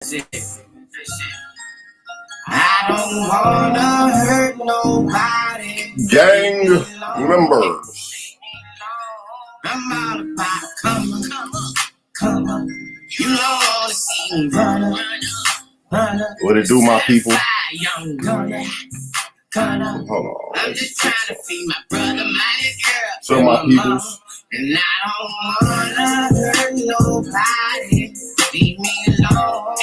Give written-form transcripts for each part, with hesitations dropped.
I don't wanna hurt nobody. Gang members. I'm all about come on. You don't wanna see me run up. What it do, my people? Hold on. I'm just trying to feed my brother, my girl. So my peoples. And I don't wanna hurt nobody. Leave me alone.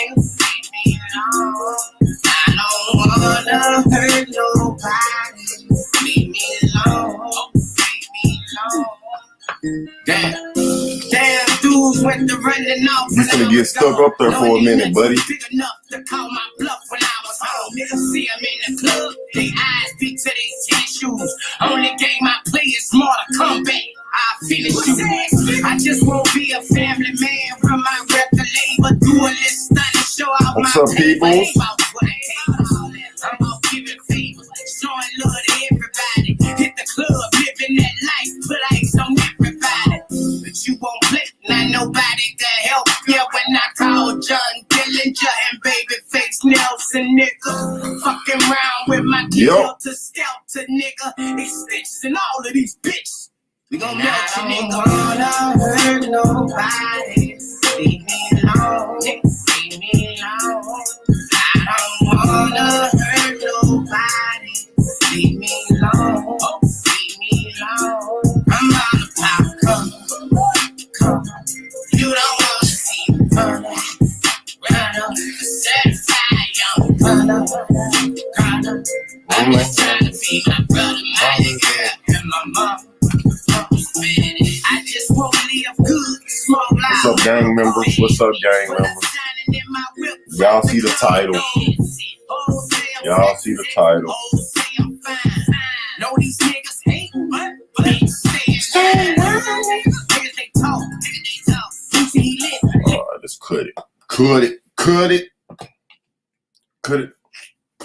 I don't wanna hurt nobody. Leave me alone. Damn, dudes went to running off. You finna get stuck up there for a minute, buddy. Big enough to call my bluff when I was home. Niggas see them in the club, they eyes beat to their tissues. Only game I play is smarter comeback. I finish you. I just won't be a family man. Run my record label, do a list study, show out What's my up, people? I'm out giving favors, showing love to everybody. Hit the club, living that life, put ice on everybody. But you won't blink, not nobody can help you when I call John Dillinger and Babyface Nelson, nigga. Fucking round with my kill to skelter, nigga. They sticks in all of these bitches. We gon' melt you, nigga. I don't wanna hurt nobody. Leave me alone. Leave me alone. I don't wanna hurt nobody. Leave me alone. Leave me alone. I'm all about come. You don't wanna see me run up. Certified young runner. I'm just trying to be my brother, my girl, and my mom. I just won't live good, smoke loud. What's up, gang members? What's up, gang members? Y'all see the title. Y'all see the title. No, these niggas hate, but they stay. Niggas they talk. Just cut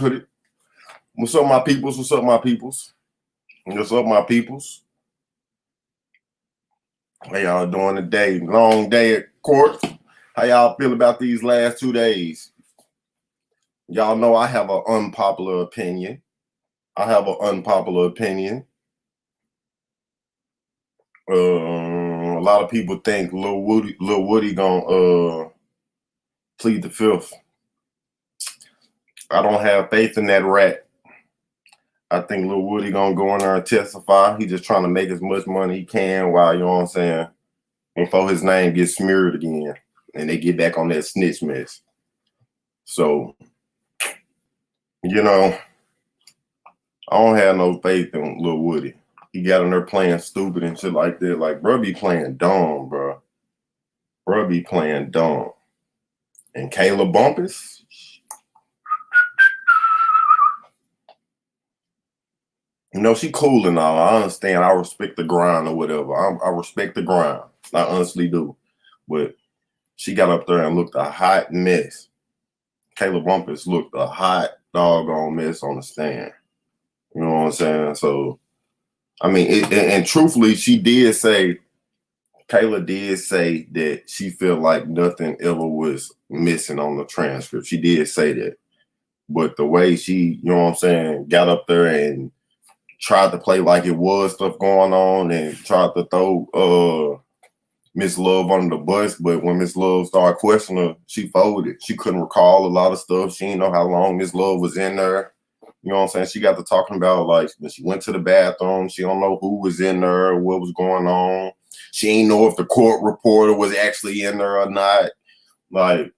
it. What's up, my peoples? What's up, my peoples? What's up, my peoples? How y'all doing today? Long day at court. How y'all feel about these last 2 days? Y'all know I have an unpopular opinion. A lot of people think Lil Woody gonna plead the fifth. I don't have faith in that rat. I think Lil Woody gonna go in there and testify. He just trying to make as much money he can while, you know what I'm saying, before his name gets smeared again and they get back on that snitch mess. So, you know, I don't have no faith in Lil Woody. He got in there playing stupid and shit like that. Like, bro be playing dumb, bro. Bro be playing dumb. And Kayla Bumpus, you know, she cool and all. I understand. I respect the grind or whatever. I respect the grind. I honestly do. But she got up there and looked a hot mess. Kayla Bumpus looked a hot doggone mess on the stand. You know what I'm saying? So, I mean, and truthfully, Kayla did say that she felt like nothing ever was missing on the transcript. She did say that. But the way she, you know what I'm saying, got up there and tried to play like it was stuff going on and tried to throw Miss Love under the bus, but when Miss Love started questioning her, she folded. She couldn't recall a lot of stuff. She didn't know how long Miss Love was in there. You know what I'm saying? She got to talking about, like, when she went to the bathroom, she don't know who was in there, what was going on. She ain't know if the court reporter was actually in there or not. Like,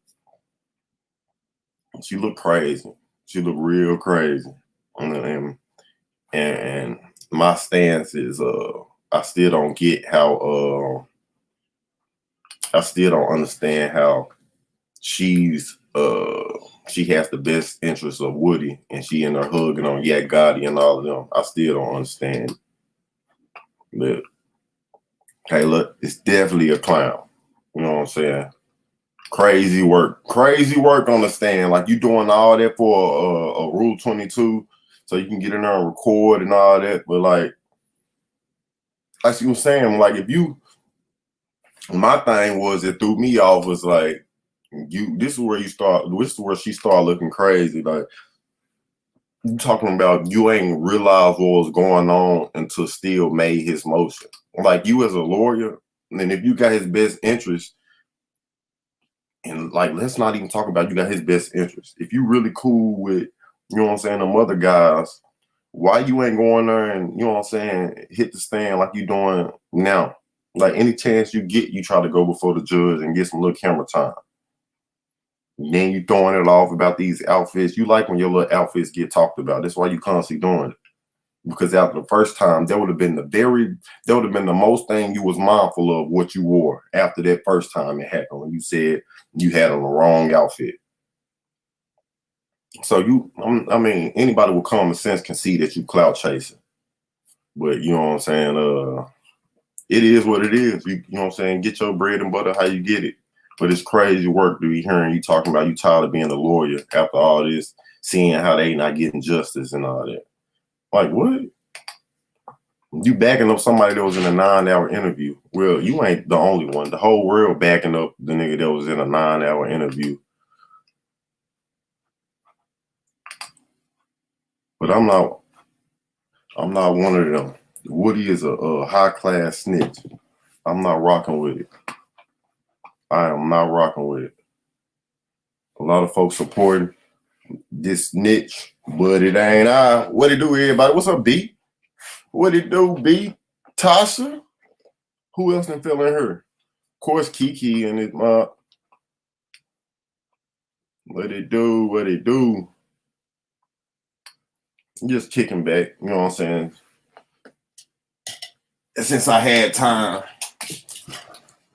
she looked crazy. She looked real crazy. And my stance is, I still don't get how, I still don't understand how she has the best interests of Woody and she in there hugging on Yak Gotti and all of them. I still don't understand. But Kayla is definitely a clown. You know what I'm saying? Crazy work on the stand. Like, you doing all that for a Rule 22 so you can get in there and record and all that. But like you were saying, like, if you, my thing was, it threw me off was like, This is where you start. This is where she started looking crazy. Like, you talking about you ain't realized what was going on until Steele made his motion. Like, you as a lawyer, and if you got his best interest, and like, let's not even talk about you got his best interest. If you really cool with, you know what I'm saying, them other guys, why you ain't going there and, you know what I'm saying, hit the stand like you doing now? Like, any chance you get, you try to go before the judge and get some little camera time. Then you throwing it off about these outfits. You like when your little outfits get talked about. That's why you constantly doing it. Because after the first time, that would have been the most thing you was mindful of what you wore after that first time it happened when you said you had on the wrong outfit. So I mean, anybody with common sense can see that you clout chasing. But you know what I'm saying? It is what it is. You know what I'm saying? Get your bread and butter how you get it. But it's crazy work to be hearing you talking about you tired of being a lawyer after all this, seeing how they not getting justice and all that. Like, what? You backing up somebody that was in a 9-hour interview. Well, you ain't the only one. The whole world backing up the nigga that was in a 9-hour interview. But I'm not one of them. Woody is a high-class snitch. I'm not rocking with it. I am not rocking with it. A lot of folks supporting this niche, but it ain't I. What it do, everybody? What's up, B? What it do, B? Tasha? Who else done fell in her? Of course, Kiki and his mom. What it do? What it do? Just kicking back, you know what I'm saying? And since I had time,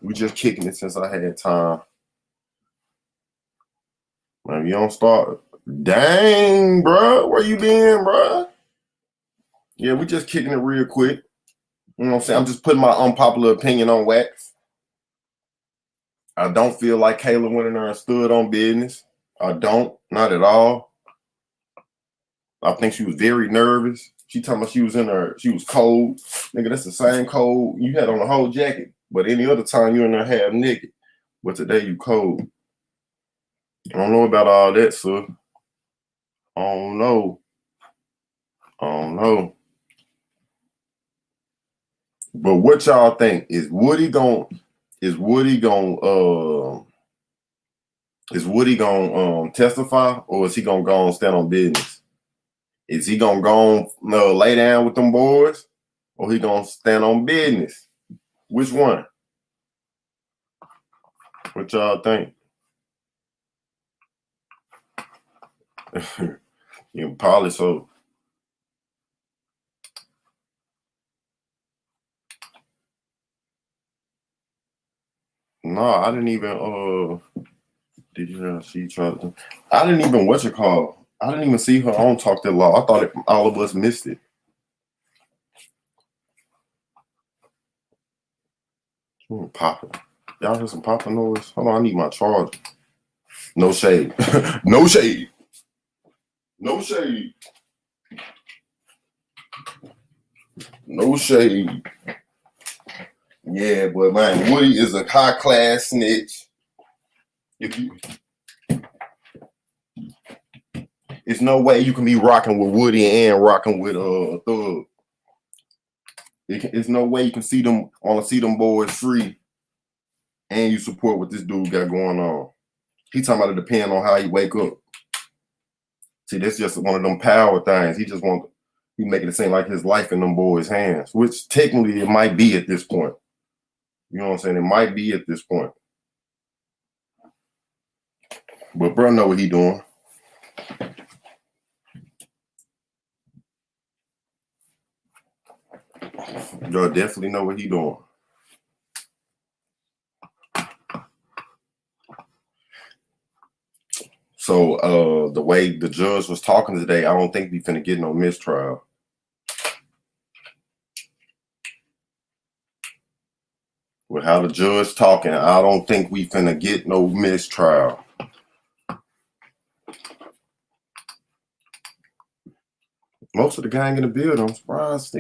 we just kicking it since I had time. Man, you don't start. Dang, bro, where you been, bro? Yeah, we just kicking it real quick. You know what I'm saying? I'm just putting my unpopular opinion on wax. I don't feel like Kayla went in there and stood on business. I don't, not at all. I think she was very nervous. She talking about she was in there, she was cold. Nigga, that's the same cold you had on the whole jacket. But any other time you in there half naked. But today you cold. I don't know about all that, sir. I don't know. But what y'all think? Is Woody gonna testify, or is he gonna go and stand on business? Is he gonna go on lay down with them boys, or he gonna stand on business? Which one? What y'all think? Yeah, probably so. No, I didn't even did you see tried to, I didn't even what you call. I didn't even see her on Talk That Law. I thought all of us missed it. Popping. Y'all hear some popping noise? Hold on, I need my charger. No shade. No shade. No shade. No shade. Yeah, but man, Woody is a high class snitch. It's no way you can be rocking with Woody and rocking with Thug. It's no way you can see them boys free and you support what this dude got going on. He talking about it depending on how he wake up. See, that's just one of them power things. He making it seem like his life in them boys' hands, which technically it might be at this point. You know what I'm saying? It might be at this point. But bro know what he doing. Y'all definitely know what he doing. So the way the judge was talking today, I don't think we finna get no mistrial. With how the judge talking, I don't think we finna get no mistrial. Most of the gang in the building, I'm surprised.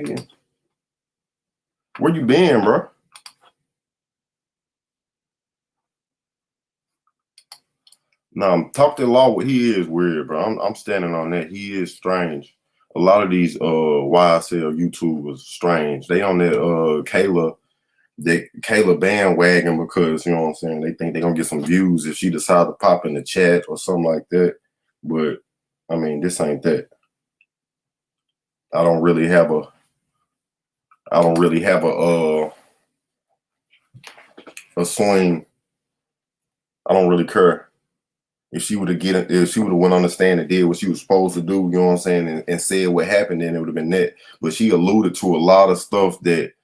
Where you been, bro? No, talk to law. He is weird, bro. I'm standing on that. He is strange. A lot of these YSL YouTubers strange. They on that Kayla bandwagon because you know what I'm saying. They think they're gonna get some views if she decide to pop in the chat or something like that. But I mean, this ain't that. I don't really have a. A swing. I don't really care. If she would have went on the stand and did what she was supposed to do, you know what I'm saying, and said what happened, then it would have been that. But she alluded to a lot of stuff that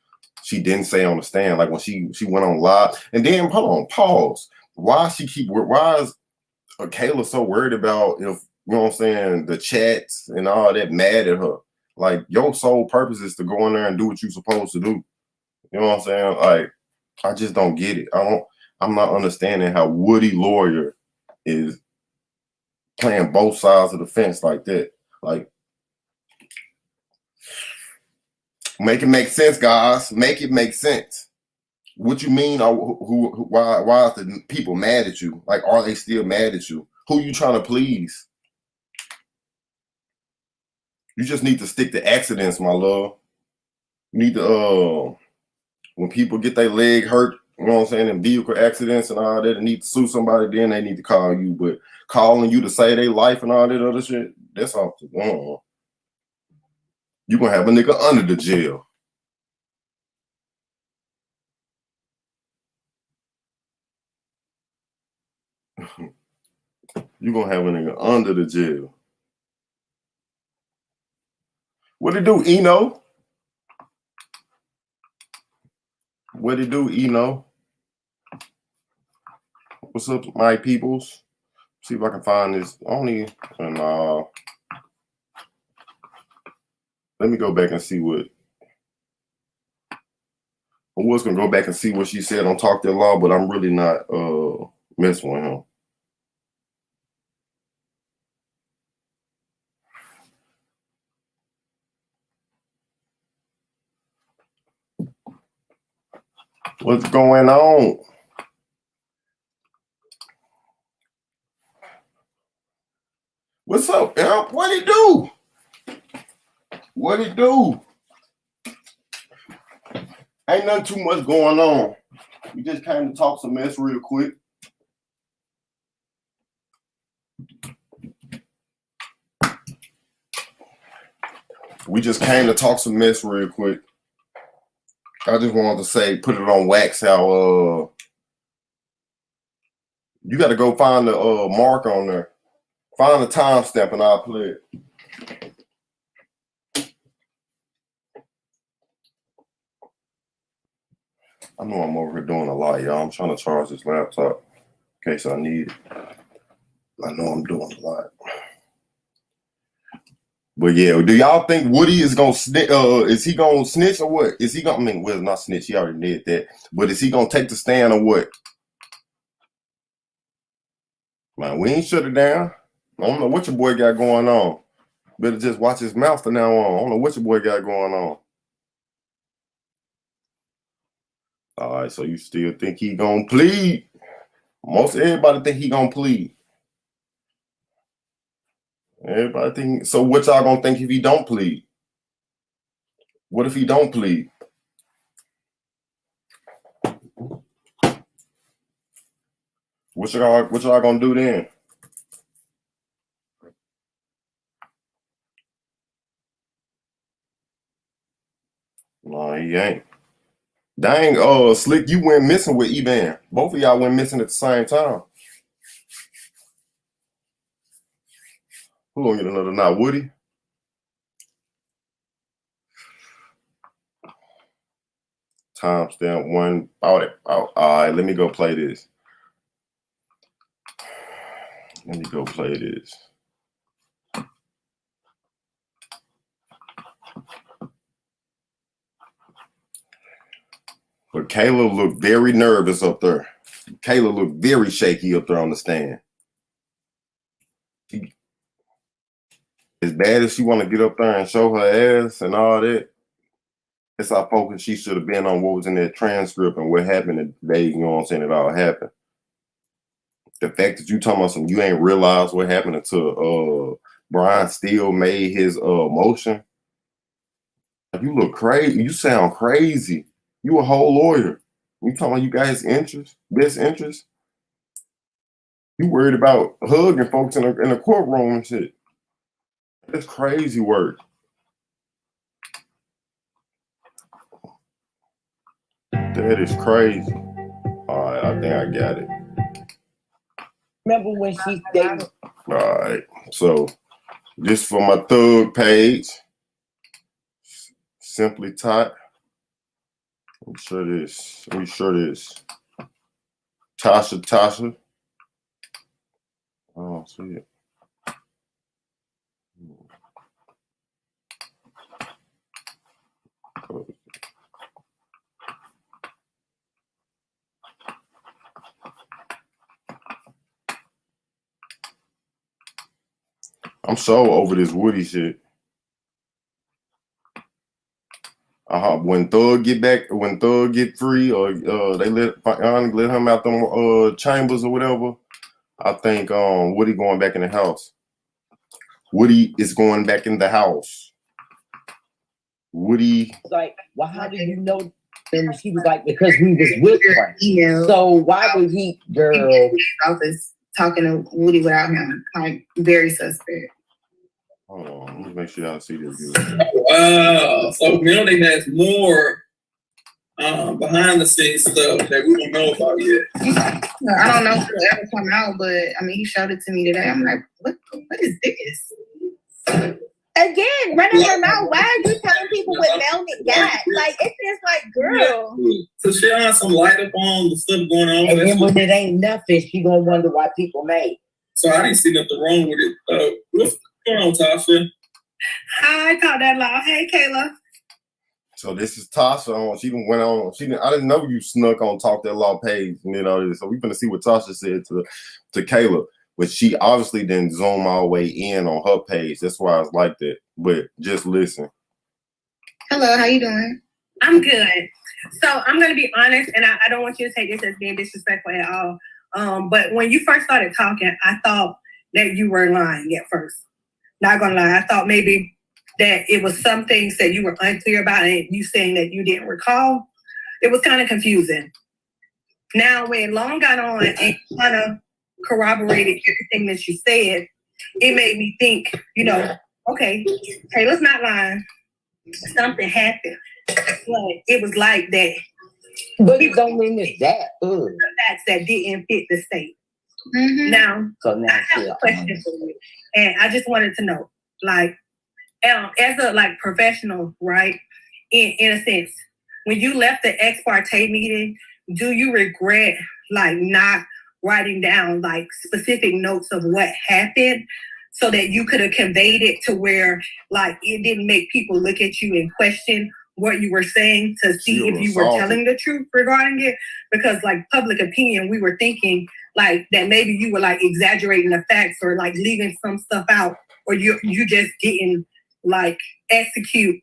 she didn't say on the stand, like when she went on live. And then hold on, pause. Why is Kayla so worried about if you know what I'm saying, the chats and all that mad at her? Like your sole purpose is to go in there and do what you're supposed to do. You know what I'm saying? Like I just don't get it. I'm not understanding how Woody Lawyer is playing both sides of the fence like that. Like, make it make sense, guys. Make it make sense. What you mean? Why is the people mad at you? Like, are they still mad at you? Who you trying to please? You just need to stick to accidents, my love. You need to when people get their leg hurt, you know what I'm saying, in vehicle accidents and all that, and need to sue somebody, then they need to call you. But calling you to save their life and all that other shit, that's off the wall. You gonna have a nigga under the jail. You gonna have a nigga under the jail. What it do, Eno? What it do, Eno? What's up, my peoples? See if I can find this only. And let me go back and see what. I was gonna go back and see what she said on Talk That Law, but I'm really not messing with him. What's going on? What's up, Imp? What it do? What it do? Ain't nothing too much going on. We just came to talk some mess real quick. We just came to talk some mess real quick. I just wanted to say, put it on wax how you got to go find the mark on there. Find the timestamp and I'll play it. I know I'm over here doing a lot, y'all. I'm trying to charge this laptop in case I need it. I know I'm doing a lot. But yeah, do y'all think Woody is gonna snitch? Is he gonna snitch or what? Is he gonna? I mean, well, not snitch. He already did that. But is he gonna take the stand or what? Man, we ain't shut it down. I don't know what your boy got going on. Better just watch his mouth from now on. I don't know what your boy got going on. All right, so you still think he gonna plead? Most everybody think he gonna plead. Everybody think. So what y'all gonna think if he don't plead? What if he don't plead? What y'all gonna do then? No, he ain't. Dang, Slick, you went missing with Evan. Both of y'all went missing at the same time. Who gonna get another knot? Woody? Timestamp one. All right, let me go play this. Let me go play this. But Kayla looked very nervous up there. Kayla looked very shaky up there on the stand. As bad as she want to get up there and show her ass and all that, it's our focus. She should have been on what was in that transcript and what happened today. You know what I'm saying? It all happened. the fact that you talking about something you ain't realized what happened until Brian Steele made his motion. You look crazy. You sound crazy. You a whole lawyer. You talking about you guys' interest, best interest. You worried about hugging folks in a courtroom and shit. That's crazy work. That is crazy. All right, I think I got it. Remember when she stated? All right, so this for my thug page. Simply Tot. Let me show this. Tasha. Oh, see it. I'm so over this Woody shit. When Thug get free, or they let him out them chambers or whatever, I think Woody going back in the house. Woody is going back in the house. Woody. Like, well, how did you know? And she was like, because we was with her. So why would he, girl? Office talking to Woody without him, like very suspect. Hold on, let me make sure y'all see this good. So Melody has more behind the scenes stuff that we don't know about yet. I don't know if it'll ever come out, but I mean, he showed it to me today. I'm like, what is this? Again, running your mouth. Why are you telling people what Melody got? Like, it's just like, girl. To shine some light up on the stuff going on. And then when it ain't nothing, she gonna wonder why people made. So I didn't see nothing wrong with it. What's going on, Tasha? Hi, talk that loud. Hey, Kayla. So this is Tasha. She went on. I didn't know you snuck on Talk That Law page. You know, so we're gonna see what Tasha said to Kayla. But she obviously didn't zoom all the way in on her page. That's why I was like that. But just listen. Hello, how you doing? I'm good. So I'm going to be honest, and I don't want you to take this as being disrespectful at all. But when you first started talking, I thought that you were lying at first. Not going to lie. I thought maybe that it was some things that you were unclear about and you saying that you didn't recall. It was kind of confusing. Now, when Long got on and kind of corroborated everything that you said, it made me think, okay, Taylor's not lying. Something happened. But it was like that. But it don't mean it's that. The facts that didn't fit the state. Mm-hmm. Now, So now I have a question for you. And I just wanted to know, like, as a professional, right, in a sense, when you left the ex parte meeting, do you regret not writing down specific notes of what happened so that you could have conveyed it to where it didn't make people look at you and question what you were saying to see if you were telling the truth regarding it? Because public opinion, we were thinking that maybe you were exaggerating the facts or leaving some stuff out, or you just didn't execute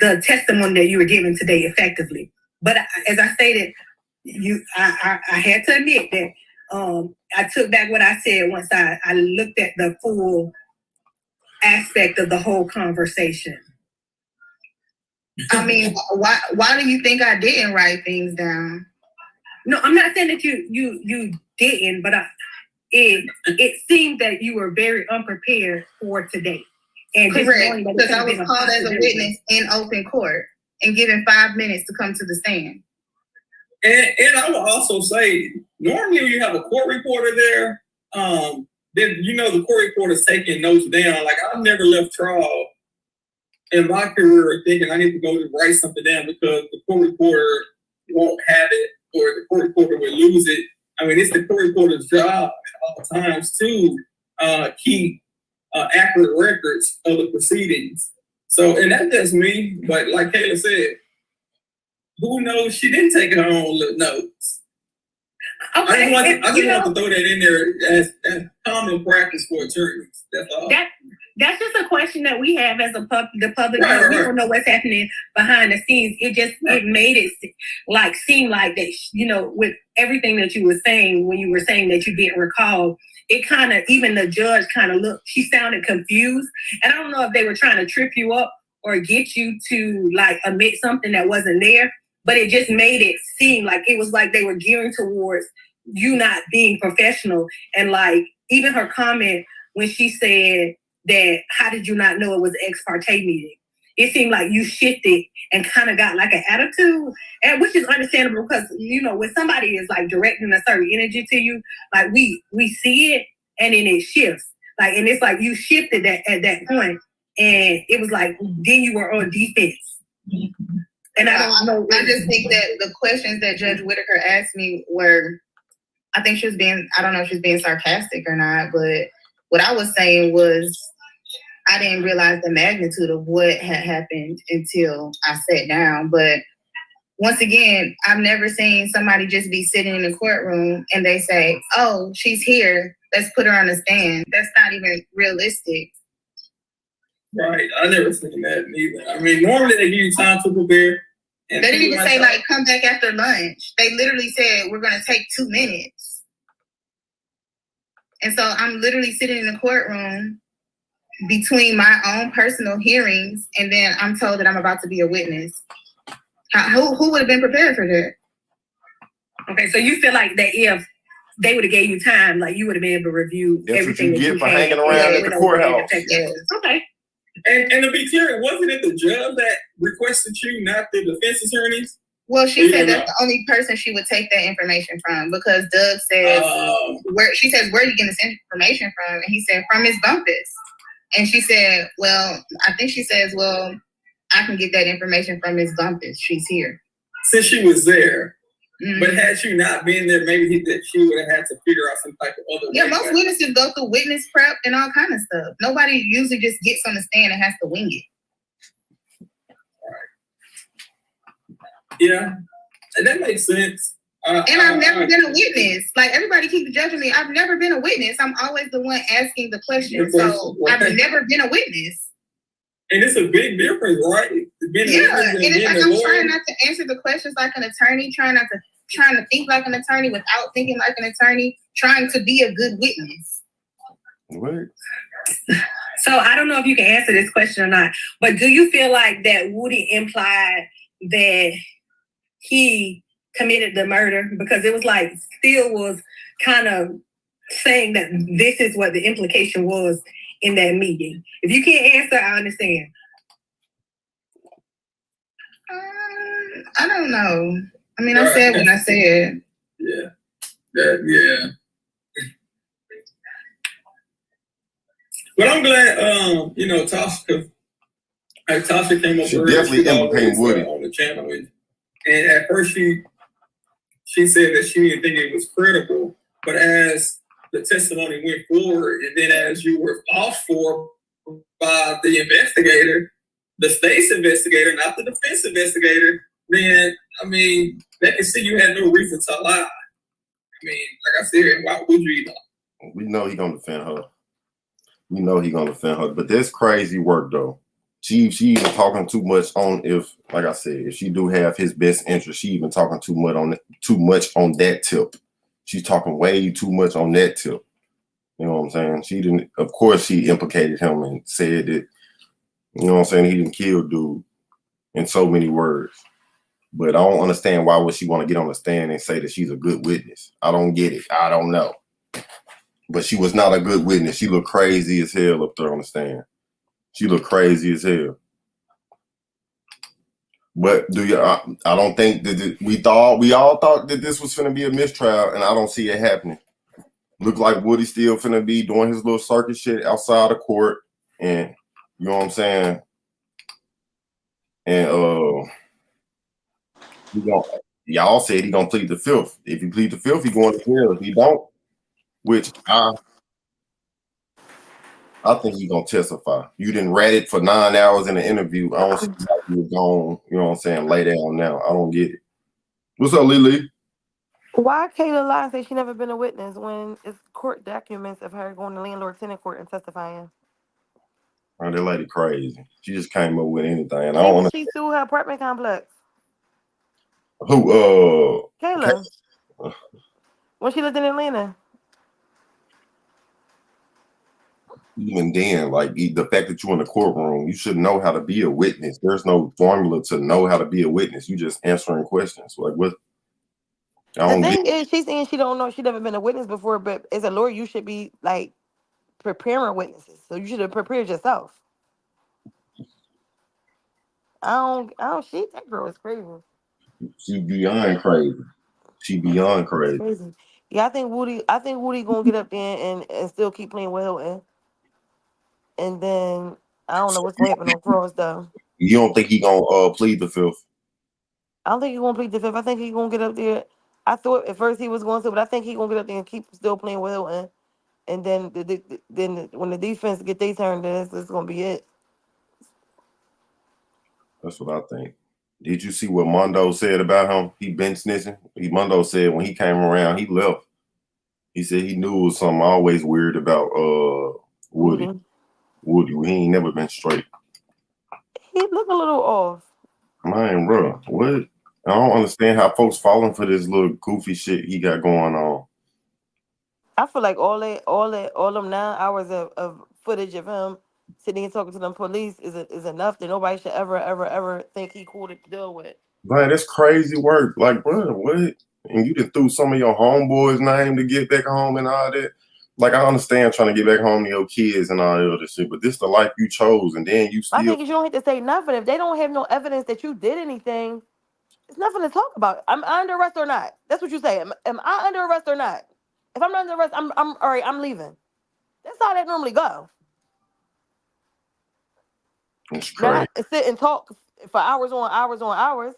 the testimony that you were giving today effectively. But as I stated, I had to admit that I took back what I said once I looked at the full aspect of the whole conversation. I mean, why do you think I didn't write things down? No, I'm not saying that you didn't, but it seemed that you were very unprepared for today. And correct, because I was called as a witness in open court and given 5 minutes to come to the stand. And I will also say, normally when you have a court reporter there, then the court reporter's taking notes down. I've never left trial in my career thinking I need to go to write something down because the court reporter won't have it or the court reporter will lose it. I mean, it's the court reporter's job at all times to keep accurate records of the proceedings. So, and that's just me, but like Kayla said, who knows? She didn't take her own little notes. Okay. I just want to throw that in there as common practice for attorneys. That's all. That's just a question that we have as the public. Right. We don't know what's happening behind the scenes. It made it seem like that, with everything that you were saying when you were saying that you didn't recall, it kind of, even the judge kind of looked, she sounded confused. And I don't know if they were trying to trip you up or get you to like admit something that wasn't there, but it just made it seem like it was like they were gearing towards you not being professional. And like even her comment when she said that, how did you not know it was an ex parte meeting? It seemed like you shifted and kind of got like an attitude, and which is understandable because, you know, when somebody is like directing a certain energy to you, like we see it and then it shifts. Like, and it's like you shifted that at that point, and it was like then you were on defense. And I don't know. I just think that the questions that Judge Whitaker asked me were, I think she was being, I don't know if she was being sarcastic or not, but what I was saying was I didn't realize the magnitude of what had happened until I sat down. But once again, I've never seen somebody just be sitting in the courtroom and they say, oh, she's here, let's put her on the stand. That's not even realistic. Right. I never seen that neither. I mean, normally they give you time to prepare. They didn't even say, like, come back after lunch. They literally said, we're going to take 2 minutes. And so I'm literally sitting in the courtroom between my own personal hearings, and then I'm told that I'm about to be a witness. Who would have been prepared for that? Okay, so you feel like that if they would have gave you time, like you would have been able to review everything That's what you that get you for had. hanging around at the courthouse. Yes. Okay. And to be clear, wasn't it the judge that requested you, not the defense attorneys? Well, she said that's the only person she would take that information from, because Doug says, she says, where are you getting this information from? And he said, from Ms. Bumpus. And she said, well, I think she says, well, I can get that information from Ms. Bumpus. She's here. Since she was there. Mm-hmm. But had she not been there, maybe that she would have had to figure out some type of other way. Most witnesses go through witness prep and all kind of stuff. Nobody usually just gets on the stand and has to wing it. Yeah, and that makes sense. And I've never been a witness. Like, everybody keeps judging me. I've never been a witness. I'm always the one asking the questions. So I've never been a witness. And it's a big difference, right? And it's like I'm trying not to answer the questions like an attorney, trying to think like an attorney without thinking like an attorney, trying to be a good witness. What? So I don't know if you can answer this question or not, but do you feel like that Woody implied that he committed the murder? Because it was like Steele was kind of saying that this is what the implication was in that meeting. If you can't answer, I understand. I don't know. I mean, I said what I said. Yeah. Yeah. But I'm glad, Tasha came up. She definitely implicated Woody on the channel, and at first she said that she didn't think it was critical, but as the testimony went forward, and then as you were off for by the investigator, the state's investigator, not the defense investigator, then I mean they can see you had no reason to lie. I mean, like I said, why would you even? We know he's gonna defend her. We know he's gonna defend her, but that's crazy work though. She even talking too much on, if, like I said, if she do have his best interest, she even talking too much on that tip. She's talking way too much on that tip. You know what I'm saying? She didn't, of course she implicated him and said that, you know what I'm saying, he didn't kill dude in so many words. But I don't understand why would she want to get on the stand and say that she's a good witness. I don't get it. I don't know. But she was not a good witness. She looked crazy as hell up there on the stand. She looked crazy as hell. But I don't think that we all thought that this was finna be a mistrial, and I don't see it happening. Look like Woody still finna be doing his little circus shit outside of court, and you know what I'm saying? And y'all said he gonna plead the fifth. If he plead the fifth, he going to jail. If he don't, which I think he's gonna testify. You didn't rat it for 9 hours in an interview. I don't see how you was gone, you know what I'm saying, lay down now. I don't get it. What's up, Lily? Why Kayla lie and say she never been a witness when it's court documents of her going to landlord-tenant court and testifying? Oh, that lady crazy. She just came up with anything. I don't want She sued her apartment complex. Who? Kayla. When she lived in Atlanta. Even then, like the fact that you're in the courtroom, you should know how to be a witness. There's no formula to know how to be a witness. You just answering questions. Like what? I The don't get. thing is, she's saying she don't know, she never been a witness before, but as a lawyer, you should be like preparing witnesses. So you should have prepared yourself. She, that girl is crazy. She beyond crazy. She beyond It's crazy. crazy. Yeah, I think Woody gonna get up there and still keep playing with Hilton. And then I don't know So what's gonna happen on Cross though. you don't think he gonna plead the fifth? I don't think he's gonna plead the fifth. I think he's gonna get up there. I thought at first he was going to, but I think he's gonna get up there and keep still playing with Hilton. And then when the defense get their turn, then it's gonna be it. That's what I think. Did you see what Mondo said about him? He been snitching. Mondo said when he came around, he left. He said he knew it was something always weird about Woody. Woody. Woody, he ain't never been straight. He look a little off. Man, bro, what? I don't understand how folks falling for this little goofy shit he got going on. I feel like all them 9 hours of footage of him sitting and talking to them police is enough that nobody should ever think he cool to deal with. Man, that's crazy work. Like, bro, what? And you just threw some of your homeboys' name to get back home and all that. Like, I understand trying to get back home to your kids and all that other shit, but this the life you chose, and then you My still thing is you don't have to say nothing. If they don't have no evidence that you did anything, it's nothing to talk about. Am I under arrest or not? That's what you say. Am I under arrest or not? If I'm not under arrest, I'm all right, I'm leaving. That's how that normally go. it's Not crazy. sit and talk for hours on hours on hours.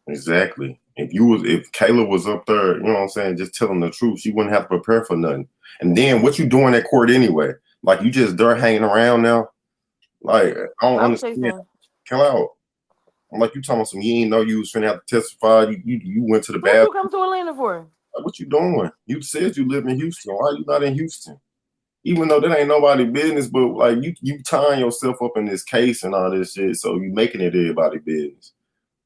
Exactly. If Kayla was up there, you know what I'm saying, just telling the truth, she wouldn't have to prepare for nothing. And then what you doing at court anyway? Like you just there hanging around now? Like I don't I would say understand. so. Come out. I'm like you talking about some you ain't know you was finna have to testify. You went to the What bathroom. you come to Atlanta for? Like, what you doing? You said you live in Houston. Why you not in Houston? Even though that ain't nobody business, but like you tying yourself up in this case and all this shit, so you making it everybody business.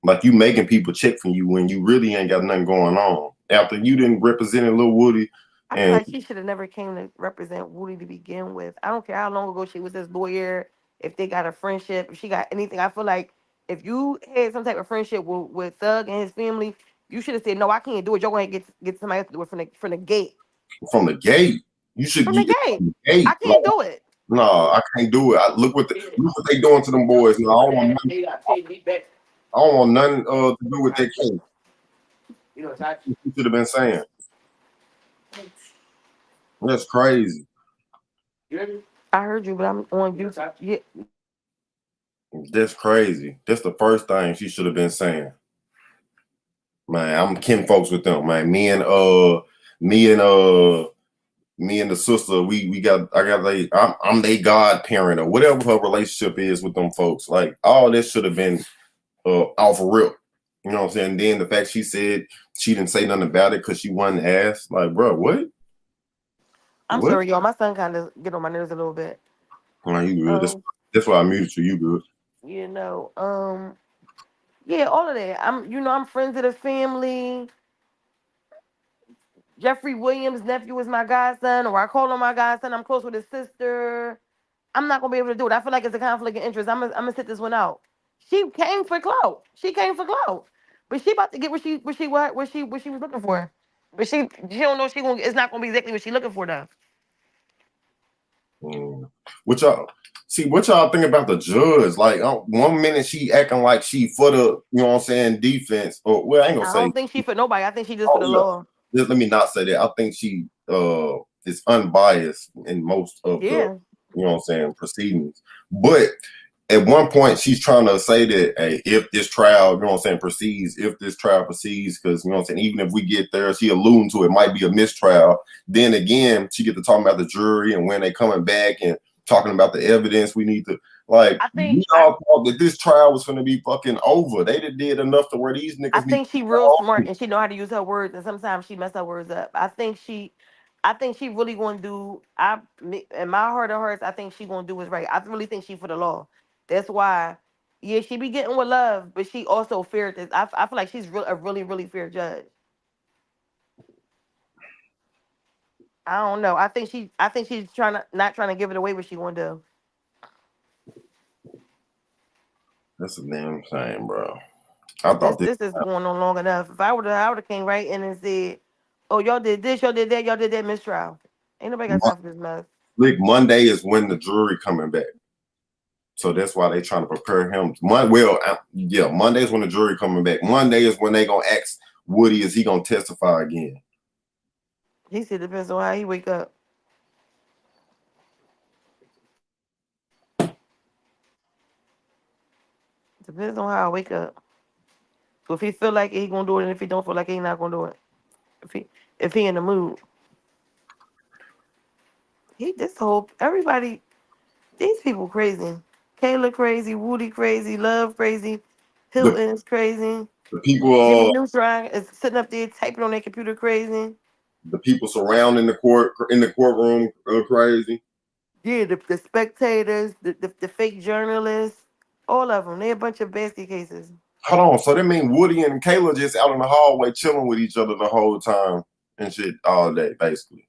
Like you making people check for you when you really ain't got nothing going on. After you didn't represent Lil Woody, I feel and like she should have never came to represent Woody to begin with. I don't care how long ago she was his lawyer, if they got a friendship, if she got anything. I feel like if you had some type of friendship with Thug and his family, you should have said, no, I can't do it. You're going to get somebody else to do it from the gate. from the gate, you should From the you gate. from the gate. I Like, can't do it. no, I can't do it. Look what they doing to them boys. No, I don't want nothing to do with that case. You should have been saying that's crazy. I heard you, but I'm on you. Yeah, That's crazy. That's the first thing she should have been saying. Man, I'm kin folks with them, man. Me and me and the sister, I'm their godparent or whatever her relationship is with them folks. Like all this should have been off rip. You know what I'm saying? Then the fact she said she didn't say nothing about it because she wasn't asked. Like, bro, what? I'm What? sorry, y'all. My son kind of get on my nerves a little bit. Man, you good. Um, That's why I muted you. You good. you know, yeah, all of that. I'm friends of the family. Jeffrey Williams' nephew is my godson, or I call him my godson. I'm close with his sister. I'm not gonna be able to do it. I feel like it's a conflict of interest. I'm gonna sit this one out. She came for clout. She came for clout, but she about to get what she was looking for. But she don't know she gonna. It's not gonna be exactly what she looking for though. Mm. What y'all see? What y'all think about the judge? Like, 1 minute she acting like she for the, you know what I'm saying, defense. Or well, I ain't gonna I say. don't think she for nobody. I think she just for Oh the yeah. law. Let me not say that. I think she is unbiased in most of the, Yeah. you know what I'm saying, proceedings. But at one point she's trying to say that, hey, if this trial, you know what I'm saying, proceeds, because, you know what I'm saying, even if we get there, she alluding to it might be a mistrial. Then again, she get to talking about the jury and when they coming back and talking about the evidence we need to, like, I we think I, all thought that this trial was going to be fucking over. They did enough to where these I niggas need think to she real go. smart and she know how to use her words, and sometimes she mess her words up. I think she really gonna do. In my heart of hearts, I think she gonna do what's right. I really think she for the law. That's why, yeah, she be getting with love, but she also feared this. I feel like she's a really really fair judge. I don't know. I think she's trying to not trying to give it away what she want to do. That's a damn shame, bro. I This thought this this is going on long enough. If I would have came right in and said, "Oh, y'all did this, y'all did that, y'all did that mistrial." Ain't nobody got time for this mess. Like Monday is when the jury coming back. So that's why they trying to prepare him. Monday is when the jury coming back. Monday is when they gonna ask Woody, is he gonna testify again? He said depends on how he wake up. Depends on how I wake up. So if he feel like it, he gonna do it, and if he don't feel like it, he not gonna do it. If he in the mood, he this whole everybody. These people crazy. Kayla crazy, Woody crazy, Love crazy, The, Hilton's crazy. the people Jimmy Neutron is sitting up there typing on their computer crazy. the people surrounding the courtroom crazy. Yeah, the spectators, the fake journalists, all of them. They a bunch of basket cases. Hold on, so that mean Woody and Kayla just out in the hallway chilling with each other the whole time and shit all day, basically.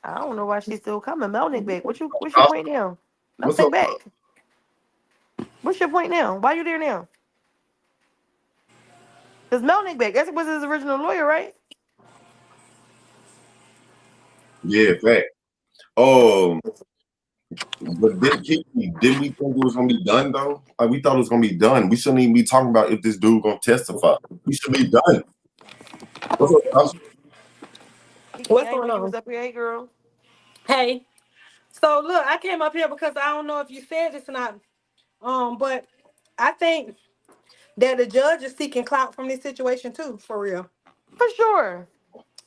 I don't know why she's still coming. Melnick back. What's your Uh, point now? What's up? Melnick back. What's your point now? Why you there now? Because Melnick back. That was his original lawyer, right? Yeah, fact. Um, but did we think it was gonna be done though? Like we thought it was gonna be done. We shouldn't even be talking about if this dude gonna testify. We should be done. What's up, Tasha? What's I ain't going know you was on? up here. Hey, girl. Hey, so look, I came up here because I don't know if you said this or not. But I think that the judge is seeking clout from this situation too, for real. For sure.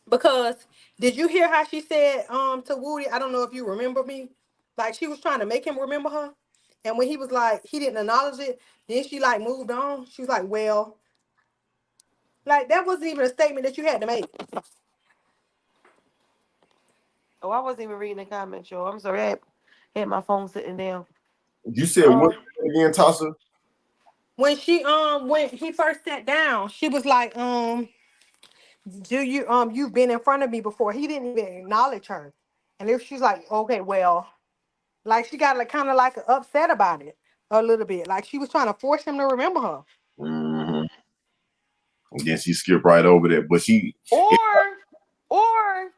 Because did you hear how she said to Woody? I don't know if you remember me. Like she was trying to make him remember her. And when he was like, he didn't acknowledge it, then she like moved on. She was like, well, like that wasn't even a statement that you had to make. Oh, I wasn't even reading the comments, y'all. I'm sorry. I had my phone sitting down. You said what Um, again, Tasha? when he first sat down, she was like, do you you've been in front of me before. He didn't even acknowledge her. And if she's like, okay, well, like she got like kind of like upset about it a little bit. Like she was trying to force him to remember her. Mm-hmm. And then she skipped right over that, but Or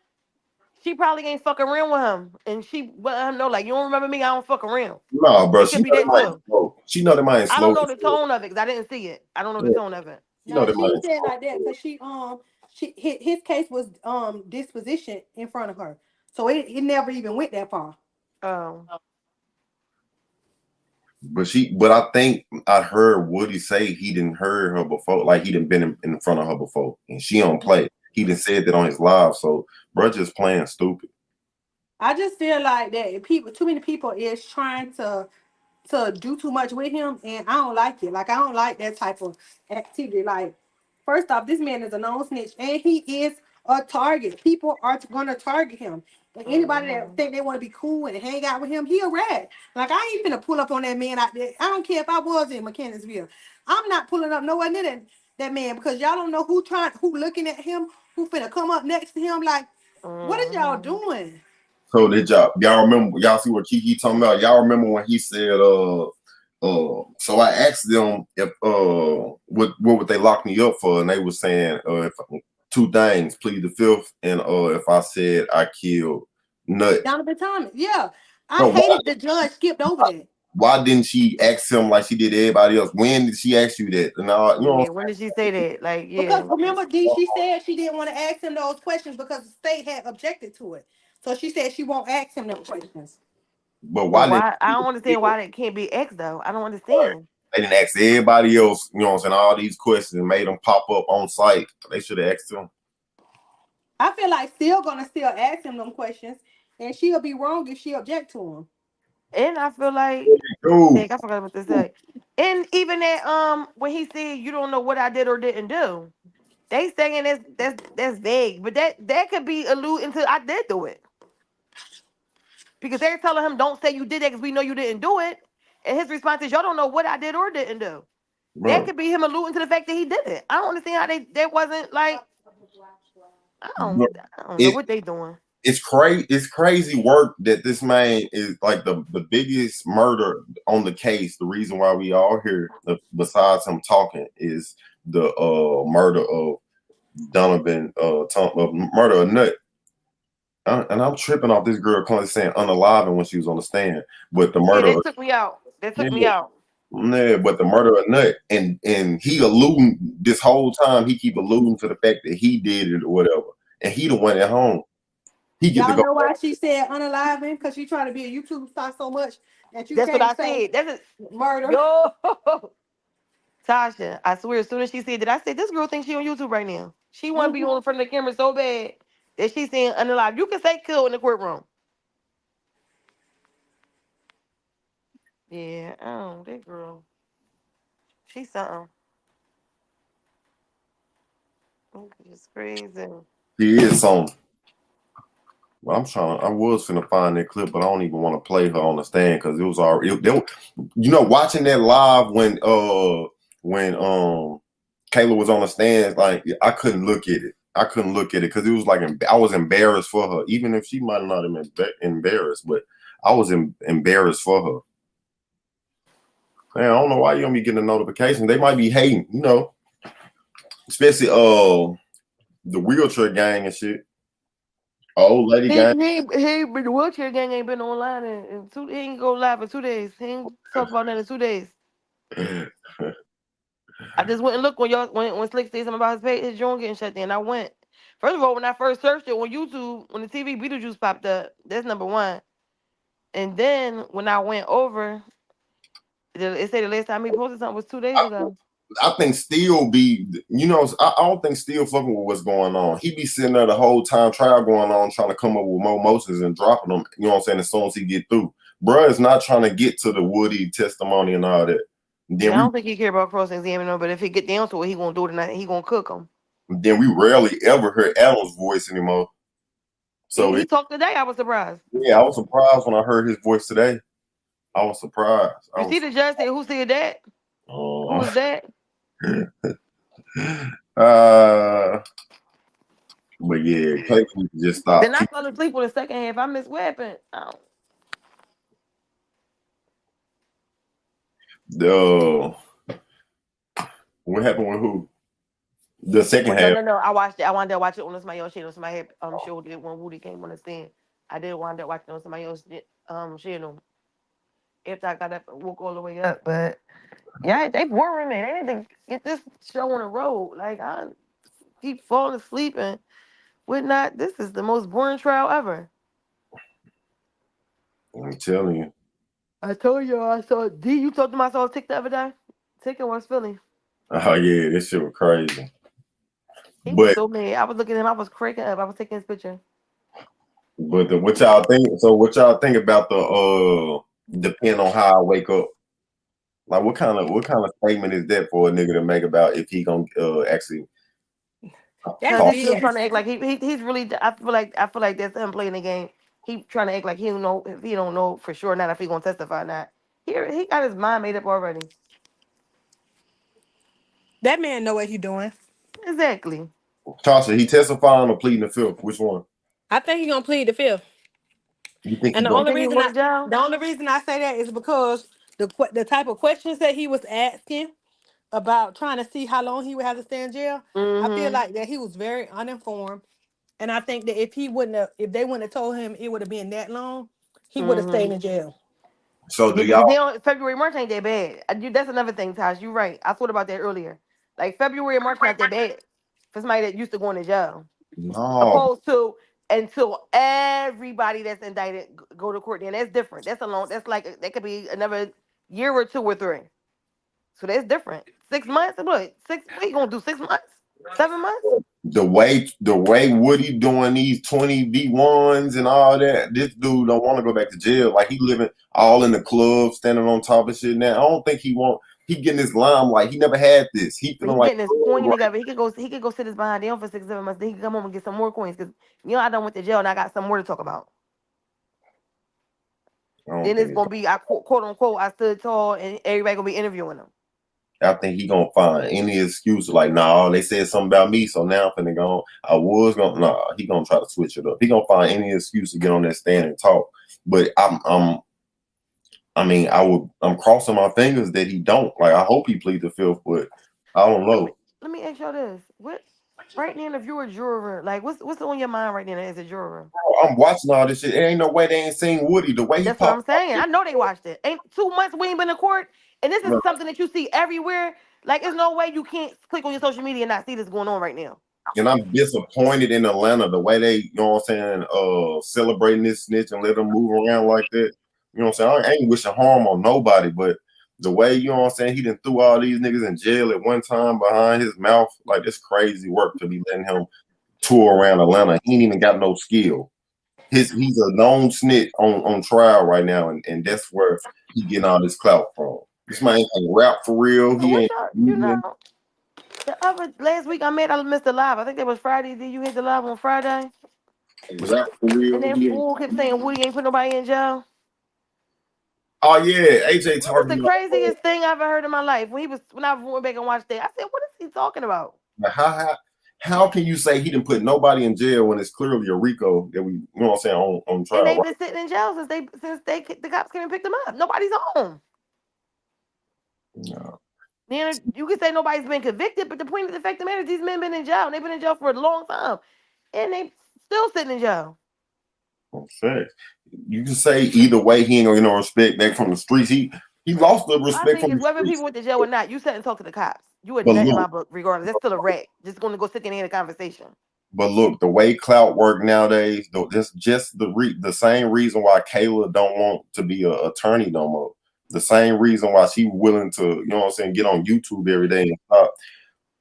she probably ain't fucking around with him. And she let him know, like, you don't remember me, I don't fuck around. no, bro. It She could know be that that mind too. slow. She know that mind I don't slow. know the tone of it because I didn't see it. I don't know the Yeah, tone of it. she know Now that she mind said slow. like that because she his case was disposition in front of her, so it never even went that far. Um, But I think I heard Woody say he didn't heard her before, like he didn't been in front of her before, and she don't play. He didn't said that on his live, so bro just playing stupid. I just feel like that people, too many people is trying to do too much with him, and I don't like it. Like I don't like that type of activity. Like first off, this man is a known snitch, and he is a target. People are gonna target him. And anybody that mhm. think they want to be cool and hang out with him, he a rat. Like I ain't finna pull up on that man out there. I don't care if I was in Mechanicsville. I'm not pulling up nowhere near that man because y'all don't know who looking at him, who finna come up next to him. Like, what is y'all Mhm. doing? So that y'all remember, y'all see what Kiki talking about? Y'all remember when he said, so I asked them if what would they lock me up for, and they were saying if two things, plead the fifth, and if I said I killed Nut. Donovan Thomas. Yeah. I No, hated the judge skipped over that. why didn't she ask him like she did everybody else? When did she ask you that? And you know, Yeah, when did she say that? Like, Because yeah. remember, D, she said she didn't want to ask him those questions because the state had objected to it. So she said she won't ask him those questions. but But why didn't why? I don't understand why that can't be X though. I don't right. understand. They didn't ask everybody else? You know what I'm saying? All these questions and made them pop up on site. They should have asked him. I feel like still gonna still ask him them questions, and she'll be wrong if she object to him. And I feel like, Dude, heck, I forgot what to say. And even that, when he said you don't know what I did or didn't do, they saying that's vague, but that could be alluding to I did do it because they're telling him don't say you did that because we know you didn't do it, and his response is y'all don't know what I did or didn't do. That bro. could be him alluding to the fact that he did it. I don't understand how that wasn't like. I don't know what they doing. It's crazy. It's crazy work that this man is like the biggest murder on the case. The reason why we all here, besides him talking, is the murder of Donovan, murder of Nut. And I'm tripping off this girl saying unalive when she was on the stand, but the murder. Yeah, they took me out. They took me out. Yeah, but the murder of Nut, and he alluding this whole time. He keep alluding to the fact that he did it or whatever, and he the one at home. He get Y'all to go. know why she said unaliving? Because she trying to be a YouTube star so much that you That's what can't I say said. That's murder. yo, Tasha. I swear, as soon as she said that, I said this girl thinks she on YouTube right now. She want to be on in front of the camera so bad that she's saying unalive. You can say kill in the courtroom. Yeah, that girl. She's something. It's crazy. He is on. I'm trying. I was finna find that clip, but I don't even want to play her on the stand because it was already. Watching that live when Kayla was on the stands, like I couldn't look at it. I couldn't look at it because it was like I was embarrassed for her, even if she might not have been embarrassed, but I was embarrassed for her. Man, I don't know why you don't be getting a notification. They might be hating, especially the wheelchair gang and shit. Old lady gang. The wheelchair gang ain't been online in 2. He ain't go live in 2 days. He ain't talk about that in 2 days. I just went and looked when Slick said something about his joint getting shut down. I went. First of all, when I first searched it on YouTube, when the TV Beetlejuice popped up, that's number one. And then when I went over, it said the last time he posted something was 2 days ago. I think Steel be, I don't think Steel fucking with what's going on. He be sitting there the whole time, trial going on, trying to come up with more motions and dropping them, you know what I'm saying, as soon as he get through. Bruh is not trying to get to the Woody testimony and all that. I don't think he care about cross-examining, but if he get down to it, he gonna do it tonight. He gonna cook them. Then we rarely ever heard Adam's voice anymore. So he talked today. I was surprised. Yeah, I was surprised when I heard his voice today. I was surprised. You see the judge said, who said that? Who was that? But yeah, Clay just stopped. Then I fell asleep on the second half. I missed what happened. What happened with who? The second half. No. I watched it. I wanted to watch it on somebody else's channel. Somebody had showed it when Woody came on the stand. I did wind up watching on somebody else's channel. After I got up and woke all the way up, but yeah, they worrying me. They need to get this show on the road. Like I keep falling asleep and whatnot. This is the most boring trial ever. I'm telling you. I told you I saw D. You talked to my soul Tick the other day. Tick in West Philly. Oh yeah, this shit was crazy. He was so mad. I was looking at him. I was cracking up. I was taking his picture. But what y'all think? So what y'all think about the depend on how I wake up? Like what kind of statement is that for a nigga to make about if he gonna actually? He's still trying to act like he's really. I feel like that's him playing the game. He trying to act like he don't know if he don't know for sure not if he gonna testify or not. He got his mind made up already. That man know what he doing. Exactly. Tasha, he testifying or pleading the fifth? Which one? I think he gonna plead the fifth. You think? And the only reason I say that is because the type of questions that he was asking about trying to see how long he would have to stay in jail, I feel like that he was very uninformed. And I think that if they wouldn't have told him it would have been that long, he would have stayed in jail. So do y'all? February, March ain't that bad. That's another thing, Tosh. You're right. I thought about that earlier. Like February and March not that bad for somebody that used to going to jail. No. Opposed to until everybody that's indicted go to court. Then that's different. That's That's like that could be another year or 2 or 3. So that's different. 6 months. What? What you gonna do? 6 months? 7 months? The way Woody doing these 20 V1s and all that, this dude don't want to go back to jail. Like he living all in the club, standing on top of shit. Now I don't think he getting his limelight. He never had this. He feeling like getting his coin together. He could go sit his behind down for 6, 7 months. Then he can come home and get some more coins because I done went to jail and I got some more to talk about. Then it's gonna be quote unquote I stood tall and everybody gonna be interviewing him. I think he gonna find any excuse like, nah, they said something about me, so now I'm finna go. I was gonna, nah, he gonna try to switch it up. He gonna find any excuse to get on that stand and talk. But I mean, I'm crossing my fingers that he don't. Like, I hope he pleads the fifth, but I don't know. Let me ask y'all this: what right now, if you were a juror, like what's on your mind right now as a juror? I'm watching all this shit. It ain't no way they ain't seen Woody. The way he That's what I'm popped up. saying. I know they watched it. Ain't 2 months we ain't been to court, and this is Bro, something that you see everywhere. Like, there's no way you can't click on your social media and not see this going on right now. and I'm disappointed in Atlanta the way they, you know what I'm saying, celebrating this snitch and let them move around like that. You know what I'm saying? I ain't wishing harm on nobody, but the way, you know what I'm saying, he done threw all these niggas in jail at one time behind his mouth. Like, it's crazy work to be letting him tour around Atlanta. He ain't even got no skill. He's a known snitch on trial right now, and that's where he getting all this clout from. This man ain't rap for real. So He what ain't y'all, comedian. the other last week I missed the live. I think that was Friday. Did you hit the live on Friday? Rap for And real. then He ain't Fool kept saying comedian. Woody ain't put nobody in jail. Oh yeah, AJ What was talking the about craziest thing I ever heard in my life? When I went back and watched it, I said, "What is he talking about?" like, how can you say he didn't put nobody in jail when it's clearly a RICO that we, you know what I'm saying, on And trial, they've right? been sitting in jail since the cops came and picked them up. Nobody's home. No. Then you can say nobody's been convicted, but the point of the fact of the matter is these men been in jail. And they've been in jail for a long time, and they still sitting in jail. I'm saying. You can say either way, he ain't gonna get no respect back from the streets. He lost the My respect thing from is the whether streets. people went to jail or not, you sit and talk to the cops. You a But nut in my look, book, regardless. That's still a rat. Just going to go sit there and have a conversation. the way clout work nowadays, that's just the same reason why Kayla don't want to be an attorney no more. The same reason why she willing to, you know what I'm saying, get on YouTube every day and stop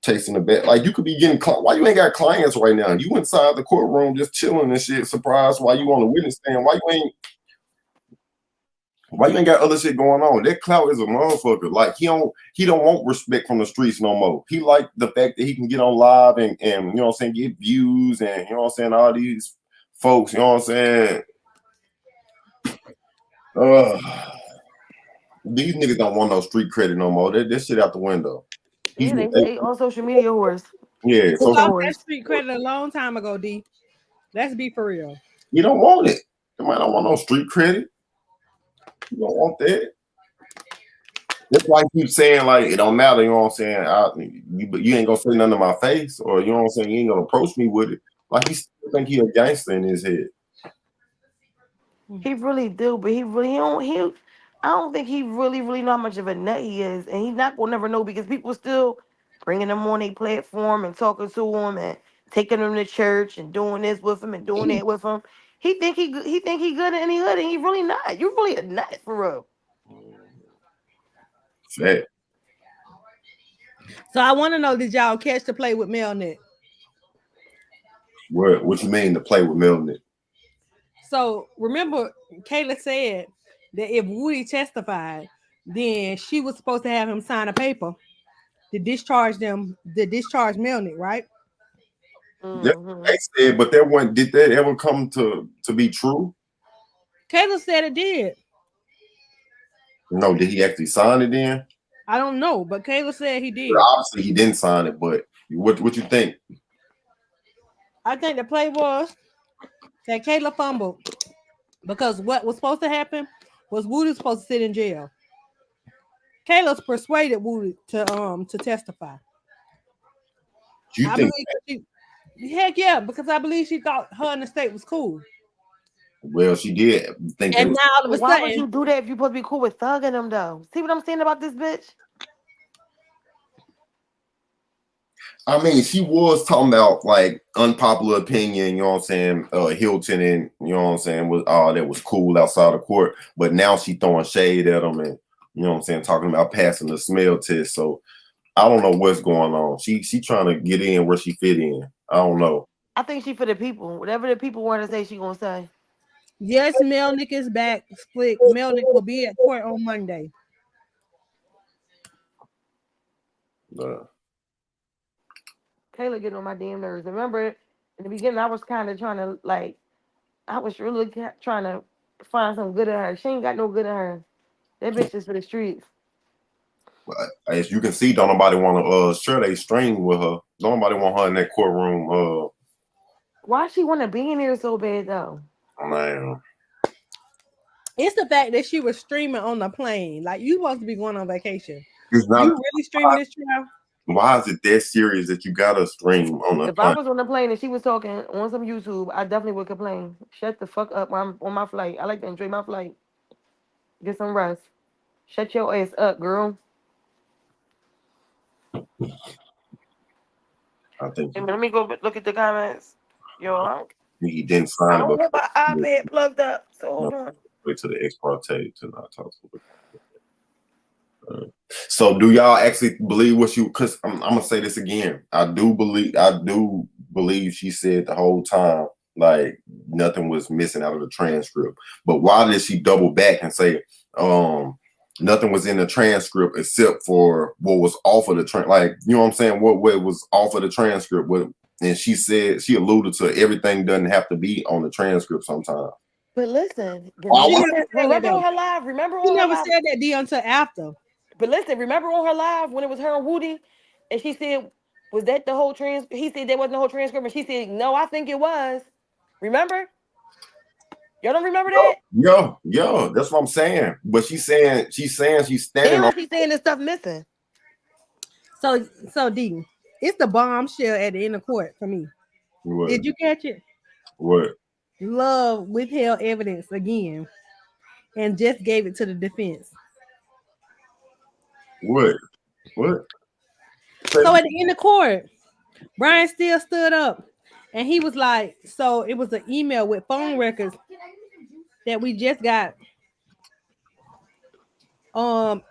chasing the bet. Like, you could be getting why you ain't got clients right now? You inside the courtroom just chilling and shit. Surprised why you on the witness stand? Why you ain't got other shit going on? That clout is a motherfucker. Like, he don't want respect from the streets no more. He like the fact that he can get on live and you know what I'm saying, get views and you know what I'm saying, all these folks, you know what I'm saying. These niggas don't want no street credit no more. That shit out the window. He's Yeah, they on social media whores. yeah, He so Picture lost that whores. street credit a long time ago, D. Let's be for real. you don't want it. The man don't want no street credit. You don't want that. That's why I keep saying like it don't matter. You know what I'm saying? You ain't gonna say nothing to my face, or you know what I'm saying. You ain't gonna approach me with it. Like he still think he a gangster in his head. He really do, but he don't he. I don't think he really know how much of a nut he is, and he's not gonna never know because people still bringing him on a platform and talking to him and taking him to church and doing this with him and doing that with him. He think he good in any hood, and he really not. You really a nut for real. Fat. So I want to know, did y'all catch the play with Melnick? What you mean to play with Melnick? So remember, Kayla said that if Woody testified, then she was supposed to have him sign a paper to discharge Melnick, right? That's what Hmm. they said, but that one did that ever come to be true? Kayla said it did. No, did he actually sign it then? I don't know, but Kayla said he Well, did. obviously he didn't sign it, but what you think? I think the play was that Kayla fumbled because what was supposed to happen was Woody was supposed to sit in jail. Kayla's persuaded Woody to testify. You I think? believe heck yeah, because I believe she thought her and the state was cool. Well, she did think they And was. now all of a Why would sudden, you do that if you supposed to be cool with Thug and them though? See what I'm saying about this bitch? I mean, she was talking about like unpopular opinion, you know what I'm saying? Hilton and you know what I'm saying was that was cool outside of court, but now she throwing shade at him and you know what I'm saying, talking about passing the smell test. So I don't know what's going on. She trying to get in where she fit in. I don't know. I think she for the people. Whatever the people want to say, she gonna say. yes, Melnick is back. Split. Melnick will be at court on Monday. Uh, Kayla getting on my damn nerves. Remember, in the beginning, I was kind of trying to I was really trying to find some good in her. She ain't got no good in her. That bitch is for the streets. As you can see, don't nobody want to share they string with her. Don't nobody want her in that courtroom. Why she want to be in here so bad though? Man, It's the fact that she was streaming on the plane. Like, you supposed to be going on vacation. it's not. You really streaming this trial? Why is it that serious that you gotta stream on the If I plane? was on the plane and she was talking on some YouTube, I definitely would complain. Shut the fuck up while I'm on my flight. I like to enjoy my flight. Get some rest. Shut your ass up, girl. I think And let me go look at the comments. Yo, he didn't I sign don't it. have my iPad plugged up, so hold on. Wait to the ex parte to not talk to her. So do y'all actually believe what you? Because I'm gonna say this again. I do believe she said the whole time like nothing was missing out of the transcript. But why did she double back and say nothing was in the transcript except for what was off of the like, you know what I'm saying? What was off of the transcript? And she said she alluded to everything doesn't have to be on the transcript sometimes. But listen, Remember on her live. Remember She on her never live. said that D until after. But listen, remember on her live when it was her and Woody, and she said, "Was that the whole transcript?" He said there wasn't the whole transcript, and she said, "No, I think it was." Remember? Y'all don't remember that? Yo, that's what I'm saying. But she's saying she's standing on. She's saying this stuff missing. So D, it's the bombshell at the end of court for me. What? Did you catch it? What? Love withheld evidence again and just gave it to the defense. What? So at the end of court, Brian still stood up and he was like, so it was an email with phone records that we just got. And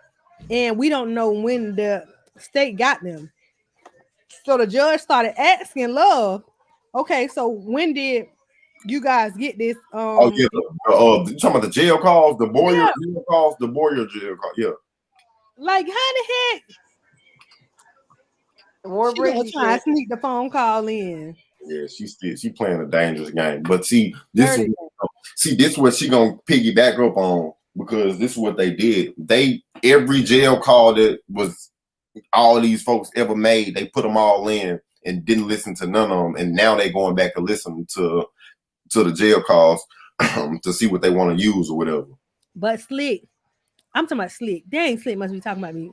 we don't know when the state got them. So the judge started asking Love, okay, so when did you guys get this? Oh yeah, you talking about the jail calls, the Boyer jail calls, the Boyer jail call. Yeah. Like, how the heck? More She gonna Brady try and shit. sneak the phone call in. Yeah, she playing a dangerous game. But see, this is what she gonna piggyback up on, because this is what they did. Every jail call that was all these folks ever made, they put them all in and didn't listen to none of them, and now they going back to listen to the jail calls to see what they want to use or whatever. But Slick, I'm talking about Slick. Dang, Slick must be talking about me.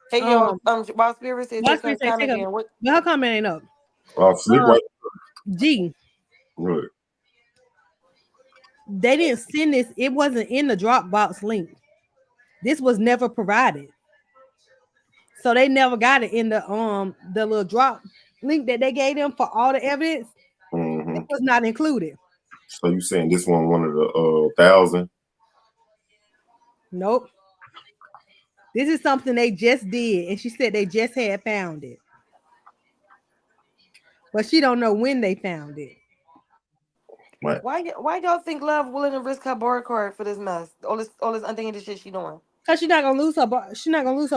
Hey yo, Wild Spirit said take her comment in. What? Her comment ain't up. Slick right. G. Right. They didn't send this. It wasn't in the Dropbox link. This was never provided. So they never got it in the little drop link that they gave them for all the evidence. Mm-hmm. It was not included. So you saying this one of the 1,000? Nope. This is something they just did, and she said they just had found it. But she don't know when they found it. Right. Why y'all think Love willing to risk her bar card for this mess? All this untainted shit she doing. Cause she's not gonna lose her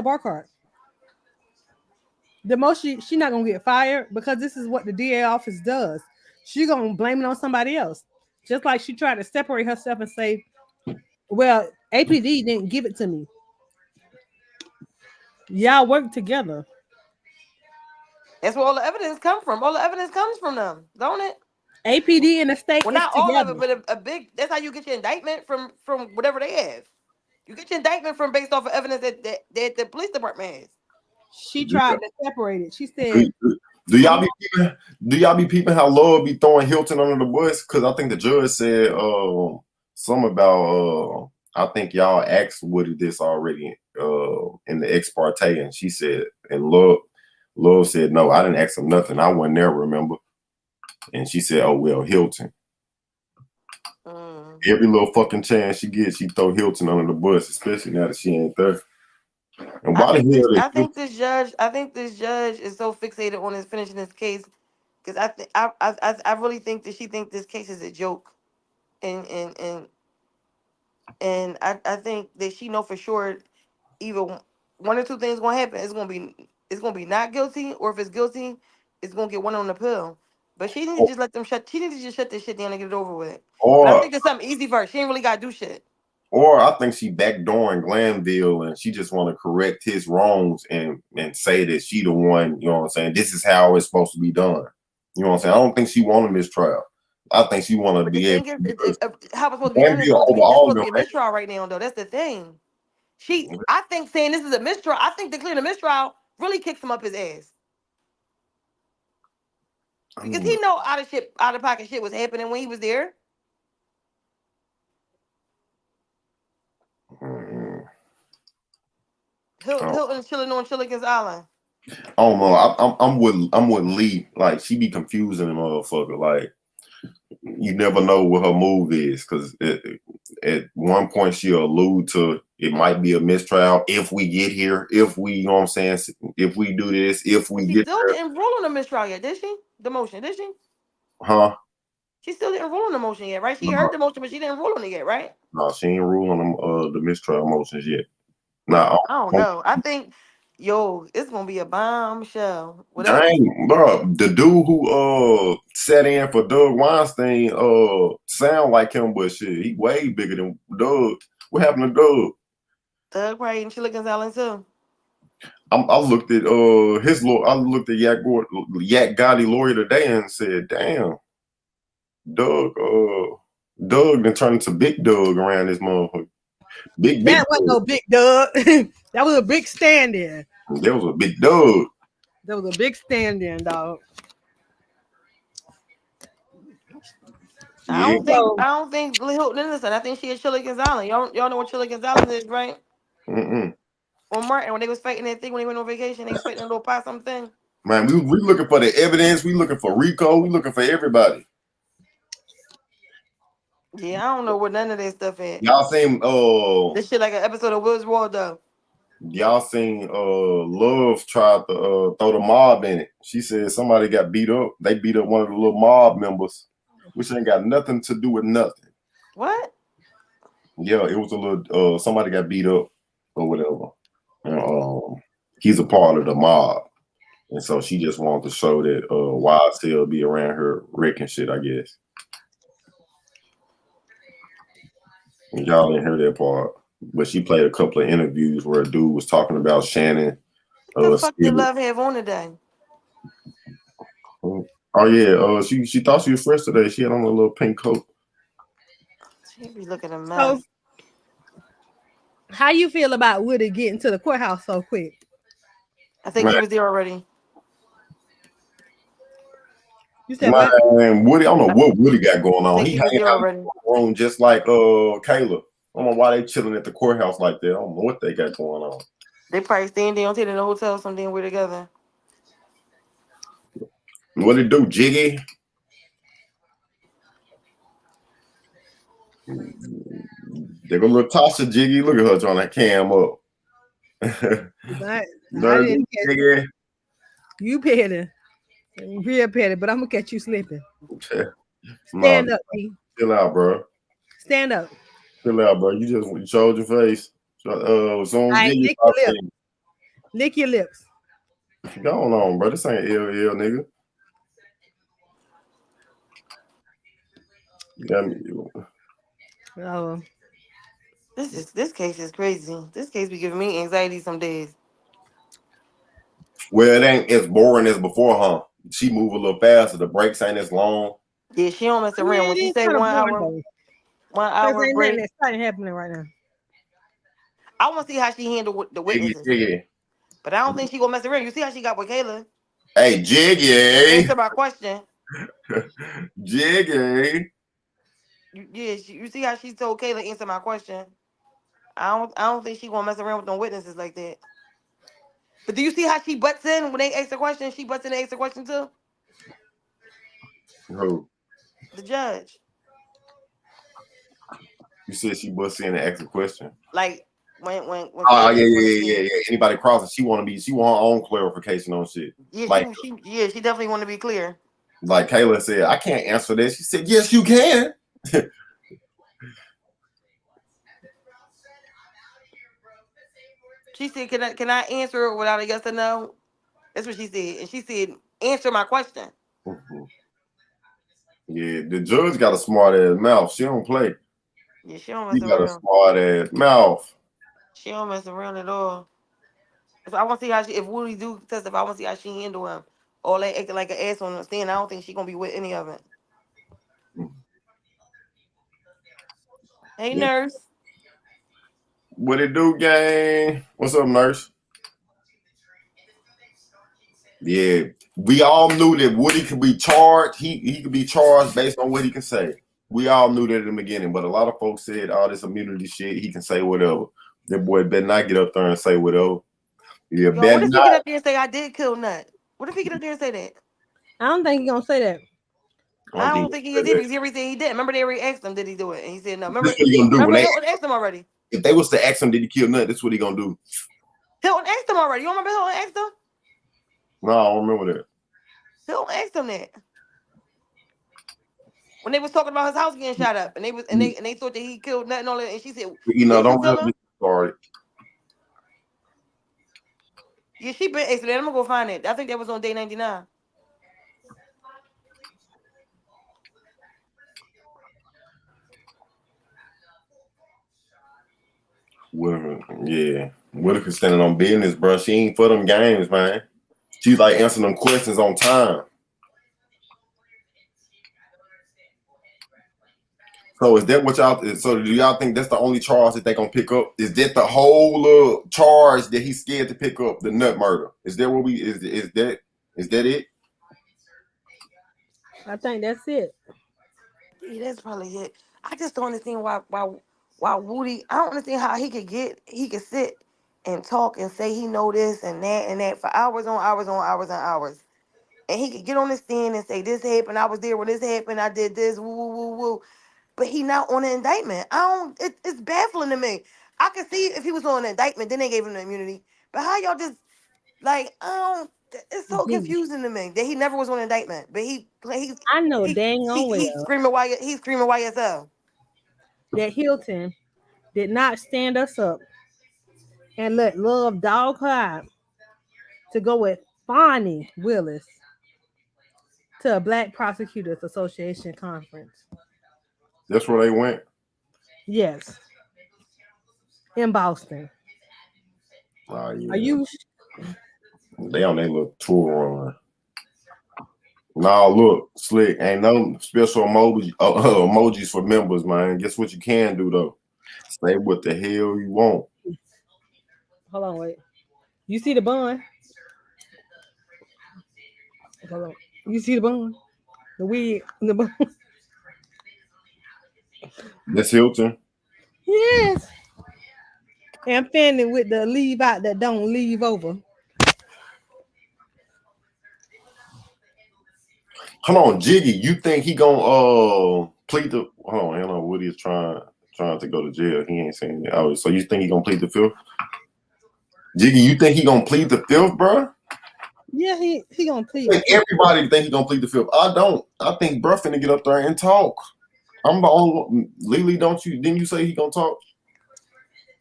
bar card. The most she's not gonna get fired, because this is what the DA office does. She gonna blame it on somebody else. Just like she tried to separate herself and say, well, APD didn't give it to me. Y'all work together. That's where all the evidence come from. All the evidence comes from them, don't it? APD and the state. Well, not all of it, but a big. That's how you get your indictment from whatever they have. You get your indictment from based off of evidence that the police department has. She tried to separate it. She said, Do y'all be peeping how Love be throwing Hilton under the bus? Because I think the judge said something about I think y'all asked Woody this already in the ex parte, and she said, and Love said, no, I didn't ask him nothing. I wasn't there, remember? And she said, oh well, Hilton. Every little fucking chance she gets, she throw Hilton under the bus, especially now that she ain't there. And why I think this judge is so fixated on his finishing this case, because I really think that she thinks this case is a joke, and I think that she know for sure either one or two things gonna happen. It's gonna be not guilty, or if it's guilty, it's gonna get one on the pill. But she need to just let them shut. She need to just shut this shit down and get it over with. But I think it's something easy for her. She ain't really gotta do shit. Or I think she backdooring Glanville and she just want to correct his wrongs and say that she the one, you know what I'm saying? This is how it's supposed to be done. You know what I'm saying? I don't think she want a mistrial. I think she want to But be the able thing to, is, because how it's supposed to be done? It's Glanville supposed to be overall a them. mistrial right now, though. That's the thing. I think saying this is a mistrial. I think declaring a mistrial really kicks him up his ass because he know out of pocket shit was happening when he was there. Hilton chilling on Chilligan's Island. I don't know. I'm with Lee. Like she be confusing the motherfucker. Like you never know what her move is because at one point she'll allude to it might be a mistrial if we get here, if we, you know what I'm saying, if we do this, if we She get still there. didn't rule on the mistrial yet, did she? The motion, did she? Huh? She still didn't rule on the motion yet, right? She heard the motion, but she didn't rule on it yet, right? No, she ain't ruling them the mistrial motions yet. Nah, I don't know. I think, it's gonna be a bombshell. Whatever. dang, bro, the dude who sat in for Doug Weinstein sound like him, but shit, he way bigger than Doug. What happened to Doug? Thug Parade and Chilligan's Island too. I looked at his lawyer. I looked at Yak Gotti lawyer today and said, "Damn, Doug done turned into Big Doug around this motherfucker. Big That wasn't no big Doug. That was a big stand-in. There was a Big Doug. That was a big stand-in, dog. I don't think Hilton innocent. I think she is Chilligan's Island. Y'all know what Chilligan's Island is, right? Mm-mm. On Martin, when they was fighting that thing when they went on vacation, they was fighting a little possum thing. Man, we looking for the evidence. We looking for Rico. We looking for everybody. Yeah, I don't know where none of that stuff at. Y'all seen this shit like an episode of Woods Waldo. Y'all seen Love tried to throw the mob in it. She said somebody got beat up. They beat up one of the little mob members, which ain't got nothing to do with nothing. What? Yeah, it was a little somebody got beat up or whatever. And, he's a part of the mob. And so she just wanted to show that YSL be around her wrecking shit, I guess. And y'all didn't hear that part. But she played a couple of interviews where a dude was talking about Shannon. What the fuck did Love have on today? Oh yeah, she thought she was fresh today. She had on a little pink coat. She be looking a mess. So, how you feel about Woody getting to the courthouse so quick? I think he was there already. You said what? Woody, I don't know what Woody got going on. He hanging out in the room just like Kayla. I don't know why they chilling at the courthouse like that. I don't know what they got going on. They probably staying down in the hotel, something we're together. What it do, Jiggy? They go look Tasha Jiggy. Look at her trying to cam up. Jiggy. You petty. Real petty, but I'm gonna catch you slipping. Stand up, P. Chill out, bro. Stand up. Chill out, bro. You showed your face. Lick your lips. Lick your lips. Go on, bro. This ain't ill, nigga. Oh. This case is crazy. This case be giving me anxiety some days. Well, it ain't as boring as before, huh? She move a little faster. The breaks ain't as long. Yeah, she don't mess around. When she say 1 hour, 1 hour break. That's not happening right now. I want to see how she handle the witnesses. Jiggy. But I don't think she gonna mess around. You see how she got with Kayla? Hey, Jiggy. Answer my question. Jiggy. You see how she told Kayla answer my question. I don't think she gonna mess around with no witnesses like that. But do you see how she butts in when they ask a question? She butts in and asks a question too. Who? The judge. You said she busts in and asks a question. Like when oh yeah. Anybody crossing, she want her own clarification on shit. Yeah, like, she definitely want to be clear. Like Kayla said, I can't answer this. She said, yes, you can. She said, can I answer it without a yes or no? That's what she said. And she said, answer my question. Mm-hmm. Yeah, the judge got a smart ass mouth. She don't play. Yeah, she don't She mess got a around. smart ass mouth. She don't mess around at all. So I want to see how she, if Woody do testify, I want to see how she handle him. All that acting like an ass on the stand. I don't think she gonna be with any of it. Hey, Yeah. nurse. What it do, gang? What's up, nurse? Yeah, we all knew that Woody could be charged. He could be charged based on what he can say. We all knew that in the beginning, but a lot of folks said all this immunity shit. He can say whatever. That boy better not get up there and say whatever. Yeah, Yo, what better if he get not. up there and say I did kill Nut? What if he get up there and say that? I don't think he's gonna say that. I I don't think don't think he he is can say either that. because everything he did. Remember they already asked him, did he do it? And he said no. This Remember, what he gonna do when remember they Hilton asked him already. if they was to ask him did he kill Nut, this what he gonna do. Hilton asked him already. You don't remember Hilton asked him? No, I don't remember that. Hilton asked him that. When they was talking about his house getting shot up, and they thought that he killed Nut and all that, and she said, You know, didn't you don't tell let him? me start. Yeah, she been asking that. I'm gonna go find it. I think that was on day 99. Yeah, Whitaker standing on business, bro. She ain't for them games, man. She's like answering them questions on time. So is that what y'all? So do y'all think that's the only charge that they gonna pick up? Is that the whole charge that he's scared to pick up? The Nut murder? Is that what we? Is that it? I think that's it. Yeah, that's probably it. I just don't understand why Woody. I don't understand how he could sit and talk and say he know this and that for hours on hours on hours and hours, and he could get on the stand and say this happened. I was there when this happened. I did this. Woo woo woo woo. But he not on the indictment. I don't. It's baffling to me. I could see if he was on the indictment, then they gave him the immunity. But how y'all just like I don't. It's so Gee, confusing to me that he never was on indictment, but I know dang on he's well screaming he's screaming YSL. that Hilton did not stand us up and let Love dog her out to go with Bonnie Willis to a Black Prosecutors Association conference. That's where they went. Yes, in Boston. Oh Are yeah, you? they on their little tour run. Nah, look, slick. Ain't no special emojis for members, man. Guess what you can do though? Say what the hell you want. Hold on, wait. You see the bun? Hold on. You see the bun? The wig, the bun. That's Hilton. Yes. And Fanny with the leave out that don't leave over. Hold on, Jiggy. You think he gonna plead the? Hold on, I don't know. Woody is trying to go to jail. He ain't saying that. Oh, so you think he gonna plead the fifth? Jiggy, you think he gonna plead the fifth, bro? Yeah, he gonna I plead. think everybody think he gonna plead the fifth. I don't. I think bro finna get up there and talk. I'm the only one. Lily, don't you? Didn't you say he gonna talk?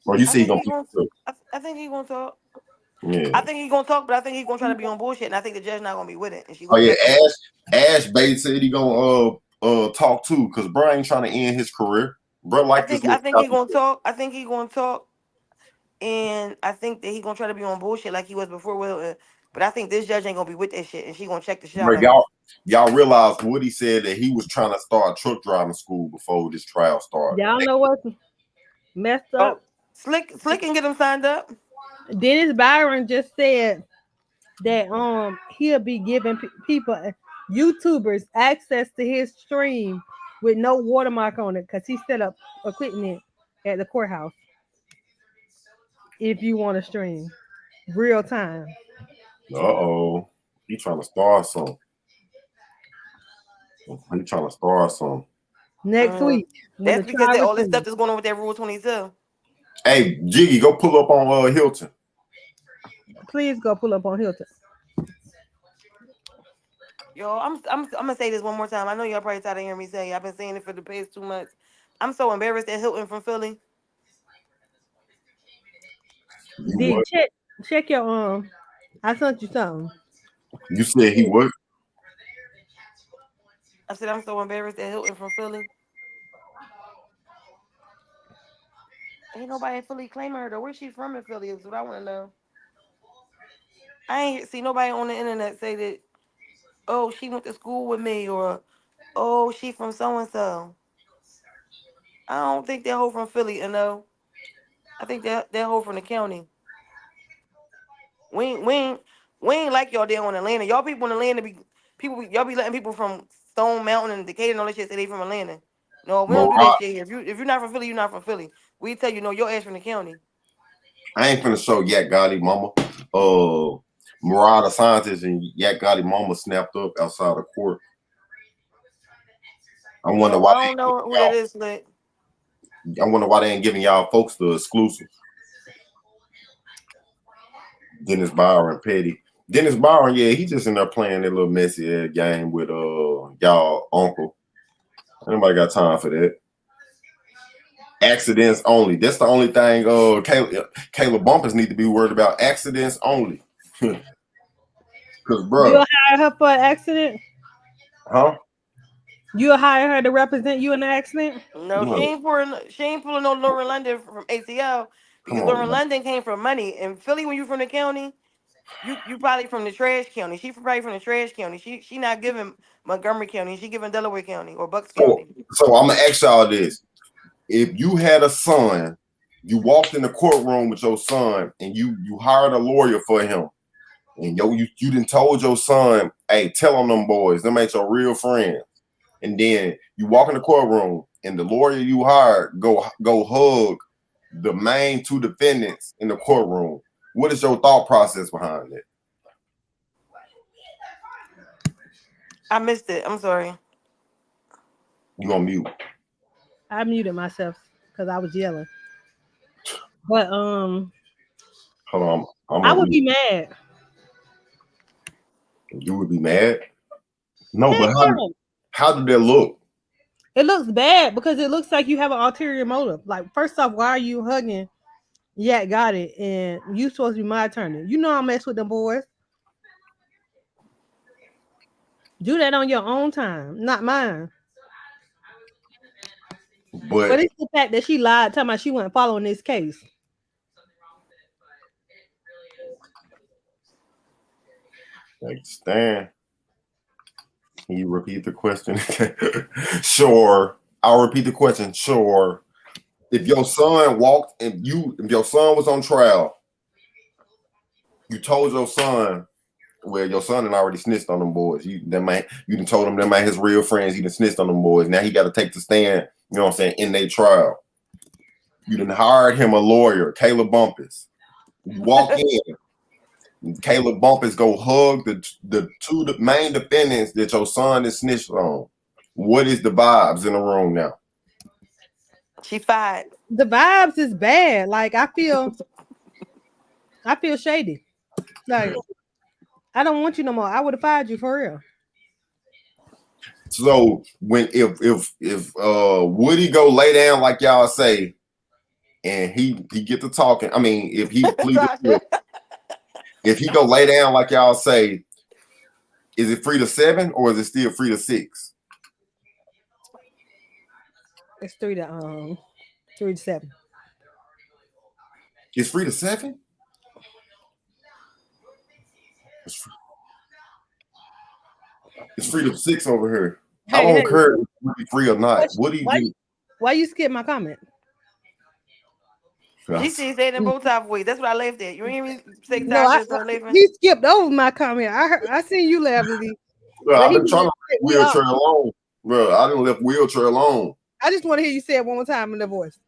Or you I say he think gonna he plead gonna. the fifth? I think he gonna talk. Yeah. I think he gonna talk, but I think he gonna try to be on bullshit, and I think the judge not gonna be with it, and she Oh gonna yeah, check him. Ash Bates said he gonna talk too, cause bro ain't trying to end his career. Bro like this I little think he choppy gonna shit. talk. I think he gonna talk, and I think that he gonna try to be on bullshit like he was before. But I think this judge ain't gonna be with that shit, and she gonna check the shit out Bro, of him. y'all realize Woody said that he was trying to start truck driving school before this trial started. Y'all know what's messed Oh, up? Slick can get him signed up. Dennis Byron just said that he'll be giving people YouTubers access to his stream with no watermark on it because he set up equipment at the courthouse if you want to stream real time Uh-oh. He trying to start some. He trying to start some. next Mm. week when the That's because trial all this stuff resumes. that's going on with that Rule 22. Hey, Jiggy, go pull up on Hilton. Please go pull up on Hilton. Yo, I'm gonna say this one more time. I know y'all probably tired of hearing me say it. I've been saying it for the past 2 months. I'm so embarrassed that Hilton from Philly. You D what? check your I sent you something. You said he what? I said I'm so embarrassed that Hilton from Philly. Ain't nobody in Philly claiming her though. Where's she from in Philly? Is what I want to know. I ain't see nobody on the internet say that. Oh, she went to school with me, or oh, she from so and so. I don't think that hoe from Philly, you know. I think that hoe from the county. We ain't, we ain't, we ain't like y'all there on Atlanta. Y'all people in Atlanta be people. Y'all be letting people from Stone Mountain and Decatur and all that shit say they from Atlanta. No, we don't do that Mariah, shit here. If you're not from Philly, you're not from Philly. We tell you no, your ass from the county. I ain't finna show Yak Gotti mama. Mariah the scientist and Yak Gotti mama snapped up outside of court. I wonder No, why I don't know who that is, but they ain't giving y'all folks the exclusive. Dennis Byron Petty. Dennis Byron, yeah, he just in there playing that little messy ass game with y'all uncle. Nobody got time for that. Accidents only. That's the only thing Kayla Bumpus need to be worried about. Accidents only. Cause bro, You'll hire her for an accident? huh? You'll hire her to represent you in an accident? no, No, she ain't pulling no Lauren London from ATL come because on, Lauren man. London came from money. And Philly, when you from the county, you probably from the trash county. She probably from the trash county. She not giving Montgomery County. She giving Delaware County or Bucks So, County. so I'm gonna ask y'all this: if you had a son, you walked in the courtroom with your son, and you hired a lawyer for him, and you done told your son, "Hey, tell on them boys, them ain't your real friends." And then you walk in the courtroom, and the lawyer you hired go hug the main two defendants in the courtroom. What is your thought process behind it? I missed it. I'm sorry. You on mute? I muted myself because I was yelling. But Hold on, I'm I gonna would mute. be mad. You would be mad? No, Heck but yeah. how did that look? It looks bad because it looks like you have an ulterior motive. Like, first off, why are you hugging? Yeah, got it. And you supposed to be my attorney. You know I mess with them boys. Do that on your own time, not mine. But But it's the fact that she lied, talking about she wasn't following this case. like, Stan, can you repeat the question? Sure. I'll repeat the question. Sure. If your son walked and if your son was on trial, you told your son, well, your son had already snitched on them boys. You done told him them ain't his real friends. He done snitched on them boys. Now he got to take the stand, you know what I'm saying, in their trial. You done hired him a lawyer, Kayla Bumpus. You walk in, Kayla Bumpus go hug the two main defendants that your son is snitched on. What is the vibes in the room now? She fired. The vibes is bad. Like, I feel shady. Like, I don't want you no more. I would have fired you for real. So when if Woody go lay down like y'all say, and he get to talking, I mean, if he pleaded Tasha. if he go lay down like y'all say, is it 3 to 7 or is it still 3 to 6? It's 3 to 7. It's 3 to 7. It's 3 to 6 over here. I Hey, don't hey, care if Woody free or not. Woody why, get why you skip my comment? She said it in both type of ways. That's what I laughed at. You ain't even say No, Tasha started laughing. he skipped over my comment. I seen you laughing, Bro, but I've he been trying to leave we all. wheelchair alone. Bro, I didn't left wheelchair alone. I just want to hear you say it one more time in the voice.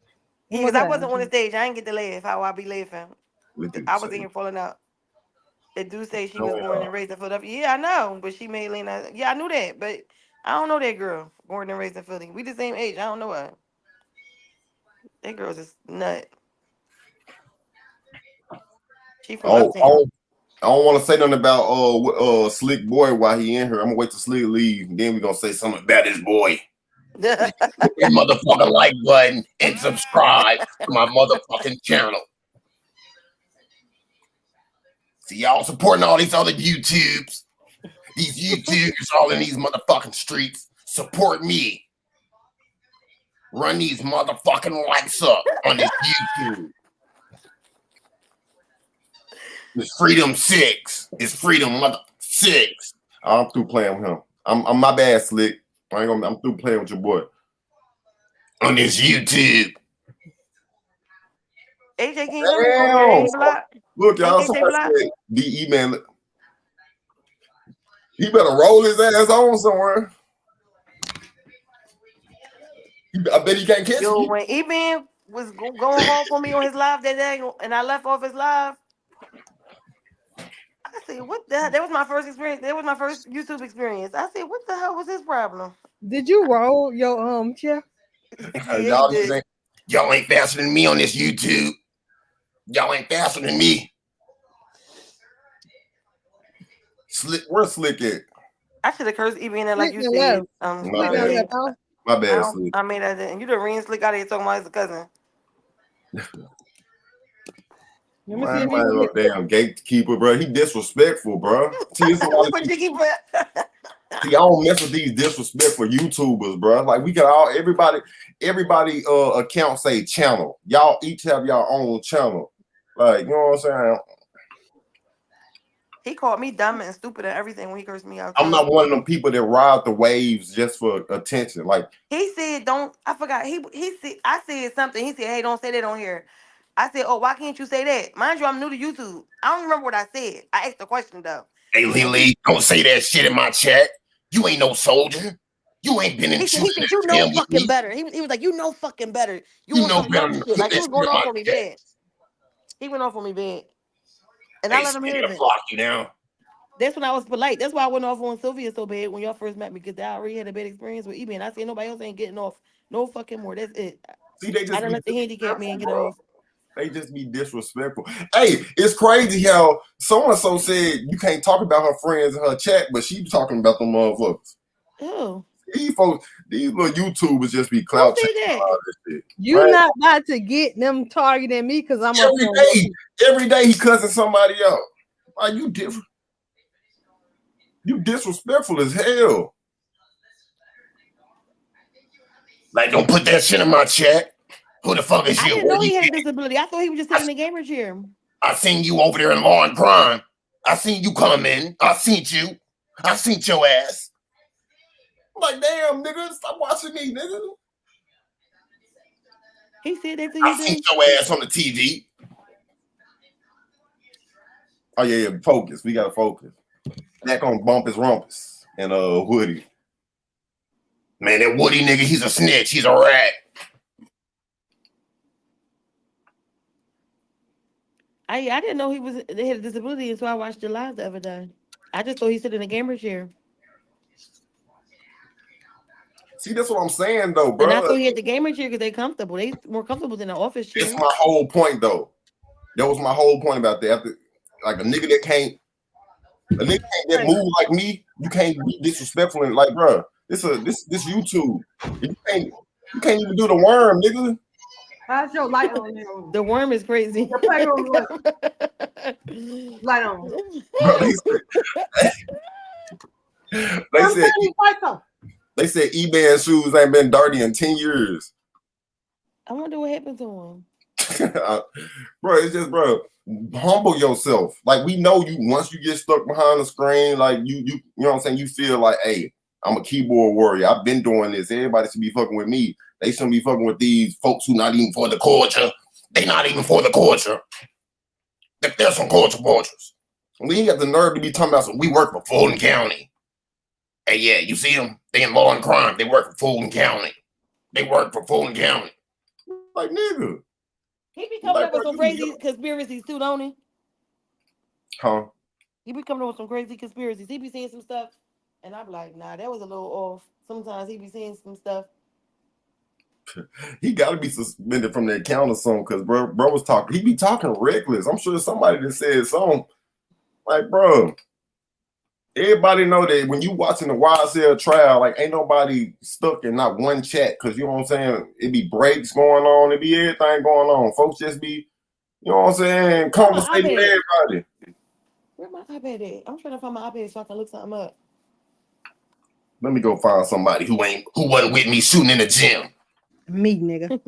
One Yeah, more because I time. wasn't on the stage. I didn't get to laugh how I be laughing. What did I you was in say? here falling out. They do say she was born Oh, and raised in Philadelphia. Yeah, I know, but she made Lena. Yeah, I knew that, but I don't know that girl born and raised in Philly. We the same age. I don't know her. That girl's just nut. She from oh, Uptown. I don't want to say nothing about Slick Boy while he in here. I'm gonna wait till Slick leave, and then we're gonna say something about his boy. Hit that motherfucking like button and subscribe to my motherfucking channel. See y'all supporting all these other YouTubes. These YouTubers all in these motherfucking streets. Support me. Run these motherfucking lights up on this YouTube. It's Freedom 6. It's Freedom Mother 6. I'm through playing with him. I'm my bad, Slick. I'm through playing with your boy. On this YouTube. AJ, can you go ahead and block? Look, y'all, somebody said DE man. He better roll his ass on somewhere. I bet he can't catch me. When E-Man was going home for me on his live that day, and I left off his live, I said, "What the hell?" That was my first experience. That was my first YouTube experience. I said, "What the hell was his problem?" Did you roll your chair? Yeah, y'all ain't faster than me on this YouTube. Y'all ain't faster than me. Slick, where's Slick at? I should have cursed E-Man like you said. My bad, Slick. I mean, and you the ring Slick out of here talking about his cousin. Let me see if he damn gatekeeper, bro. He disrespectful, bro. See, I don't mess with these disrespectful YouTubers, bro. Like we got everybody account say channel. Y'all each have your own channel. Like, you know what I'm saying? He called me dumb and stupid and everything when he cursed me out. I'm not one of them people that ride the waves just for attention. Like he said, don't. I forgot. He said I said something. He said, "Hey, don't say that on here." I said, "Oh, why can't you say that?" Mind you, I'm new to YouTube. I don't remember what I said. I asked the question though. Hey, Lily, don't say that shit in my chat. You ain't no soldier. You ain't been in. He said, "You know fucking better." He was like, "You know fucking better. You know better." Shit. Like he was going off on me bad. He went off on me bad, and I let him hear it. Block you down. That's when I was polite. That's why I went off on Sylvia so bad when y'all first met me, because I already had a bad experience with E-Man. I said nobody else ain't getting off no fucking more. That's it. See, they just I don't let the handicap man get off. They just be disrespectful. Hey, it's crazy how so-and-so said you can't talk about her friends in her chat, but she talking about them motherfuckers. Oh. These folks, these little YouTubers just be clout chasing all this shit. You not about to get them targeting me because I'm every day he cussing somebody else. Why you different? You disrespectful as hell. Like, don't put that shit in my chat. Who the fuck is you? I didn't know he had a disability. I thought he was just sitting in the gamer chair. I seen you over there in Law and Crime. I seen you come in. I seen you. I seen your ass. I'm like, damn, nigga, stop watching me, nigga. He said that to you. I seen your ass on the TV. Oh yeah, focus. We gotta focus. Back on Bumpus Rumpus and Woody. Man, that Woody nigga, he's a snitch. He's a rat. I didn't know they had a disability until I watched the live the other day. I just thought he sit in a gamer chair. See, that's what I'm saying though, bro. And I thought he had the gamer chair because they comfortable. They more comfortable than the office chair. That's my whole point though. That was my whole point about that. Like a nigga that can't move like me, you can't be disrespectful and like, bro. This YouTube. You can't even do the worm, nigga. How's your light on there? The worm is crazy. Light on. They said E-Man shoes ain't been dirty in 10 years. I wonder what happened to him. Bro, it's just, bro, humble yourself. Like, we know you, once you get stuck behind the screen, like, you know what I'm saying? You feel like, hey, I'm a keyboard warrior. I've been doing this. Everybody should be fucking with me. They shouldn't be fucking with these folks who not even for the culture. They not even for the culture. There's some culture vultures. We ain't got the nerve to be talking about some, we work for Fulton County. Hey, yeah, you see them? They in Law and Crime. They work for Fulton County. Like, nigga. He be coming up with some crazy conspiracies too, don't he? Huh? He be coming up with some crazy conspiracies. He be seeing some stuff, and I'm like, nah, that was a little off. Sometimes he be seeing some stuff. He got to be suspended from the account or something, because bro was talking. He be talking reckless. I'm sure somebody that said something. Like, bro, everybody know that when you watching the YSL trial, like, ain't nobody stuck in not one chat, because, you know what I'm saying, it be breaks going on, it be everything going on. Folks just be, you know what I'm saying, conversating with everybody. Where my iPad at? I'm trying to find my iPad so I can look something up. Let me go find somebody who wasn't with me shooting in the gym. Me, nigga.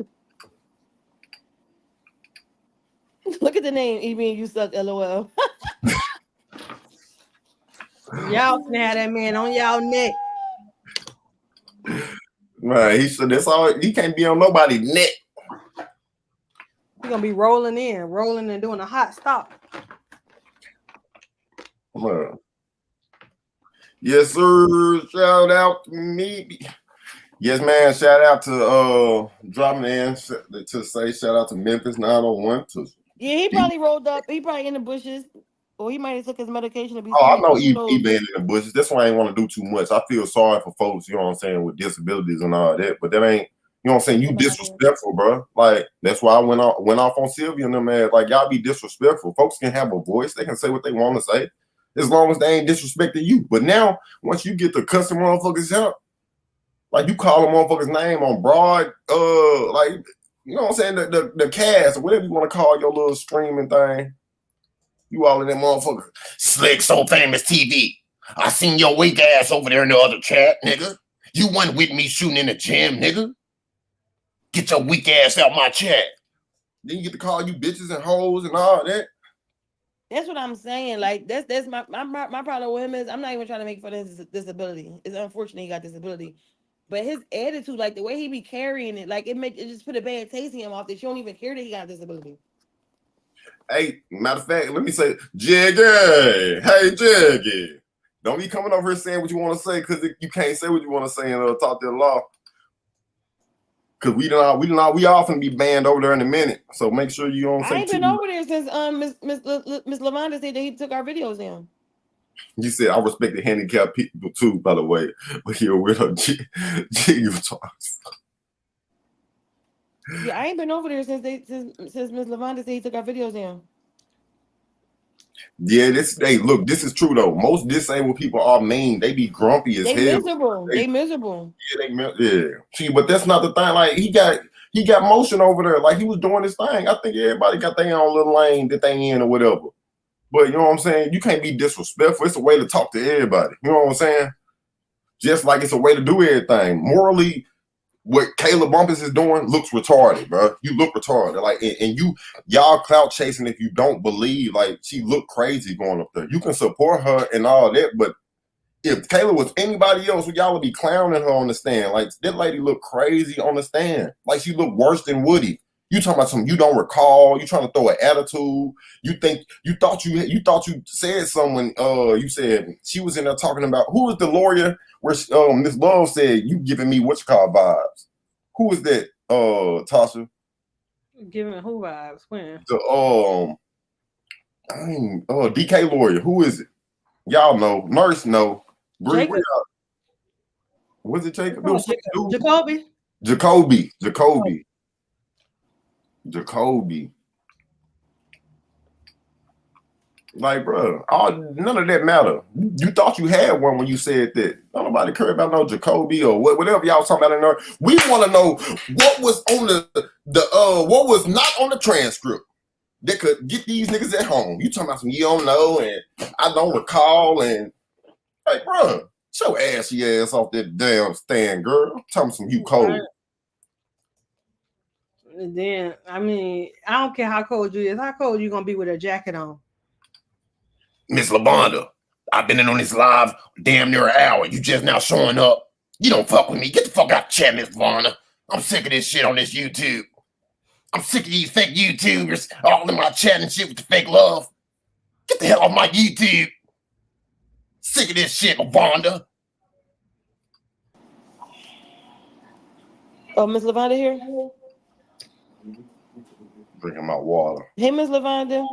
Look at the name, even you suck, LOL. Y'all can have that man on y'all neck. Man, he should. That's all. He can't be on nobody's neck. He gonna be rolling and doing a hot stop. Man. Yes, sir. Shout out to me. Yes, man. Shout out to dropping in to say shout out to Memphis 901. Yeah, he probably rolled up. He probably in the bushes. Or he might have took his medication to be Oh, I safe. know Who he knows? been in the bushes. That's why I ain't want to do too much. I feel sorry for folks, you know what I'm saying, with disabilities and all that. But that ain't, you know what I'm saying, you disrespectful, bro. Like, that's why I went off on Sylvia and them, man. Like, y'all be disrespectful. Folks can have a voice. They can say what they want to say as long as they ain't disrespecting you. But now, once you get the cussing motherfuckers out, like, you call a motherfucker's name on broad, like, you know what I'm saying, the cast or whatever you want to call your little streaming thing. You all in that motherfucker. Slick So Famous TV. I seen your weak ass over there in the other chat, nigga. You wasn't with me shooting in the gym, nigga. Get your weak ass out my chat. Then you get to call you bitches and hoes and all that. That's what I'm saying. Like that's my problem with him is I'm not even trying to make fun of his disability. It's unfortunate he got disability. But his attitude, like the way he be carrying it, like it just put a bad taste in him off that you don't even care that he got a disability. Hey, matter of fact, let me say, Jiggy. Hey, Jiggy. Don't be coming over here saying what you want to say because you can't say what you want to say and talk to the law. Because we all finna be banned over there in a minute. So make sure you don't say I ain't been over there since Miss Lavonda said that he took our videos down. You said I respect the handicapped people too, by the way. But you're a weirdo. Jiggy talks. Yeah, I ain't been over there since Miss Lavonda said he took our videos down. Yeah, look, this is true though. Most disabled people are mean. They be grumpy as hell. They miserable. Yeah. See, but that's not the thing. Like he got motion over there. Like he was doing his thing. I think everybody got their own little lane that they in or whatever. But you know what I'm saying? You can't be disrespectful. It's a way to talk to everybody. You know what I'm saying? Just like it's a way to do everything. Morally, what Kayla Bumpus is doing looks retarded, bro. You look retarded. Like, and y'all clout chasing if you don't believe, like, she looked crazy going up there. You can support her and all that, but if Kayla was anybody else, y'all would be clowning her on the stand. Like, that lady looked crazy on the stand. Like, she looked worse than Woody. You talking about something you don't recall. You trying to throw an attitude. You thought you said someone, you said she was in there talking about, who was the lawyer where Miss Love said, you giving me what you call vibes. Who was that, Tasha? Giving who vibes? When? The DK lawyer. Who is it? Y'all know. Nurse know. Jacob. Was it Jacob? Jacoby. Like, bro, none of that matter. You thought you had one when you said that. Don't nobody care about no Jacoby or whatever y'all talking about in there. We want to know what was on what was not on the transcript that could get these niggas at home. You talking about some you don't know and I don't recall and like, bro, show assy ass off that damn stand, girl. I'm talking some you cold. Right. And then, I mean, I don't care how cold you is. How cold you gonna be with a jacket on? Miss LaBonda, I've been in on this live damn near an hour. You just now showing up. You don't fuck with me. Get the fuck out the chat, Miss LaBonda. I'm sick of this shit on this YouTube. I'm sick of these fake YouTubers all in my chat and shit with the fake love. Get the hell off my YouTube. Sick of this shit, LaBonda. Oh, Miss Lavonda here? Drinking my water. Hey, Miss Lavonda.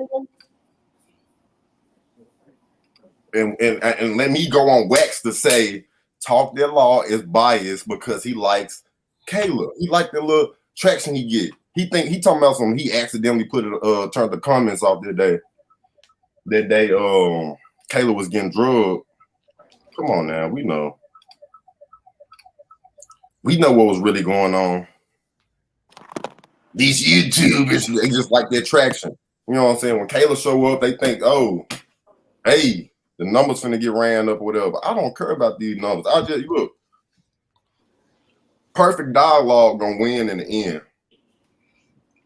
And let me go on wax to say Talk That Law is biased because he likes Kayla. He liked the little traction he get. He talking about something. He accidentally turned the comments off that day. Kayla was getting drugged. Come on now, we know. We know what was really going on. These YouTubers, they just like their traction. You know what I'm saying? When Kayla show up, they think, oh, hey, the numbers finna get ran up or whatever. I don't care about these numbers. I just look. perfect dialogue gonna win in the end.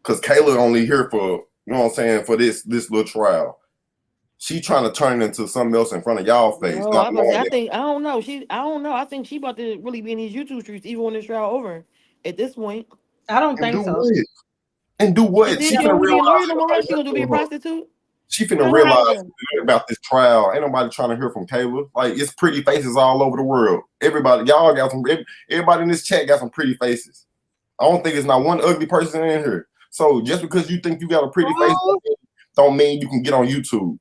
Cause Kayla only here for, you know what I'm saying, for this little trial. She trying to turn it into something else in front of y'all face. No, I don't know. I don't know. I think she about to really be in these YouTube streets even when this trial over. At this point, I don't and think do so. what? And do and what? then She she finna don't want to be a lawyer realize no more. Right? She gonna be a prostitute. she finna Tell her realize out there. about this trial. Ain't nobody trying to hear from Kayla. Like, it's pretty faces all over the world. Everybody, y'all got some. Everybody in this chat got some pretty faces. I don't think it's not one ugly person in here. So just because you think you got a pretty face, don't mean you can get on YouTube.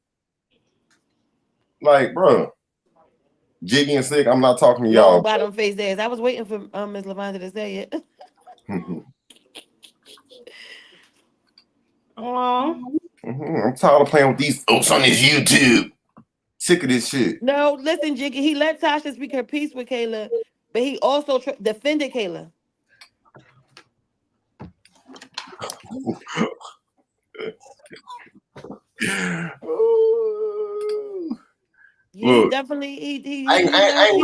Like, bro, Jiggy and Sick, I'm not talking to y'all. Low bottom face ass. I was waiting for Miss Lavonda to say it. I'm tired of playing with these folks on this YouTube. Sick of this shit. No, listen, Jiggy. He let Tasha speak her piece with Kayla, but he also defended Kayla. Yeah, Look, he definitely he I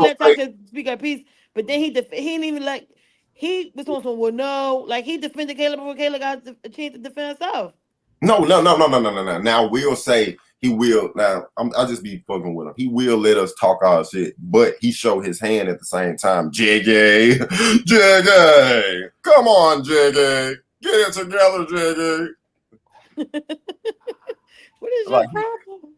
let Tasha speak her piece, but then he didn't even like he was on some well no, like he defended Kayla before Kayla got a chance to defend herself. No. Now we'll say he will. Now I'll just be fucking with him. He will let us talk our shit, but he showed his hand at the same time. JJ, come on, JJ, get it together, JJ. What is your problem?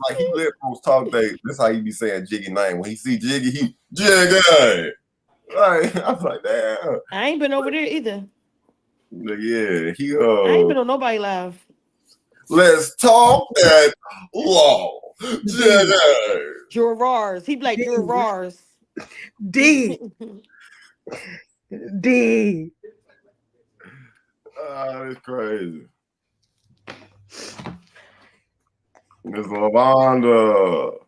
Like, he let folks talk. That's how he be saying Jiggy name. When he see Jiggy, he Jiggy. Like, I was like, damn. I ain't been over there either. Yeah, I ain't been on nobody live. Let's talk that law. Jiggy. Jurors. He be like jurors. D. It's crazy. Miss Lavonda.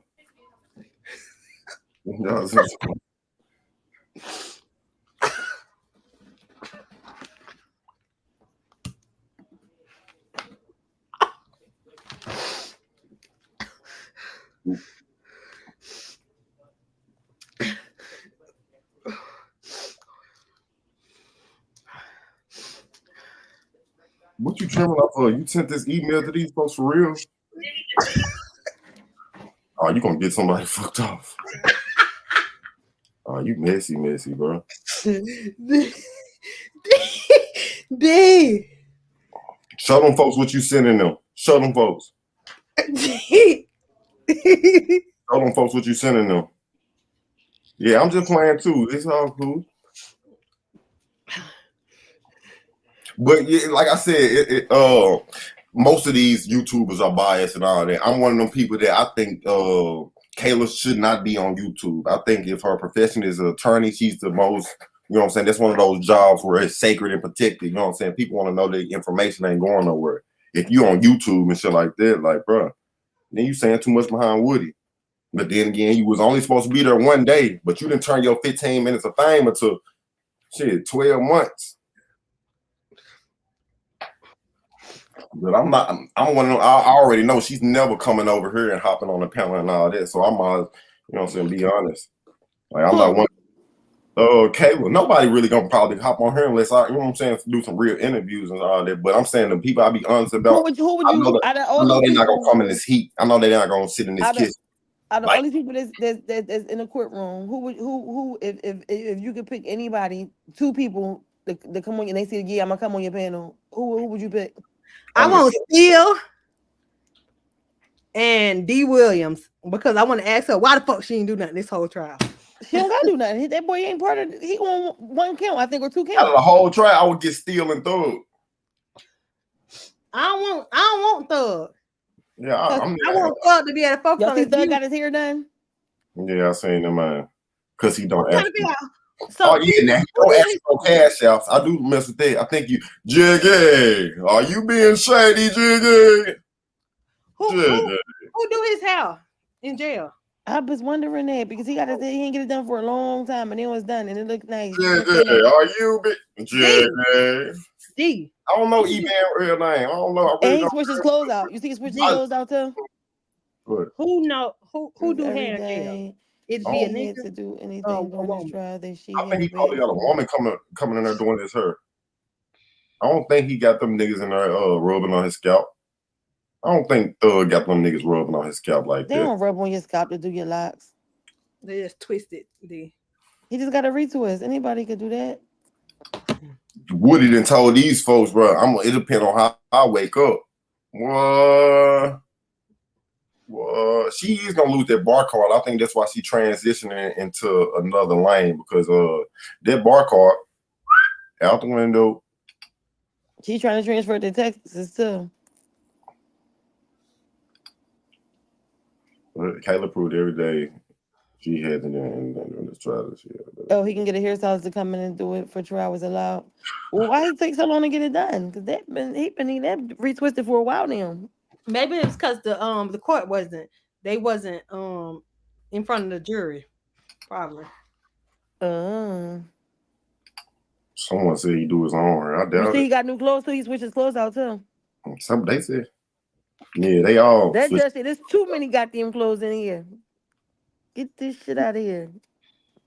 What you trembling up for? You sent this email to these folks for real? Oh, you gonna get somebody fucked off. Oh, you messy, bro. D. Show them folks what you sending them. Show them folks. Show them folks what you sending them. Yeah, I'm just playing too. It's all cool. But yeah, like I said, most of these YouTubers are biased and all that. I'm one of them people that I think Kayla should not be on YouTube. I think if her profession is an attorney, she's the most, you know what I'm saying? That's one of those jobs where it's sacred and protected. You know what I'm saying? People want to know the information ain't going nowhere. If you on YouTube and shit like that, like, bro, then you saying too much behind Woody. But then again, you was only supposed to be there one day, but you didn't turn your 15 minutes of fame into shit 12 months. But I'm one of them. I already know she's never coming over here and hopping on the panel and all that. So I'm you know what I'm saying, be honest. Like, I'm not one. Kayla, nobody really gonna probably hop on here unless I, you know what I'm saying, do some real interviews and all that. But I'm saying the people I be honest about. Who would you? I know they're not gonna come in this heat. I know they're not gonna sit in this kitchen. Out of all these people that's in a courtroom, who if you could pick anybody, two people that come on and they say, yeah, I'm gonna come on your panel. Who would you pick? I want Steele and D. Williams because I want to ask her why the fuck she didn't do nothing this whole trial. She don't gotta do nothing. That boy ain't part of it. He on one count, I think, or two counts. Out of the whole trial, I would get Steele and Thug. I don't want Thug. Yeah, I want Thug to be at a focus. Y'all see Thug got his hair done? Yeah, I seen him, man. Because he don't ask. So now he don't ask for cash outs. I do mess with that. I think you, Jiggy, are you being shady, Jiggy? Who do his hair in jail? I was wondering that because he ain't get it done for a long time and it was done and it looked nice. Jiggy, are you Jiggy? D. I don't know E-Man real name. I don't know. And he switched his clothes out. You see he switched his clothes out too? What? Who do hair in jail? It Oh, be a He had nigga. to do A anything during this woman. trial that she I think had he probably bad got a for. woman coming in there doing this her. I don't think he got them niggas in there rubbing on his scalp. I don't think Thug got them niggas rubbing on his scalp like They that. don't rub on your scalp to do your locks. They just twist it. They He just got a retwist. Anybody could do that. Woody done told these folks, bro, it depends on how I wake up. What? She is gonna lose that bar card. I think that's why she transitioning into another lane because that bar card out the window. She's trying to transfer to Texas too. Kayla proved every day she had to do this trial this year. Oh, he can get a hairstylist to come in and do it for 2 hours allowed. Well, why he take so long to get it done? Because he been needing that retwisted for a while now. maybe it's because the court wasn't in front of the jury, probably. Someone said he do his own hair. I You doubt see, it. he got new clothes too. He switched his clothes out too. Some they said. Yeah, they all. That just said there's too many goddamn clothes in here. Get this shit out of here.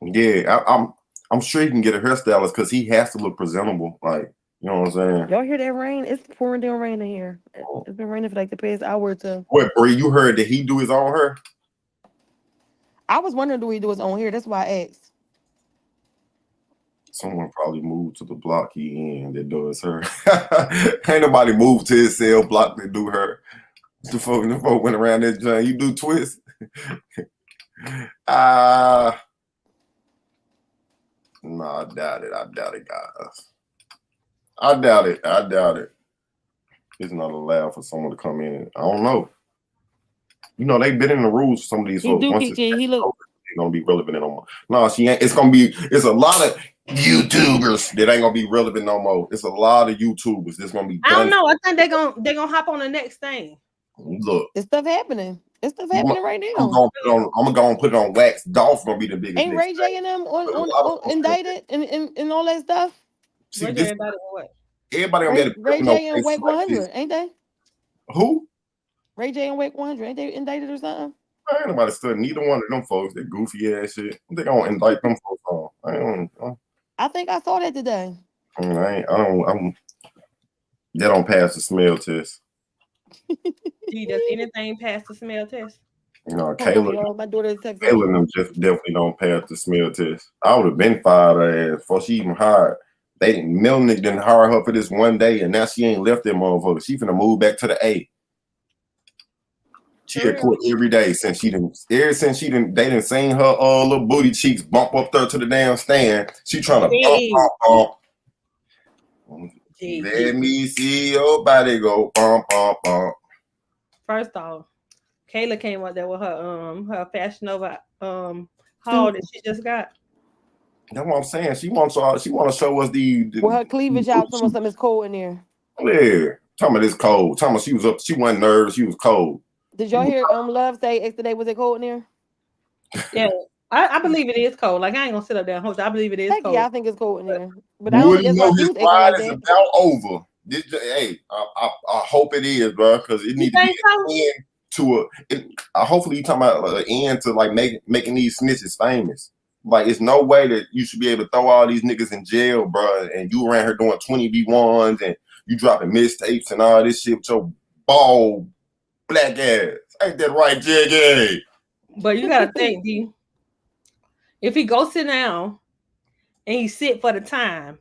Yeah, I'm sure he can get a hairstylist because he has to look presentable. Like, you know what I'm saying? Y'all hear that rain? It's pouring down rain in here. It's been raining for like the past hour or two. What, Bree? You heard that he do his own hair? I was wondering, do he do his own hair? That's why I asked. Someone probably moved to the block he in that does her. Ain't nobody moved to his cell block that do her. The folk went around that joint. You do twist? No, I doubt it. I doubt it, guys. I doubt it. It's not allowed for someone to come in. I don't know. You know, they've been in the rules for some of these folks. Once it's gonna be relevant no more. No, she ain't. It's a lot of YouTubers that ain't gonna be relevant no more. It's a lot of YouTubers that's gonna be. I don't know. I think they're gonna hop on the next thing. Look, it's stuff happening. It's stuff happening right now. I'm gonna go and put it on wax. Dolph gonna be the biggest. Ain't Ray J and them on indicted and all that stuff? See, Ray J indicted what? Everybody gonna be Ray J and Wake 100, ain't they? Who? Ray J and Wake 100, ain't they indicted or something? Ain't nobody studying neither one of them folks. That goofy ass shit. They gonna indict them folks on. I think I saw that today. They don't pass the smell test. Does anything pass the smell test? No, Kayla. My daughter texted Kayla and them just definitely don't pass the smell test. I would have been fired her ass before she even hired. Melnick didn't hire her for this one day, and now she ain't left that motherfucker. She finna move back to the A. She had quit every day since they didn't seen her little booty cheeks bump up there to the damn stand. She trying to bump. Let me see your body go bump. First off, Kayla came up there with her Fashion Nova haul that she just got. That's what I'm saying. She want to show us the her cleavage out. Something is cold in there. Yeah, talking about it's cold. Talking about she was up. She wasn't nervous. She was cold. Did y'all hear Love say yesterday? Was it cold in there? Yeah, I believe it is cold. Like I ain't gonna sit up there and host. I believe it is cold. Yeah, I think it's cold in there. But I don't think that's why she was acting like that. About over. I hope it is, bro, because it needs to be an end to hopefully you talking about an end to like making these snitches famous. Like, it's no way that you should be able to throw all these niggas in jail, bro, and you around here doing 20v1s and you dropping mixtapes and all this shit with your bald black ass. Ain't that right, Jiggy? But you gotta think, D. If he go sit down and he sit for the time,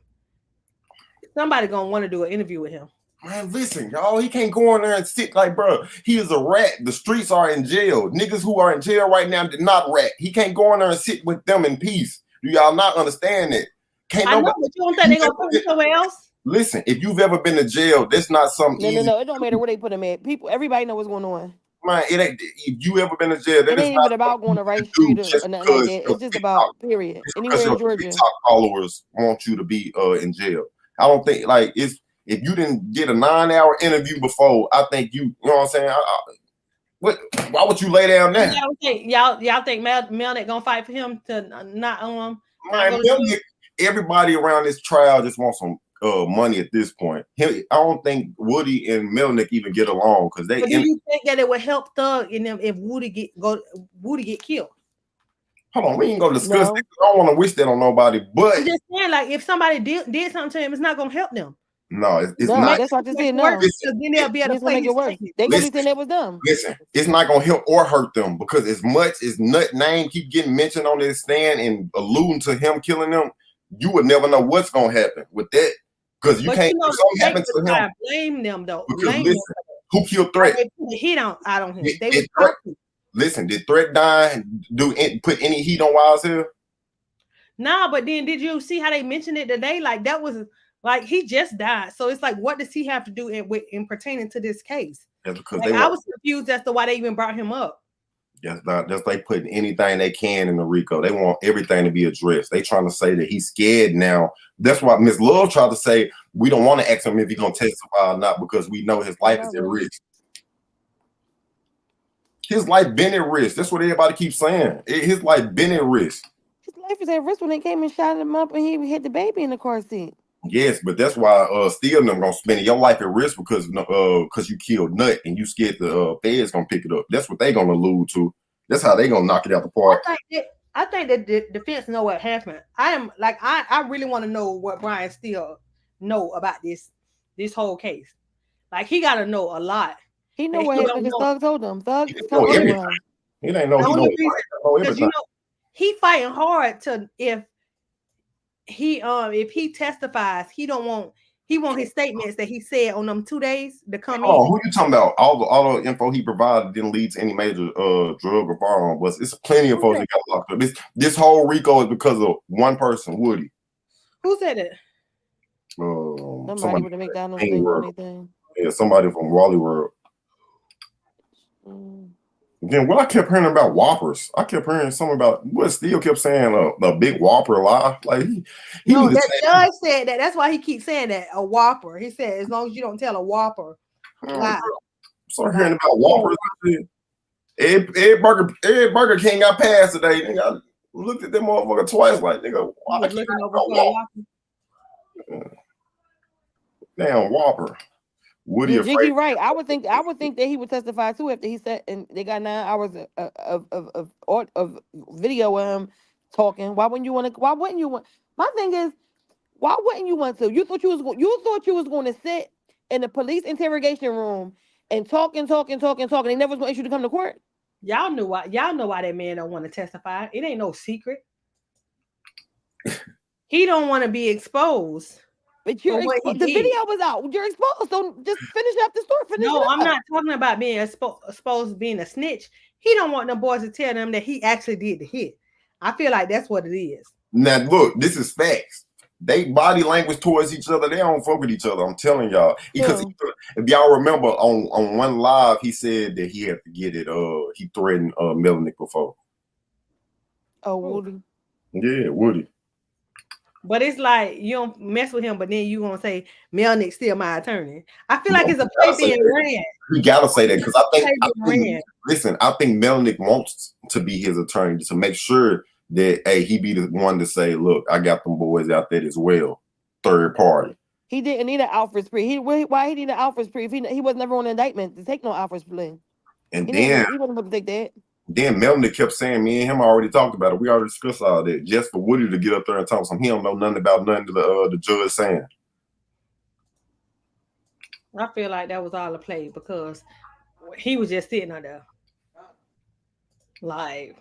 somebody gonna want to do an interview with him. Man, listen, y'all, he can't go in there and sit like, bro, he is a rat. The streets are in jail. Niggas who are in jail right now did not rat. He can't go in there and sit with them in peace. Do y'all not understand that? I know, but you don't think they gonna put him somewhere else? Listen, if you've ever been to jail, that's not something No. It don't matter where they put him at. Everybody know what's going on. Man, it ain't. If you ever been to jail, it ain't even about going to Rice Street or nothing like that. It's just about period. Anywhere in Georgia. TikTok followers want you to be in jail. I don't think if you didn't get a 9-hour interview before, I think you know what I'm saying. Why would you lay down there? Y'all think Melnick gonna fight for him to not Melnick, everybody around this trial just wants some money at this point. I don't think Woody and Melnick even get along because they. But do you think that it would help Thug in them if Woody get killed? Hold on, we ain't gonna discuss No. it. I don't want to wish that on nobody, but I'm just saying, like, if somebody did something to him, it's not gonna help them. no, it's No, not. that's what I just said. No, Worse, because then they'll be able to it's gonna play make it his worse. statement. They gonna be Listen. saying that was them. Listen, it's not gonna help or hurt them because as much as Nut name keep getting mentioned on this stand and alluding to him killing them, you would never know what's gonna happen with that because you But can't. you know, If something they happens to could try him, to blame them though. because Blame listen, who killed them. Threat? They put a hit out on him. Did- They did was Threat- talking. Listen, did Threat die? Put any heat on Wild's Hill? Nah, but then did you see how they mentioned it today? Like that was like he just died. So it's like, what does he have to do in pertaining to this case? That's because Like, I was confused as to why they even brought him up. That's like putting anything they can in the RICO. They want everything to be addressed. They trying to say that he's scared now. That's why Miss Love tried to say we don't want to ask him if he's gonna testify or not because we know his life is at risk. His life been at risk. That's what everybody keeps saying. His life been at risk. His life was at risk when they came and shot him up and he hit the baby in the car seat. Yes, but that's why still them gonna spend your life at risk because you killed Nut and you scared the feds gonna pick it up. That's what they gonna allude to. That's how they gonna knock it out the park. I think that the defense know what happened. I really want to know what Brian still know about this whole case. Like he gotta know a lot. He know what happened because Thug told him. Thug He told know him. everything. He ain't know. He know Because everything. he fighting hard to if he testifies, he want his statements that he said on them 2 days to come in. Who you talking about? All the info he provided didn't lead to any major drug or firearm. But it's plenty of folks that got locked up. This whole RICO is because of one person, Woody. Who said it? Somebody with a McDonald's thing or anything. Yeah, somebody from Wally World. Then what I kept hearing about Whoppers, I kept hearing something about what Steele kept saying a big Whopper lie. Like he no, that judge said that. That's why he keeps saying that a Whopper. He said as long as you don't tell a Whopper lie. So hearing about Whoppers, every Burger King got passed today. Nigga, I looked at them motherfucker twice. Like nigga, why looking over Whopper? Damn Whopper. Woody, yeah, Jiggy, right? I would think that he would testify too after he said, and they got 9 hours of video of him talking. Why wouldn't you want to? Why wouldn't you want? My thing is, why wouldn't you want to? You thought you was going to sit in the police interrogation room and talk. They never want you to come to court. Y'all know why that man don't want to testify. It ain't no secret. He don't want to be exposed. But the video was out. You're exposed. So just finish up the story. I'm not talking about being exposed being a snitch. He don't want them boys to tell them that he actually did the hit. I feel like that's what it is. Now look, this is facts. They body language towards each other. They don't fuck with each other. I'm telling y'all. Because if y'all remember on one live, he said that he had to get it. He threatened Melnick before. Oh, Woody. Yeah, Woody. But it's like you don't mess with him, but then you gonna say Melnick's still my attorney. I feel like it's a play being ran. You gotta say that because I think Melnick wants to be his attorney to make sure that he be the one to say, look, I got them boys out there as well. Third party. He didn't need an Alfred's plea. Why he need an Alfred's plea if he was never on an indictment to take no Alfred's plea? And he wasn't supposed to take that. Then Melnick kept saying, me and him already talked about it. We already discussed all that. Just for Woody to get up there and talk some, he don't know nothing about nothing the judge saying. I feel like that was all a play because he was just sitting out there. Like,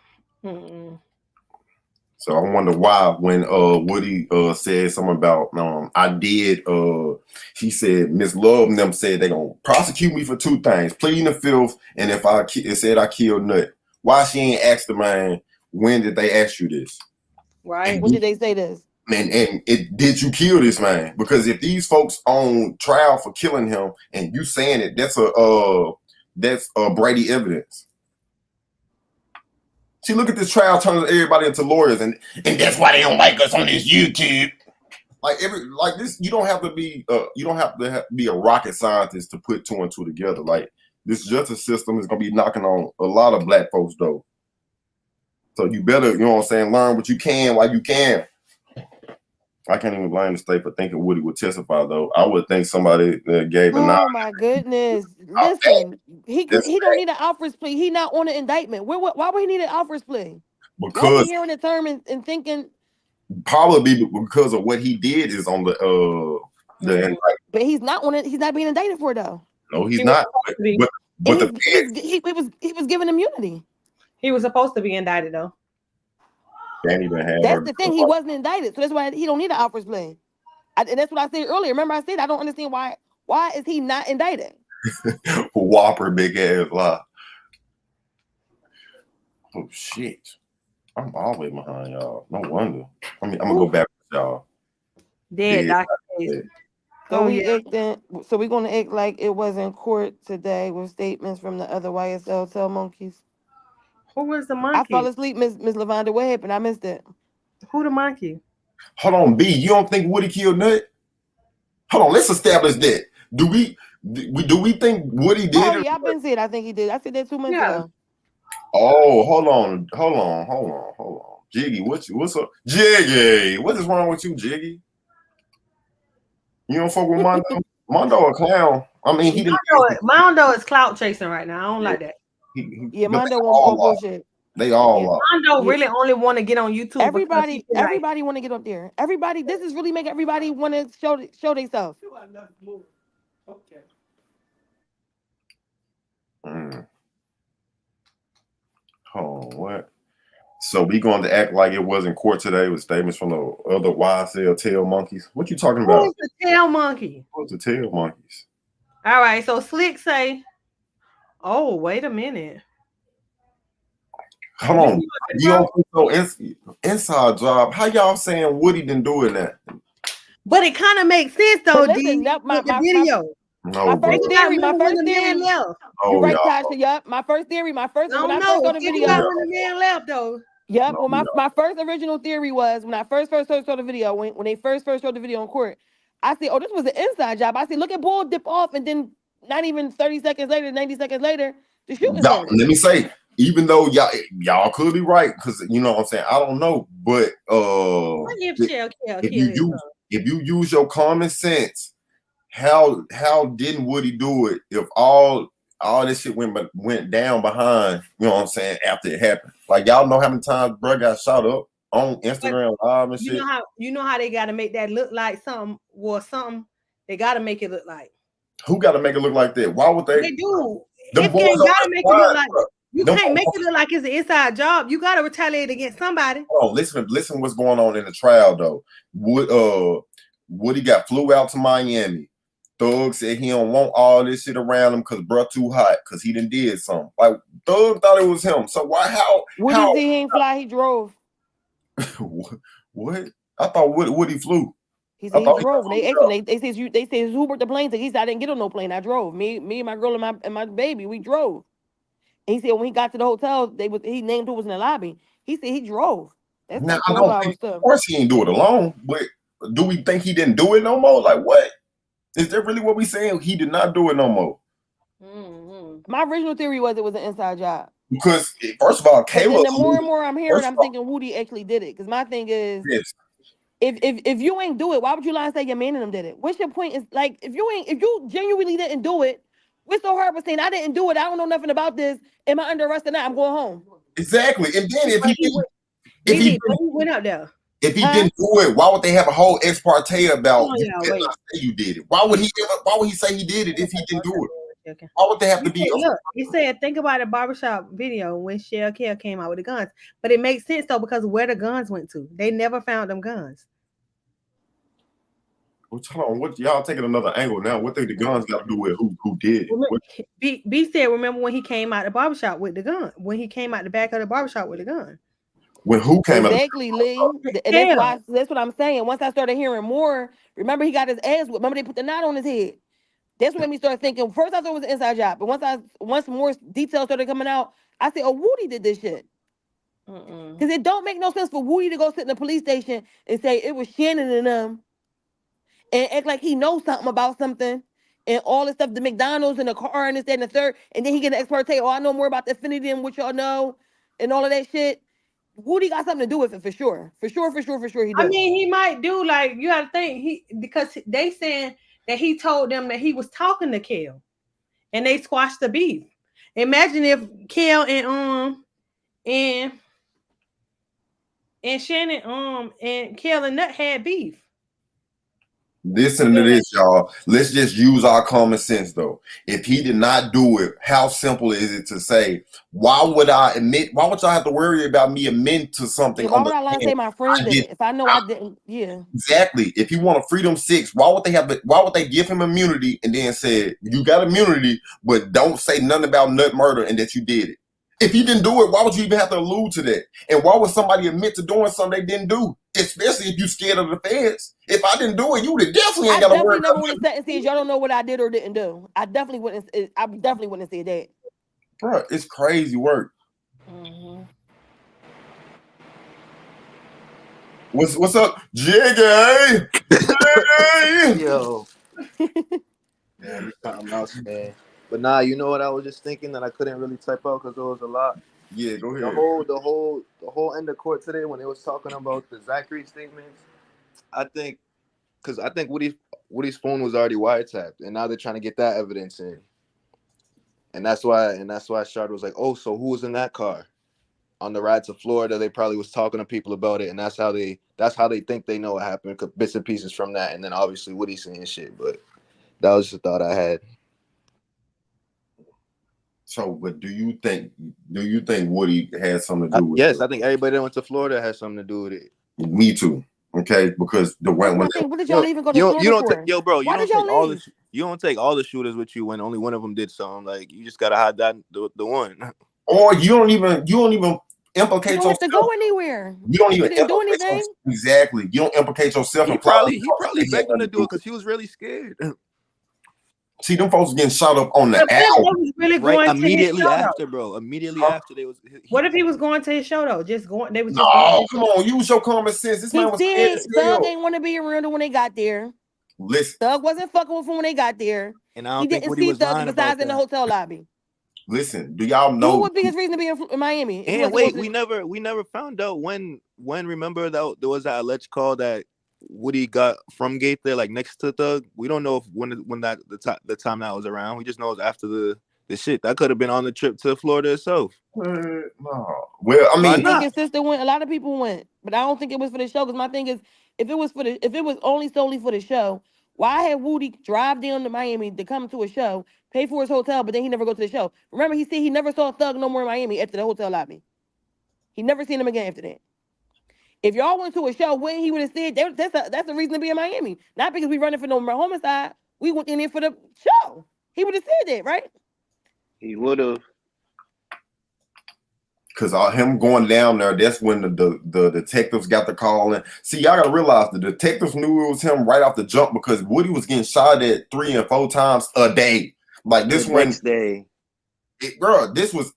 So I wonder why when Woody said something about he said Miss Love and them said they gonna prosecute me for 2 things, pleading the filth, and if it said I killed Nut. Why she ain't asked the man when did they ask you this? Right. When did they say this? And did you kill this man? Because if these folks on trial for killing him and you saying it, that's Brady evidence. See, look at this trial turning everybody into lawyers, and that's why they don't like us on this YouTube. Like this, you don't have to be a rocket scientist to put 2 and 2 together. Like this justice system is gonna be knocking on a lot of black folks though. So you better, you know what I'm saying, learn what you can while you can. I can't even blame the state for thinking Woody would testify though. I would think somebody gave a nod. Oh my goodness! Listen, he don't need an Alfred's plea. He not on an indictment. Why would he need an Alfred's plea? Why because we hearing the term and thinking? probably because of what he did is on the But he's not on it. He's not being indicted for it though. no, he's He was not. supposed to be. But And he was given immunity. He was supposed to be indicted though. can't even have That's her the thing. He wasn't indicted, so that's why he don't need an outburst play. And that's what I said earlier. Remember, I said I don't understand why. Why is he not indicted? whopper big ass lie. Oh shit. I'm always behind y'all. No wonder. I mean, I'm gonna go back with y'all. Dead Yeah. Dr. Case. So Oh, we yeah. so we're gonna act like it was in court today with statements from the other YSL tell monkeys. Who was the I monkey? fell asleep, Miss Lavonda. What happened? I missed it. Who the monkey? Hold on, B. You don't think Woody killed Nut? Hold on, let's establish that. Do we think Woody did Oh it? yeah, I've been said. I think he did. I said that 2 months Yeah. ago. Oh, hold on. Jiggy, what's up? Jiggy, what is wrong with you, Jiggy? You don't fuck with Mondo? Mondo a clown. I mean, he didn't. Mondo is clout chasing right now. I don't like that. Yeah, but Mondo they won't all are. bullshit. They all Yeah. are. Mondo really only want to get on YouTube. Everybody want to get up there. Everybody, this is really making everybody want to show themselves. Okay. Hold on, what? So we going to act like it was in court today with statements from the other YSL tail monkeys? What you talking about? Who's the tail monkey? What's the tail monkeys? All right, so Slick say, oh, wait a minute. Hold on. You don't think so inside job. How y'all saying Woody didn't do it now? But it kind of makes sense though, But listen, D, that- with the video. No, My bro. first theory, Remember when the man left? Oh, you're right, y'all. Tasha. Yup. My first theory, when I first No, saw the think video. about when the man left though. Yep. No, Well, my first original theory was when I first saw the video, when they first showed the video in court, I said, oh, this was an inside job. I said, look at Bull dip off, and then not even 30 seconds later, 90 seconds later, the shooting started. Let me say, even though y'all could be right, because you know what I'm saying, I don't know, but if you use your common sense, how didn't Woody do it if all this shit went down behind, you know what I'm saying, after it happened? Like, y'all know how many times bro got shot up on Instagram Live and shit? You know how they gotta make that look like something. They gotta make it look like. Who gotta make it look like that? Why would they? They do. Them boys gotta make it look like bro. You can't make it look like it's an inside job. You gotta retaliate against somebody. Oh, listen what's going on in the trial though. Woody got flew out to Miami. Thug said he don't want all this shit around him because bruh too hot because he done did something. Like Thug thought it was him. So how Woody said he ain't fly, he drove. What? I thought Woody flew. He said he drove. They said who booked the plane? He said I didn't get on no plane. I drove. Me and my girl and my baby, we drove. And he said when he got to the hotel, he named who was in the lobby. He said he drove. That's now, like 12 hours stuff. Of course he ain't do it alone, but do we think he didn't do it no more? Like what? Is that really what we saying? He did not do it no more. Mm-hmm. My original theory was it was an inside job. Because first of all, Kayla. The more and more I'm hearing, I'm thinking Woody actually did it. Because my thing is, if you ain't do it, why would you lie and say your man and them did it? What's your point? Is like if you genuinely didn't do it, what's so hard with saying I didn't do it? I don't know nothing about this. Am I under arrest or not? I'm going home. Exactly. And then if he went out there. If he didn't do it, why would they have a whole ex parte about you did it? Why would he say he did it if he didn't do it? Okay. Why would they have to be? Look, he said, think about a barbershop video when Shell Care came out with the guns. But it makes sense though because where the guns went to, they never found them guns. What y'all taking another angle now? What think the guns got to do with who did it? B said, remember when he came out the barbershop with the gun? When he came out the back of the barbershop with the gun. When who came exactly, Lee. And that's what I'm saying. Once I started hearing more, remember he got his ass whipped. Remember they put the knot on his head. That's what made me start thinking. First I thought it was an inside job, but once more details started coming out, I said, "Oh, Woody did this shit." Because it don't make no sense for Woody to go sit in the police station and say it was Shannon and them, and act like he knows something about something, and all this stuff, the McDonald's and the car and this, that, and the third, and then he get an expert say, "Oh, I know more about the affinity than what y'all know," and all of that shit. Woody got something to do with it for sure. For sure he does. I mean, he might do, like, you gotta think because they saying that he told them that he was talking to Kel and they squashed the beef. Imagine if Kel and and Shannon and Kayla Nut had beef. Listen to this, y'all. Let's just use our common sense, though. If he did not do it, how simple is it to say, why would I admit? Why would y'all have to worry about me admitting to something? Yeah, why On would the I lie and end say my friend I did did? it? If I know I didn't, yeah. Exactly. If you want a Freedom 6, why would they have? Why would they give him immunity and then say you got immunity, but don't say nothing about nut murder and that you did it? If you didn't do it, why would you even have to allude to that? And why would somebody admit to doing something they didn't do? Especially if you scared of the feds. If I didn't do it, you would definitely ain't I got to worry definitely never about would have sat and said y'all don't know what I did or didn't do. I definitely wouldn't. I definitely wouldn't say that. Bro, it's crazy work. Mm-hmm. What's up, Jiggy? Jiggy! Yo. Man, these something else, man. But nah, you know what I was just thinking that I couldn't really type out because there was a lot. Yeah, go ahead. The whole end of court today when they was talking about the Zachary statements, I think Woody's phone was already wiretapped, and now they're trying to get that evidence in. And that's why Shard was like, oh, so who was in that car? On the ride to Florida, they probably was talking to people about it, and that's how they think they know what happened, bits and pieces from that, and then obviously Woody saying shit. But that was just a thought I had. So, but do you think Woody had something to do with it? Yes, I think everybody that went to Florida has something to do with it. Me too. Okay, because the That's when my thing. What did y'all even go to Florida for? Bro, Why did y'all leave? you don't take all the shooters with you when only one of them did something. Like, you just gotta hide that the one. Or you don't even implicate You don't yourself. have to go anywhere. You don't even didn't do anything. Exactly. You don't implicate yourself. He probably begged him to do it because he was really scared. See, them folks getting shot up on the What was really right going immediately to his show, after, bro. Immediately after they was. What if he was going to his show though? Just going. They was just. No, come on, use your common sense. This man was scared as Thug hell. ain't want to be around when they got there. Listen, Thug wasn't fucking with him when they got there. And I don't He think didn't Woody see was Thug lying besides about in the that. hotel lobby. Listen, do y'all know What would be his reason to be in Miami? And wait, we never found out when remember that there was that alleged call that Woody got from Gate there, like next to Thug. We don't know if when that the time that was around. We just know it was after the shit. That could have been on the trip to Florida itself. No. Well, I mean, I think his sister went. A lot of people went, but I don't think it was for the show. Because my thing is, if it was only solely for the show, why had Woody drive down to Miami to come to a show, pay for his hotel, but then he never go to the show? Remember, he said he never saw Thug no more in Miami after the hotel lobby. He never seen him again after that. If y'all went to a show, when he would have said that's a reason to be in Miami, not because we running for no homicide. We went in there for the show. He would have said that, right? He would have. Because him going down there, that's when the detectives got the call in. See, y'all gotta realize the detectives knew it was him right off the jump because Woody was getting shot at 3 and 4 times a day. Like this next day. Bro, this was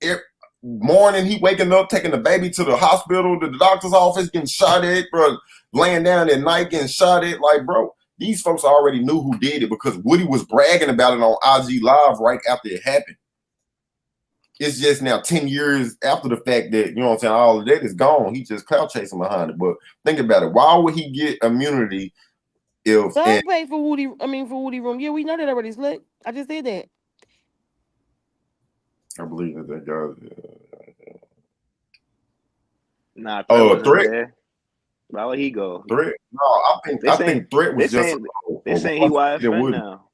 morning. He waking up, taking the baby to the hospital, to the doctor's office, getting shot at, bro. Laying down at night, getting shot at. Like, bro, these folks already knew who did it because Woody was bragging about it on IG Live right after it happened. It's just now 10 years after the fact that, you know what I'm saying, all of that is gone. He just clout chasing behind it. But think about it. Why would he get immunity if Thug paid for Woody room? Yeah, we know that already, Slick. I just said that. I believe that guy. Nah, Threat. There. Why would he go? Threat? No, I think Threat was just. They're saying he YFN now.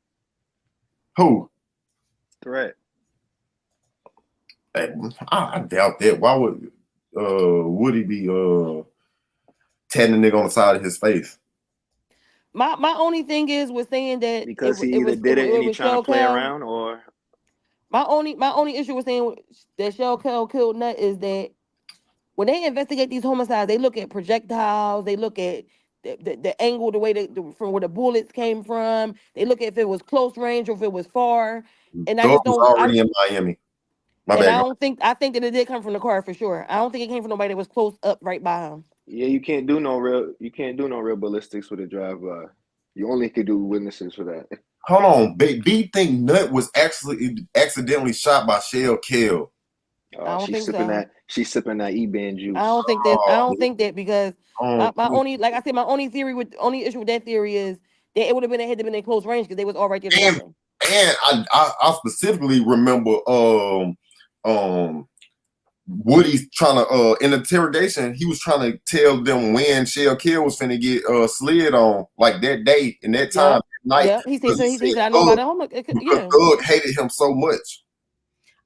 Who? Threat. I doubt that. Why would Woody be tatting the nigga on the side of his face? My only thing was saying that because he either did it and he trying to play around, or my only issue with saying that Shell killed Nut is that when they investigate these homicides, they look at projectiles, they look at the angle, the way from where the bullets came from. They look at if it was close range or if it was far. And I just don't. Was already in Miami. I think that it did come from the car for sure. I don't think it came from nobody that was close up right by him. Yeah, you can't do no real ballistics with a drive-by. You only could do witnesses for that. Hold on, B think Nut was actually accidentally shot by Shell Kill. I don't think so. She's sipping that E-band juice. I don't think that because my only, like I said, my only issue with that theory is that it would have been in close range because they was all right there together. And I specifically remember Woody's trying to in interrogation, he was trying to tell them when Shell Kill was finna get slid on, like that day and that time, night. Yeah, he said, Because he said, I know about the homework. because Thug hated him so much.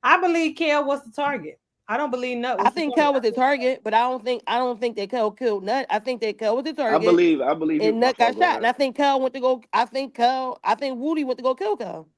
I believe Kel was the target. I don't believe Nut was I think Kel was the target, but I don't think that Kel killed Nut. I think that Kel was the target. I believe and Nut got shot. Ahead. And I think Kel went to go. I think Woody went to go kill Kel.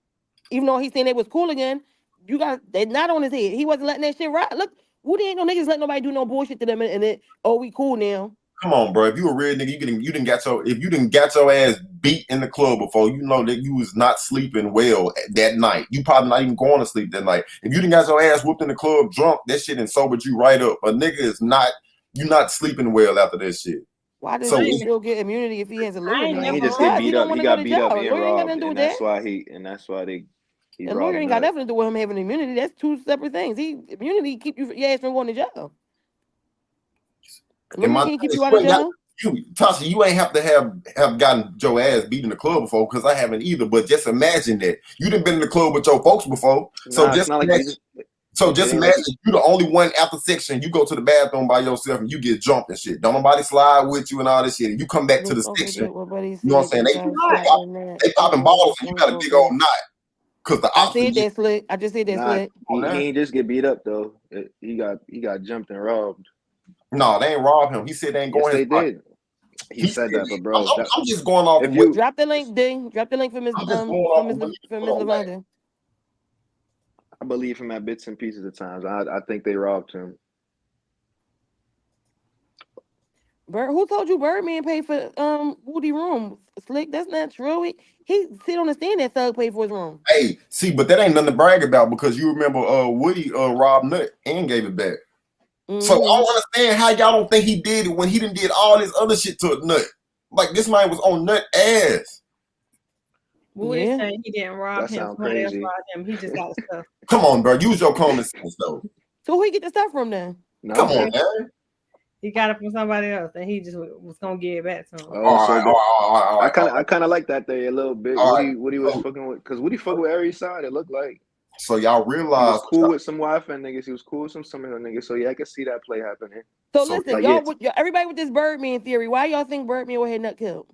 Even though he's saying they was cool again, they're not on his head. He wasn't letting that shit ride. Look, Woody ain't no niggas letting nobody do no bullshit to them and we cool now. Come on, bro. If you a real nigga, you didn't got your ass beat in the club before, you know that you was not sleeping well that night. You probably not even going to sleep that night. If you didn't got your ass whooped in the club drunk, that shit done sobered you right up. A nigga is not, you not sleeping well after that shit. Why does he still get immunity if he has a lawyer? He just get beat up. He got beat up and robbed, and that's why they. The lawyer ain't got nothing to do with him having immunity. That's two separate things. Immunity keep your ass from going to jail. Immunity can't keep you out of jail. Tasha, you ain't have to have gotten your ass beat in the club before, because I haven't either. But just imagine that you done been in the club with your folks before. So just imagine you the only one after section. You go to the bathroom by yourself and you get jumped and shit. Don't nobody slide with you and all this shit. And you come back to the section. You know what I'm saying? They popping balls and you got a big old knot. Cause the I said that slick. I just said that slick. He ain't just get beat up though. He got jumped and robbed. No, they ain't robbed him. He said they ain't going. Yes, they did. He said that, but bro, I'm just going off. If you drop the link, Ding. Drop the link for Miss Lavonda. I believe him at bits and pieces at times. I think they robbed him. Who told you Birdman paid for Woody room? Slick, that's not true. He sit on the stand that Thug paid for his room. Hey, see, but that ain't nothing to brag about, because you remember Woody robbed Nut and gave it back. Mm-hmm. So I don't understand how y'all don't think he did it when he done did all this other shit to a Nut. Like, this man was on Nut ass. Woody saying he didn't rob him. Somebody else robbed him. He just got the stuff. Come on, bro. Use your common sense, though. So who he get the stuff from then? No. Come on, man. He got it from somebody else, and he just was gonna give it back to him. I kind of like that there a little bit. Woody was fucking with, because Woody fuck with every side. It looked like. So y'all realize he was cool with some Wi-Fi niggas. He was cool with some other niggas. So yeah, I can see that play happening. So listen, everybody with this Birdman theory. Why y'all think Birdman would have Nut killed?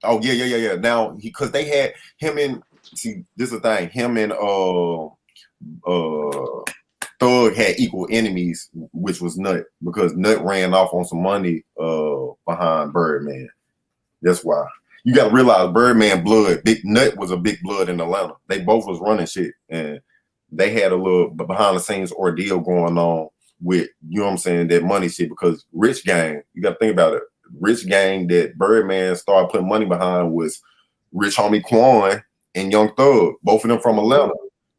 Oh yeah. Now because they had him in. See, this is the thing. Him and Thug had equal enemies, which was Nut, because Nut ran off on some money behind Birdman. That's why. You got to realize Birdman blood, Big Nut was a big blood in Atlanta. They both was running shit, and they had a little behind the scenes ordeal going on with, you know what I'm saying, that money shit, because Rich Gang, you got to think about it. Rich Gang that Birdman started putting money behind was Rich Homie Quan and Young Thug, both of them from Atlanta.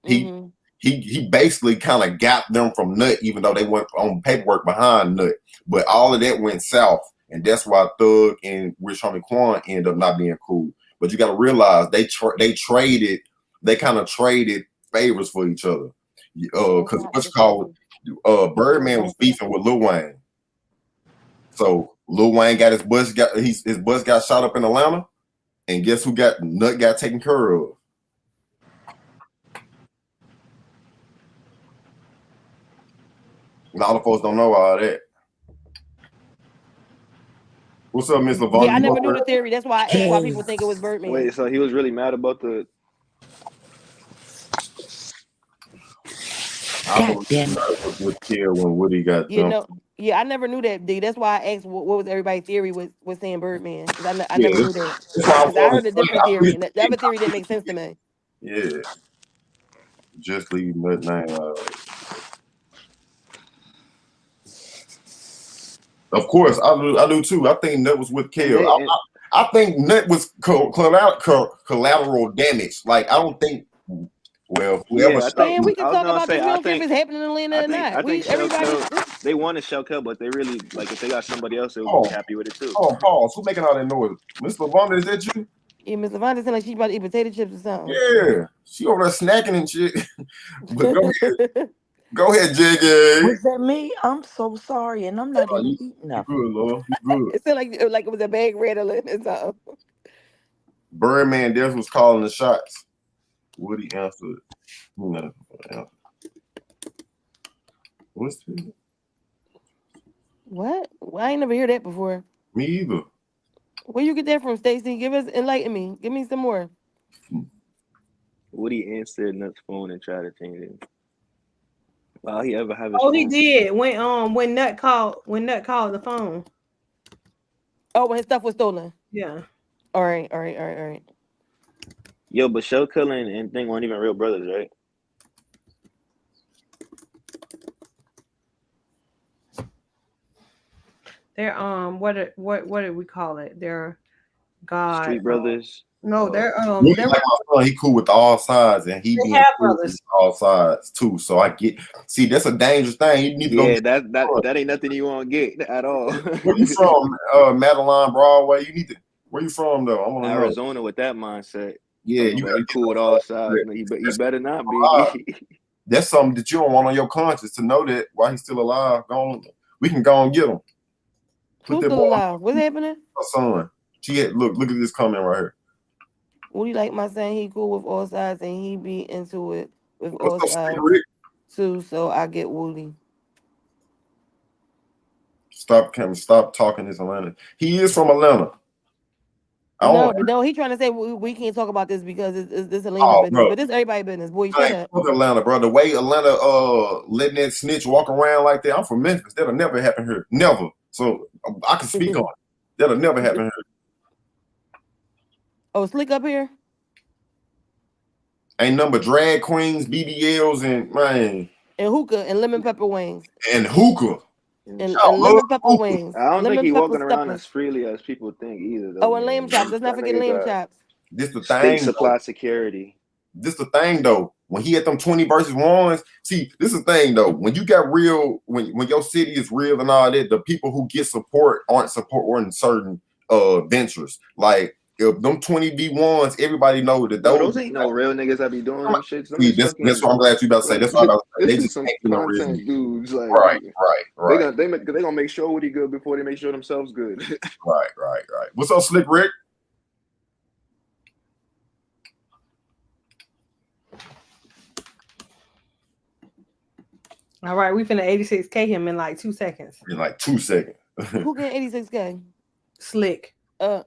Mm-hmm. He basically kind of got them from Nut, even though they went on paperwork behind Nut. But all of that went south, and that's why Thug and Rich Homie Quan ended up not being cool. But you got to realize they kind of traded favors for each other. Because what's called Birdman was beefing with Lil Wayne, so Lil Wayne got his bus got shot up in Atlanta, and guess who got Nut got taken care of? A lot of folks don't know all that. What's up, Miss Lavonda? Yeah, I never knew the theory. That's why I asked why people think it was Birdman. Wait, so he was really mad about the. God damn it! With Kill when Woody got jumped. I never knew that. D. That's why I asked what was everybody's theory was saying Birdman, because I never knew that. Because I heard a different theory, and the other theory didn't make sense to me. Yeah, just leave Nut name. Of course, I do too. I think Nut was with Kill. I think Nut was collateral damage. Like, I don't think. Well, whoever. Yeah, we can talk about this. We don't care if it's happening in Atlanta or not. I think they wanted Shell Kill, but they really, like, if they got somebody else, they would be happy with it too. Oh, pause. Who's making all that noise? Miss Lavonda, is that you? Yeah, Miss Lavonda sound like she's about to eat potato chips or something. Yeah, she over there snacking and shit. But go ahead. Go ahead, Jiggy. Was that me? I'm so sorry, and I'm not even eating nothing. You good, Lord. You good. It sounded like it was a bag rattling or something. Birdman Des was calling the shots. Woody answered. What's this? What? Well, I ain't never heard that before. Me either. Where you get that from, Stacy? Enlighten me. Give me some more. Woody answered Nut's phone and tried to change it. Wow, he ever have his Oh, phone? he did when Nut called the phone. Oh, when his stuff was stolen. Yeah. All right. Yo, but Shell Killer and Thing weren't even real brothers, right? They're what did we call it? They're God Street brothers. No, they're Like my son, he cool with all sides, and he They be have cool brothers. with all sides too. So I get. See, that's a dangerous thing. You need to Yeah, go. that ain't nothing you want to get at all. Where you from? Madeline Broadway. You need to. Where you from though? I want to know. Arizona with that mindset. Yeah, you gotta gotta cool with all sides. He better not be. That's something that you don't want on your conscience to know that while he's still alive. We can go and get him. Who's still alive? What's happening? My son. Look at this comment right here. Woody like my son, he cool with all sides and he be into it with all What's up, sides Rick? too. So I get Woody. Stop talking this Atlanta. He is from Atlanta. No, he trying to say we can't talk about this because it's this Atlanta business, bro. but this everybody business. Boy, shut up. Atlanta, bro. The way Atlanta letting that snitch walk around like that, I'm from Memphis. That'll never happen here. Never. So I can speak on it. That'll never happen here. Oh, Slick up here? Ain't number drag queens, BBLs, and man. And hookah and lemon pepper wings. And hookah. And lemon pepper wings. I don't lemon think he's pepper walking around steppers. as freely as people think either. Though, Oh, and lamb chops. Let's not forget lamb chops. This the state thing. Supply security. This the thing though. When he had them 20 versus ones, see, this is the thing though. When you got real, when your city is real and all that, the people who get support aren't supporting certain ventures. Like if them 20 V1s, everybody know that those ain't no real niggas that be doing them shit. See, that's what I'm glad you about to say. That's what I was saying. They just some ain't no real content dudes. Like, right. They gonna make sure Woody good before they make sure themselves good. Right. What's up, Slick Rick? All right, we finna 86K him in like 2 seconds. In like 2 seconds. Who getting 86K? Slick. Yeah,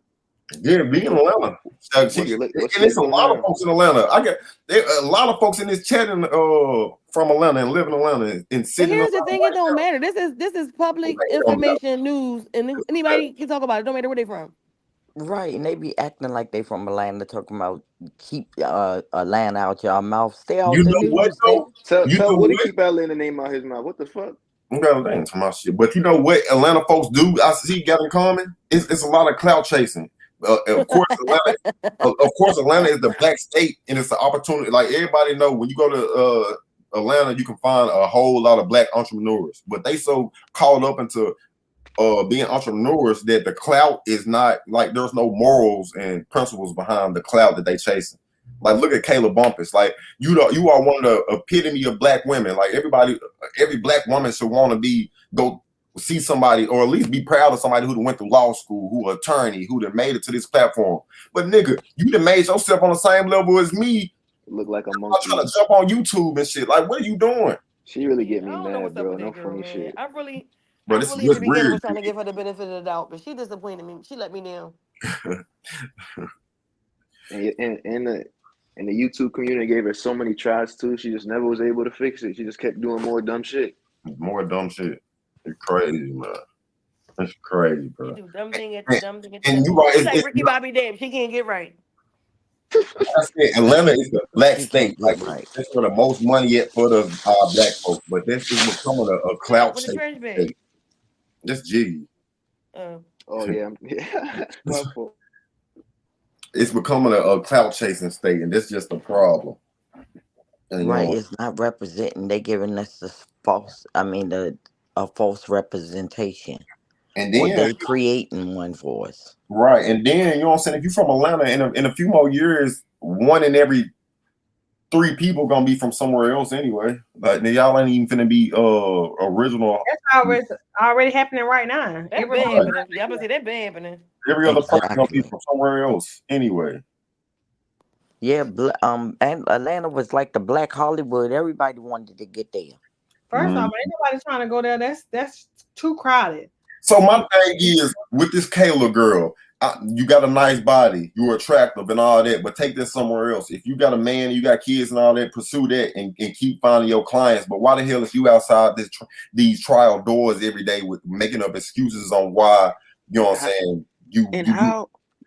be in Atlanta. And it's a lot of folks in Atlanta. A lot of folks in this chat from Atlanta and live in Atlanta and sitting. Here's the thing: it don't matter. This is public information, news, and anybody can talk about it. Don't matter where they from. Right, and they be acting like they from Atlanta, talking about keep Atlanta out your mouth. Stay out the news. What, tell Woody keep Atlanta name out his mouth. What the fuck? I'm gonna answer my shit. But you know what Atlanta folks do? I see got in common. It's a lot of clout chasing. Of course, Atlanta is the black state, and it's an opportunity. Like everybody know, when you go to Atlanta, you can find a whole lot of black entrepreneurs. But they so caught up into being entrepreneurs that the clout is not like there's no morals and principles behind the clout that they chasing. Like look at Kayla Bumpus. Like you are one of the epitome of black women. Like every black woman should want to go see somebody or at least be proud of somebody who went through law school, who attorney, who done made it to this platform. But nigga, you done made yourself on the same level as me. Look like a monkey. I'm trying to jump on YouTube and shit. Like, what are you doing? She really get me mad, bro. No funny shit. I really at the beginning was trying to give her the benefit of the doubt, but she disappointed me. She let me down. and the YouTube community gave her so many tries too. She just never was able to fix it. She just kept doing more dumb shit. It's crazy, man. That's crazy, bro. She do dumb thing at dumb thing. And you right, it's like Ricky Bobby Dam. She can't get right. I said Atlanta is the black state. Like that's where the most money at for the black folks. But this is becoming a clout state. That's jiggy. Oh yeah. It's becoming a clout chasing state, and that's just a problem. And, right, it's not representing. They giving us the false. I mean, a false representation. And then they creating one for us. Right, and then you know what I'm saying. If you're from Atlanta, in a few more years, 1 in every 3 people gonna be from somewhere else anyway. Like y'all ain't even finna be original. That's already happening right now. That been happening. Y'all been say that been happening. Every other person gonna be from somewhere else anyway. Yeah, and Atlanta was like the black Hollywood. Everybody wanted to get there. First off, ain't nobody trying to go there. That's too crowded. So my thing is with this Kayla girl, you got a nice body, you're attractive and all that, but take this somewhere else. If you got a man, you got kids and all that, pursue that and keep finding your clients. But why the hell is you outside these trial doors every day with making up excuses on why, you know what I'm saying? You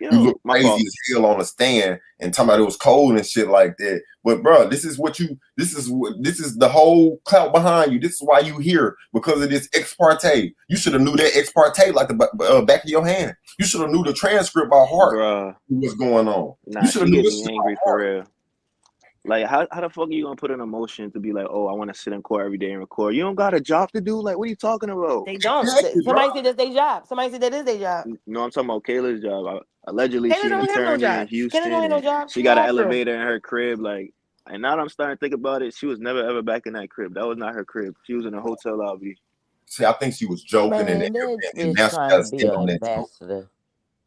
look crazy as hell on a stand and talking about it was cold and shit like that. But bro, this is the whole clout behind you. This is why you here, because of this ex parte. You should have knew that ex parte like the back of your hand. You should have knew the transcript by heart. Bruh. What's going on? Nah, you should have she knew gets me angry for real. Like, how the fuck are you gonna put an emotion to be like, oh, I want to sit in court every day and record? You don't got a job to do? Like, what are you talking about? They don't. Somebody said that's their job. Somebody said that is their job. No, I'm talking about Kayla's job. Allegedly, Kayla she's an don't have no attorney in job. Houston. Kayla don't have no job. She got an elevator in her crib. Like, and now that I'm starting to think about it, she was never ever back in that crib. That was not her crib. She was in a hotel lobby. See, I think she was joking and now she got to stand on that too.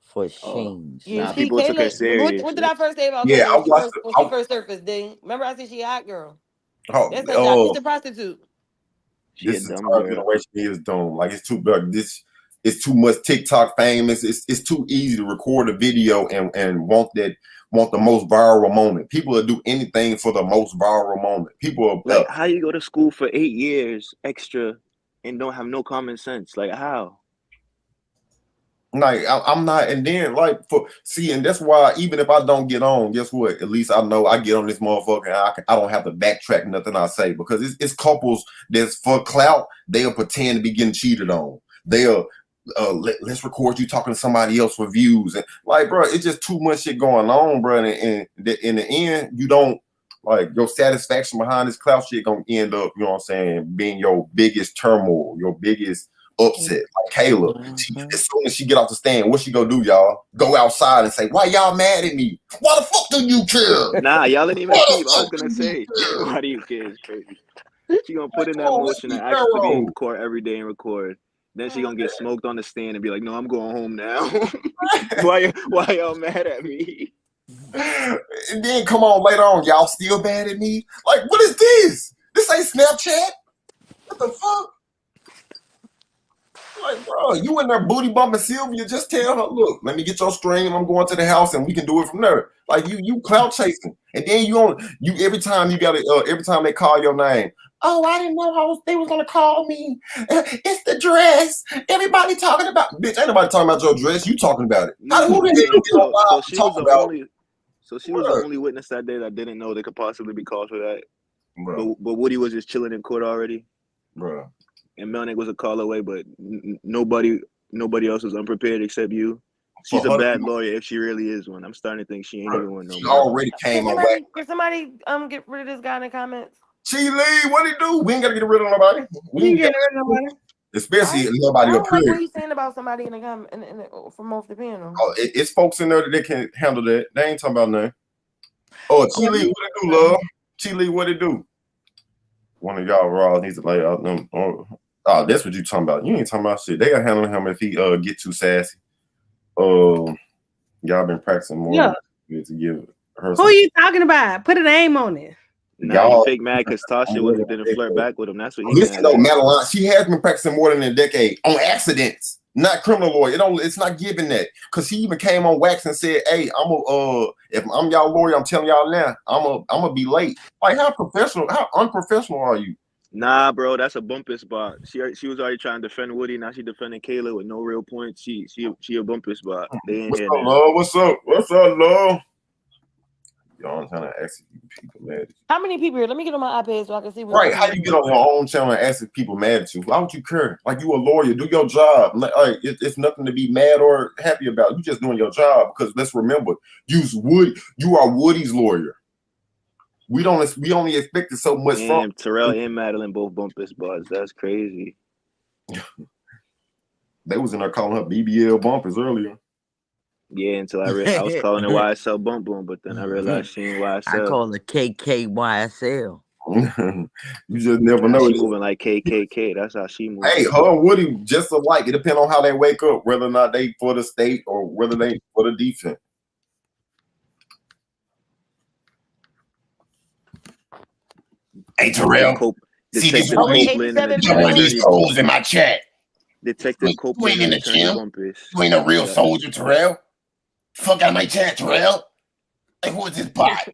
For Sheen. Nah, people took her serious. What did I first say about Yeah, Kayla when she first surfaced? Remember I said she a hot girl. That's her job. She's a prostitute. This is our generation is dumb. Like it's too much TikTok fame. It's too easy to record a video and want the most viral moment. People will do anything for the most viral moment. People are like, how you go to school for 8 years extra and don't have no common sense? Like, how? Like I'm not, and then and that's why even if I don't get on, guess what? At least I know I get on this motherfucker and I don't have to backtrack nothing I say, because it's couples that's for clout. They'll pretend to be getting cheated on. They'll let's record you talking to somebody else for views, and like, bro, it's just too much shit going on, bro. And in the end, you don't like your satisfaction behind this clout shit gonna end up, you know what I'm saying, being your biggest turmoil, your biggest upset. Like Kayla, as soon as she get off the stand, what she gonna do, y'all? Go outside and say, why y'all mad at me? Why the fuck do you care? Nah, y'all didn't even keep. I was gonna say, why do you care? It's crazy. She gonna put in that motion and ask to be in court every day and record. Then she gonna get smoked on the stand and be like, no, I'm going home now. why y'all mad at me? And then come on later on, y'all still mad at me? Like, what is this? This ain't Snapchat. What the fuck? Like, bro, you in there booty bumping Sylvia, just tell her, look, let me get your string and I'm going to the house and we can do it from there. Like, you clout chasing. And then every time every time they call your name, oh, I didn't know they was gonna call me. It's the dress. Everybody talking about, bitch, ain't nobody talking about your dress. You talking about it. So she was the only witness that day that didn't know they could possibly be called for that. But Woody was just chilling in court already. Bro. And Melnick was a call away, but nobody else was unprepared except you. She's a bad lawyer if she really is one. I'm starting to think she ain't even one no more. Already came away. Can somebody get rid of this guy in the comments? She leave. What he do? We ain't gotta get rid of nobody. We ain't get rid of nobody. Especially nobody up here. What are you saying about somebody in the comment from off the panel? Oh, it's folks in there that they can handle that. They ain't talking about nothing. Oh, Chile, what it do, love? Chile, what it do? One of y'all raw needs to lay out them. Oh, that's what you talking about. You ain't talking about shit. They gotta handle him if he get too sassy. Y'all been practicing more to give her. Who are you talking about? Put a name on it. Nah, he fake mad because Tasha didn't flirt back with him. That's what he listen though, Madeline, she has been practicing more than a decade on accidents. Not criminal lawyer. It's not giving that. Cause he even came on wax and said, hey, if I'm y'all lawyer, I'm telling y'all now, I'm gonna be late. Like, how unprofessional are you? Nah, bro, that's a Bumpus bot. She was already trying to defend Woody. Now she defending Kayla with no real points. She a Bumpus bot. What's up, love? What's up, love? Y'all trying to ask people mad at you. How many people here? Let me get on my iPad so I can see. Right, how you get on your own channel and ask people mad at you? Why would you care? Like, you a lawyer, do your job. Like, it's nothing to be mad or happy about. You just doing your job. Because let's remember, you are Woody's lawyer. We only expected so much from Terrell and Madeline both Bumpus bots. That's crazy. They was in there calling her BBL Bumpus earlier. Yeah, until I was calling her YSL Bump Boom, but then I realized she ain't YSL. I call her KKYSL. You just never know. She moving like KKK. That's how she moves. Hey, her and Woody just alike. It depends on how they wake up, whether or not they for the state or whether they for the defense. Hey, Terrell. See, this Detective one of these, Copeland and you got one of these attorney trolls in my chat. Detective You ain't Copeland in and the attorney gym. Bumpus. You ain't a real Yeah. soldier, Terrell. Fuck out of my chat, Terrell. Like, who is this bot?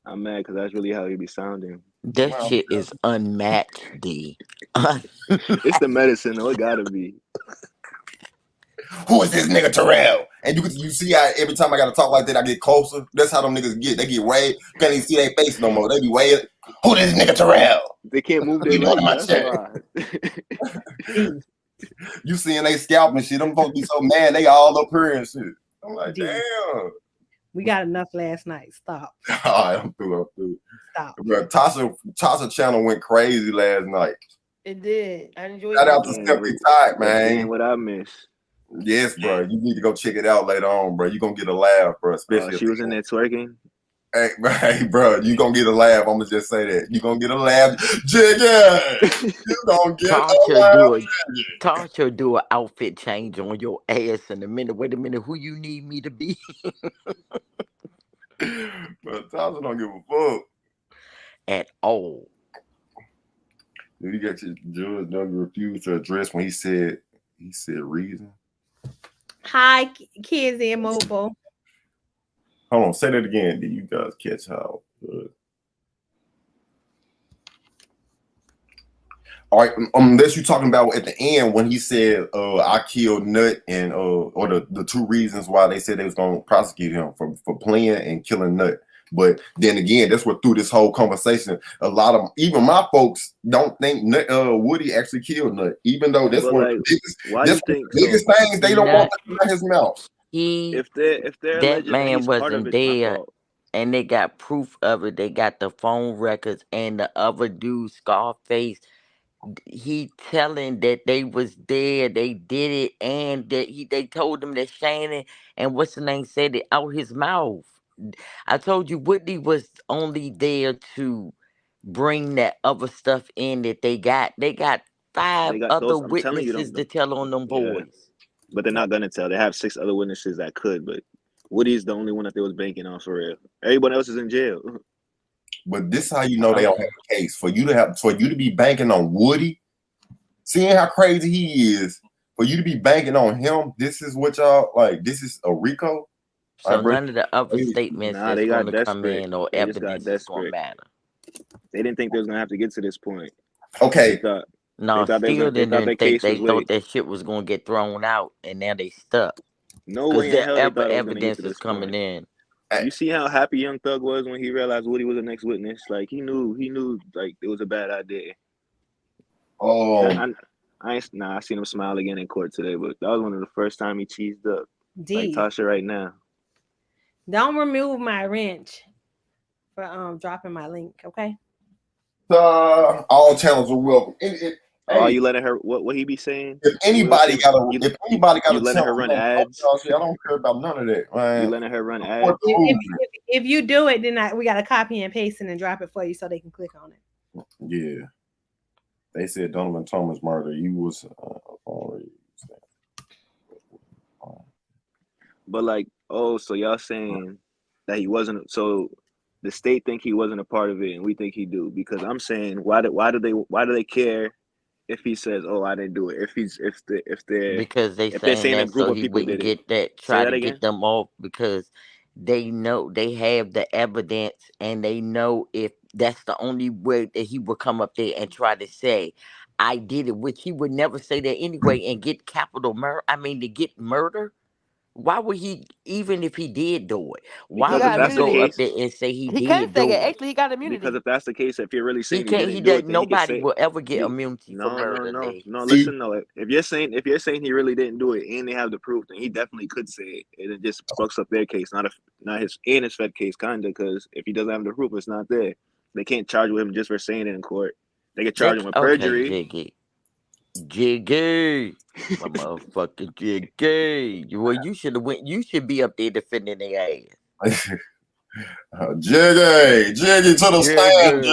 I'm mad because that's really how he be sounding. That Wow. shit is unmatched, D. It's the medicine, though. It gotta be. Who is this nigga Terrell? And you see how every time I gotta talk like that, I get closer. That's how them niggas get. They get way. Can't even see their face no more. They be way. Who this nigga Terrell? They can't move their You know legs. my That's chat. why. You seeing they scalp and shit. Them folks be so mad. They all up here and shit. I'm like, D. damn. We got enough last night. Stop. All right, I'm through. Stop. Bro, Tasha channel went crazy last night. It did. I enjoyed Shout it. out to Stephanie Todd, Again, man. what I miss. Yes, bro. You need to go check it out later on, bro. You gonna get a laugh, bro. Especially She was in there twerking. Hey, bro, you gonna get a laugh. I'm gonna just say that. You gonna get a laugh. Jigga! You gonna get a laugh. Tasha do an outfit change on your ass in a minute. Wait a minute, who you need me to be? But Tasha don't give a fuck. At all. Dude, you got your judge don't refuse to address when he said reason. Hi, kids in mobile. Hold on, say that again. Did you guys catch how? All right, unless you're talking about at the end when he said, "I killed Nut," and or the two reasons why they said they was gonna prosecute him for playing and killing Nut. But then again, that's what through this whole conversation, a lot of even my folks don't think Woody actually killed Nut, even though that's one of the biggest things they don't want to come out his mouth. If they're That alleging that man he's part of wasn't it, it's my there, fault. and they got proof of it. They got the phone records, and the other dude, Scarface, he telling that they was there, they did it, and that they told them that Shannon and what's the name said it out his mouth. I told you Whitney was only there to bring that other stuff in that they got. They got 5 They got other those. I'm telling you, witnesses to tell on them boys. But they're not gonna tell. They have 6 other witnesses that could, but Woody's the only one that they was banking on for real. Everybody else is in jail. But this is how you know they don't have a case. For you to be banking on Woody, seeing how crazy he is, for you to be banking on him, this is what y'all like. This is a RICO. So none of the other statements Nah, that's they got going to come desperate. in or They just got evidence is going to desperate. matter. They didn't think they was gonna have to get to this point. Okay. No, they still thought didn't their think case they was thought that shit was going to get thrown out, and now they stuck. No because way in hell they their thought it was gonna get evidence to is this coming point. in. You see how happy Young Thug was when he realized Woody was the next witness. Like he knew like it was a bad idea. I seen him smile again in court today, but that was one of the first time he cheesed up. Like Tasha right now. Don't remove my wrench for dropping my link, okay? All channels are welcome. You letting her? What he be saying? If anybody got a you letting her run ads? I don't care about none of that, man. You letting her run ads? If you do it, then we got to copy and paste it and drop it for you so they can click on it. Yeah. They said Donovan Thomas murder. You was But like, so y'all saying that he wasn't? So the state think he wasn't a part of it, and we think he do. Because I'm saying, why do they care if he says, "Oh, I didn't do it"? If they're saying a group so of he people wouldn't did it, get that, try to get them off because they know they have the evidence and they know if that's the only way that he would come up there and try to say, "I did it," which he would never say that anyway, and get capital murder. I mean, to get murder. Why would he, even if he did do it? Why would he go up there and say he did can't say do it. it? Actually, he got immunity. Because if that's the case, if you're really saying He can't. didn't do it, then Nobody he can say, will ever get immunity for no. murder. Listen, no. If you're saying he really didn't do it and they have the proof, then he definitely could say it, and it just fucks up their case, not his Fed case, kinda. Because if he doesn't have the proof, it's not there. They can't charge with him just for saying it in court. They can charge him with perjury. Jiggy, my motherfucking Jiggy. Well, you should have went. You should be up there defending their ass. Jiggy to the stand,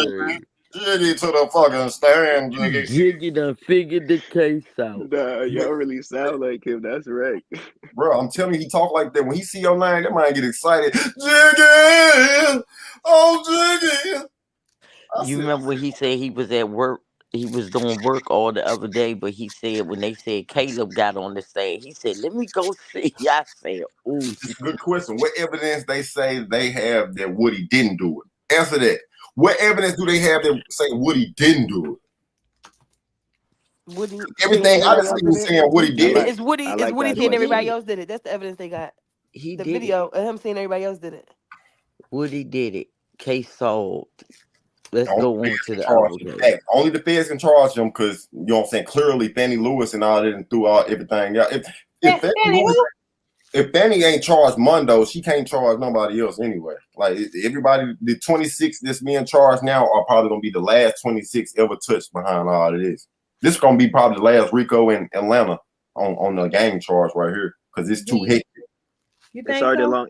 Jiggy to the fucking stand, Jiggy. Jiggy done figured the case out. Nah, y'all really sound like him. That's right. Bro, I'm telling you, he talk like that. When he see your name, that man get excited. Jiggy! You remember when he said he was at work? He was doing work all the other day, but he said when they said Caleb got on the stand, he said, "Let me go see." I said, "Ooh, It's a good question. What evidence they say they have that Woody didn't do it? Answer that. What evidence do they have that say Woody didn't do it? Woody Everything I everybody just else was did it. saying Woody did. It's Woody. I It's like Woody that saying he question. everybody did it. else did it. That's the evidence they got. He The did it. video of him saying everybody else did it. Woody did it. Case solved. Let's Only go the on feds to can the charge other him. case. Hey, only the feds can charge him because you know what I'm saying. Clearly, Fannie Lewis and all that and threw all everything out. If Fannie ain't charged Mondo, she can't charge nobody else anyway. Like everybody, the 26 that's being charged now are probably gonna be the last 26 ever touched behind all of this. This is gonna be probably the last Rico in Atlanta on the gang charge right here because it's too hectic. You It's think already so?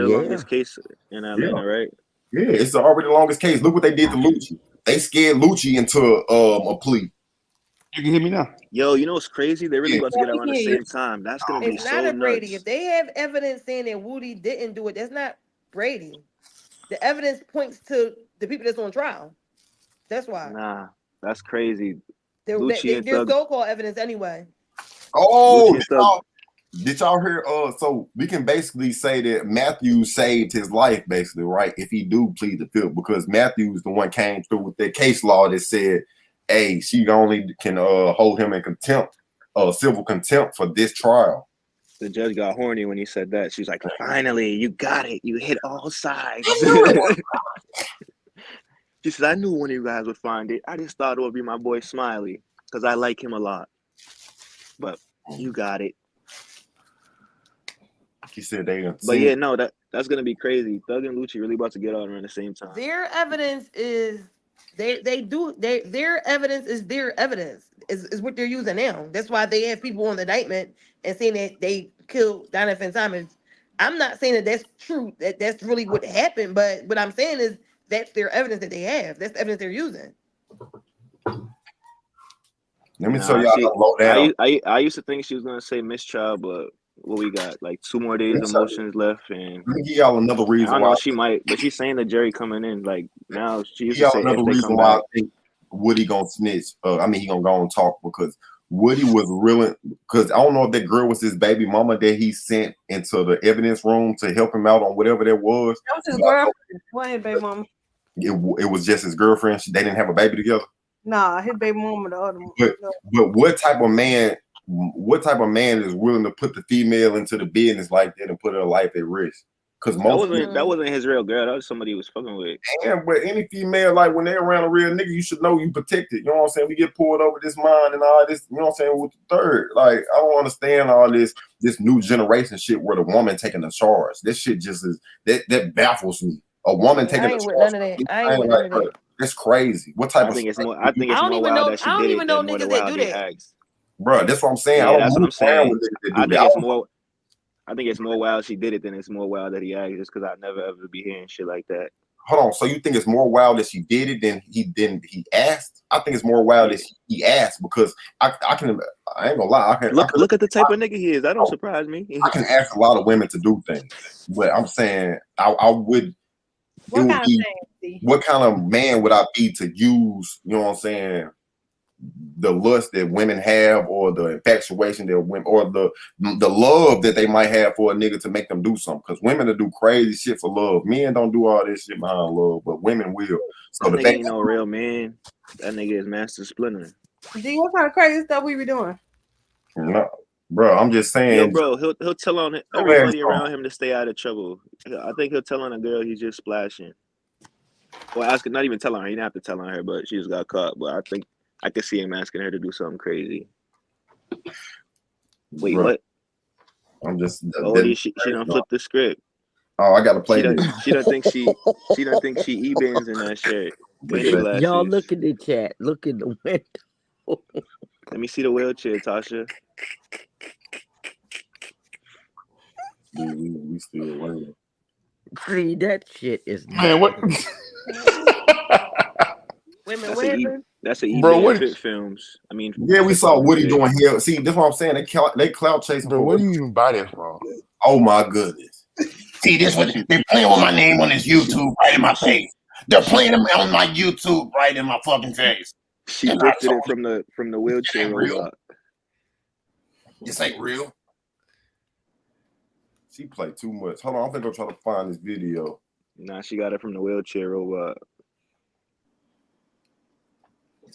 the longest case in Atlanta, right? Yeah, it's already the longest case. Look what they did to Lucci. They scared Lucci into a plea. You can hear me now. Yo, you know what's crazy? They're really about to Yeah, get out we around the can hear you. same time. That's gonna be It's not so a Brady. If nuts. they have evidence saying that Woody didn't do it, that's not Brady. The evidence points to the people that's on trial. That's why. Nah, that's crazy. They're, Lucci and there's Thug. so-called evidence anyway. Oh, Lucci and Thug. did y'all hear? So we can basically say that Matthews saved his life, basically, right? If he do plead the fifth, because Matthews the one came through with that case law that said, "Hey, she only can hold him in contempt, civil contempt for this trial." The judge got horny when he said that. She's like, "Finally, you got it. You hit all sides." She says, "I knew one of you guys would find it. I just thought it would be my boy Smiley because I like him a lot. But you got it." He said they. But yeah, no, that's gonna be crazy. Thug and Lucci really about to get out around the same time. Their evidence is their evidence is their evidence. Is what they're using now. That's why they have people on the indictment and saying that they killed Donovan Simons. I'm not saying that that's true, that's really what happened, but what I'm saying is that's their evidence that they have. That's the evidence they're using. Let me tell y'all low down. I used to think she was gonna say mistrial, but what we got? Like 2 more days of motions left, and let me give y'all another reason I know why she might, but she's saying the jury coming in. Like now, she used to y'all say another if they reason come why back. I think Woody gonna snitch. He gonna go and talk because Woody was really, because I don't know if that girl was his baby mama that he sent into the evidence room to help him out on whatever that was. That was his girlfriend. What his baby mama? It was just his girlfriend. They didn't have a baby together. Nah, his baby mama, the other one. But what type of man is willing to put the female into the business like that and put her life at risk? Because that wasn't his real girl. That was somebody he was fucking with. Yeah, but any female, like when they're around a real nigga, you should know you protected. You know what I'm saying? We get pulled over this mind and all this, you know what I'm saying, with the third. Like, I don't understand all this new generation shit where the woman taking the charge. This shit just is that baffles me. A woman taking the charge. I ain't with none of that. That's crazy. What type I of think it's more wild that she did it than more the wild they asked. Bro, that's what I'm saying. Yeah, that's what I'm saying. I think it's more wild she did it than it's more wild that he asked, just because I'd never ever be hearing shit like that. Hold on, so you think it's more wild that she did it than he asked? I think it's more wild that he asked because I ain't gonna lie. Look at the type of nigga he is. That don't surprise me. I can ask a lot of women to do things, but I'm saying I would. What kind of man would I be to use? You know what I'm saying? The lust that women have, or the infatuation that women, or the love that they might have for a nigga to make them do something. Because women will do crazy shit for love. Men don't do all this shit behind love, but women will. So that nigga ain't no real man. That nigga is Master Splinter. G, what kind of crazy stuff we be doing? No, bro, I'm just saying. Yo, bro, he'll tell on everybody around him to stay out of trouble. I think he'll tell on a girl he's just splashing. Well, not even tell on her. He didn't have to tell on her, but she just got caught. But I think I could see him asking her to do something crazy. Wait, bro, what? I'm just. She done flipped the script. Oh, I gotta play. She don't think she E-bands in that shirt. Y'all look at the chat. Look in the window. Let me see the wheelchair, Tasha. We still waiting. See, that shit is man. What? That's an eBay Fit Films. I mean, yeah, we saw Woody doing here. See, that's what I'm saying. They clout chasing. Bro, where do you even buy that from? Oh my goodness! See, this what they playing with my name on this YouTube right in my face. They're playing them on my YouTube right in my fucking face. She And I gifted it told from the wheelchair real. robot. This ain't real. She played too much. Hold on, I'm gonna try to find this video. Nah, she got it from the wheelchair robot.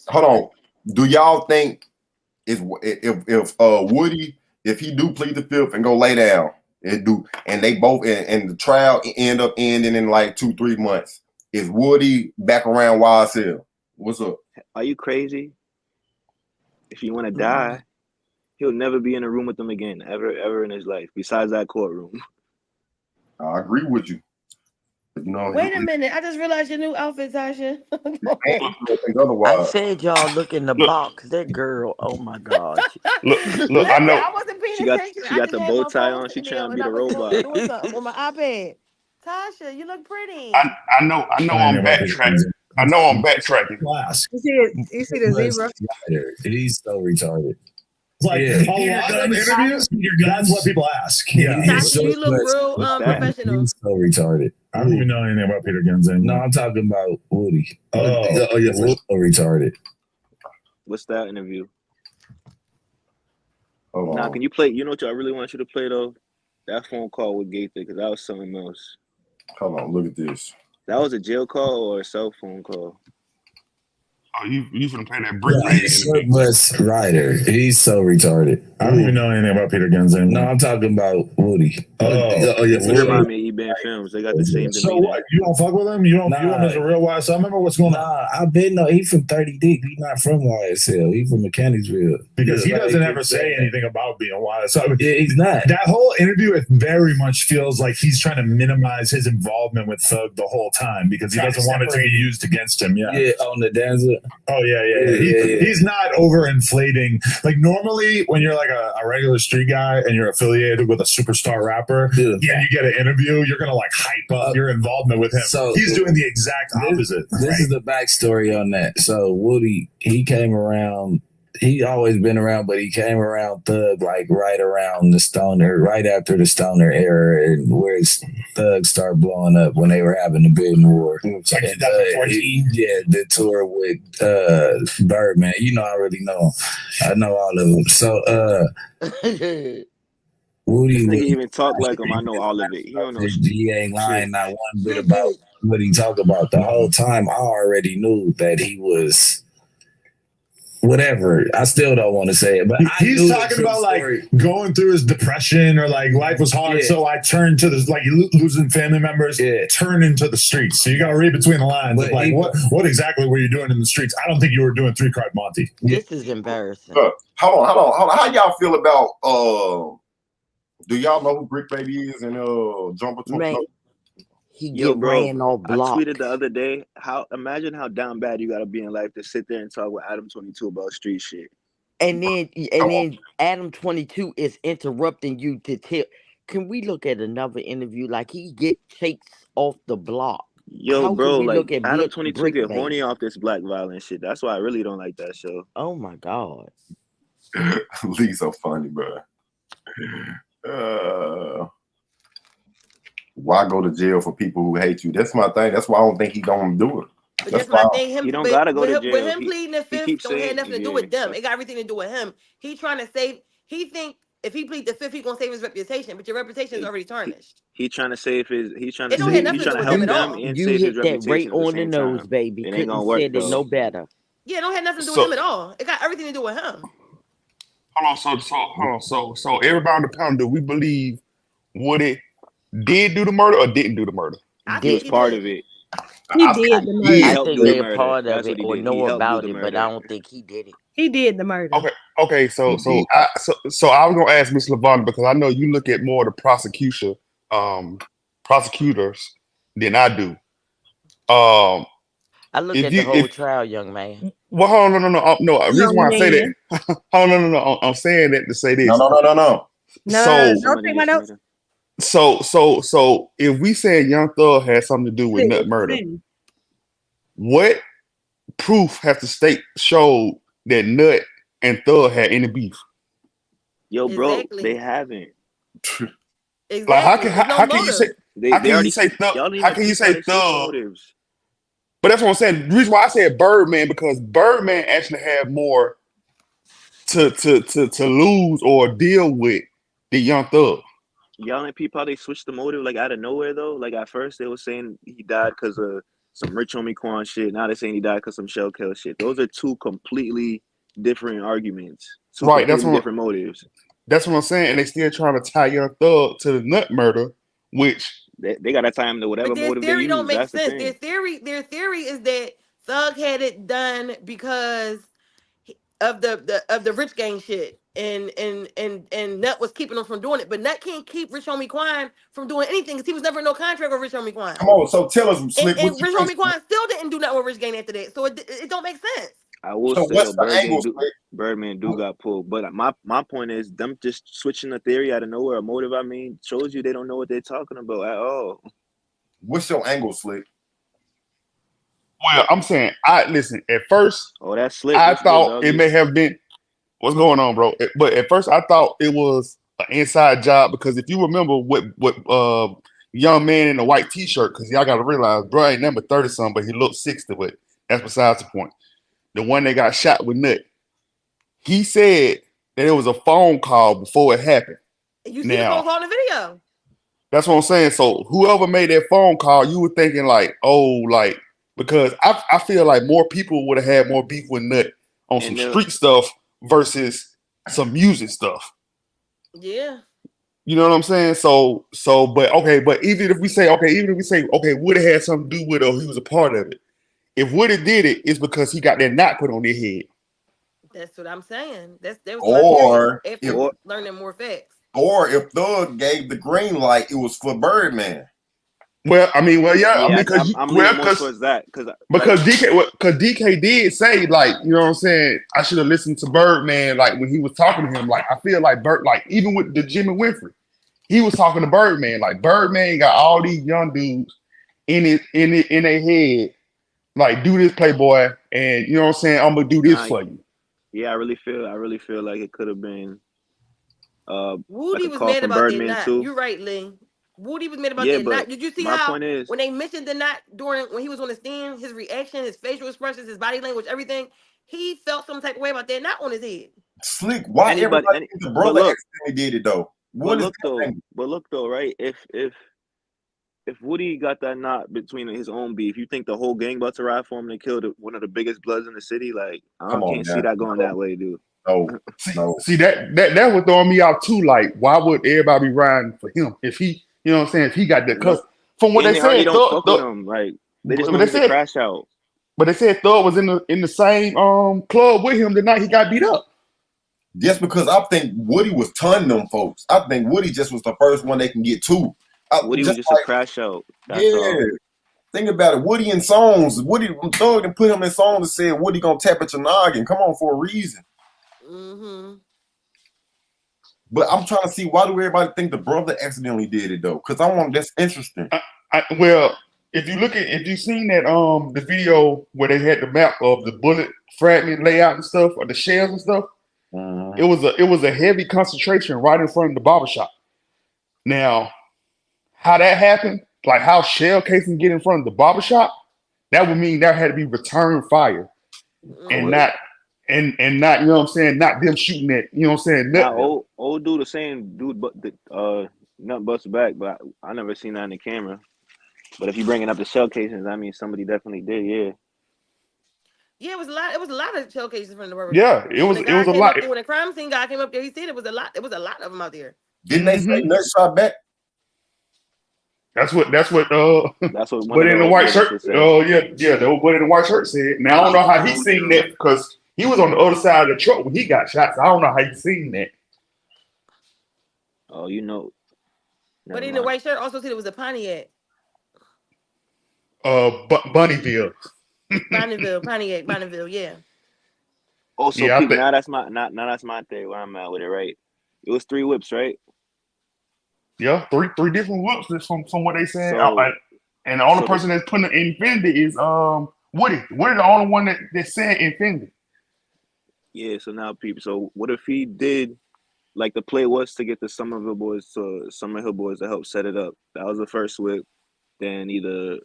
Hold on. Do y'all think if Woody, if he do plead the fifth and go lay down and they both and the trial end up ending in like 2-3 months, is Woody back around YSL? What's up? Are you crazy? If you want to die, he'll never be in a room with them again, ever in his life, besides that courtroom. I agree with you. But, you know, Wait a minute. I just realized your new outfit, Tasha. I said y'all look in the box. That girl, oh my God. Look, Listen, I know. I wasn't paying She got attention. she I got just the had bow my tie phone on. She sitting there trying to and be I the was robot. doing something on my iPad. Tasha, you look pretty. I know I'm backtracking. I know I'm backtracking. You see the zebra? He's so retarded. Like Yeah. a lot of interviews, that's what people ask. Yeah. Tasha, you look real What's that? professional. He's so retarded. I don't even know anything about Peter Guns anymore. No, I'm talking about Woody. Oh, Yeah, Woody's so retarded. What's that interview? Hold Nah, on. can you play? You know what I really want you to play though? That phone call with Gaither, because that was something else. Hold on, look at this. That was a jail call or a cell phone call? Oh, you finna play that brick man Short bus rider. He's so retarded. I don't even know anything about Peter Guns anymore. No, I'm talking about Woody. Yeah. You remind me of E-Band Films. They got the same So demeanor. what? You don't fuck with him? You don't view him as a real YSL? I remember what's going on. Nah, I've been he's from 30 Deep. He's not from YSL. He's from Mechanicsville. Because he doesn't ever say anything about being YSL. Yeah, he's not. That whole interview, it very much feels like he's trying to minimize his involvement with Thug the whole time because he doesn't want it to be used against him. Yeah. Yeah, on the dancer. Oh, yeah. He's not overinflating. Like normally when you're like a regular street guy and you're affiliated with a superstar rapper, and you get an interview, you're gonna like hype up your involvement with him. So he's doing the exact opposite. This is the backstory on that. So Woody, he came around. He always been around, but he came around Thug like right around the Stoner, right after the Stoner era, and where Thug started blowing up when they were having the bidding war. It's like And, 2014. the tour with Birdman. You know, I already know him. I know all of them. So Woody, This nigga even talk like him. I know all of it. He don't know shit. he ain't lying not one bit about what he talk about. The whole time I already knew that he was whatever. I still don't want to say it, but he's talking about like going through his depression or like life was hard, so I turned to this like losing family members, turn into the streets. So you got to read between the lines. But like what exactly were you doing in the streets? I don't think you were doing 3 Card Monty. This is embarrassing. Hold on. How y'all feel about do y'all know who Brick Baby is and Jumper? Man, he Yo, get bro, ran off I block. tweeted the other day, imagine how down bad you gotta be in life to sit there and talk with Adam 22 about street shit. And then Adam 22 is interrupting you to tell. Can we look at another interview? Like he takes off the block. Yo, How bro, can we like look at Adam 22 Brick get Baby? horny off this black violence shit. That's why I really don't like that show. Oh my God. Lee's so funny, bro. Why go to jail for people who hate you? That's my thing. That's why I don't think he's gonna do it. But that's what I think. He don't gotta go to With jail. him pleading the fifth, keeps don't have saying- nothing to do yeah. with them. It got everything to do with him. He trying to save. He think if he plead the fifth, he gonna save his reputation. But your reputation is already tarnished. He trying to save his. He's trying It to don't save. have nothing He's to trying do to with them help at them all. and You save his hit that reputation right at the on the same nose, time. baby. It ain't Couldn't gonna work said it though. no better. Yeah, it don't have nothing to do with him at all. It got everything to do with him. Hold on. So everybody on the panel, do we believe Woody did do the murder or didn't do the murder? He was part of it. He did the murder. He I helped think do the they're murder. part of That's it what he or did. know He helped do about the it, murder. but I don't think he did it. He did the murder. Okay. So I was gonna ask Miss Lavonda because I know you look at more of the prosecutors than I do. I look at the whole trial, young man. Well, hold on, no. The reason why I say that, hold on, no. I'm saying that to say this. No. Don't take my notes. So if we said Young Thug had something to do with Nut murder, what proof has the state showed that Nut and Thug had any beef? Yo, bro, Exactly. they haven't. Exactly. Like how can you say They how can already- you say Thug? y'all don't How even can you keep say trying to see Thug? motives. But that's what I'm saying. The reason why I said Birdman, because Birdman actually had more to lose or deal with the Young Thug. Y'all and people how they switched the motive like out of nowhere though. Like at first they were saying he died because of some rich homie Quan shit. Now they're saying he died because some shell kill shit. Those are two completely different arguments. Two Right, completely different motives. That's what I'm saying. And they still trying to tie Young Thug to the Nut murder, which they got to tie him to whatever But their motive they theory use. don't make That's sense. the thing. Their theory is that Thug had it done because of the rich gang shit. And Nut was keeping him from doing it. But Nut can't keep Rich Homie Quan from doing anything because he was never in no contract with Rich Homie Quan. Come on, so tell us, Slick, And what you Rich think? Homie Quan still didn't do nothing with Rich Gang after that. So it don't make sense. I will So say what's though, the angle, Slick? Birdman do got pulled. But my point is them just switching the theory out of nowhere, a motive, I mean, shows you they don't know what they're talking about at all. What's your angle, Slick? Well, I'm saying, listen, at first, that's Slick. I What's thought good, it may have been, what's going on, bro? But at first, I thought it was an inside job because if you remember what young man in a white t-shirt, because y'all got to realize, bro ain't number 30-something, but he looked 60, but that's besides the point. The one that got shot with Nut, he said that it was a phone call before it happened. You see the phone call in the video. That's what I'm saying. So whoever made that phone call, you were thinking like, oh, like, because I feel like more people would have had more beef with Nut on some street stuff versus some music stuff. Yeah. You know what I'm saying? So, but even if we say, Woody had something to do with it or he was a part of it. If Woody did it, it's because he got that knot put on their head. That's what I'm saying. That was Or my theory after learning more facts. Or if Thug gave the green light, it was for Birdman. Well, I mean, I'm leaning more towards that because DK did say, like, you know what I'm saying, I should have listened to Birdman, like when he was talking to him. Like I feel like like even with the Jimmy Winfrey, he was talking to Birdman. Like Birdman got all these young dudes in their head, like, do this, Playboy, and you know what I'm saying, I'm gonna do this for you. Yeah, I really feel like it could have been Woody like was mad about Birdman that knot. too. You're right, Lee. Woody was mad about that knot. Did you see how when they mentioned the knot when he was on the stand, his reaction, his facial expressions, his body language, everything, he felt some type of way about that knot on his head. Slick, why everybody think the brother accidentally did it though? But look though, right? If Woody got that knot between his own beef, you think the whole gang about to ride for him to kill one of the biggest bloods in the city? Like, I can't see that going that way, dude. See that was throwing me out too. Like, why would everybody be riding for him if he, you know what I'm saying, if he got that? Because from what they said, don't fuck with him. Like, they just want him to crash out. But they said Thug was in the same club with him the night he got beat up. Just because I think Woody was turning them folks. I think Woody just was the first one they can get to. Woody was just a crash out. That's all. Think about it. Woody in songs. Woody Thug and put him in songs and said Woody gonna tap at your noggin. Come on, for a reason. Mm-hmm. But I'm trying to see, why do everybody think the brother accidentally did it though? Because that's interesting. Well, if you seen that the video where they had the map of the bullet fragment layout and stuff, or the shells and stuff, it was a heavy concentration right in front of the barbershop. Now, how that happened, like how shell casing get in front of the barbershop, that would mean there had to be return fire, and not, you know what I'm saying, not them shooting at, you know what I'm saying. Old dude, the same dude, but Nut busts back, but I never seen that in the camera. But if you're bringing up the shell casings, I mean, somebody definitely did, yeah. Yeah, it was a lot of shell cases from the barbershop. Yeah, it was a lot. When the crime scene guy came up there, he said it was a lot. It was a lot of them out there. Didn't they say Nut shot back? That's what but in the white shirt. Oh yeah, the boy in the white shirt said. Now I don't know how he seen that because he was on the other side of the truck when he got shot. So I don't know how he seen that. Oh, you know. But in the white shirt also said it was a Pontiac. Bunnyville. Bonneville, yeah. Also, yeah, now that's my theory where I'm at with it, right? It was 3 whips, right? Yeah, three different whips from what they said. And the only person that's putting in Infinity is Woody. Woody the only one that said Infinity. Yeah, so now people. So what if he did, like the play was to get the Summerhill boys to help set it up. That was the first whip. Then either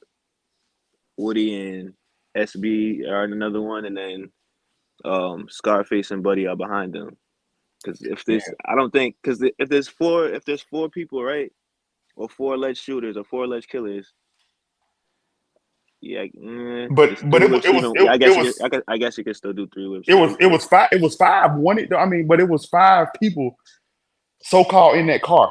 Woody and SB are another one, and then Scarface and Buddy are behind them. Because if this, I don't think, because if there's four people, right, or four alleged shooters or four alleged killers, yeah, But it's but three it whips. was Even yeah, it I guess you could still do three whips. it was it was five. It was five. But it was five people so called in that car.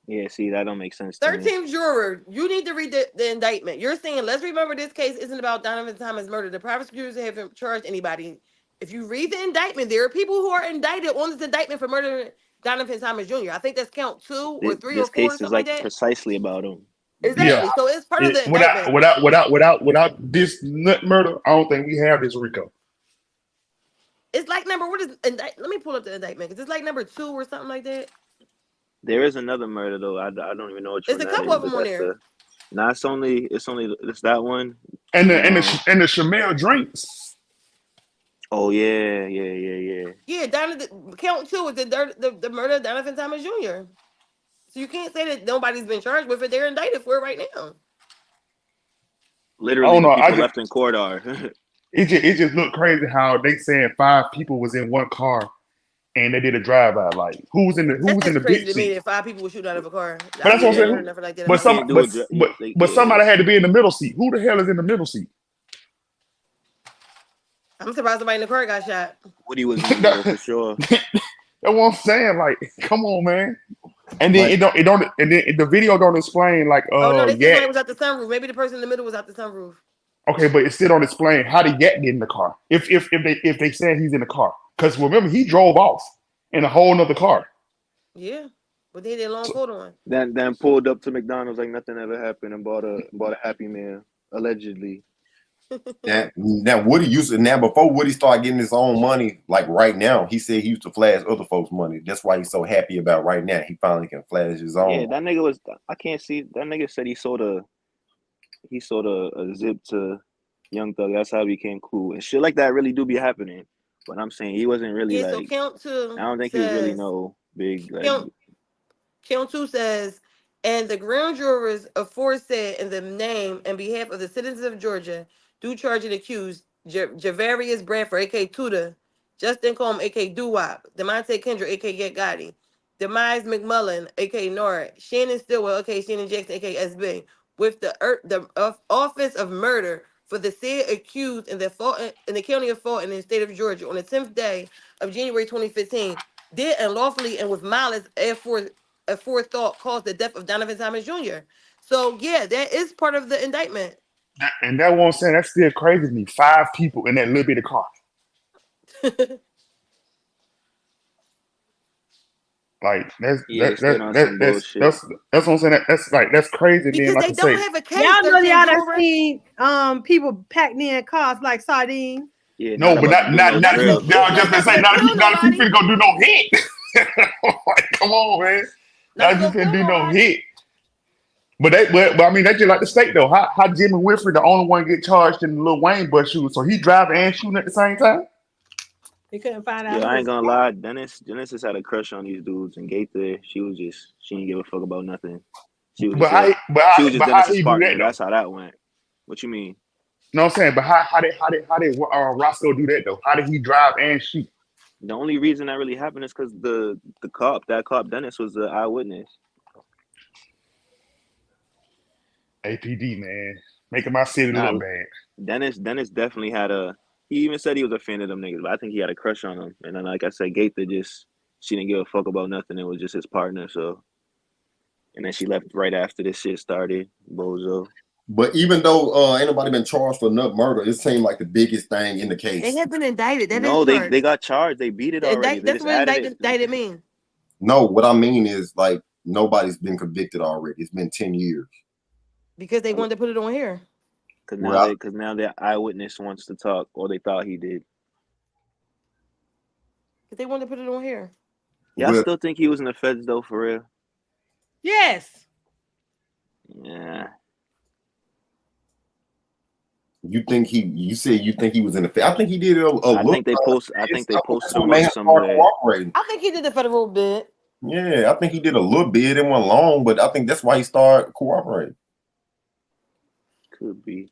Yeah, see, that don't make sense to me. 13th juror, you need to read the indictment. You're saying, let's remember this case isn't about Donovan Thomas murder. The prosecutors haven't charged anybody. If you read the indictment, there are people who are indicted on this indictment for murdering Donovan Thomas Jr. I think that's count 2 or 3 or This 4 or case is something like like that. precisely about him. Exactly. Yeah. So it's part of the Without indictment. without this nut murder, I don't think we have this Rico. It's like let me pull up the indictment because it's like number 2 or something like that. There is another murder though. I don't even know which There's one a that couple is, of them but on that's there. nah, it's that one. And the Shamel drinks. Oh yeah. Yeah, count 2 is the murder of Donovan Thomas Jr. So you can't say that nobody's been charged with it. They're indicted for it right now. Literally, I don't the know. people left in court are. It just looked crazy how they saying 5 people was in one car and they did a drive-by. Like who was in the Crazy big to me seat? that 5 people were shooting out of a car. But that's what I'm saying. Nothing like that. But somebody had to be in the middle seat. Who the hell is in the middle seat? I'm surprised somebody in the car got shot. Woody was in the middle for sure. That's what I'm saying. Like, come on, man. And then it don't and then the video don't explain like oh no, they said somebody was out the sunroof. Maybe the person in the middle was out the sunroof. Okay, but it still don't explain how did Yak get in the car. If they said he's in the car. Because remember he drove off in a whole nother car. Yeah. But they had a long coat on. Then pulled up to McDonald's like nothing ever happened and bought a Happy Meal, allegedly. Now Woody used to before Woody started getting his own money, like right now, he said he used to flash other folks' money. That's why he's so happy about right now. He finally can flash his own. Yeah, that nigga was. I can't see. That nigga said he sold a zip to Young Thug. That's how he became cool and shit like that. Really do be happening. But I'm saying he wasn't really like. So count 2. I don't think he was really no big like. Count 2 says, and the grand jurors aforesaid in the name and behalf of the citizens of Georgia do charge and accuse Javarius Bradford, a.k.a. Tudor, Justin Combs, a.k.a. Doo-Wop, DeMonte Kendrick, a.k.a. Get Gotti, Demise McMullen, a.k.a. Nora, Shannon Stillwell, a.k.a. Shannon Jackson, a.k.a. SB, with the offense of murder for the said accused in the county of Fulton in the state of Georgia on the 10th day of January 2015, did unlawfully and with malice aforethought caused the death of Donovan Thomas Jr. So yeah, that is part of the indictment. And that one saying that's still crazy to me. 5 people in that little bit of car. Like that's what I'm saying. That's crazy. Because then, they don't have a case. Y'all know y'all done seen people packed in cars like sardines. Yeah, no, but not if you just to say not if you finna go do no hit. Like, come on, man. Not if you finna do no hit. But I mean that's just like the state though. How Jimmy Winfrey the only one get charged in the Lil Wayne bus shooting, so he driving and shooting at the same time. They couldn't find out. Yeah, I ain't gonna lie. Dennis just had a crush on these dudes, and Gaither, she didn't give a fuck about nothing. She was just Dennis's partner. That's how that went. What you mean? No, I'm saying, but how did Roscoe do that though? How did he drive and shoot? The only reason that really happened is because that cop Dennis was the eyewitness. APD, man, making my city look bad. Dennis definitely had he even said he was a fan of them niggas, but I think he had a crush on them. And then, like I said, Gaither she didn't give a fuck about nothing. It was just his partner. So, and then she left right after this shit started. Bozo. But even though ain't nobody been charged for nut murder, it seemed like the biggest thing in the case. They have been indicted. They got charged. They beat it already. That's what indicted mean. No, what I mean is like nobody's been convicted already. It's been 10 years. Because they wanted to put it on here. Because now their eyewitness wants to talk, or they thought he did. Because they wanted to put it on here. Yeah, I still think he was in the feds though, for real. Yes. Yeah. You said you think he was in the feds? I think he did a I think they posted him up somewhere. I think he did the federal bit. Yeah, I think he did a little bit. It went long, but I think that's why he started cooperating. Could be.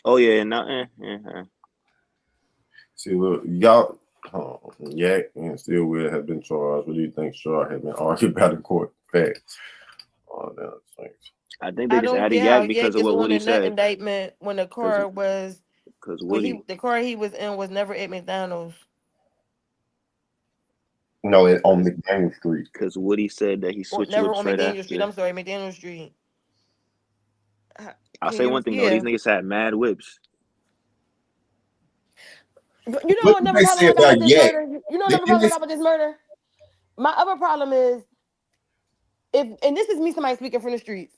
Oh yeah, no, See, look, y'all, Yak and Stillwell have been charged. What do you think Shaw has been argued about in court? Facts. Oh, no, thanks. I think they I just don't added get how Yak because Yak of is what on Woody the net said. indictment when the car was Because when Woody. the car he was in was never at McDonald's. No, on McDaniel Street. Because Woody said that he switched Never whips on right McDaniel after. Street. I'm sorry, McDaniel Street. I'll say one thing though, these niggas had mad whips. You know another problem I got with this murder? You know another problem I got with this murder? My other problem is and this is me, somebody speaking from the streets.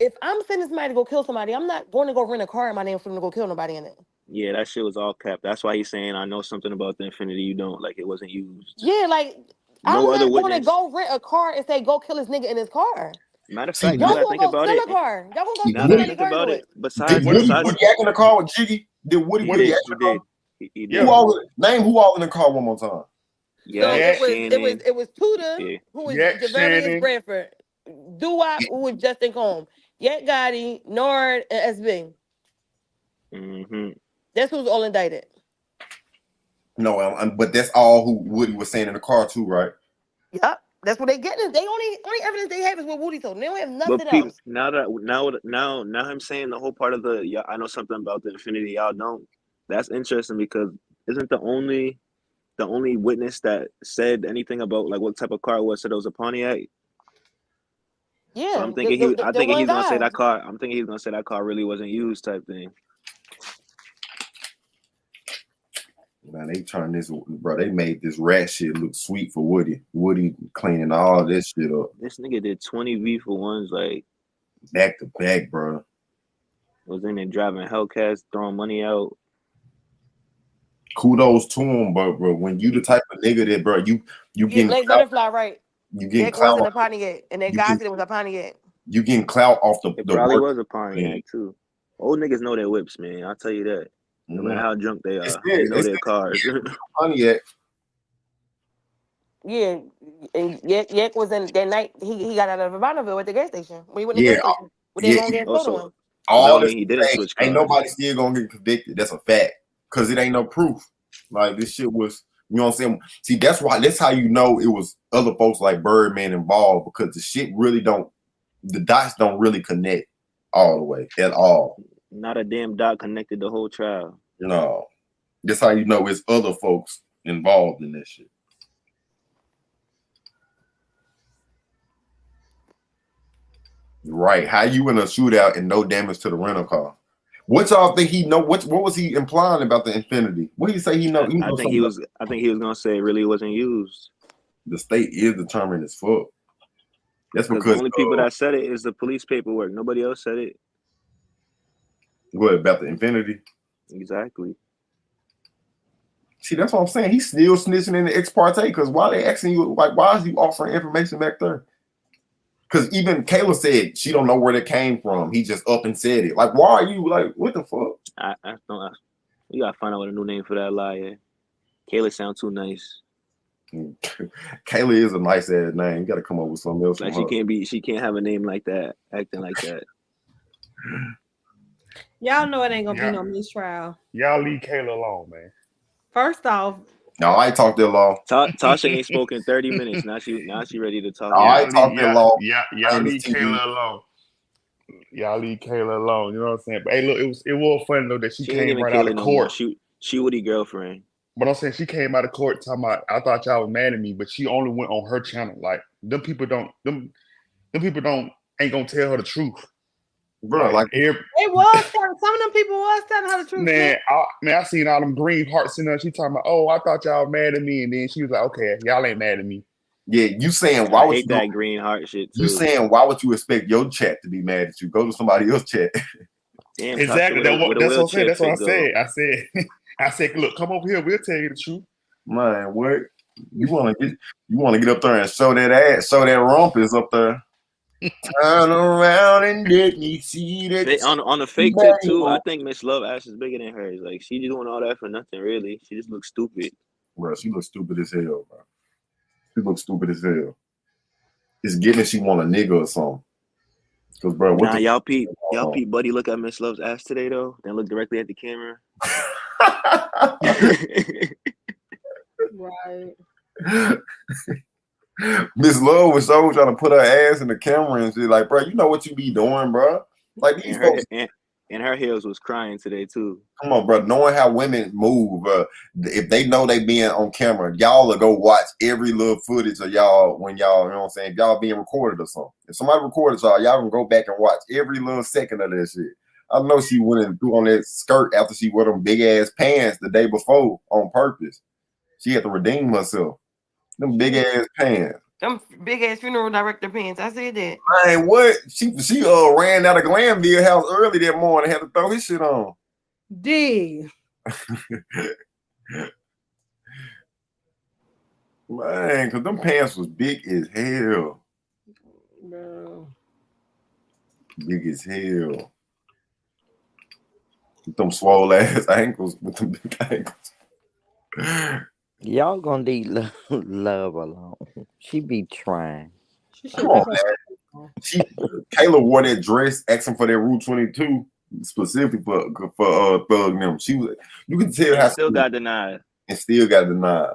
If I'm sending somebody to go kill somebody, I'm not going to go rent a car in my name for them to go kill nobody in it. Yeah, that shit was all capped. That's why he's saying I know something about the Infinity you don't, like it wasn't used. Yeah, like No I'm other not going to witness. go rent a car and say go kill this nigga in his car. Matter of fact, y'all you gotta gonna think go about steal it. a car. Y'all gonna go Now steal that I somebody's think car and about do it, it. besides Woody Yak in the car with Jiggy? Did Woody put Yak in the car? He Who all, name who all in the car one more time. So Yak, it was Tudor, yeah. who was Yak, Javarius Shannon. Bradford, Doo-Wop, who was Justin Combs, Yak Gotti, Nord, and SB. Mm-hmm. That's who's all indicted. No, but that's all who Woody was saying in the car too, right? Yep, that's what they getting. They only evidence they have is what Woody told them. They don't have nothing But people, else. now him saying the whole part of the I know something about the Infinity y'all don't. That's interesting because isn't the only witness that said anything about like what type of car it was said it was a Pontiac. Yeah, So I'm thinking he's gonna say that car. I'm thinking he's gonna say that car really wasn't used type thing. Man, they turned this, bro. They made this rat shit look sweet for Woody. Woody cleaning all this shit up. This nigga did 20 V for ones, like back to back, bro. Was in there driving Hellcats, throwing money out. Kudos to him, bro. When you the type of nigga that, bro, you getting Black clout, Butterfly, right? you getting That clout. wasn't a Pontiac, and that guy said it was a Pontiac. You getting clout off the. It the probably work was a Pontiac too. Old niggas know their whips, man. I'll tell you that. No matter how drunk they are, they know their cars. Pontiac. Yeah, and Yak was in that night. He got out of Bonneville at the gas station. When he went to the gas station with that long ass photo on. All this he didn't switch cars. Ain't nobody still gonna get convicted. That's a fact. Cause it ain't no proof. Like this shit was, you know what I'm saying? See, that's how you know it was other folks like Birdman involved, because the shit really the dots don't really connect all the way at all. Not a damn dot connected the whole trial. No. That's how you know it's other folks involved in this shit. Right. How you in a shootout and no damage to the rental car? What y'all think he know? What was he implying about the Infinity? What did he say he know? I think he was gonna say it really wasn't used. The state is determined as fuck. That's because the only people that said it is the police paperwork. Nobody else said it. What about the Infinity? Exactly. See, that's what I'm saying. He's still snitching in the ex parte, because why they asking you, like, why is you offering information back there? Because even Kayla said she don't know where that came from. He just up and said it. Like, why are you like, what the fuck? I don't. You gotta find out what a new name for that lie is. Kayla sounds too nice. Kayla is a nice ass name. You gotta come up with something else. Like she can't have a name like that, acting like that. Y'all know it ain't gonna be no mistrial. Y'all leave Kayla alone, man. First off, no, I ain't talked that long. Tasha ain't spoken 30 minutes. Now she ready to talk. No, I ain't talked that long. Y'all leave Kayla alone. Y'all leave Kayla alone. You know what I'm saying? But hey, look, it was funny though that she came right out of court. She Woody girlfriend. But I'm saying she came out of court talking about, I thought y'all was mad at me, but she only went on her channel. Like them people ain't gonna tell her the truth. Bro, like it was some of them people was telling her the truth. Man, I seen all them green hearts in her. She talking about, oh, I thought y'all mad at me, and then she was like, okay, y'all ain't mad at me. Yeah, you saying why would hate that green heart shit too. You saying why would you expect your chat to be mad at you? Go to somebody else's chat. Damn, exactly. That's what I'm saying. That's what I said, look, come over here. We'll tell you the truth. Man, what you want to get up there and show that ass, show that rump is up there. Turn around and let me see that. On the fake tip too, I think Miss Love ass is bigger than hers. Like she just doing all that for nothing, really. She just looks stupid. Bro, she looks stupid as hell, bro. She looks stupid as hell. It's getting she want a nigga or something. Cause bro, what Nah, the y'all peep Buddy look at Miss Love's ass today though. Then look directly at the camera. Right. Miss Love was so trying to put her ass in the camera and shit. Like, bro, you know what you be doing, bro. Like these folks. And her heels was crying today too. Come on, bro. Knowing how women move, if they know they being on camera, y'all will go watch every little footage of y'all when y'all, you know what I'm saying, if y'all being recorded or something. If somebody recorded y'all can go back and watch every little second of that shit. I know she went and threw on that skirt after she wore them big ass pants the day before on purpose. She had to redeem herself. Them big ass pants. Them big ass funeral director pants. I said that. Man, what? She ran out of Glanville house early that morning, had to throw his shit on. D. Man, cause them pants was big as hell. Bro. Big as hell. With them swole ass ankles, with them big ankles. Y'all gonna leave love alone. She be trying. Come on, man. Kayla wore that dress asking for that Rule 22 specifically for Thug and them. She was, you can tell how still got denied. And still got denied.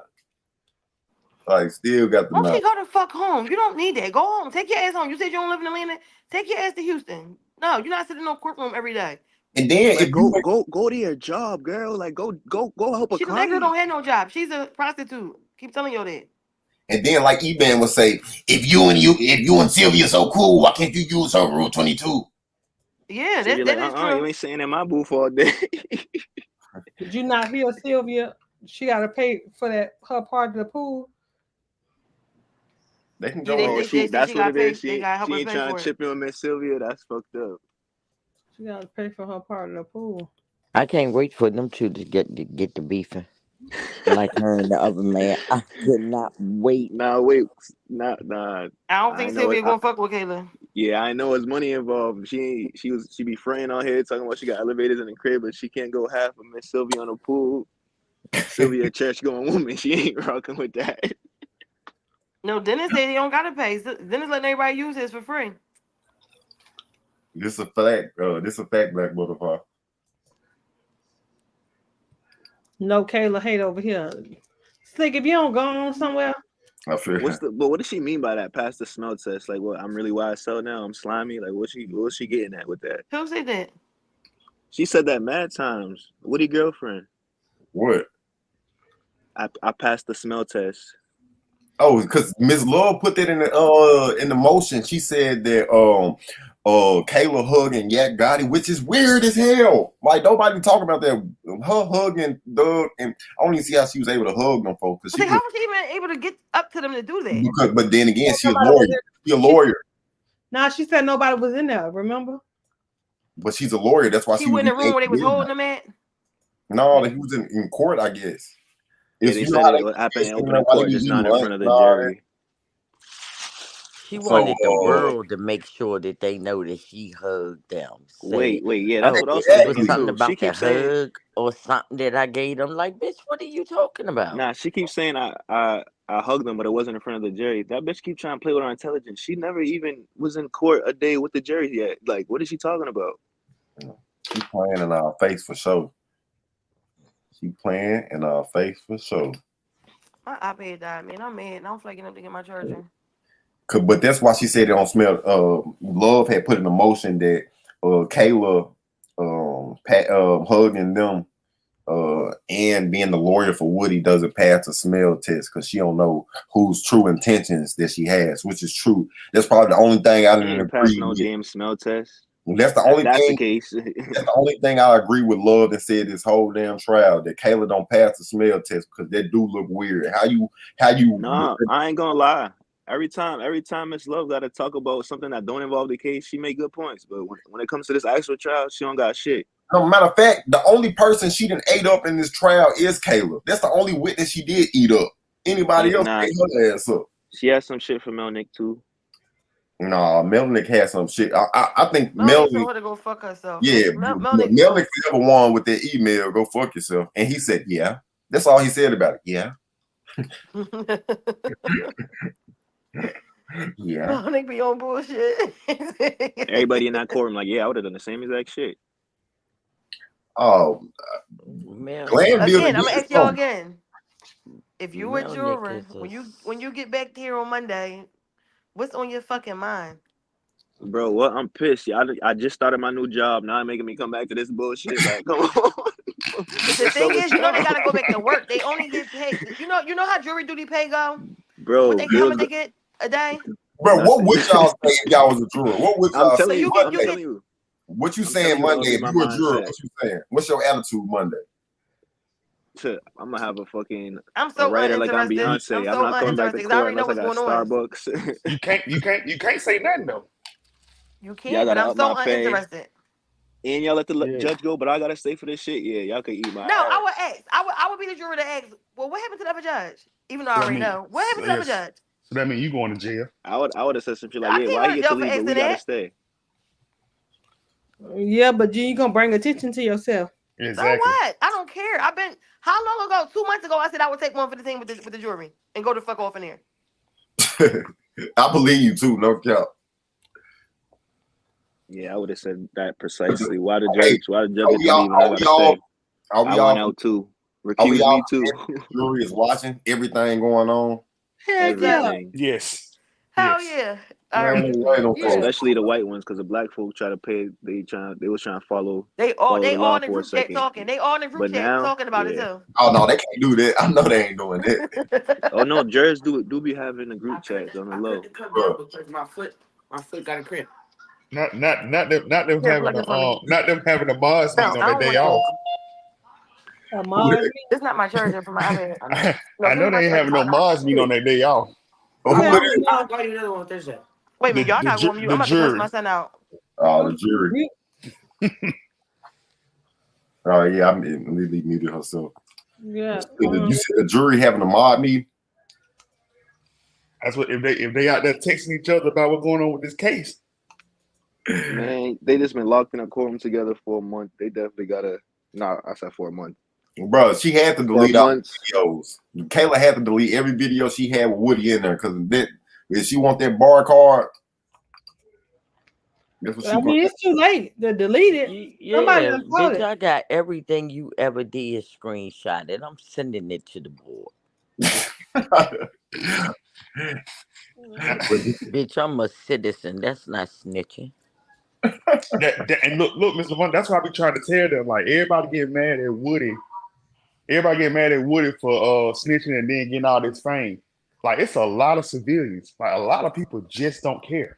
Like still got denied. Why don't you go the fuck home? You don't need that. Go home. Take your ass home. You said you don't live in Atlanta. Take your ass to Houston. No, you're not sitting in no courtroom every day. And then like, go to your job, girl. Like go help a client. That girl don't have no job. She's a prostitute. Keep telling you that. And then like E-Man would say, if you and Sylvia so cool, why can't you use her Rule 22? Yeah, that is true. You ain't sitting in my booth all day. Did you not hear Sylvia? She got to pay for her part of the pool. They can go. That's what it is. She ain't trying to chip in with Miss Sylvia. That's fucked up. She got to pay for her part of the pool. I can't wait for them two to get the beefing. Like her and the other man. I could not wait. Nah. I don't think Sylvia gonna fuck with Kayla. Yeah, I know it's money involved. She be fraying on here talking about she got elevators in the crib, but she can't go half of Miss Sylvia on the pool. Sylvia a church going woman. She ain't rocking with that. No, Dennis said he don't gotta pay. Dennis letting everybody use his for free. This a fact, this a fact, Black Butterfly. No Kayla hate over here. Slick, if you don't go on somewhere. I feel but what does she mean by that? Pass the smell test. Like, what? I'm really YSL now. I'm slimy. Like, what was she getting at with that? Who said that? She said that mad times. Woody girlfriend. What? I passed the smell test. Oh, because Ms. Love put that in the motion. She said that Kayla hugging Yak Gotti, which is weird as hell. Like nobody talking about that. Her hugging Doug, and I don't even see how she was able to hug them folks. How was she even able to get up to them to do that? Because, but then again, she's a lawyer. She's a lawyer. Nah, she said nobody was in there. Remember? But she's a lawyer. That's why she went in the room where they was holding them at. No, he was in court, I guess. Yeah, they said it happened in open court, just not in front of the jury. She wanted the world to make sure that they know that she hugged them. Wait, yeah, that's what I was saying. It was something about the hug or something that I gave them. Like, bitch, what are you talking about? Nah, she keeps saying I hugged them, but it wasn't in front of the jury. That bitch keep trying to play with her intelligence. She never even was in court a day with the jury yet. Like, what is she talking about? She's playing in our face for sure. She playing in our face for sure. My iPad died, man. I'm mad. I'm flaking up to get my charger. But that's why she said it don't smell. Love had put in a motion that Kayla hugging them and being the lawyer for Woody doesn't pass the smell test because she don't know whose true intentions that she has, which is true. That's probably the only thing I didn't agree no with. damn smell test. That's the only thing. That's the case. That's the only thing I agree with Love and said this whole damn trial that Kayla don't pass the smell test because that do look weird. How you? No, I ain't gonna lie. Every time Miss Love got to talk about something that don't involve the case, she make good points. But when it comes to this actual trial, she don't got shit. No, matter of fact, the only person she done ate up in this trial is Kayla. That's the only witness she did eat up. Anybody else ate her ass up. She has some shit for Melnick too. Nah, Melnick has some shit. I think Melnick told her to go fuck herself. Yeah, Melnick never won with that email. Go fuck yourself, and he said, "Yeah." That's all he said about it. Yeah. Yeah. They be on bullshit. Everybody in that courtroom like, yeah, I would have done the same exact shit. Oh, Glenville Again, I'm gonna did ask y'all something. again. If you a juror, is a when you get back here on Monday, what's on your fucking mind? Bro, what? I'm pissed. Yeah, I just started my new job. Now making me come back to this bullshit. Like, come on. The What's up thing with is, you know they y'all? gotta go back to work. They only get paid. You know how jury duty pay go? Bro, How they much was they get a day? Bro, what nothing. would y'all say if y'all was a juror? What would I'm y'all say telling you, bro. I'm You Monday? get. telling you. What you I'm saying telling you, Monday? that'll be If my you were a juror, mindset. what you saying? What's your attitude Monday? I'm gonna have a fucking I'm a so writer like I'm uninterested. I'm Beyonce. I'm so not coming back uninterested to because I court already know unless I what's got going on. Starbucks. You can't say nothing though. You Y'all can, but gotta I'm up my so pay. uninterested. And y'all let the Yeah. judge go, but I gotta stay for this shit. Yeah, y'all can eat my No, I ass. would ask. I would be the juror to ask. Well, what happened to the other judge? Even though I So that already mean know what happened to the other yes. judge. So that means you going to jail. I would have said some shit like, I yeah, can't why go he to get to jail for leave, but we asking gotta that. stay. Yeah, but you gonna bring attention to yourself. So Exactly. what? I don't care. I've been how long ago? 2 months ago, I said I would take one for the team with the jury and go the fuck off in there. I believe you too, no cap. Yeah, I would have said that precisely. Why the Hey, judge are get we to all leave and I gotta stay? are we I want all out too. are we Recuse all me too. jury is watching everything going on? Heck yeah. Everything. Yes. Hell Yes. yeah. Man, ain't no Yeah. Especially the white ones, because the black folk try to pay. They was trying to follow They the all law in the for a group chat second. talking. They all in the group But chat now, talking about it yeah. too. Oh no, they can't do that. I know they ain't doing that. Oh no, jurors do be having the group chats on the I low. couldn't come down Bro. because my foot got a cramp. Not them Here, having plug a it for me. not them having a Mars No, meeting on I their don't day want off. this. Who Amaz, that? It's not my charger for my iPad. I know. No, I give me know my they ain't having charger. no Mars meeting on their day off. Who yeah, that? I'll buy you another one Thursday. Wait a minute, y'all gotta go on mute. The I'm about to cuss jury. my son out. Oh, the jury. Oh yeah, I immediately muted herself. yeah. You said the jury having a mob meeting? That's what if they out there texting each other about what's going on with this case. Man, they just been locked in a courtroom together for a month. They definitely gotta. Nah, I said for a month. Bro, she had to For delete all months. the videos. Kayla had to delete every video she had with Woody in there because if she want that bar card, that's what she I mean, it's too late to delete it. Somebody Yeah, done caught bitch, it. I got everything you ever did screenshotted. I'm sending it to the board. Bitch, I'm a citizen. That's not snitching. And look, Mr. Fun, that's why I be trying to tell them. Like everybody get mad at Woody. Everybody get mad at Woody for snitching and then getting all this fame. Like it's a lot of civilians. Like a lot of people just don't care.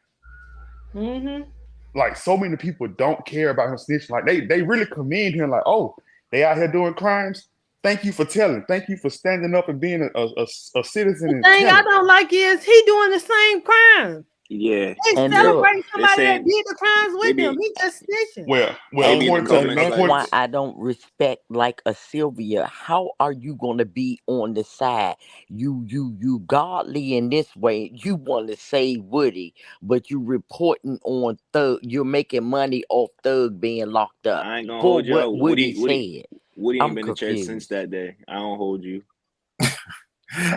Mm-hmm. Like so many people don't care about him snitching. Like they really commend him. Like, oh, they out here doing crimes. Thank you for telling. Thank you for standing up and being a citizen The and thing I telling. don't like is he doing the same crime. Yeah. They And look, celebrate They somebody that saying did the crimes they with them. be He just snitching. Well, they be in the and comments that's like, why I don't respect like a Sylvia. How are you gonna be on the side? You godly in this way. You want to save Woody, but you reporting on Thug. You're making money off Thug being locked up I ain't gonna for hold what y'all. Woody said. Woody ain't I'm been to church since confused. that day. I don't hold you.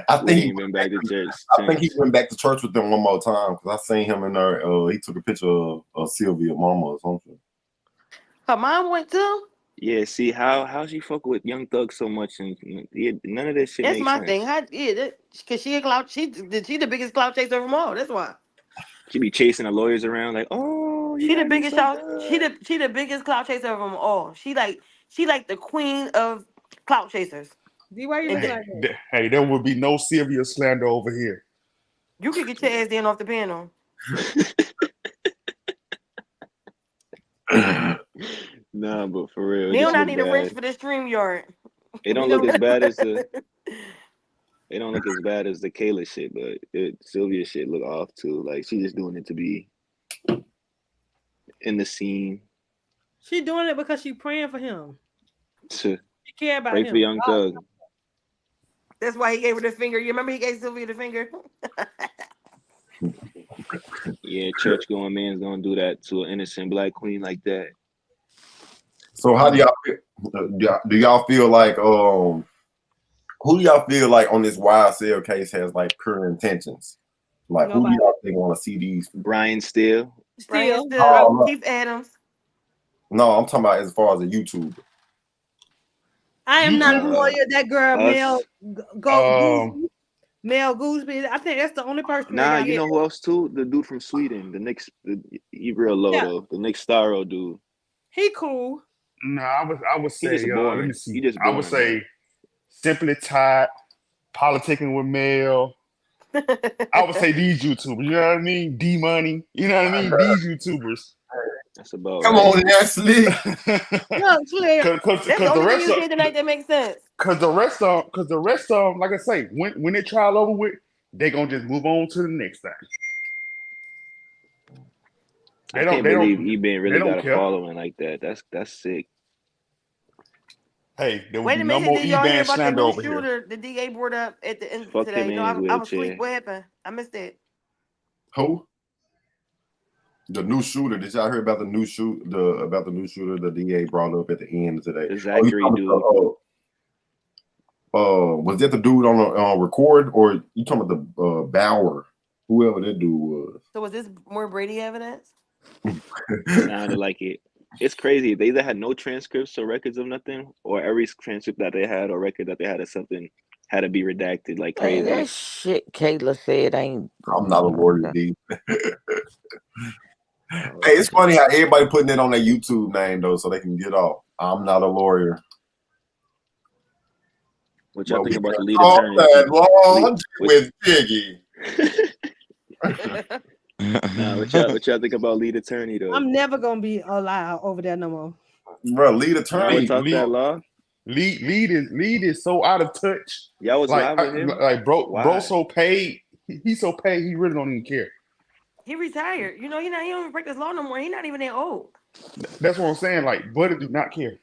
I Woody think ain't been back to church he since. went back to church with them one more time because I seen him in there. He took a picture of Sylvia mama or something. Her mom went too. Yeah, see how she fuck with Young Thug so much and yeah, none of this shit That's makes my thing. sense. Cause she a clout. She the biggest clout chaser of them all. That's why. She be chasing the lawyers around like, oh, you She the gotta do biggest so clout. good. She the biggest clout chaser of them all. She like the queen of clout chasers. D, why you And looking like that? Hey, there would be no Sylvia slander over here. you could get your ass down off the panel. Nah, but for real, it Now just I look need a wrench bad. for the stream yard. It don't look as bad as the Kayla shit, but Sylvia shit look off too. Like she just doing it to be in the scene. She doing it because she praying for him. To She care about pray for him. Young Thug. That's why he gave her the finger. You remember he gave Sylvia the finger? Yeah, church going man's gonna do that to an innocent black queen like that. So how do y'all feel? Do y'all feel like who do y'all feel like on this YSL case has like pure intentions? Like, who do y'all think want to see these? Brian Steele. Keith Adams. No, I'm talking about as far as a YouTuber. I am not loyal. That girl, us. Mel Gooseby. I think that's the only person. Nah, you know who else too? The dude from Sweden. The Nick. He real low though. The Nick Starro dude. He cool. No, I would say. He just boring. Let me see. He just I would say man. Simply Todd, politicking with Mel. I would say these YouTubers. You know what I mean? D Money. You know what I mean? These YouTubers. That's about. Come on, Ashley. Look, Claire. Because the rest of you tonight that makes sense. Because the rest of them, like I say, when they trial over with, they gonna just move on to the next thing. I can't believe eBay really got a following like that. That's sick. Hey, there Wait will a be no minute, more did y'all hear eBay about the slander new over shooter here. the DA brought up at the end Fuck today? him You know, in I was wheelchair. asleep. What happened? I missed it. Who? The new shooter. Did y'all hear about the new shooter? The DA brought up at the end today. The Zachary dude. Was that the dude on the record, or you talking about the Bauer, whoever that dude was? So was this more Brady evidence? Sounded like it. It's crazy. They either had no transcripts or records of nothing, or every transcript that they had or record that they had of something had to be redacted like crazy. Man, that shit Kayla said ain't. I'm not a lawyer, D. Hey, it's funny how everybody putting it on their YouTube name though, so they can get off. I'm not a lawyer. What y'all think about the lead attorney? With Piggy. Nah, what y'all think about lead attorney though? I'm never gonna be allowed over there no more. Bro, lead attorney. Lead is so out of touch. Y'all was live with him? Like bro so paid. He's so paid he really don't even care. He retired. You know, he don't break his law no more. He's not even that old. That's what I'm saying. Like, Buddy do not care.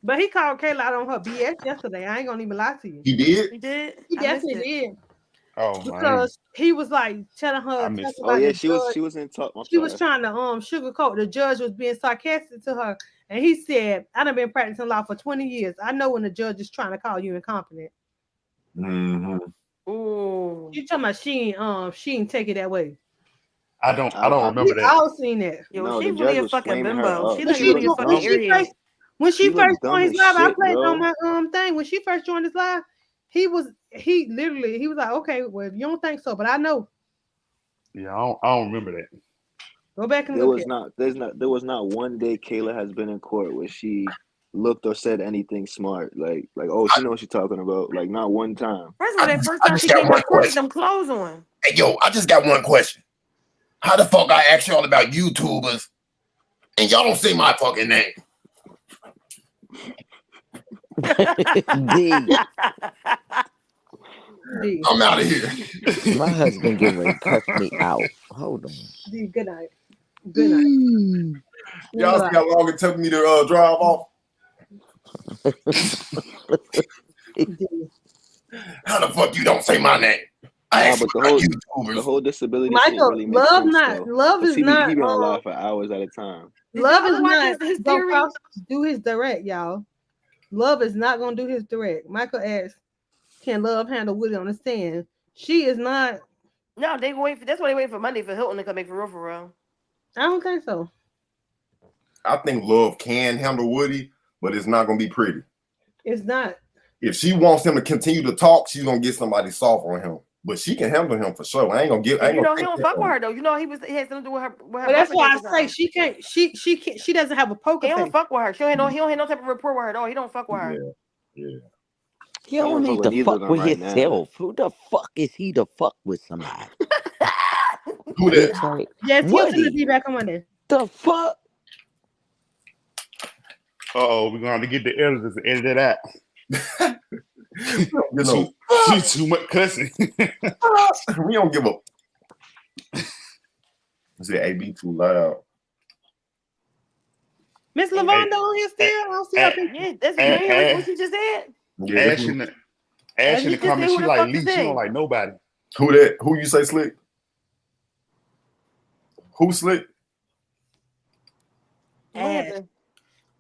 But he called Kayla out on her BS yesterday. I ain't gonna even lie to you. He did? He did? He definitely did. Oh, because he was like telling her. Oh yeah, she was in talk. She was trying to sugarcoat. The judge was being sarcastic to her, and he said, "I done been practicing law for 20 years. I know when the judge is trying to call you incompetent." Mm-hmm. Ooh. You talking about she ain't take it that way. I don't remember that. I all seen that. Yo, she really a fucking bimbo. She like really a fucking idiot. When she first joined his live, I played bro. on my thing. When she first joined his live, he was like, okay, well, if you don't think so, but I know. Yeah, I don't remember that. Go back and there look was not one day Kayla has been in court where she looked or said anything smart. Like oh, she knows what she's talking about. Like not one time. First of all, that first time she came to court with them clothes on. Hey, yo, I just got one question. How the fuck I ask y'all about YouTubers and y'all don't say my fucking name? D. I'm out of here. My husband getting ready to cuss me out. Hold on. D, good night. Good night. Y'all see how long it took me to drive off? How the fuck you don't say my name? But the whole disability shit really makes love sense, not though. love is He not be on live for hours at a time. Love is not gonna do his direct, y'all. Love is not gonna do his direct. Michael asks, "Can Love handle Woody on the stand?" She is not. No, they wait. That's why they wait for Monday for Hilton to come back for real. I don't think so. I think Love can handle Woody, but it's not gonna be pretty. It's not. If she wants him to continue to talk, she's gonna get somebody soft on him. But she can handle him for sure. I ain't gonna give. You know he don't fuck with her though. You know he had something to do with her. But that's why I say she can't. She can't. She doesn't have a poker face. He don't fuck with her. He don't have no type of rapport with her at all. He don't fuck with her. Yeah. He don't need to fuck with himself. Who the fuck is he to fuck with somebody? Who that? Yes, he'll send the back on Monday. The fuck? We're going to get the editors to edit it out. Too much cussing. We don't give up. I said AB too loud. Miss Lavonda on here still? I don't see her picture. Yeah, that's what she just said. Yeah, Ash in the comments, she like Lee. She don't like nobody. Who that? Who you say Slick? Who Slick? Ash.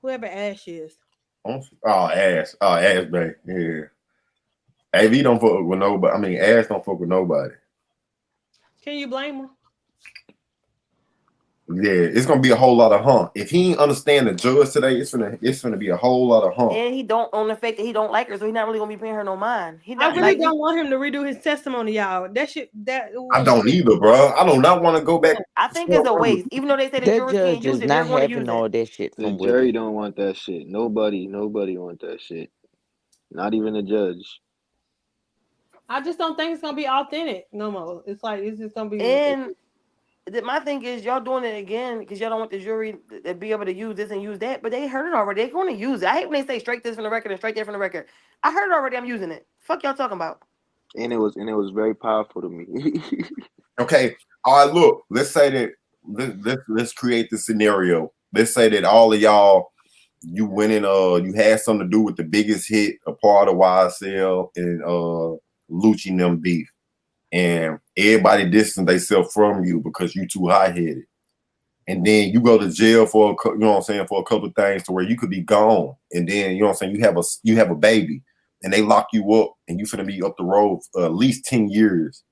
Whoever Ash is. Oh, Ash. Oh, Ash, babe. Yeah. AV don't fuck with nobody. I mean, Ash don't fuck with nobody. Can you blame him? Yeah, it's gonna be a whole lot of If he ain't understand the judge today, it's gonna be a whole lot of And he don't own the fact that he don't like her, so he's not really gonna be paying her no mind. He I not really like don't want him to redo his testimony, y'all. I don't either, bro. I do not want to go back. I think it's a waste. Even though they say the The jurors can't judge use is it, they're not going to having use all it. that shit The from jury Woody. don't want that shit. Nobody want that shit. Not even the judge. I just don't think it's gonna be authentic no more. It's like it's just gonna be. And my thing is, y'all doing it again because y'all don't want the jury to be able to use this and use that. But they heard it already. They're going to use it. I hate when they say straight this from the record and straight that from the record. I heard it already. I'm using it. Fuck y'all talking about. And it was very powerful to me. Okay. All right. Look. Let's say that. Let's create the scenario. Let's say that all of y'all, you went in. You had something to do with the biggest hit, a part of YSL and Lucci and them beef, and everybody distanced themselves from you because you too high headed. And then you go to jail for you know what I'm saying, for a couple of things to where you could be gone. And then you know what I'm saying, you have a baby and they lock you up and you finna be up the road for at least 10 years.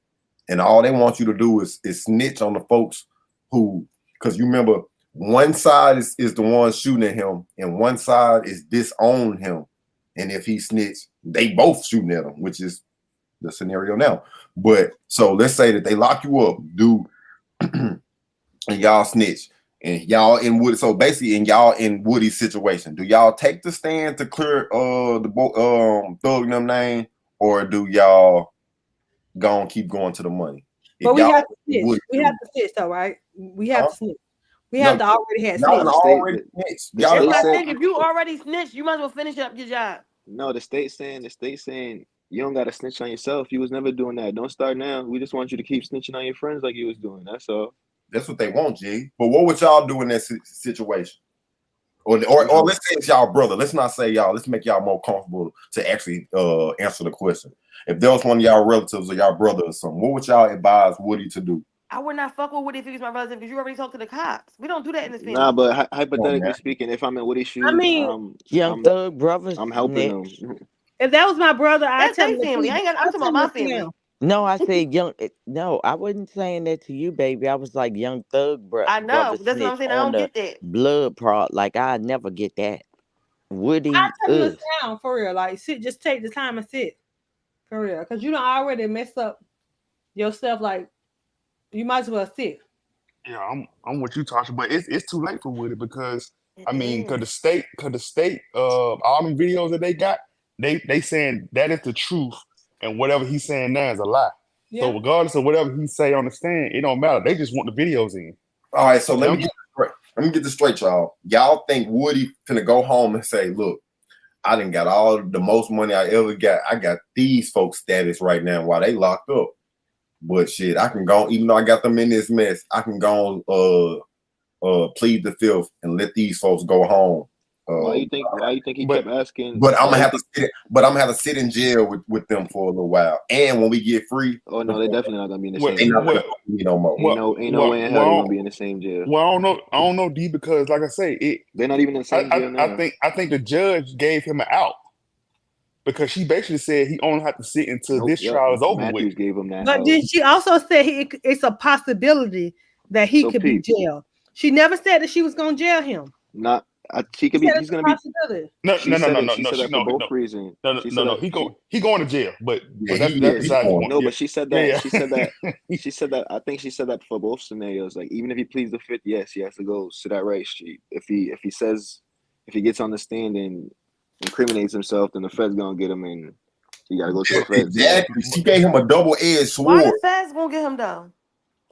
And all they want you to do is snitch on the folks who, because you remember one side is the one shooting at him and one side is disowning him. And if he snitch, they both shooting at him, which is the scenario now. But so let's say that they lock you up, and y'all snitch, and y'all in Woody. So basically, y'all in Woody's situation, do y'all take the stand to clear the Thug and them name, or do y'all keep going to the money? But we have to snitch. We have to snitch, though, right? We have to snitch. We have to already have snitch. Already snitched. I think if you already snitched, you might as well finish up your job. No, the state saying you don't gotta snitch on yourself. You was never doing that. Don't start now. We just want you to keep snitching on your friends like you was doing. That's all. That's what they want, G. But what would y'all do in that situation? Or let's say it's y'all brother. Let's not say y'all. Let's make y'all more comfortable to actually answer the question. If there was one of y'all relatives or y'all brother or something, what would y'all advise Woody to do? I would not fuck with Woody if he was my relative because you already talked to the cops. We don't do that in this family. Nah, but hypothetically speaking, if I'm in Woody's shoes, I mean, Young Thug brothers, I'm helping them. If that was my brother, I'd That's tell their him. family. I'm talking about my family. No, I said young. No, I wasn't saying that to you, baby. I was like Young Thug I know. brothers That's what I'm saying. I on don't the get that. blood prod. Like I never get that. Woody, I tell him to down for real. Like sit, just take the time and sit for real, because you don't already mess up yourself. Like you might as well sit. Yeah, I'm what you talking, but it's too late for Woody because I mean, is. cause the state, all them videos that they got, they saying that is the truth, and whatever he's saying now is a lie. Yeah. So regardless of whatever he say on the stand, it don't matter. They just want the videos in. All right, so let me get this straight, y'all. Y'all think Woody finna go home and say, "Look, I done got all the most money I ever got. I got these folks' status right now while they locked up. But shit, I can go, even though I got them in this mess, I can go plead the fifth and let these folks go home." Why you think he kept asking? But I'm gonna have to sit in jail with them for a little while. And when we get free, oh no, they definitely not gonna be in the same jail. jail. No more. Ain't no way in hell they're gonna be in the same jail. Well, I don't know, D, because like I say, they're not even in the same jail now. I think the judge gave him an out because she basically said he only had to sit until this trial is over Matthews with. Gave him that. But then she also said it's a possibility that he could be jailed. She never said that she was gonna jail him. Not. He could be. He's gonna be. No. She said that for both reasons. No. He going to jail, but that's no. But she said that. She said that. I think she said that for both scenarios. Like even if he pleads the fifth, yes, he has to go sit at Rice Street. If he gets on the stand and incriminates himself, then the Fed's gonna get him, and he gotta go to the Feds. Exactly. She gave him a double-edged sword. Why the Feds gonna get him though?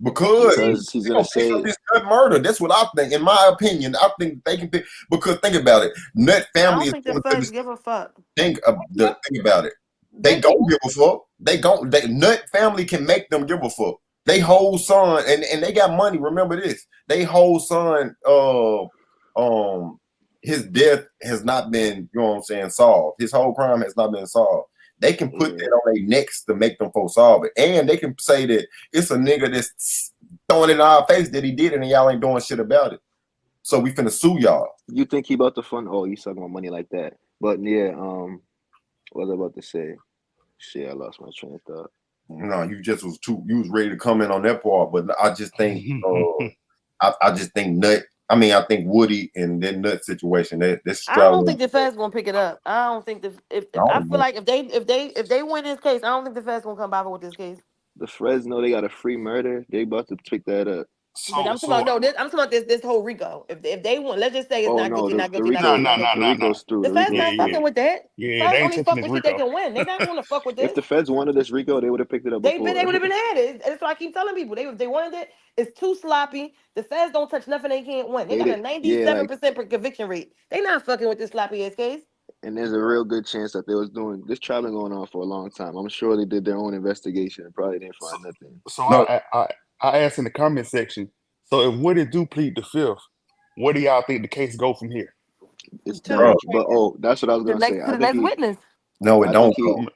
Because he's gonna say this Nut murder. That's what I think. In my opinion, I think they can pick, because think about it. Nut family I don't think the Feds give a fuck. Think about it. They don't give a fuck. Nut family can make them give a fuck. They whole son and they got money. Remember this. They whole son. His death has not been, you know what I'm saying, solved. His whole crime has not been solved. They can put that on their necks to make them folks solve it. And they can say that it's a nigga that's throwing it in our face that he did it and y'all ain't doing shit about it. So we finna sue y'all. You think he about to fund? Oh, he's talking about money like that. But yeah, what was I about to say? Shit, I lost my train of thought. No, you was ready to comment on that part, but I just think I just think I think Woody and that Nut situation that's I don't straddling. think the feds gonna pick it up. I don't think I feel like if they win this case, I don't think the feds gonna come by with this case. The Feds know they got a free murder. They about to pick that up. But I'm talking about I'm talking about this whole RICO. If they want, let's just say it's not guilty, not the guilty, not guilty, not guilty. The RICO's through. The feds not fucking with that. Yeah, Feds they ain't only touching fuck this with shit they RICO. can win. They not gonna fuck with this. If the Feds wanted this RICO, they would have picked it up before. They would have been had it. That's what I keep telling people. They wanted it. It's too sloppy. The feds don't touch nothing they can't win. They got a 97% conviction rate. They not fucking with this sloppy ass case. And there's a real good chance that they was doing this trial been going on for a long time. I'm sure they did their own investigation and probably didn't find nothing. So I asked in the comment section. So if Woody do plead the fifth, what do y'all think the case go from here? It's done. But that's what I was gonna say. To the next witness. No, it don't go.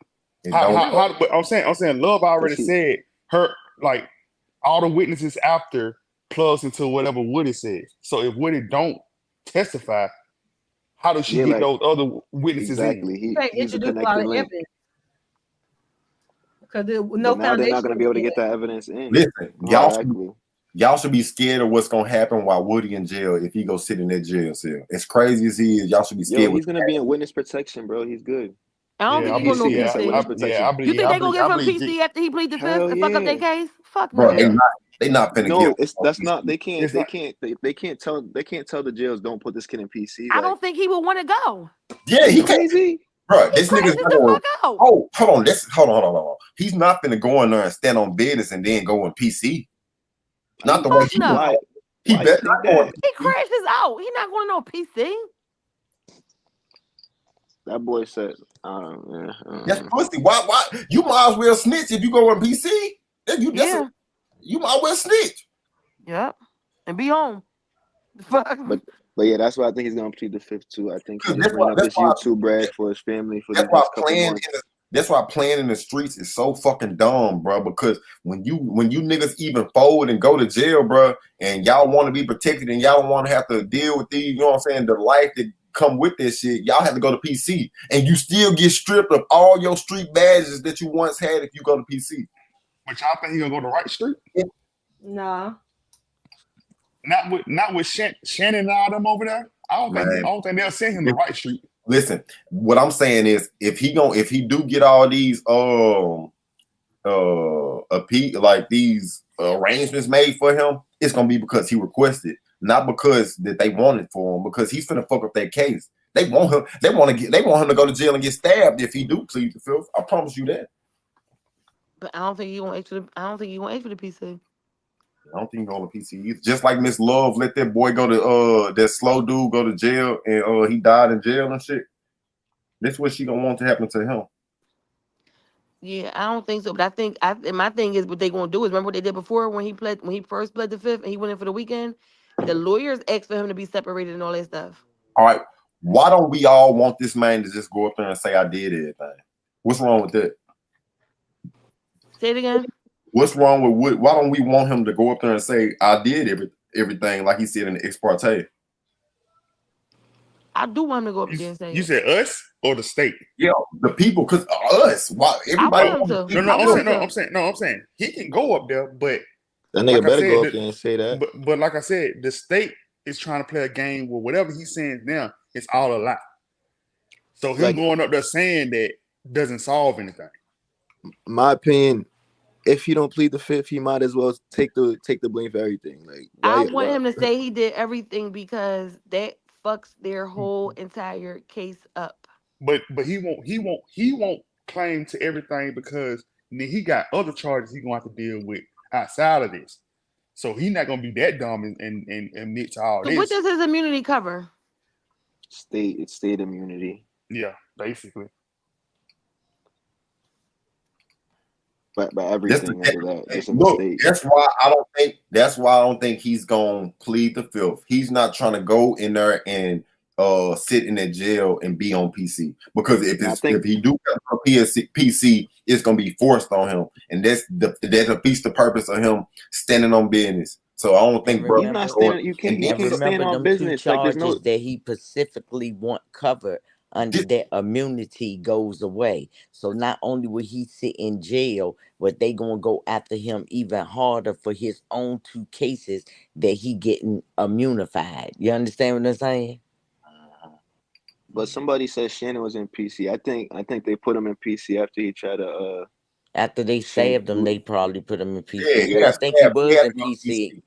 But I'm saying Love already said her like all the witnesses after plugs into whatever Woody says. So if Woody don't testify, how does she get those other witnesses in? He's a connected link. Because now they're not going to be able to get that evidence in. Listen, y'all should be scared of what's going to happen while Woody in jail if he go sit in that jail cell. As crazy as he is, y'all should be scared. He's going to be in witness protection, bro. He's good. I don't think he's going to PC. You think they're going to give him PC after he plead the fifth and fuck up their case? Fuck bro, no. They not finna give. That's not. They can't tell the jails don't put this kid in PC. I don't think he would want to go. Yeah, he crazy. Bro, this nigga's going. Oh, hold on. Hold on. He's not finna go in there and stand on business and then go in PC. Not the way he no. He better not go. He crashes out. He's not going to no PC. That boy said, that's pussy. Why? You might as well snitch if you go on PC. You might as well snitch. Yep. And be home. But yeah, that's why I think he's gonna plead the fifth too. I think he's bring up this YouTube bread for his family for the next couple months. That's why playing in the streets is so fucking dumb, bro. Because when you niggas even fold and go to jail, bro, and y'all want to be protected and y'all don't want to have to deal with these, you know what I'm saying, the life that come with this shit, y'all have to go to PC, and you still get stripped of all your street badges that you once had if you go to PC. But y'all think he gonna go to right street? No. Not with Shannon and all them over there. I don't think they'll send him to right street. Listen, what I'm saying is if he do get all these these arrangements made for him, it's gonna be because he requested, not because that they wanted for him, because he's finna fuck up that case. They want him to go to jail and get stabbed if he do plead the fifth. I promise you that. But I don't think he won't ask for the PC. I don't think he's going to PC either. Just like Miss Love let that boy go to that slow dude go to jail and he died in jail and shit. That's what she gonna want to happen to him. Yeah, I don't think so. But my thing is what they gonna do is remember what they did before when he first pled the fifth and he went in for the weekend. The lawyers asked for him to be separated and all that stuff. All right, why don't we all want this man to just go up there and say I did everything? What's wrong with that? Say it again. What's wrong with Wood? Why don't we want him to go up there and say I did everything like he said in the ex parte? I do want him to go up there and say. You said us or the state? Yeah, the people, because us. Why everybody? I'm saying he can go up there, but that nigga better go up there and say that. But like I said, the state is trying to play a game where whatever he's saying now, it's all a lie. So him going up there saying that doesn't solve anything. My opinion, if he don't plead the fifth, he might as well take the blame for everything. I want him to say he did everything because that fucks their whole entire case up. But he won't claim to everything because he got other charges he's gonna have to deal with outside of this. So he's not gonna be that dumb and admit to all this. What does his immunity cover? State immunity. Yeah, basically. But everything under that, just in look, the state. That's why I don't think he's gonna plead the fifth. He's not trying to go in there and sit in that jail and be on PC, because if he do have a PC, it's gonna be forced on him, and that defeats the purpose of him standing on business. So I don't think, bro, you can't stand on business. Like there's no that he specifically want covered under that immunity goes away. So not only will he sit in jail, but they gonna go after him even harder for his own 2 cases that he getting immunified. You understand what I'm saying? But somebody said Shannon was in PC. I think they put him in PC after he tried to After they Shannon. stabbed him, they probably put him in PC. Yeah, Because I think he stabbed. was had in to go to PC.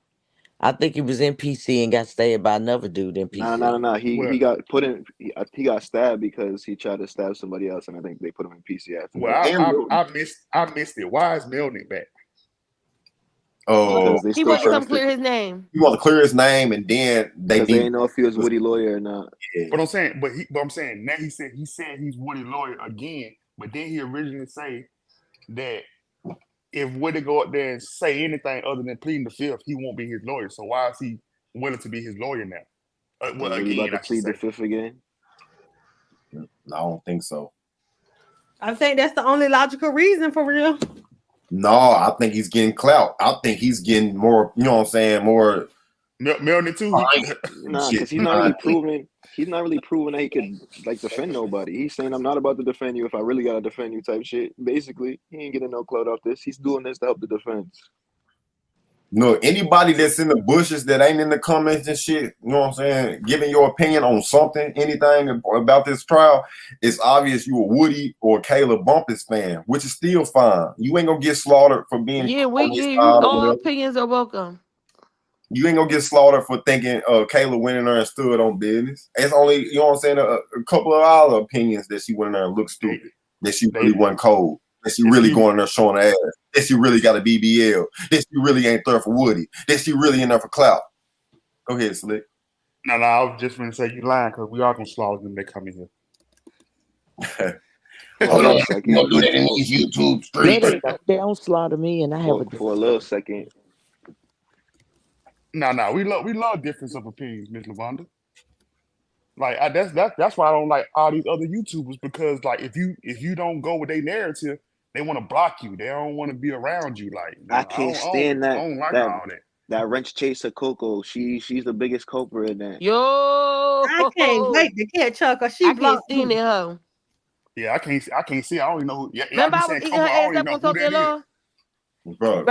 I think he was in PC and got stabbed by another dude in PC. No. Well- He got put in. He got stabbed because he tried to stab somebody else, and I think they put him in PC after Well, that. I missed it. Why is Melnick back? Oh, Because they He still wants to trying come clear his name. you want to clear his name, and then they because they didn't know if he was Woody lawyer or not. But I'm saying, I'm saying now he said he's Woody lawyer again. But then he originally say that if Woody go up there and say anything other than pleading the fifth, he won't be his lawyer. So why is he willing to be his lawyer now? Well, Was he again, about to plead the fifth again? I don't think so. I think that's the only logical reason for real. No, I think he's getting clout. I think he's getting more. You know what I'm saying? More. Melnick too. Nah, because he's not really proving. He's not really proving that he could like defend nobody. He's saying, "I'm not about to defend you if I really gotta defend you," type shit. Basically, he ain't getting no clout off this. He's doing this to help the defense. No, anybody that's in the bushes that ain't in the comments and shit, you know what I'm saying, giving your opinion on something, anything about this trial, it's obvious you a Woody or Kayla Bumpus fan, which is still fine. You ain't gonna get slaughtered for being All opinions are welcome. You ain't gonna get slaughtered for thinking Kayla went in there and stood on business. It's only, you know what I'm saying, a couple of our opinions that she went in there and looked stupid, that she really wasn't cold, that she really going in there showing her ass, that she really got a BBL, that she really ain't there for Woody, that she really in there for clout. Go ahead, Slick. No, I was just gonna say you lying because we are gonna slaughter them. They come in here. Hold on, you gonna do that in these YouTube streets? They don't slaughter me, and I have for a little second. No, we love difference of opinions, Miss Lavonda. Like that's why I don't like all these other YouTubers, because like if you don't go with their narrative, they want to block you. They don't want to be around you. Like I can't stand that. I don't like all that. That wrench chaser Coco, she's the biggest culprit in that. Yo, I can't wait to catch her because she blocked me. Yeah, I can't see. I don't even know who. Yeah, remember I was eating her ass up on Sote Law? Remember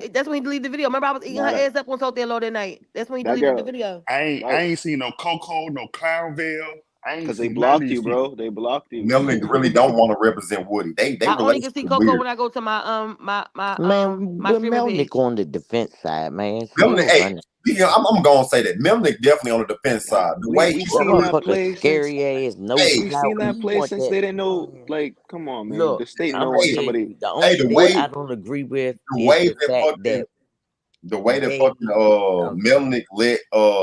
that's when he deleted the video. Remember I was eating her ass up on Sote Law that night. That's when he deleted the video. I ain't seen no Coco, no Clownville. Because they blocked you, bro. They blocked you. Melnick really don't want to represent Woody. They I only can see Coco when I go to my my Melnick on the defense side, man. Melnick, I'm gonna say that Melnick definitely on the defense side. The way we've seen that play, scary ass, no we've seen that play since they didn't know. Like, come on, man. Look, the state knowing somebody. The only thing I don't agree with is the fact that the way that fucking Melnick let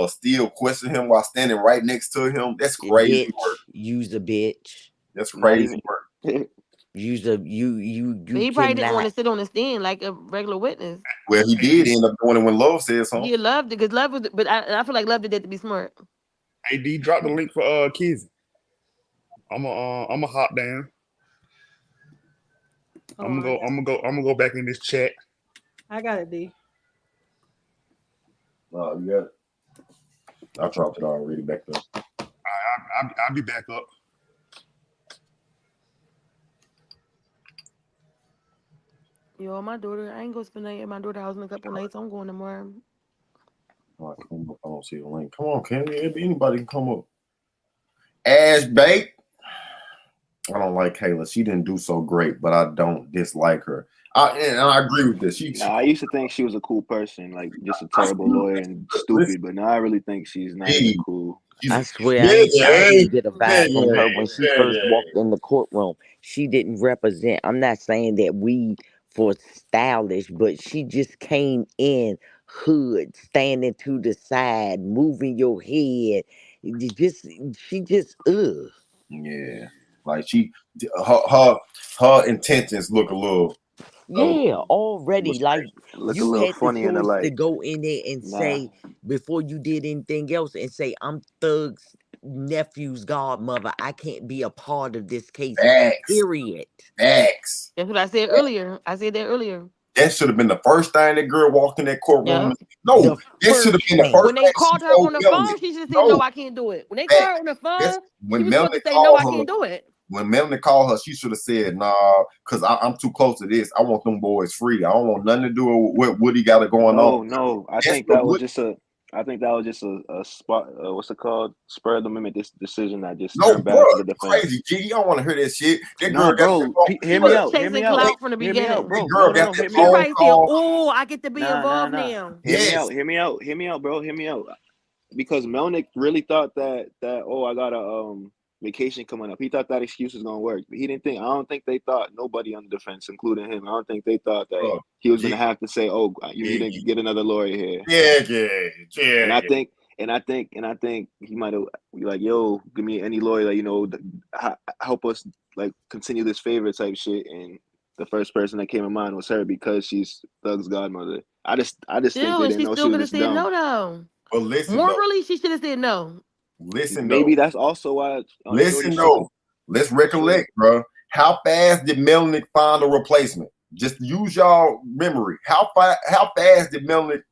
Steele question him while standing right next to him, that's crazy work. Use a bitch. That's crazy work. Use a you. But he probably didn't want to sit on the stand like a regular witness. Well, he did end up doing it when Love said something. He loved it because Love was, but I feel like Love did that to be smart. Hey D, drop the link for Kizzy. I'm a hop down. I'm gonna go back in this chat. I got it, D. Oh, you got it. I dropped it already back there. I'll be back up. Yo, my daughter, I ain't gonna spend the night at my daughter's house in a couple nights. I'm going tomorrow. I don't see the link. Come on, anybody can come up. Ash Bake. I don't like Kayla. She didn't do so great, but I don't dislike her. And I agree with this. I used to think she was a cool person, like just a terrible lawyer and stupid. But now I really think she's not even cool. I swear, I didn't get a vibe from her when she first walked in the courtroom. She didn't represent. I'm not saying that we for stylish, but she just came in hood, standing to the side, moving your head. She just Yeah, like her intentions look a little. Already like look you a little had funny the in the choice light. to go in there and say before you did anything else and say I'm Thug's nephew's godmother. I can't be a part of this case. Facts. Period. Facts. That's what I said earlier. I said that earlier. That should have been the first thing that girl walked in that courtroom. Yeah. No, The that should have been the thing. first When they thing called she her told on the Melanie. phone, she should have said, no, I can't do it. When they called her on the phone, she was supposed to say, no, I can't do it. When Melanie called her, she should have said, nah, because I'm too close to this. I want them boys free. I don't want nothing to do with what Woody got it going on. No. I think that was just a spot. What's it called? Spur of the moment. This decision that just No, turned bro, bad for the defense. crazy, G. You don't want to hear that shit. That Nah, girl bro. got Hear She me was out. Hear chasing me out. clout from the Hear me out, beginning. bro. That girl No. got Hear that me She out. phone probably said, call. oh, I get to be involved Nah. now. Hear me Yes. out. Hear me out, bro. Hear me out. Because Melnick really thought that I got a vacation coming up. He thought that excuse was gonna work. But he didn't think. I don't think they thought, nobody on the defense, including him. I don't think they thought that Bro, he was G. gonna have to say, "Oh, you need to get another lawyer here." Yeah. And I think he might have like, "Yo, give me any lawyer that help us like continue this favor type shit." And the first person that came to mind was her because she's Thug's godmother. I just think Still, they and didn't she know still she was could have just said dumb. no, though. But listen, Morally, she should have said no. Maybe that's also why. Let's recollect, bro. How fast did Melnick find a replacement? Just use y'all memory. How fast did Melnick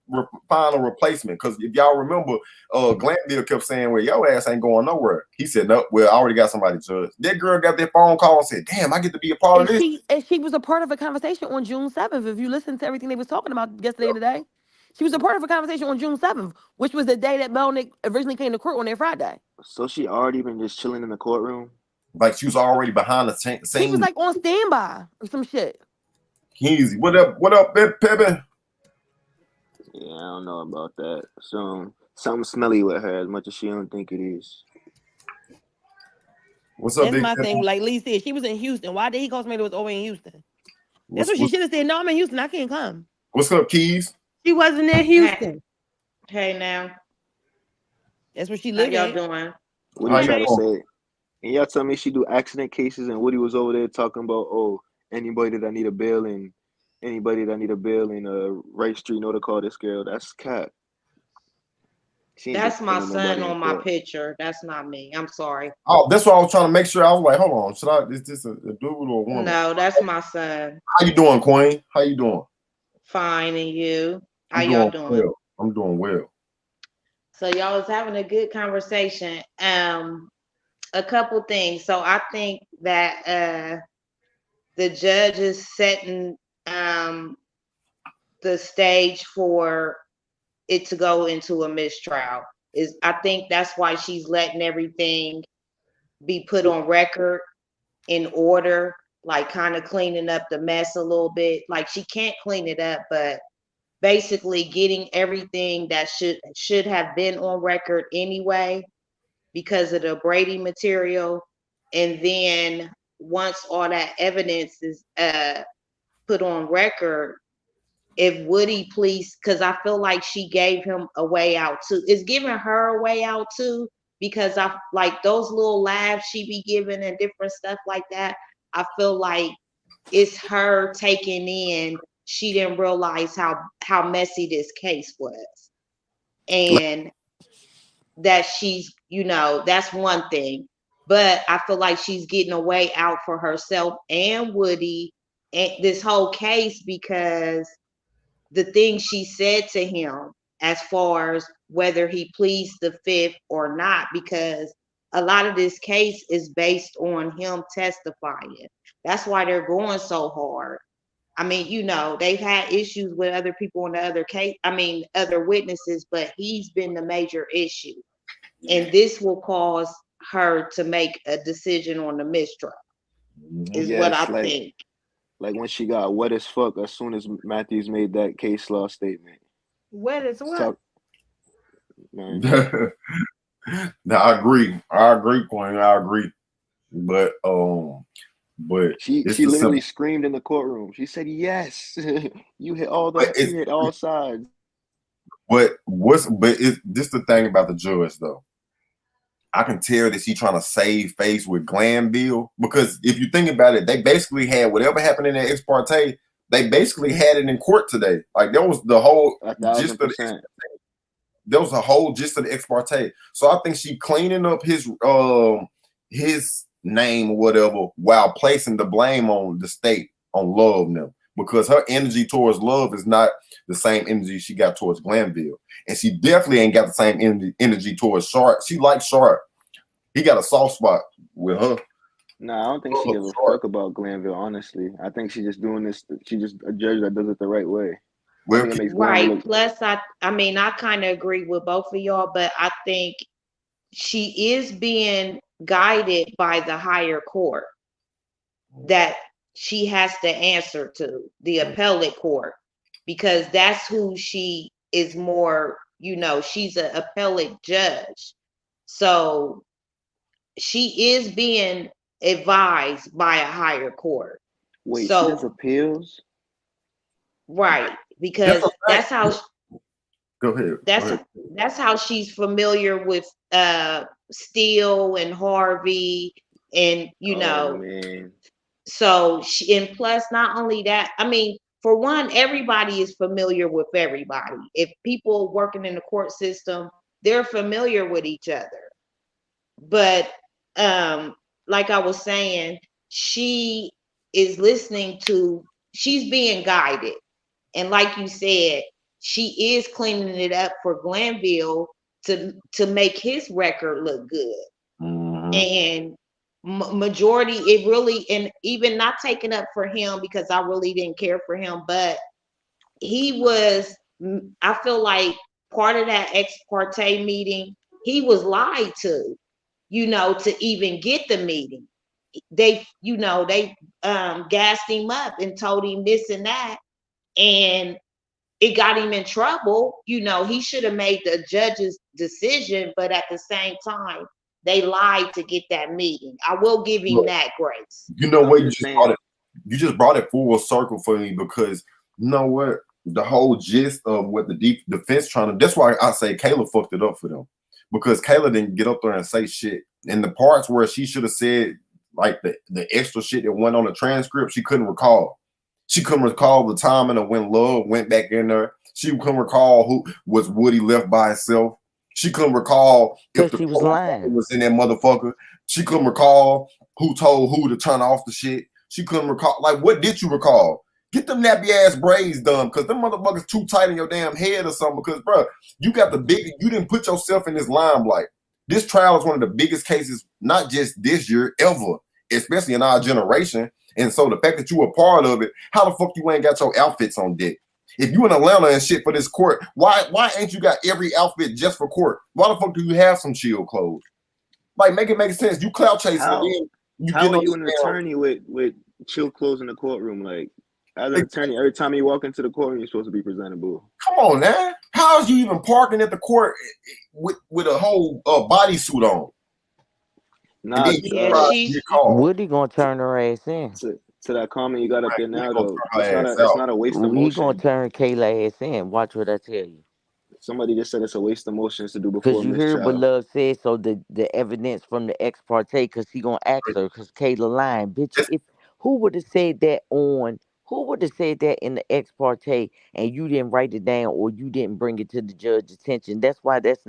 find a replacement? Because if y'all remember, Glanville kept saying, well, your ass ain't going nowhere. He said, no, well, I already got somebody judged. That girl got that phone call and said, damn, I get to be a part of this. And she was a part of a conversation on June 7th. If you listen to everything they was talking about yesterday and today, she was a part of a conversation on June 7th, which was the day that Melnick originally came to court on that Friday. So she already been just chilling in the courtroom? Like she was already behind the scene. She was like on standby or some shit. Easy. What up, Pepe? Yeah, I don't know about that. Something smelly with her as much as she don't think it is. What's up, That's big my Pepe? thing. Like Lee said, she was in Houston. Why did he call somebody that was over in Houston? That's what she should have said. No, I'm in Houston. I can't come. What's up, Keys? She wasn't in Houston. Hey now. That's what she How lived y'all at. doing? Woody tried to say, and y'all tell me she do accident cases, and Woody was over there talking about, oh, anybody that need a bail in Wright Street know to call this girl. That's cat. That's my son on my picture. That's not me. I'm sorry. Oh, that's what I was trying to make sure. I was like, hold on, is this a dude or a woman? No, that's my son. How you doing, Queen? How you doing? Fine, and you? How y'all doing? Well. I'm doing well. So y'all was having a good conversation. A couple things. So I think that the judge is setting the stage for it to go into a mistrial. I think that's why she's letting everything be put on record in order, like kind of cleaning up the mess a little bit. Like she can't clean it up, but basically getting everything that should have been on record anyway because of the Brady material. And then once all that evidence is put on record, if Woody please, because I feel like she gave him a way out too. It's giving her a way out too, because I like those little laughs she be giving and different stuff like that. I feel like it's her taking in. She didn't realize how messy this case was, and that she's, that's one thing. But I feel like she's getting a way out for herself and Woody and this whole case because the things she said to him as far as whether he pleads the fifth or not, because a lot of this case is based on him testifying. That's why they're going so hard. I mean, they've had issues with other people in the other case, other witnesses, but he's been the major issue. And this will cause her to make a decision on the mistrial, is what I think. Like when she got wet as fuck as soon as Matthews made that case law statement. Wet as what? No, I agree, Queen. I agree. But she literally screamed in the courtroom. She said, "Yes, you hit all that. You hit all sides." But this the thing about the judge though. I can tell that she's trying to save face with Glanville, because if you think about it, they basically had whatever happened in that ex parte. They basically had it in court today. Like there was the whole gist of the there was a whole gist of the ex parte. So I think she cleaning up his name or whatever while placing the blame on the state, on Love now. because her energy towards Love is not the same energy she got towards Glanville. And she definitely ain't got the same energy towards Sharp. She likes Sharp. He got a soft spot with her. Nah, I don't think she give a fuck about Glanville, honestly. I think she's just doing this. She just a judge that does it the right way. Right. Plus, I mean, I kind of agree with both of y'all, but I think she is being guided by the higher court that she has to answer to, the appellate court, because that's who she is more, she's an appellate judge. So she is being advised by a higher court. Wait, so, she does appeals? Right, because that's how. Go ahead. That's how she's familiar with Steele and Harvey, and man. So and plus, not only that, I mean, for one, everybody is familiar with everybody. If people working in the court system, they're familiar with each other. But like I was saying, she is listening to, she's being guided. And like you said, she is cleaning it up for Glanville to make his record look good. Mm-hmm. And majority, it really, and even not taking up for him because I really didn't care for him, but he was, I feel like part of that ex parte meeting, he was lied to, to even get the meeting. They gassed him up and told him this and that, and it got him in trouble. He should have made the judge's decision, but at the same time, they lied to get that meeting. I will give him that grace. You know what? You just brought it full circle for me, because you know what? The whole gist of what the defense trying to, that's why I say Kayla fucked it up for them, because Kayla didn't get up there and say shit. And the parts where she should have said, like the extra shit that went on the transcript, she couldn't recall. She couldn't recall the timing of when Love went back in there. She couldn't recall who was Woody left by himself. She couldn't recall if the was lying. Was in that motherfucker. She couldn't recall who told who to turn off the shit. She couldn't recall. Like, what did you recall? Get them nappy ass braids done, because them motherfuckers too tight in your damn head or something. Because, bro, you didn't put yourself in this limelight. This trial is one of the biggest cases, not just this year, ever, especially in our generation. And so the fact that you were part of it, how the fuck you ain't got your outfits on deck? If you in Atlanta and shit for this court, why ain't you got every outfit just for court? Why the fuck do you have some chill clothes? Like, make it make sense. You clout chasing. How are you an attorney with chill clothes in the courtroom? Like, as an attorney, every time you walk into the courtroom, you're supposed to be presentable. Come on, man. How is you even parking at the court with a whole bodysuit on? Nah, Woody gonna turn her ass in. To that comment you got up there now, though, it's not a waste of motion. He gonna turn Kayla ass in. Watch what I tell you. Somebody just said it's a waste of motions to do before. Because you heard what Love said, so the evidence from the ex parte, because he gonna ask her, because Kayla lying, bitch. Who would have said that in the ex parte, and you didn't write it down or you didn't bring it to the judge's attention? That's why that's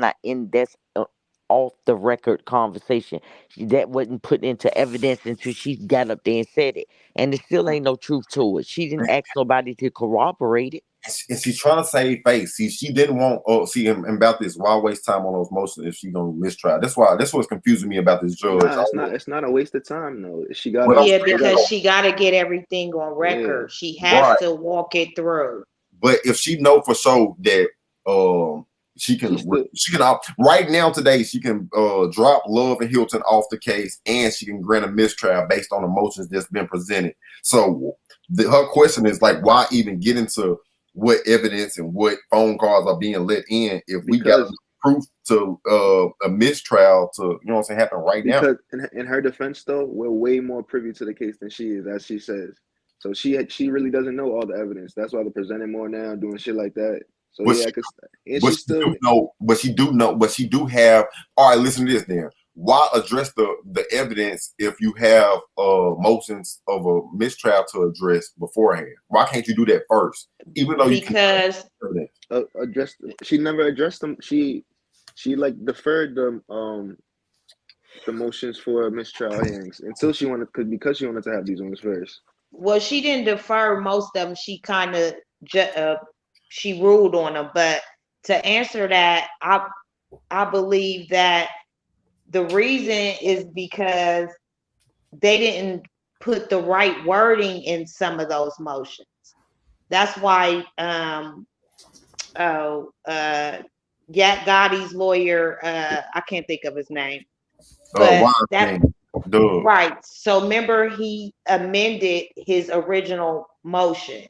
off the record conversation. That wasn't put into evidence until she got up there and said it, and there still ain't no truth to it. She didn't ask nobody to corroborate it. And she's trying to save face. See, she didn't want. About this. Why waste time on those motions if she gonna mistrial? That's what's confusing me about this judge. Nah, it's not a waste of time though. She got because she got to get everything on record. Yeah. She has to walk it through. But if she know for sure that she can right now today she can drop Love and Hilton off the case, and she can grant a mistrial based on the motions that's been presented. So her question is like, why even get into what evidence and what phone calls are being let in if we got proof to a mistrial to happen right now? Because in her defense though, we're way more privy to the case than she is, as she says. So she really doesn't know all the evidence. That's why they're presenting more now, doing shit like that. So but she do have. All right, listen to this then. Why address the evidence if you have motions of a mistrial to address beforehand? Why can't you do that first? Even though she never addressed them. She like deferred the motions for mistrial hearings until because she wanted to have these ones first. Well, she didn't defer most of them. She kind of she ruled on them. But to answer that, I believe that the reason is because they didn't put the right wording in some of those motions. That's why Gotti's lawyer, I can't think of his name, but that right. So remember, he amended his original motion.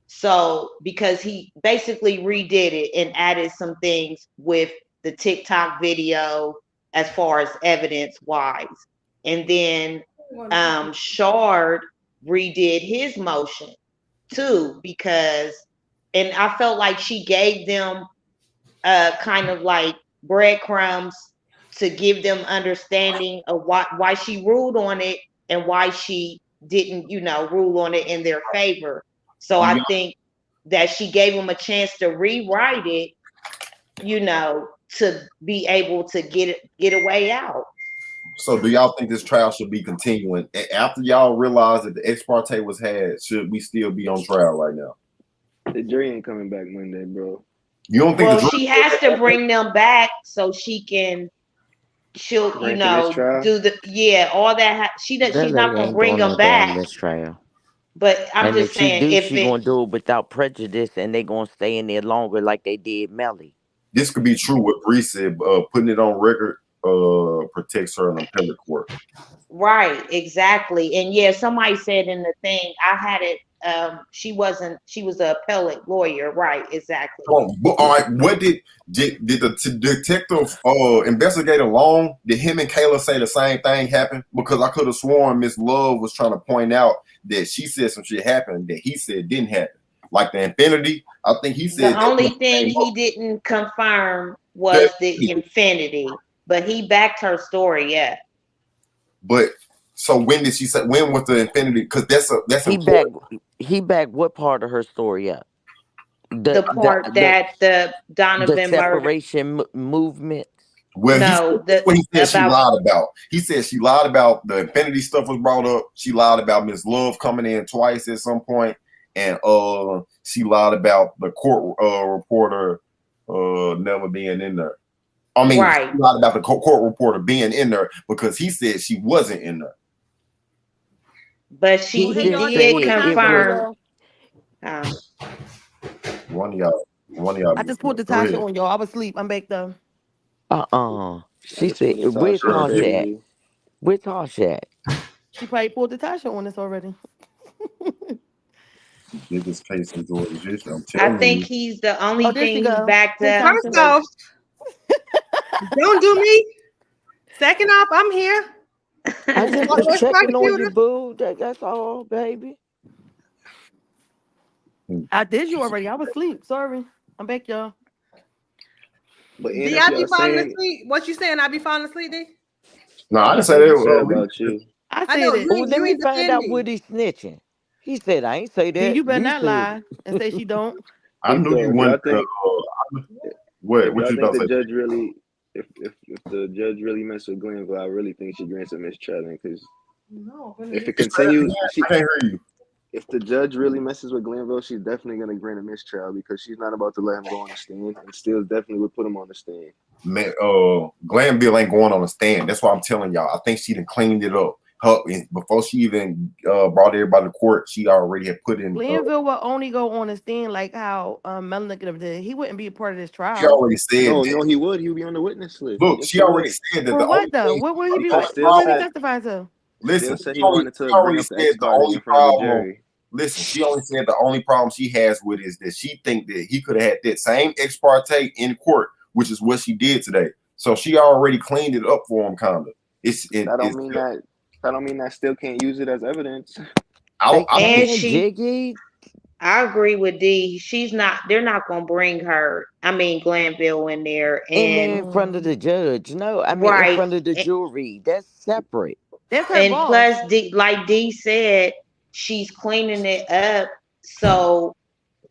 So because he basically redid it and added some things with the TikTok video as far as evidence wise, and then Shard redid his motion too because, and I felt like she gave them kind of like breadcrumbs to give them understanding of why she ruled on it and why she didn't, rule on it in their favor. So I think that she gave them a chance to rewrite it, to be able to get a way out. So do y'all think this trial should be continuing after y'all realize that the ex parte was had? Should we still be on trial right now? The jury ain't coming back Monday, bro. You don't think? Well, she has to bring them back so she'll Grant the mistrial? do all that. She's not gonna bring them back. Mistrial. But I'm And just if she saying, do, she gonna do it without prejudice, and they gonna stay in there longer like they did Melly. This could be true what Bree said. Putting it on record protects her in appellate court. Right, exactly. And yeah, somebody said in the thing, I had it. She was an appellate lawyer, right? Exactly. All right. What did the detective investigator Long? Did him and Kayla say the same thing happened? Because I could have sworn Miss Love was trying to point out that she said some shit happened that he said didn't happen, like the infinity. I think he said the only thing he didn't confirm was the infinity, but he backed her story. Yeah. But so when did she say? When was the infinity? Because that's he back what part of her story up? The part that the Donovan the separation movement. Well, no, what he said she lied about. He said she lied about the infinity stuff was brought up. She lied about Miss Love coming in twice at some point, and she lied about the court reporter never being in there. I mean, right. She lied about the court reporter being in there because he said she wasn't in there. But he did confirm. One of y'all. I just pulled the Tasha on y'all. I was asleep. I'm back though. She said, "Where's Tasha at? Where's Tasha at?" She probably pulled the Tasha on us already. Biggest case in Georgia's history. I'm telling you. I think he's the only thing he backed up. First off, don't do me. Second off, I'm here. I just was checking on you, boo. That's all, baby. I did you already. I was asleep. Sorry. I'm back, y'all. But D, I be falling asleep. What you saying? I be falling asleep, D? No, I didn't say that about you. I said it. Let me find out what he's snitching. He said, "I ain't say that." You better not lie and say she don't. I knew you went. What you think about the to say? Judge really? If the judge really messed with Glenville, I really think she grants a mistrial because if it continues, I can't hear you. If the judge really messes with Glenville, she's definitely going to grant a mistrial because she's not about to let him go on the stand, and still definitely would put him on the stand. Man, Glanville ain't going on the stand. That's why I'm telling y'all. I think she done cleaned it up. Before she even brought everybody to court, she already had put in. Glenville will only go on the stand like how Melnick did. He wouldn't be a part of this trial. She already said. No, he would. He would be on the witness list. Look, yes, she already said that. For the what only though? thing, What will he be? What will he testify to? Listen, said she he wanted to bring up the ex parte in front of the jury. Listen, she only said the only problem she has with it is that she think that he could have had that same ex parte in court, which is what she did today. So she already cleaned it up for him, kind of. That don't mean that still can't use it as evidence. Jiggy. I agree with D. They're not gonna bring her. Glanville in there in front of the judge. No, in front of the jury. That's separate. That's her and boss. plus, like D said, she's cleaning it up so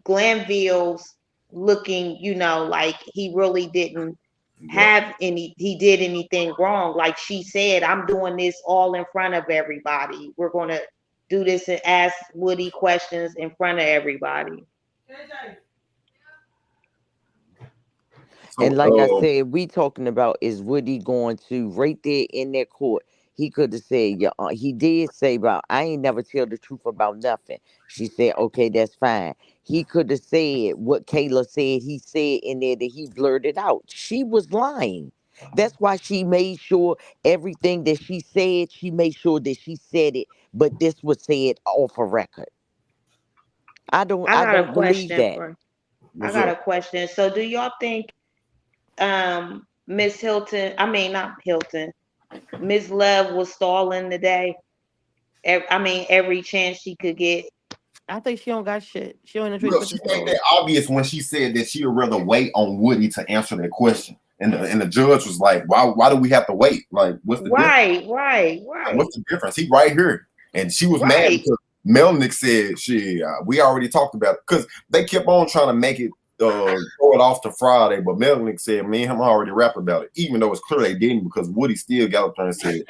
Glanville's looking, like he really didn't he did anything wrong. Like she said, I'm doing this all in front of everybody. We're gonna do this and ask Woody questions in front of everybody. And like I said, we talking about is Woody going to right there in that court. He could have said, yeah, he did say about I ain't never tell the truth about nothing. She said, okay, that's fine. He could have said what Kayla said. He said in there that he blurted out. She was lying. That's why she made sure everything that she said, she made sure that she said it. But this was said off a record. I don't believe that. I got a question. So do y'all think Miss Hilton, I mean not Hilton, Miss Love was stalling today? Every chance she could get. I think she don't got shit. She don't Look, she made that obvious when she said that she would rather wait on Woody to answer that question. And the judge was like, why do we have to wait? Like, what's the difference? Right. Like, what's the difference? He right here. And she was mad because Melnick said, we already talked about it. Because they kept on trying to make it throw it off to Friday, but Melnick said, me and him already rapped about it, even though it's clear they didn't, because Woody still got up there and said,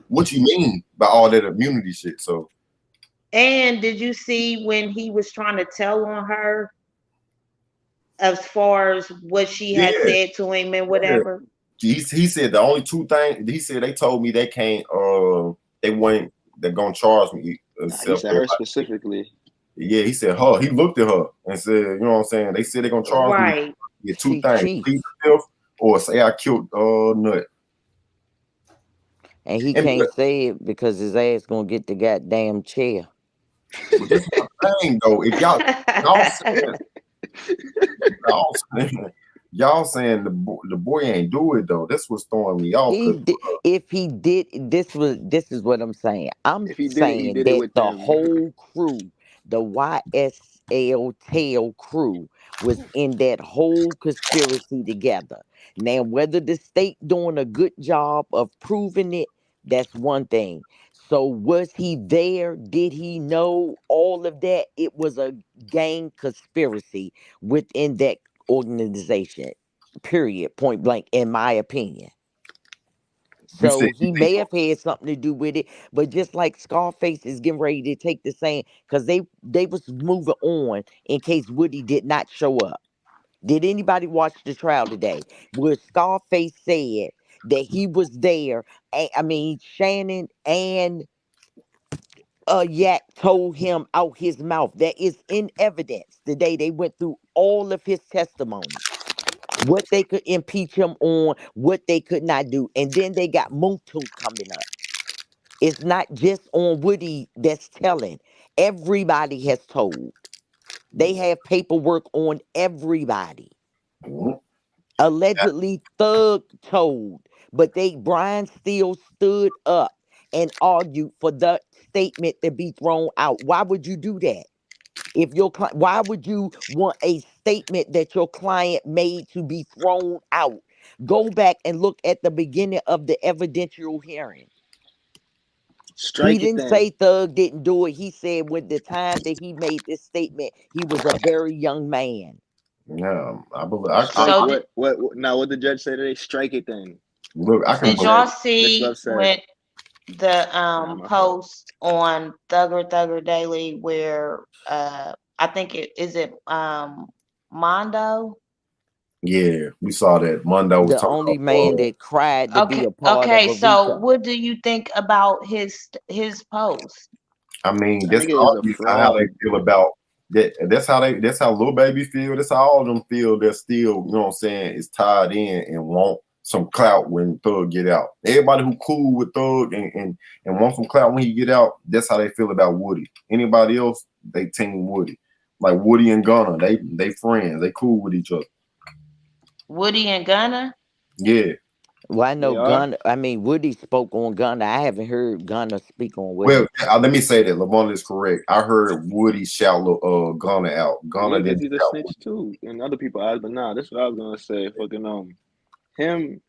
what you mean by all that immunity shit? So. And did you see when he was trying to tell on her as far as what she had said to him and whatever? He said the only two things, he said they told me they can't, they're gonna charge me. He said her specifically. Yeah, he said her. He looked at her and said, you know what I'm saying? They said they're gonna charge me. Yeah, two things. Plead the fifth or say I killed Nut. And he can't say it because his ass gonna get the goddamn chair. But this is my thing though. If y'all saying the boy ain't do it though. That's what's throwing me off. If he did, this is what I'm saying. I'm saying did that the whole crew, the YSL tail crew, was in that whole conspiracy together. Now, whether the state doing a good job of proving it, that's one thing. So was he there? Did he know all of that? It was a gang conspiracy within that organization. Period. Point blank, in my opinion. So he may have had something to do with it, but just like Scarface is getting ready to take the same, because they was moving on in case Woody did not show up. Did anybody watch the trial today? Where Scarface said that he was there? Shannon and Yak told him out his mouth. That is in evidence today. They went through all of his testimony. What they could impeach him on, what they could not do. And then they got Muntu coming up. It's not just on Woody that's telling. Everybody has told. They have paperwork on everybody. Allegedly, Thug told. But Brian still stood up and argued for the statement to be thrown out. Why would you do that? If why would you want a statement that your client made to be thrown out? Go back and look at the beginning of the evidential hearing. He didn't say Thug didn't do it. He said with the time that he made this statement, he was a very young man. Yeah, I believe. What the judge said today? Strike it then. Look, did y'all see when the post on Thugger Daily where I think is it Mondo? Yeah, we saw that. Mondo was the only man that cried to be a part of a so what do you think about his post? I mean, that's obvious how they feel about that. That's how Lil Baby feel. That's how all of them feel. They're still, you know what I'm saying, is tied in and want some clout when Thug get out. Everybody who cool with Thug and want some clout when he get out, that's how they feel about Woody. Anybody else, they team Woody. Like Woody and Gunna, they friends. They cool with each other. Woody and Gunna? Yeah. Well, I know Gunna. Woody spoke on Gunna. I haven't heard Gunna speak on Woody. Well, let me say that Lavon is correct. I heard Woody shout Gunna out. Gunna didn't. He's a snitch too, and other people eyes. But nah, that's what I was gonna say. Fucking him.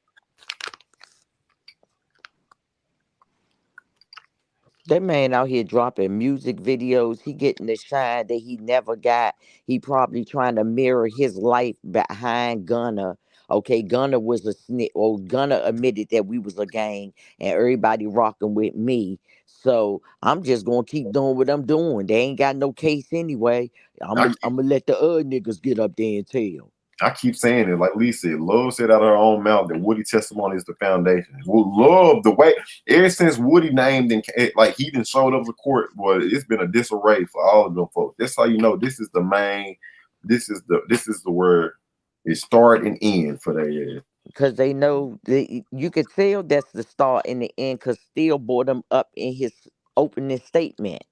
That man out here dropping music videos. He getting the shine that he never got. He probably trying to mirror his life behind Gunna Okay, Gunner was a snitch, or Gunner admitted that we was a gang and everybody rocking with me. So I'm just gonna keep doing what I'm doing. They ain't got no case anyway. I'm I gonna I'm gonna let the other niggas get up there and tell. I keep saying it, like Lee said, Love said out of her own mouth that Woody testimony is the foundation. Well, Love the way ever since Woody named and like he didn't showed up to court, boy, it's been a disarray for all of them folks. That's how you know this is the main, this is the word it start and end for their ass. Because they know you could tell that's the start and the end. Because Steele brought him up in his opening statement,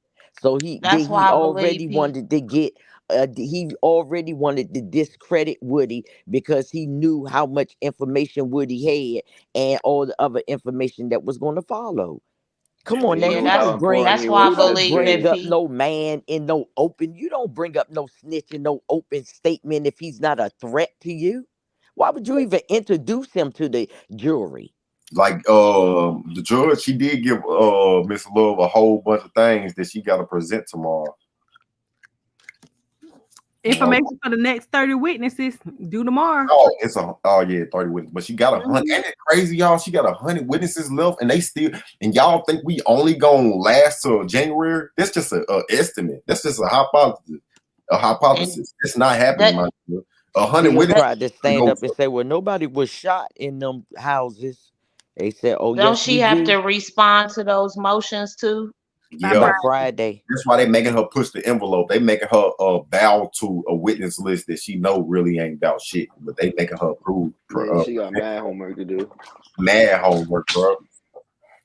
so That's he why I believe already wanted to get he already wanted to discredit Woody because he knew how much information Woody had and all the other information that was going to follow. Come And on he now, yeah, knew how important that's he why I was you to don't believe bring if Jay. up he no man in no open. You don't bring up no snitch in no open statement if he's not a threat to you. Why would you even introduce him to the jury? Like the judge, she did give Miss Love a whole bunch of things that she got to present tomorrow. Information for the next 30 witnesses due tomorrow. Oh, it's a 30 witnesses, but she got 100. Ain't it crazy, y'all? She got 100 witnesses left, and they still. And y'all think we only gonna last till January? That's just a estimate. That's just a hypothesis. A hypothesis. It's not happening, my dear. 100 Steele witnesses. tried to stand up and say, "Well, nobody was shot in them houses." They said, "Oh, don't yes, we she have do." to respond to those motions too? Yeah, By Friday. that's why they making her push the envelope. They making her bow to a witness list that she know really ain't about shit, but they making her prove Yeah, she got mad homework to do. mad homework, bro.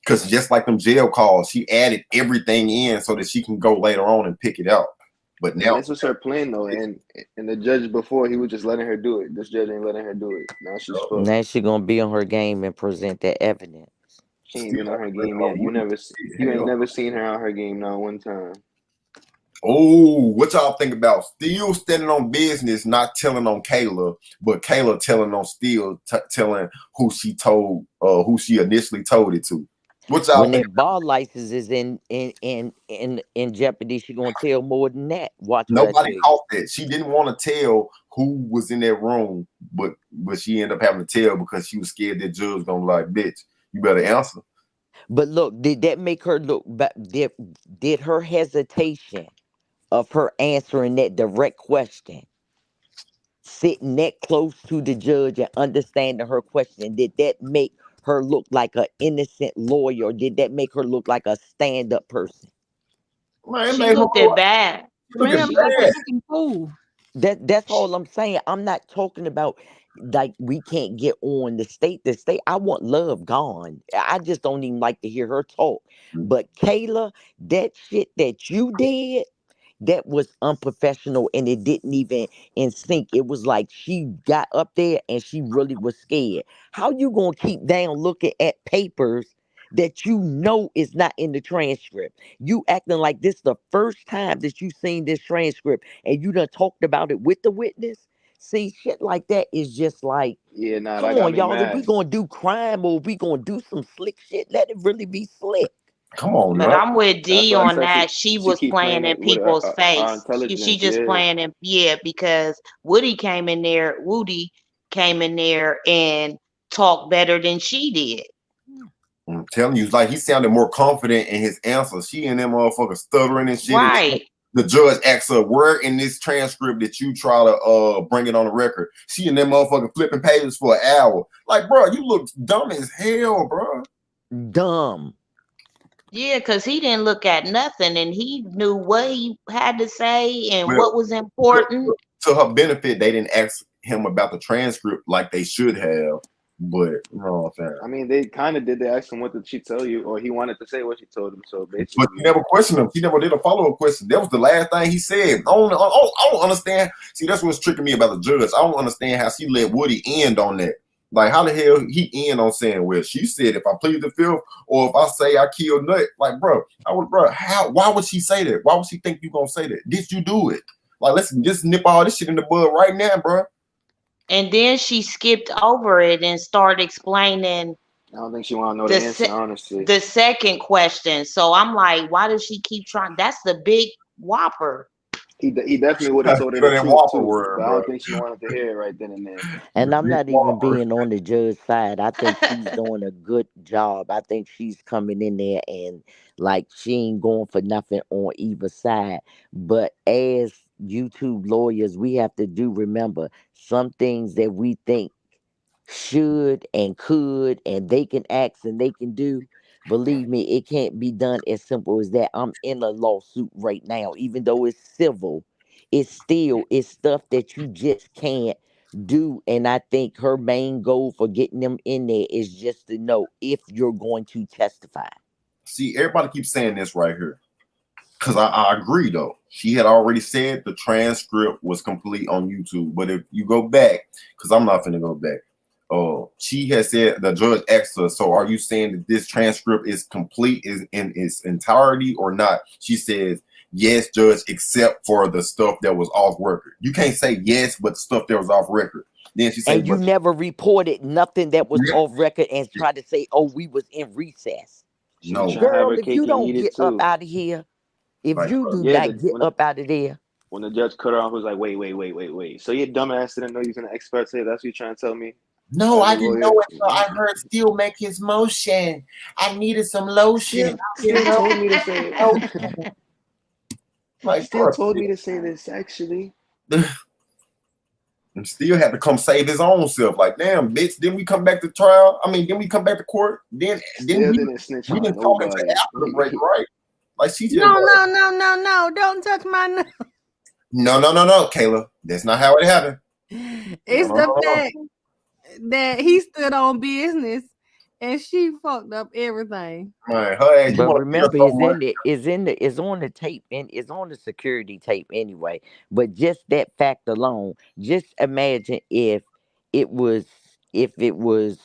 Because just like them jail calls, she added everything in so that she can go later on and pick it out. But And now this was her plan though, and the judge before he was just letting her do it. This judge ain't letting her do it. Now she's fucked. Now she gonna be on her game and present that evidence. She ain't been on her game yet. You ain't never seen her on her game not one time. Oh, what y'all think about Steele standing on business, not telling on Kayla, but Kayla telling on Steele, telling who she told, who she initially told it to? What y'all When think? that bar license is in jeopardy, she gonna tell more than that. Watch what I Nobody tell you. caught that. She didn't want to tell who was in that room, but she ended up having to tell because she was scared that judge was gonna be like, bitch, you better answer. But look, did that make her look back? Did her hesitation of her answering that direct question, sitting that close to the judge and understanding her question, did that make her look like an innocent lawyer, or did that make her look like a stand-up person? Man, it She made her looked at bad. looking Ma'am, She that's looked bad. at looking cool. That's all I'm saying. I'm not talking about like we can't get on the state. The state. I want Love gone. I just don't even like to hear her talk. But Kayla, that shit that you did, that was unprofessional and it didn't even in sync. It was like she got up there and she really was scared. How you gonna keep down looking at papers that you know is not in the transcript? You acting like this the first time that you seen this transcript and you done talked about it with the witness. See, shit like that is just like, Yeah, nah, come that got on, me y'all. If we mad. gonna do crime or if we gonna do some slick shit, let it really be slick. Come on, But bro. I'm with That's D why I on said that. She she was keep playing playing in it with people's our face. She intelligence. just Yeah, playing in because Woody came in there. Woody came in there and talked better than she did. I'm telling you, it's like he sounded more confident in his answers. She and them motherfuckers stuttering and shit. And Right. the judge asks her, where in this transcript that you try to bring it on the record? She and them motherfuckers flipping pages for an hour. Like, bro, you look dumb as hell, bro. Dumb. Yeah, because he didn't look at nothing and he knew what he had to say and Well, what was important. to her benefit, they didn't ask him about the transcript like they should have. But you know what I'm saying? I mean they kind of did. They asked him what did she tell you, or he wanted to say what she told him. So But basically, she never questioned him. She never did a follow-up question. That was the last thing he said. I don't understand. See, that's what's tricking me about the judge. I don't understand how she let Woody end on that. Like, how the hell he end on saying, well, she said if I plead the fifth or if I say I killed Nut, like, bro, why would she say that? Why would she think you gonna say that? Did you do it? Like, let's just nip all this shit in the bud right now, bro. And then she skipped over it and started explaining I don't think she want to know the answer. Honestly, the second question. So I'm like, why does she keep trying? That's the big whopper. He definitely would have told her But the in truth Whopper too, world, but I bro. don't think she wanted to hear it right then and there. And I'm Big not even Whopper. being on the judge side. I think she's doing a good job. I think she's coming in there and like she ain't going for nothing on either side. But as YouTube lawyers, we have to do remember some things that we think should and could and they can ask and they can do. Believe me, it can't be done as simple as that. I'm in a lawsuit right now, even though it's civil. It's stuff that you just can't do. And I think her main goal for getting them in there is just to know if you're going to testify. See, everybody keeps saying this right here. Because I agree, though. She had already said the transcript was complete on YouTube. But if you go back, because I'm not finna go back, she has said, the judge asked her, so are you saying that this transcript is complete in its entirety or not? She says, yes, judge, except for the stuff that was off record. You can't say yes, but the stuff that was off record. Then she said, And you never reported nothing that was off record and tried to say, oh, we was in recess. She was no. trying to have Girl, her if cake you and don't eat it get up too. out of here, if Like, you do Yeah, not get up out of there, when the judge cut her off, was like, wait. So your dumbass didn't know you was an expert today? That's what you trying to tell me? no, As a I didn't know lawyer? it. So I heard Steel make his motion. I needed some lotion. Still told me to say Oh, it. like, Still bro, told me to say this, actually. and still had to come save his own self. Like, damn, bitch, didn't we come back to trial? I mean, didn't we come back to court? Then Still we didn't snitch didn't on talk until nobody. after the break, right? Like she just No, don't touch my nose. no, Kayla. That's not how it happened. It's No. the fact that he stood on business and she fucked up everything. Man, her ass, you but want to beat her remember, so much. it's on the tape and it's on the security tape anyway. But just that fact alone, just imagine it was, if it was,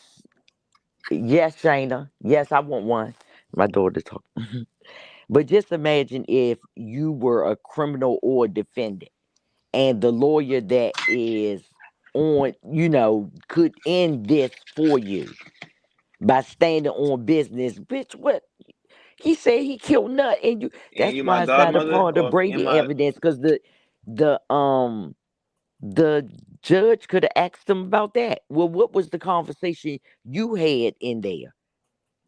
yes, Shayna, yes, I want one. My daughter talking. But just imagine if you were a criminal or defendant and the lawyer that is on, could end this for you by standing on business. Bitch, what? He said he killed Nut, and you. And That's you my why it's not a godmother, part of or in Brady my evidence, because the judge could have asked him about that. Well, what was the conversation you had in there?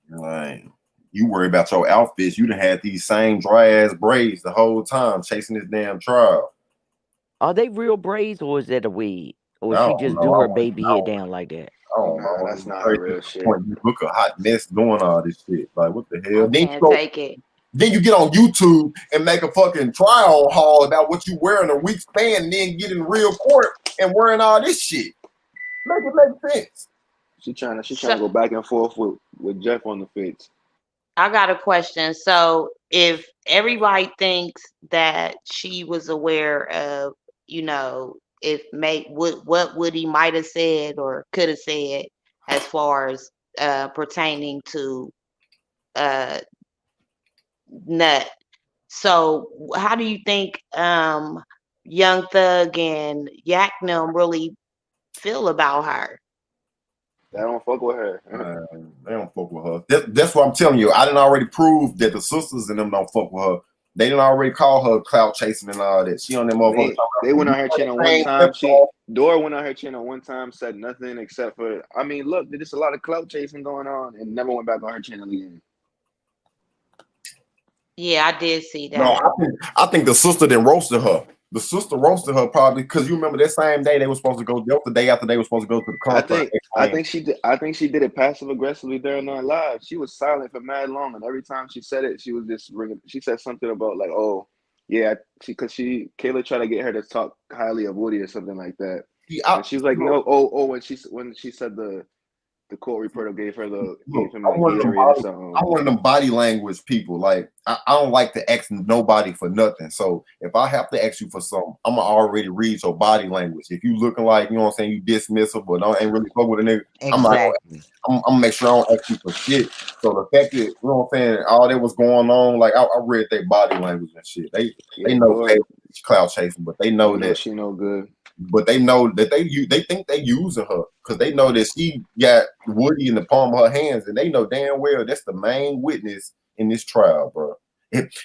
Like, you worry about your outfits. You done had these same dry ass braids the whole time chasing this damn trial. Are they real braids or is that a wig? Or I she don't just know. do her baby hair down like that? I don't Nah, know. that's not Crazy her real to the shit. point you look a hot mess doing all this shit. Like, what the hell? I can't take it. Then you get on YouTube and make a fucking trial haul about what you wear in a week span, and then get in real court and wearing all this shit. Make it make sense. She trying to go back and forth with Jeff on the fence. I got a question. So if everybody thinks that she was aware of, if what Woody might have said or could have said as far as pertaining to Nut. So how do you think Young Thug and Yaknam really feel about her? They don't fuck with her. They don't fuck with her. That's what I'm telling you. I didn't already prove that the sisters and them don't fuck with her. They didn't already call her clout chasing and all that. She on them motherfuckers. They went on her channel one time. Dora went on her channel one time, said nothing except for, I mean, look, there's a lot of clout chasing going on, and never went back on her channel again. Yeah, I did see that. No, I think the sister then roasted her. The sister roasted her probably because you remember that same day they were supposed to go. That was the day after they were supposed to go to the concert. I think she did it passive aggressively during our live. She was silent for mad long, and every time she said it, she was just ringing. She said something about like, "Oh, yeah," Kayla tried to get her to talk highly of Woody or something like that. And she was like, "No, when she said the court reporter gave him like Gatorade or something." I'm one of them body language people. Like I don't like to ask nobody for nothing. So if I have to ask you for something, I'm gonna already read your body language. If you looking like, you know what I'm saying, you dismissive but ain't really fuck with a nigga, Exactly. I'm gonna make sure I don't ask you for shit. So the fact that, you know what I'm saying, all that was going on, like I read their body language and shit. They know cloud chasing, but they know that she no good. But they know that they think they using her because they know that she got Woody in the palm of her hands, and they know damn well that's the main witness in this trial, bro.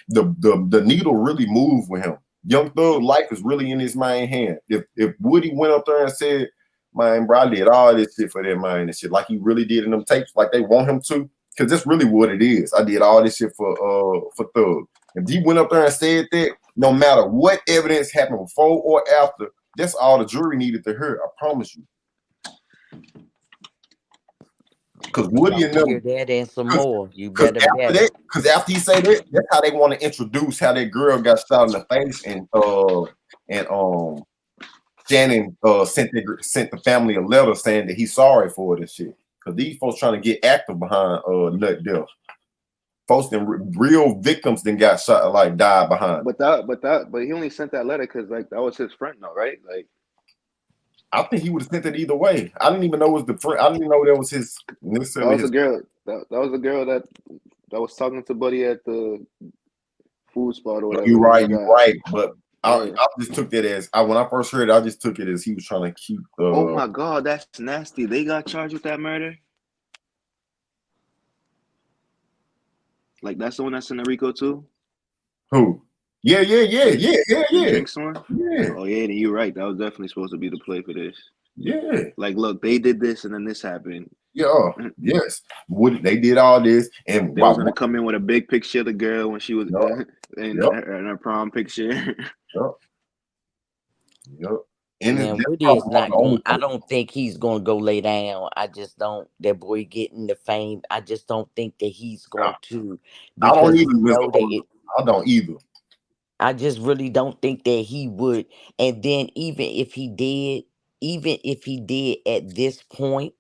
The needle really moved with him. Young Thug life is really in his main hand. If Woody went up there and said, "Man, bro, I did all this shit for them, man," and shit, like he really did in them tapes, like they want him to, because that's really what it is. I did all this shit for Thug. If he went up there and said that, no matter what evidence happened before or after, that's all the jury needed to hear. I promise you. Because Woody and them, hear that and some more. You better bet. Because after he said that, that's how they want to introduce how that girl got shot in the face, and Shannon sent the family a letter saying that he's sorry for it and shit. Because these folks trying to get active behind Nut Death. Folks, real victims then got shot, like died behind. But he only sent that letter because like that was his friend, though, right? Like, I think he would have sent it either way. I didn't even know it was the friend. I didn't know that was his necessarily. That was the girl. That was the girl that was talking to Buddy at the food spot or whatever. You're right. But I just took that as when I first heard it, I just took it as he was trying to keep. Oh my God, that's nasty. They got charged with that murder. Like that's the one that's in the RICO too. Who? Yeah. Next one? Yeah. Oh yeah, you're right. That was definitely supposed to be the play for this. Yeah. Like, look, they did this and then this happened. Yeah. Yes. They did all this, and they was gonna come in with a big picture of the girl when she was in her prom picture. Yep. And Woody is not going. I don't think he's going to go lay down. I just don't. That boy getting the fame. I just don't think that he's going to. I don't even know that I don't either. I just really don't think that he would. And then even if he did at this point,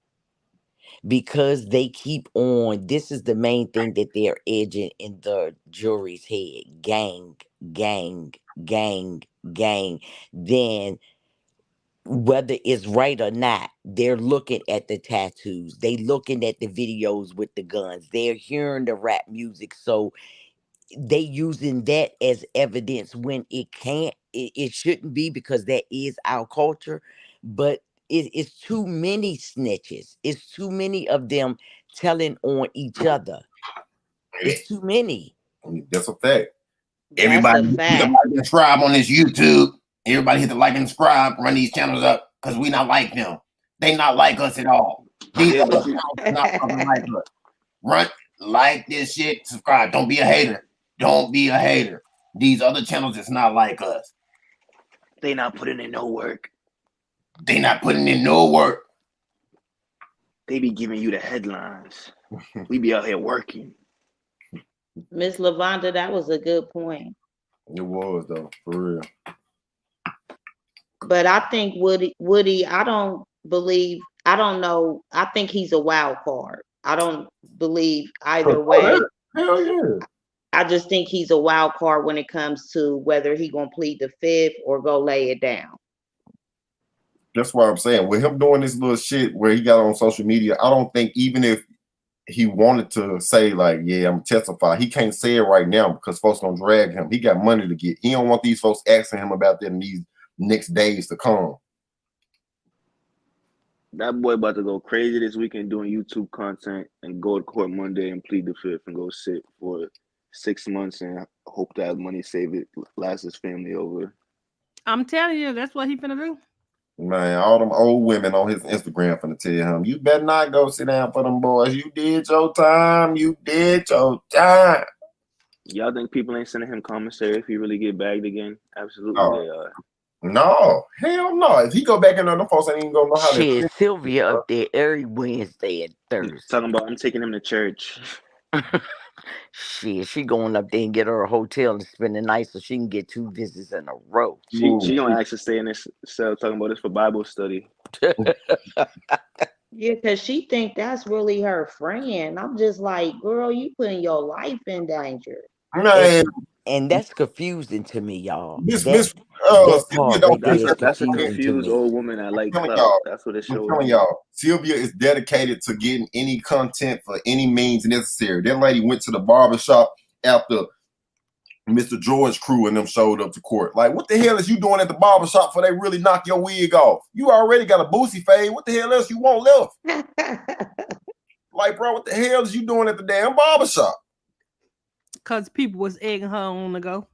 because they keep on, this is the main thing that they're edging in the jury's head: gang, gang, gang, gang. Then, whether it's right or not, they're looking at the tattoos. They looking at the videos with the guns. They're hearing the rap music. So they using that as evidence when it shouldn't be, because that is our culture. But it's too many snitches. It's too many of them telling on each other. It's too many. That's a fact. Everybody hit the like and subscribe on this YouTube. Everybody hit the like and subscribe. Run these channels up because we not like them. They not like us at all. These other channels not like us. Run, like this shit. Subscribe. Don't be a hater. Don't be a hater. These other channels is not like us. They not putting in no work. They not putting in no work. They be giving you the headlines. We be out here working. Miss Lavonda, that was a good point. It was though, for real. But I think Woody, I don't know. I think he's a wild card. I don't believe either way. Hell yeah. I just think he's a wild card when it comes to whether he gonna plead the fifth or go lay it down. That's what I'm saying. With him doing this little shit where he got on social media, I don't think even if he wanted to say like, yeah, I'm testify, he can't say it right now because folks gonna drag him. He got money to get. He don't want these folks asking him about that in these next days to come. That boy about to go crazy this weekend doing YouTube content and go to court Monday and plead the fifth and go sit for 6 months and hope that money save it, last his family over. I'm telling you, that's what he finna do. Man, all them old women on his Instagram finna tell him, you better not go sit down for them boys. You did your time. You did your time. Y'all think people ain't sending him commissary if he really get bagged again? Absolutely, they are. No, hell no. If he go back in there, them folks ain't even gonna know how to. Shit, Sylvia up there every Wednesday and Thursday. Talking about I'm taking him to church. Shit, she going up there and get her a hotel and spend the night so she can get 2 visits in a row. She gonna actually stay in this cell talking about this for Bible study. Yeah, because she think that's really her friend. I'm just like, girl, you putting your life in danger. And that's confusing to me, y'all. That's a confused old woman that like clout. That's what it shows. I'm telling y'all, Sylvia is dedicated to getting any content for any means necessary. That lady went to the barbershop after Mr. George crew and them showed up to court. Like, what the hell is you doing at the barbershop before they really knock your wig off? You already got a boosie fade. What the hell else you want left? Like, bro, what the hell is you doing at the damn barbershop? Because people was egging her on to go.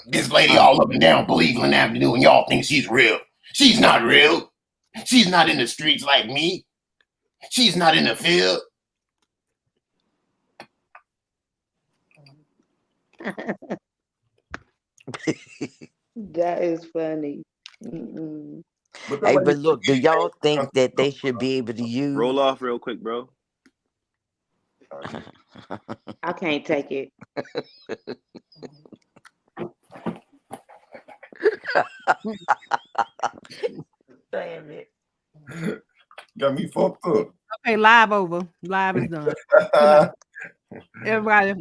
This lady all up and down Cleveland Avenue, and y'all think she's real. She's not real. She's not in the streets like me. She's not in the field. That is funny. Mm-mm. Hey, but look, do y'all think that they should be able to use? Roll off real quick, bro. I can't take it. Damn it. Got me fucked up. Okay, live over. Live is done. Good night. Everybody.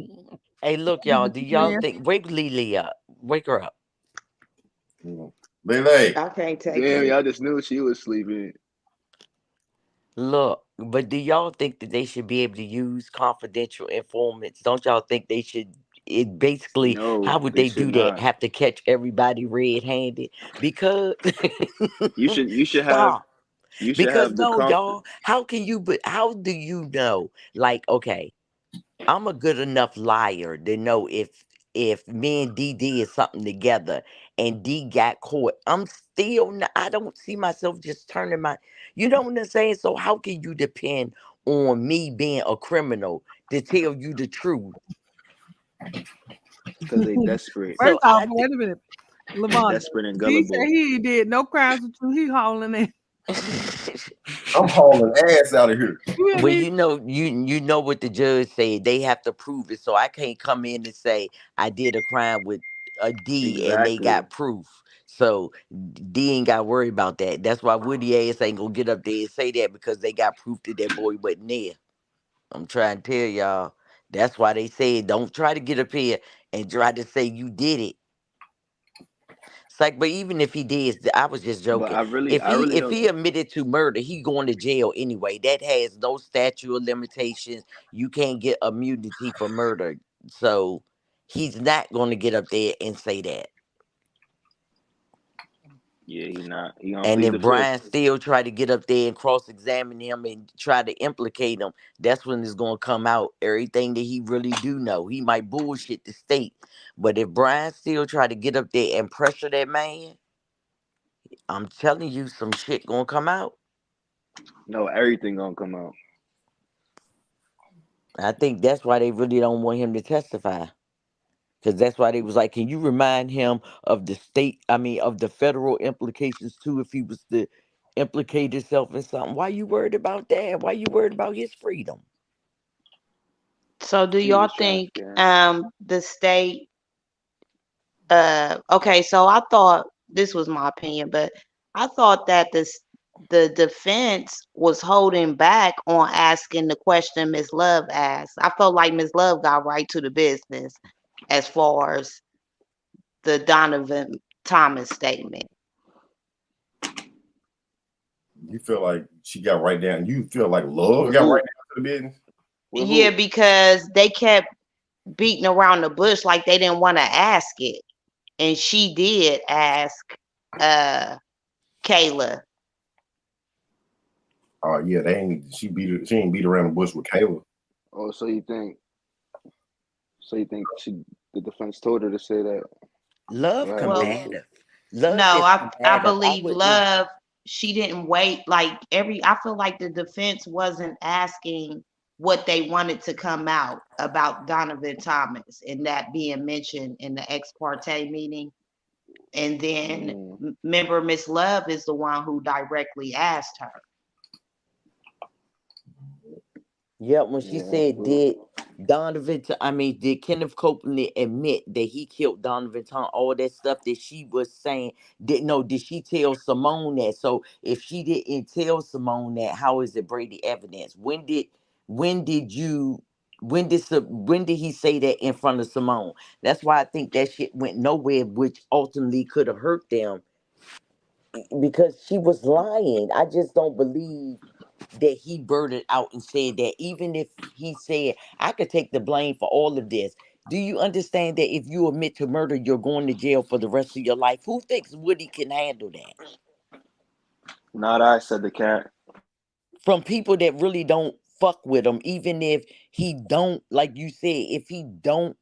Hey, look, y'all. Do y'all think wake Lily up? Wake her up. Lele. I can't take Damn, it. y'all just knew she was sleeping. Look, but do y'all think that they should be able to use confidential informants? Don't y'all think they should? It basically, No, how would they they should do that? not. Have to catch everybody red-handed? Because You should have stop. you should Because have the no, y'all. How can you? But how do you know? Like, okay, I'm a good enough liar to know if me and D did something together and D got caught. I'm still not, I don't see myself just turning my, you know what I'm saying? So how can you depend on me being a criminal to tell you the truth? because they desperate. So First off, I wait a minute. They Lavon, desperate and he said gullible. he did no crimes with you. He hauling it. I'm hauling ass out of here. You hear well, me? you know what the judge said. They have to prove it. So I can't come in and say I did a crime with a D and they Exactly. got proof. So D ain't got to worry about that. That's why Woody ass ain't gonna get up there and say that because they got proof that that boy wasn't there. I'm trying to tell y'all. That's why they said don't try to get up here and try to say you did it. It's like, but even if he did, I was just But joking. I really If don't. he admitted to murder, he going to jail anyway. That has no statute of limitations. You can't get immunity for murder. So he's not going to get up there and say that. Yeah, he not. He gonna And plead if the fifth. Brian still try to get up there and cross examine him and try to implicate him, that's when it's gonna come out everything that he really do know. He might bullshit the state, but if Brian still try to get up there and pressure that man, I'm telling you, some shit gonna come out. No, everything gonna come out. I think that's why they really don't want him to testify. Because that's why they was like, can you remind him of the state, I mean, of the federal implications too, if he was to implicate himself in something? Why you worried about that? Why you worried about his freedom? So do He y'all was trying to think scare him. the state okay, so I thought this was my opinion, but I thought that the defense was holding back on asking the question Miss Love asked. I felt like Miss Love got right to the business as far as the Donovan Thomas statement. You feel like she got right down. You feel like love With got who? right down to the business. With Yeah, who? because they kept beating around the bush like they didn't want to ask it. And she did ask Kayla. Oh yeah, they ain't. She ain't beat around the bush with Kayla. Oh, so you think the defense told her to say that? Love Y'all had no Well, issue. combative. Love no, is I combative. I believe wouldn't. Love, she didn't wait like I feel like the defense wasn't asking what they wanted to come out about Donovan Thomas and that being mentioned in the ex parte meeting. And then remember Miss Love is the one who directly asked her. Yeah, when she Yeah, said, did did Kenneth Copeland admit that he killed Donovan Tom? All that stuff that she was saying, did she tell Simone that? So if she didn't tell Simone that, how is it Brady evidence? When did you, when did he say that in front of Simone? That's why I think that shit went nowhere, which ultimately could have hurt them because she was lying. I just don't believe that he blurted out and said that. Even if he said I could take the blame for all of this, do you understand that if you admit to murder you're going to jail for the rest of your life? Who thinks Woody can handle that? not I, said the cat. From people that really don't fuck with him, even if he don't, like you said, if he don't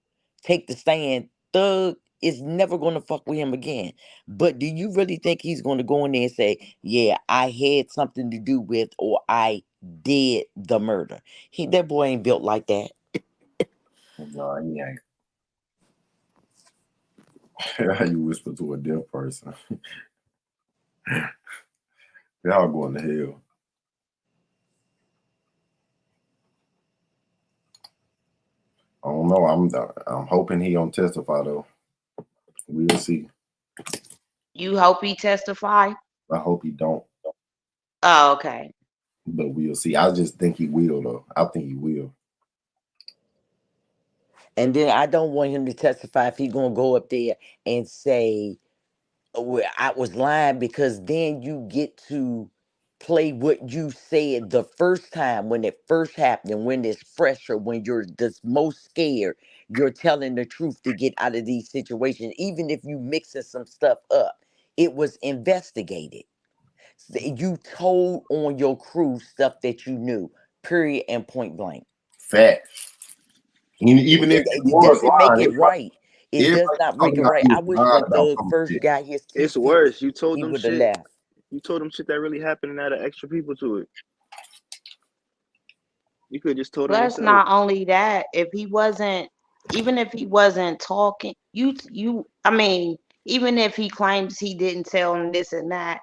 take the stand, Thug is never going to fuck with him again. But do you really think he's going to go in there and say, yeah, I had something to do with, or I did the murder? That boy ain't built like that. No, he ain't. How you whisper to a deaf person? Y'all going to hell. I don't know. I'm hoping he don't testify though. We'll see. You hope he testify? I hope he don't, Oh, okay. but we'll see. I just think he will though. I think he will. And then I don't want him to testify if he's going to go up there and say, well, I was lying, because then you get to play what you said the first time when it first happened, and when it's fresher, when you're the most scared, you're telling the truth to get out of these situations. Even if you mixing some stuff up, it was investigated. You told on your crew stuff that you knew, period and point blank. Facts. Even if you It was doesn't make lying, it right. It does everybody not make talking it about right. he I was wish lying when about Thug some first shit. got his two It's fifths, worse. You told he them would have shit. left. You told them shit that really happened and added extra people to it. You could have just told them Plus, yourself. not only that, even if he wasn't talking, I mean, even if he claims he didn't tell him this and that,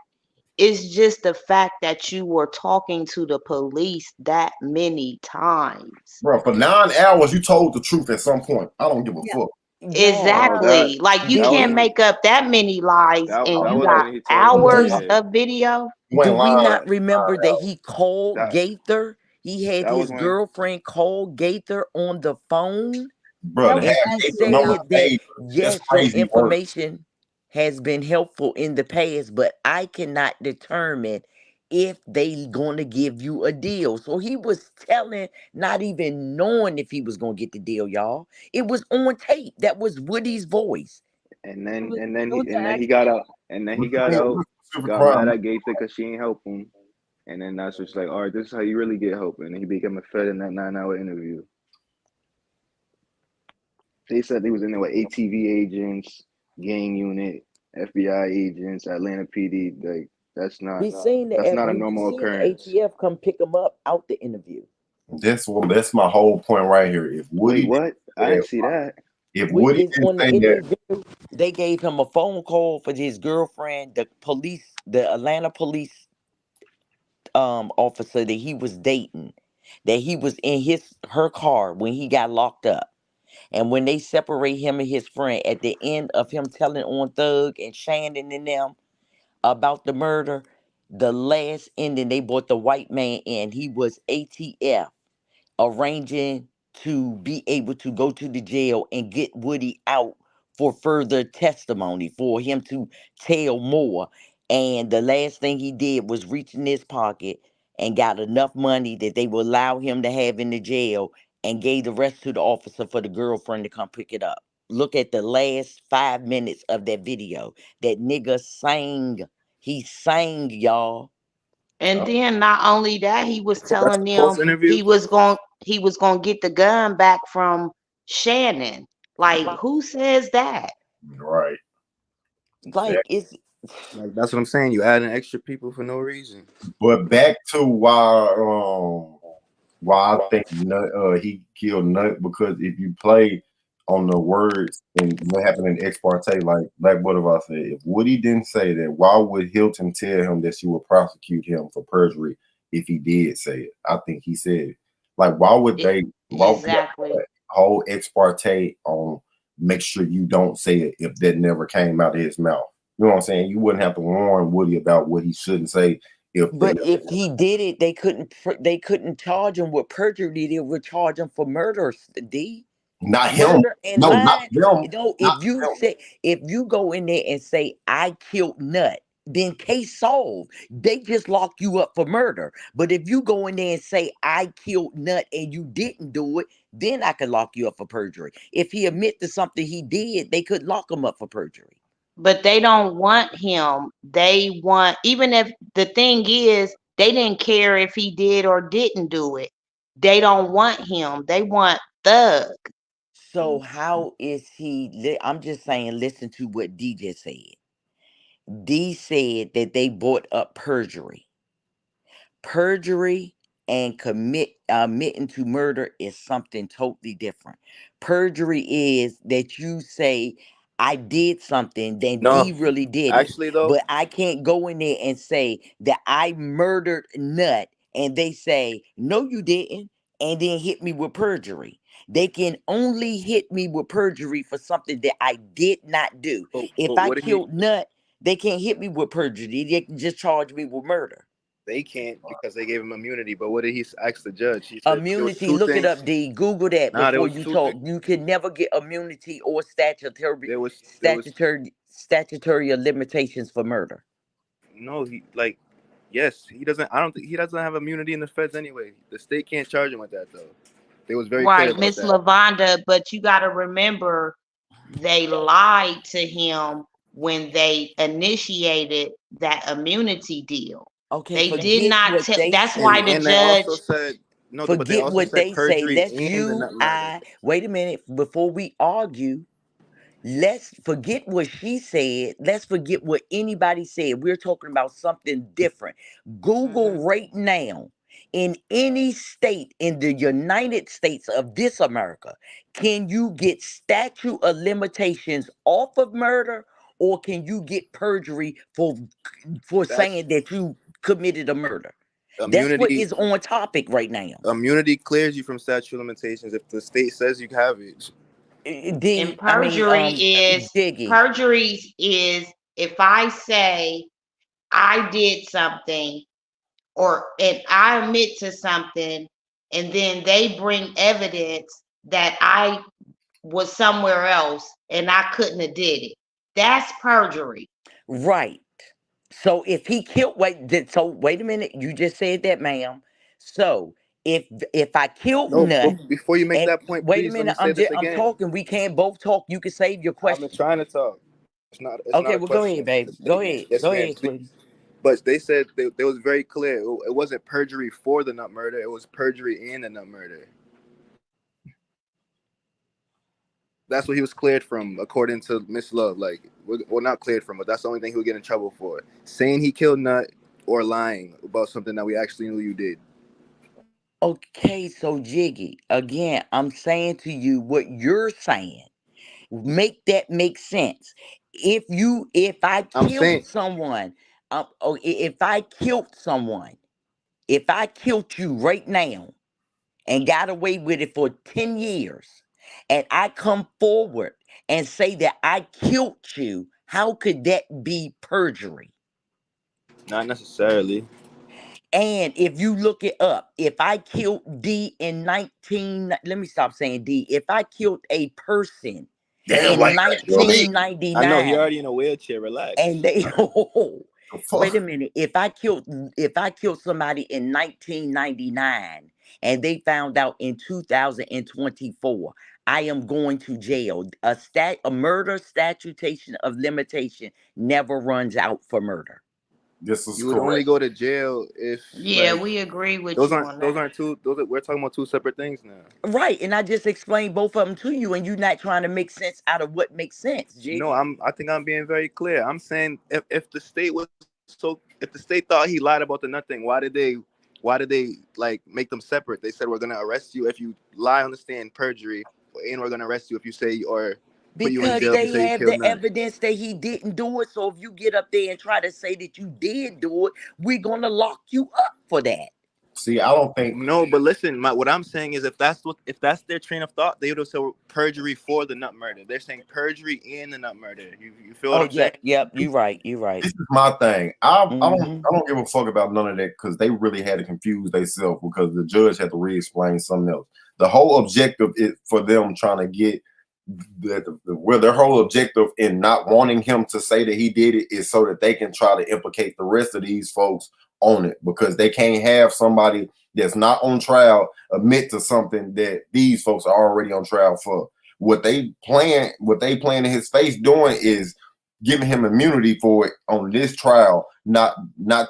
it's just the fact that you were talking to the police that many times. Bro, for 9 hours, you told the truth at some point. I don't give a fuck. Yeah. Exactly. Like, you Did can't we make up that many lies That and you was got when he told them. hours Yeah, of video. You do ain't we lying. not remember that he called that Gaither? He had that was his when. girlfriend call Gaither on the phone, Bro, to have and he Gator number said that, saved, that's yes, your crazy work. information has been helpful in the past, but I cannot determine if they going to give you a deal. So he was telling, not even knowing if he was going to get the deal, y'all. It was on tape. That was Woody's voice. And It then was, and then it was he an and then he accident. got out. And then he What you got mean? out. What's the specific Got mad crime? at Gates because she ain't help him. And then that's just like, all right, this is how you really get help. And then he became a fed in that 9-hour interview. They said he was in there with ATV agents, gang unit, FBI agents, Atlanta PD. Like that's not We seen that's the not a we normal seen the occurrence. ATF come pick him up out the interview. That's my whole point right here. If Wait, Woody didn't what? say I that, didn't see that. if We Woody is didn't on the say that, interview. They gave him a phone call for his girlfriend, the Atlanta police officer that he was dating, that he was in her car when he got locked up. And when they separate him and his friend at the end of him telling on Thug and Shannon and them about the murder, the last ending they brought the white man in. He was ATF arranging to be able to go to the jail and get Woody out for further testimony, for him to tell more. And the last thing he did was reach in his pocket and got enough money that they would allow him to have in the jail, and gave the rest to the officer for the girlfriend to come pick it up. Look at the last 5 minutes of that video. That nigga sang. He sang, y'all. And then not only that, he was That's telling a false them interview. he was going to get the gun back from Shannon. Like, who says that? right? Like, it's Like that's what I'm saying. You adding extra people for no reason. But back to why I think he killed Nut, because if you play on the words and what happened in ex parte, like what have I said? If Woody didn't say that, why would Hilton tell him that she would prosecute him for perjury if he did say it? I think he said it. Like, why would they Exactly. that whole ex parte on make sure you don't say it if that never came out of his mouth? You know what I'm saying? You wouldn't have to warn Woody about what he shouldn't say if But if he did it, they couldn't charge him with perjury. They would charge him for murder. D. not him. Murder and No, not lying. them. No, Not if you go in there and say I killed Nut, then case solved. They just lock you up for murder. But if you go in there and say I killed Nut and you didn't do it, then I could lock you up for perjury. If he admit to something he did, they could lock him up for perjury. But they don't want him. They want, even if the thing is, they didn't care if he did or didn't do it. They don't want him. They want Thug. So how is he? I'm just saying, listen to what D just said. D said that they brought up perjury. Perjury and admitting to murder is something totally different. Perjury is that you say, I did something, then No, D really did it. actually though, But I can't go in there and say that I murdered Nut, and they say, no, you didn't, and then hit me with perjury. They can only hit me with perjury for something that I did not do. If but I what did he? killed Nut, they can't hit me with perjury. They can just charge me with murder. They can't because they gave him immunity. But what did he ask the judge? He said there was Immunity, two look it things. up, D. Google that Nah, there before was you two talk. things. You can never get immunity or statutory There was statutory limitations for murder. no. He like yes. He doesn't. I don't think he doesn't have immunity in the feds anyway. The state can't charge him with that though. They was very clear Right, about Miss that. Lavonda, but you got to remember they lied to him when they initiated that immunity deal. Okay, They did forget not what tell. they That's why say. the And they judge. also said no, but they Forget also what said they say. perjury Let's and the you, nut murder. I, wait a minute, before we argue, let's forget what she said. Let's forget what anybody said. We're talking about something different. Google right now, in any state in the United States of this America, can you get statute of limitations off of murder, or can you get perjury for That's saying that you committed a murder? That's what immunity. is on topic right now. Immunity clears you from statute of limitations if the state says you have it. And D, I mean, Diggy. perjury is if I say I did something and I admit to something, and then they bring evidence that I was somewhere else and I couldn't have did it. That's perjury. Right. So if he killed, wait a minute. You just said that, ma'am. So if I killed No, Nut, but before you make and that point, wait a please let me minute, say this I'm again. talking. We can't both talk. You can save your I've been question. trying to talk. It's not Okay, a well go question. ahead, babe. It's a Go statement. ahead. Yes, Go ma'am. ahead, sweetie. But they said they was very clear. It wasn't perjury for the nut murder. It was perjury and the nut murder. That's what he was cleared from, according to Miss Love. Like, well, not cleared from, but that's the only thing he would get in trouble for: saying he killed Nut or lying about something that we actually knew you did. Okay, so Jiggy, again, I'm saying to you what you're saying. Make that make sense. If I I'm killed saying someone, if I killed someone, if I killed you right now and got away with it for 10 years, and I come forward and say that I killed you, how could that be perjury? not necessarily. And if you look it up, if I killed D in 19, let me stop saying D. If I killed a person Damn, in like me. I know he 1999, already in a wheelchair. and Relax. they The wait a fuck? minute, if I killed somebody in 1999 and they found out in 2024, I am going to jail. A murder statutation of limitation never runs out for murder. This is You would only correct. go to jail if Yeah, like we agree with you on those that. aren't two. We're talking about two separate things now. Right, and I just explained both of them to you, and you're not trying to make sense out of what makes sense, No, Jiggy. I think I'm being very clear. I'm saying if the state was if the state thought he lied about the nothing, why did they like make them separate? They said we're gonna arrest you if you lie on the stand, perjury, and we're gonna arrest you if you say or put you in Because jail if you they say you have killed the none. evidence that he didn't do it. So if you get up there and try to say that you did do it, we're gonna lock you up for that. See, I don't think. No, but listen, what I'm saying is if that's their train of thought, they would have said perjury for the nut murder. They're saying perjury and the nut murder. You feel what Oh, I'm saying? yep, you're right, you're right. This is my thing. I Mm-hmm. don't give a fuck about none of that because they really had to confuse themselves because the judge had to re-explain something else. The whole objective is for them trying to get where their whole objective in not wanting him to say that he did it is so that they can try to implicate the rest of these folks on it because they can't have somebody that's not on trial admit to something that these folks are already on trial for. What they plan in his face doing is giving him immunity for it on this trial, not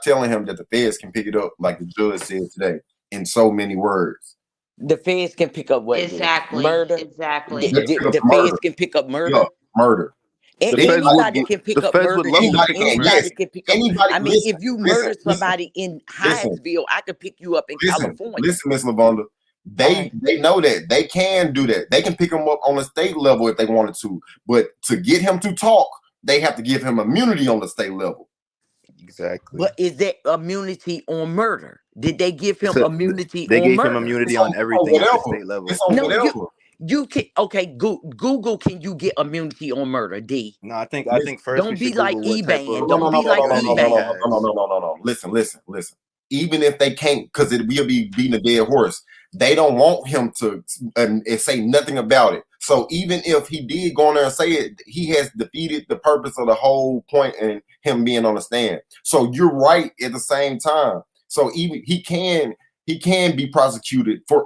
telling him that the feds can pick it up like the judge said today in so many words. The feds can pick up what? Exactly. Murder. Exactly. The Murder. feds can pick up murder. Yeah, murder. And They anybody like can pick the up feds would murder love to too. anybody pick up can. murder. Yes, Anybody can pick up. anybody. I mean, Listen, if you listen, murder listen, somebody in listen, Hyattsville, I could pick you up in listen, California. Miss Lavonda. They know that they can do that. They can pick him up on the state level if they wanted to, but to get him to talk, they have to give him immunity on the state level. Exactly. But is that immunity on murder? Did they give him immunity They on gave murder? him immunity on everything at the state level. It's on No, whatever. you can Google. Can you get immunity on murder? D. No, I think first we Don't be should like Google what type Eban. of Don't be like Eban. No. Listen. Even if they can't, because it will be beating a dead horse. They don't want him to and say nothing about it. So even if he did go on there and say it, he has defeated the purpose of the whole point and him being on the stand. So you're right at the same time. So even he can be prosecuted for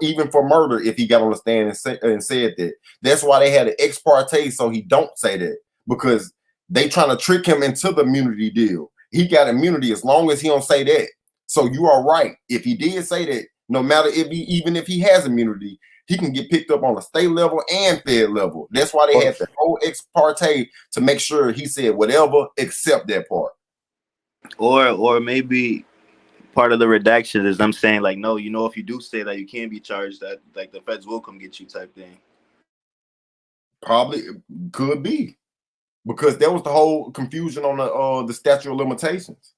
murder if he got on the stand and said that. That's why they had an ex parte so he don't say that, because they trying to trick him into the immunity deal. He got immunity as long as he don't say that. So you are right. If he did say that, no matter even if he has immunity, he can get picked up on a state level and fed level. That's why they had the whole ex parte to make sure he said whatever except that part. Or maybe part of the redaction is them saying like, no, if you do say that, you can't be charged, that like the feds will come get you type thing. Probably could be, because there was the whole confusion on the statute of limitations.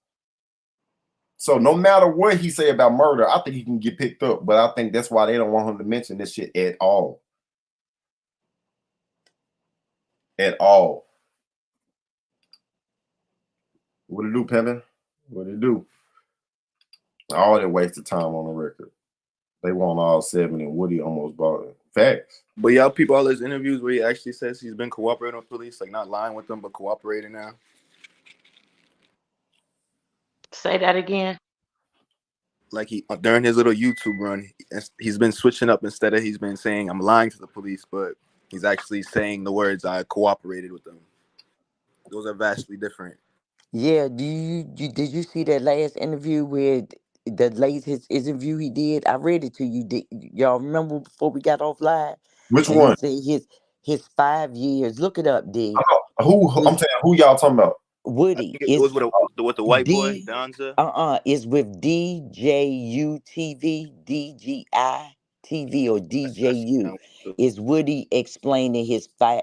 So no matter what he say about murder, I think he can get picked up. But I think that's why they don't want him to mention this shit at all. At all. What it do, Pimpin'? What it do? All that wasted time on the record. They want all 7 and Woody almost bought it. Facts. But y'all people, all his interviews where he actually says he's been cooperating with police, like not lying with them, but cooperating now. Say that again. Like he during his little YouTube run, he's been switching up. Instead of he's been saying I'm lying to the police, but he's actually saying the words I cooperated with them. Those are vastly different. Yeah. Did you see that last interview with the latest interview he did? I read it to you. Y'all remember before we got off live? Which And one? he said his 5 years. Look it up, D. I'm saying who y'all talking about? Woody. It was with the white boy, D. Donza. It's with DJU TV, DGI TV, or DJU. Is Woody explaining his 5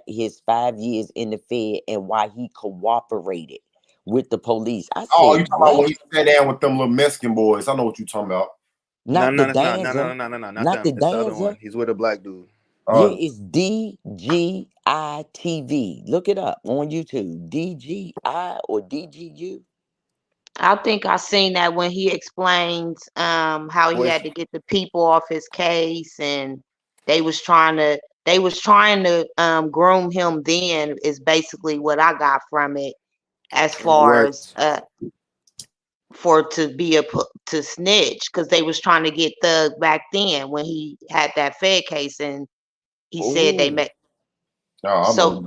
years in the Fed and why he cooperated with the police? I said, you talking about when he sat down with them little Mexican boys? I know what you talking about. Not the No, dancer. not the It's the other dancer. one. He's with a black dude. Yeah, it's DGI TV. Look it up on YouTube. DGI or DGU. I think I seen that when he explains how he had to get the people off his case, and they was trying to groom him. Then is basically what I got from it, as far as for to snitch, because they was trying to get Thug back then when he had that Fed case, and he said they met. So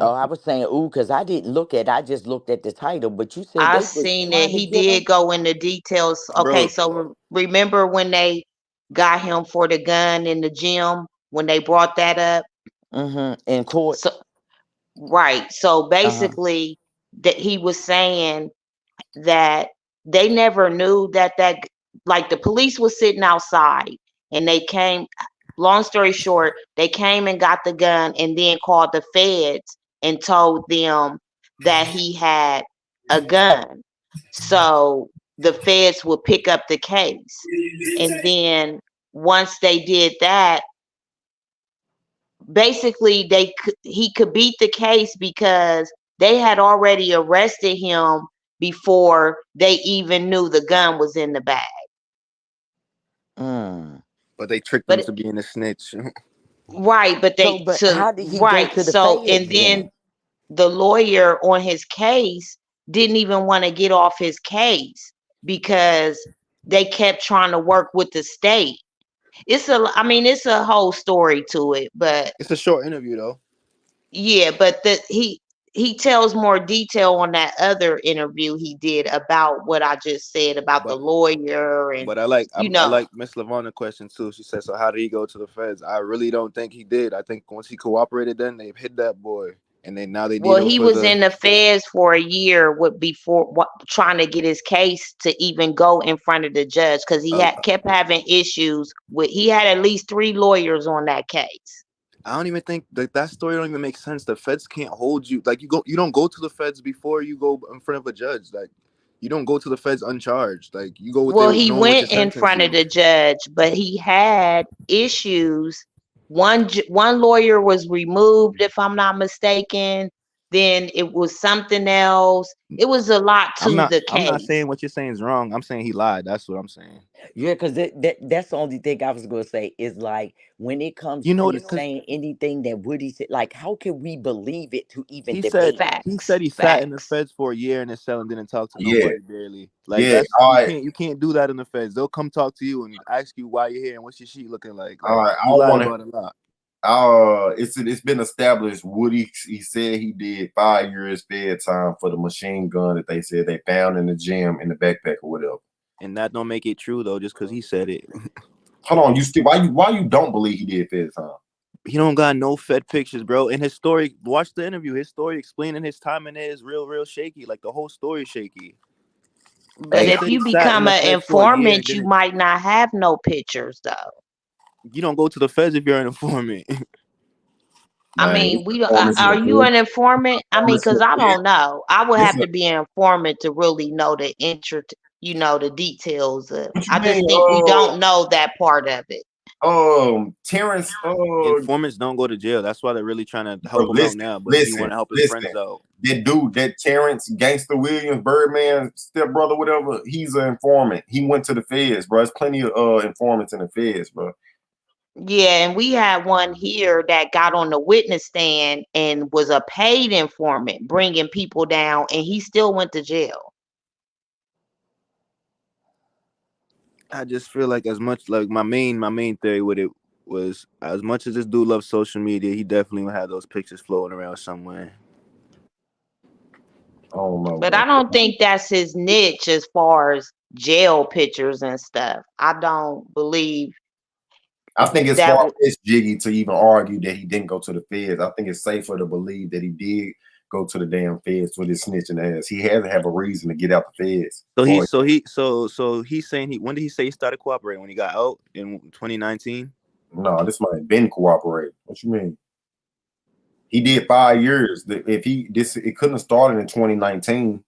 I was saying, because I didn't look at it. I just looked at the title. But you said I they was seen trying it. to He get him. did go into details. Okay, so remember when they got him for the gun in the gym, when they brought that up? In court. So, right. So basically, that he was saying that they never knew that like the police was sitting outside and they came. Long story short, they came and got the gun and then called the feds and told them that he had a gun. So the feds would pick up the case. And then once they did that, basically he could beat the case because they had already arrested him before they even knew the gun was in the bag. But they tricked him to being a snitch. Right, but how did he go to the so feds and then the lawyer on his case didn't even want to get off his case because they kept trying to work with the state. It's a whole story to it, but it's a short interview though. Yeah, but he tells more detail on that other interview he did about what I just said about the But lawyer and but I like you I know. like Miss Lavona question too. She said, "So how did he go to the feds?" I really don't think he did. I think once he cooperated, then they hit that boy, and then now they need Well, him he for was the. in the feds for a year trying to get his case to even go in front of the judge because he Uh, kept having issues with. He had at least 3 lawyers on that case. I don't even think that story don't even make sense. The feds can't hold you. Like you don't go to the feds before you go in front of a judge. Like you don't go to the feds uncharged. Like you go there Well, with he knowing what went you're in sentenced front of to. the judge, but he had issues. One lawyer was removed, if I'm not mistaken. Then it was something else. It was a lot to the I'm not saying case. what you're saying is wrong. I'm saying he lied. That's what I'm saying. Yeah, because that's the only thing I was gonna say is like when it comes You know, to because saying anything that Woody said, like how can we believe it to even he said debate it? he sat in the Facts. feds for a year in his cell and didn't talk to Yeah, nobody barely. Like yeah. that's All right, you can't do that in the feds. They'll come talk to you and ask you why you're here and what's your sheet looking like. all Like right. I you don't lied want to. about a lot. It's been established. Woody, he said he did 5 years bed time for the machine gun that they said they found in the gym in the backpack or whatever. And that don't make it true though, just because he said it. Hold on, you still why you don't believe he did fed time? He don't got no fed pictures, bro. And his story, watch the interview. His story explaining his time in there is real shaky. Like the whole story is shaky. But Hey, He if said he you sat in become the an feds for a year and informant, you didn't. might not have no pictures, though. You don't go to the feds if you're an informant. I man, mean, it's performance in are a you bed. an informant? I mean, Performance in because I a bed. don't know. I would It's have a, to be an informant to really know the details of. what you I just mean? think we don't know that part of it. Terrence. Informants don't go to jail. That's why they're really trying to Bro, help him out now. But he want to help his listen. friends out. That dude, that Terrence Gangster Williams, Birdman stepbrother, whatever, he's an informant. He went to the feds, bro. There's plenty of informants in the feds, bro. Yeah, and we had one here that got on the witness stand and was a paid informant, bringing people down, and he still went to jail. I just feel like as much like my main theory with it was as much as this dude loves social media, he definitely would have those pictures floating around somewhere. I don't know, But bro. I don't think that's his niche as far as jail pictures and stuff. I don't believe I think it's that. far fetched Jiggy to even argue that he didn't go to the feds. I think it's safer to believe that he did go to the damn feds with his snitching ass. He had to have a reason to get out the feds. So he's saying when did he say he started cooperating? When he got out in 2019? No, this might have been cooperating. What you mean? He did 5 years. It couldn't have started in 2019.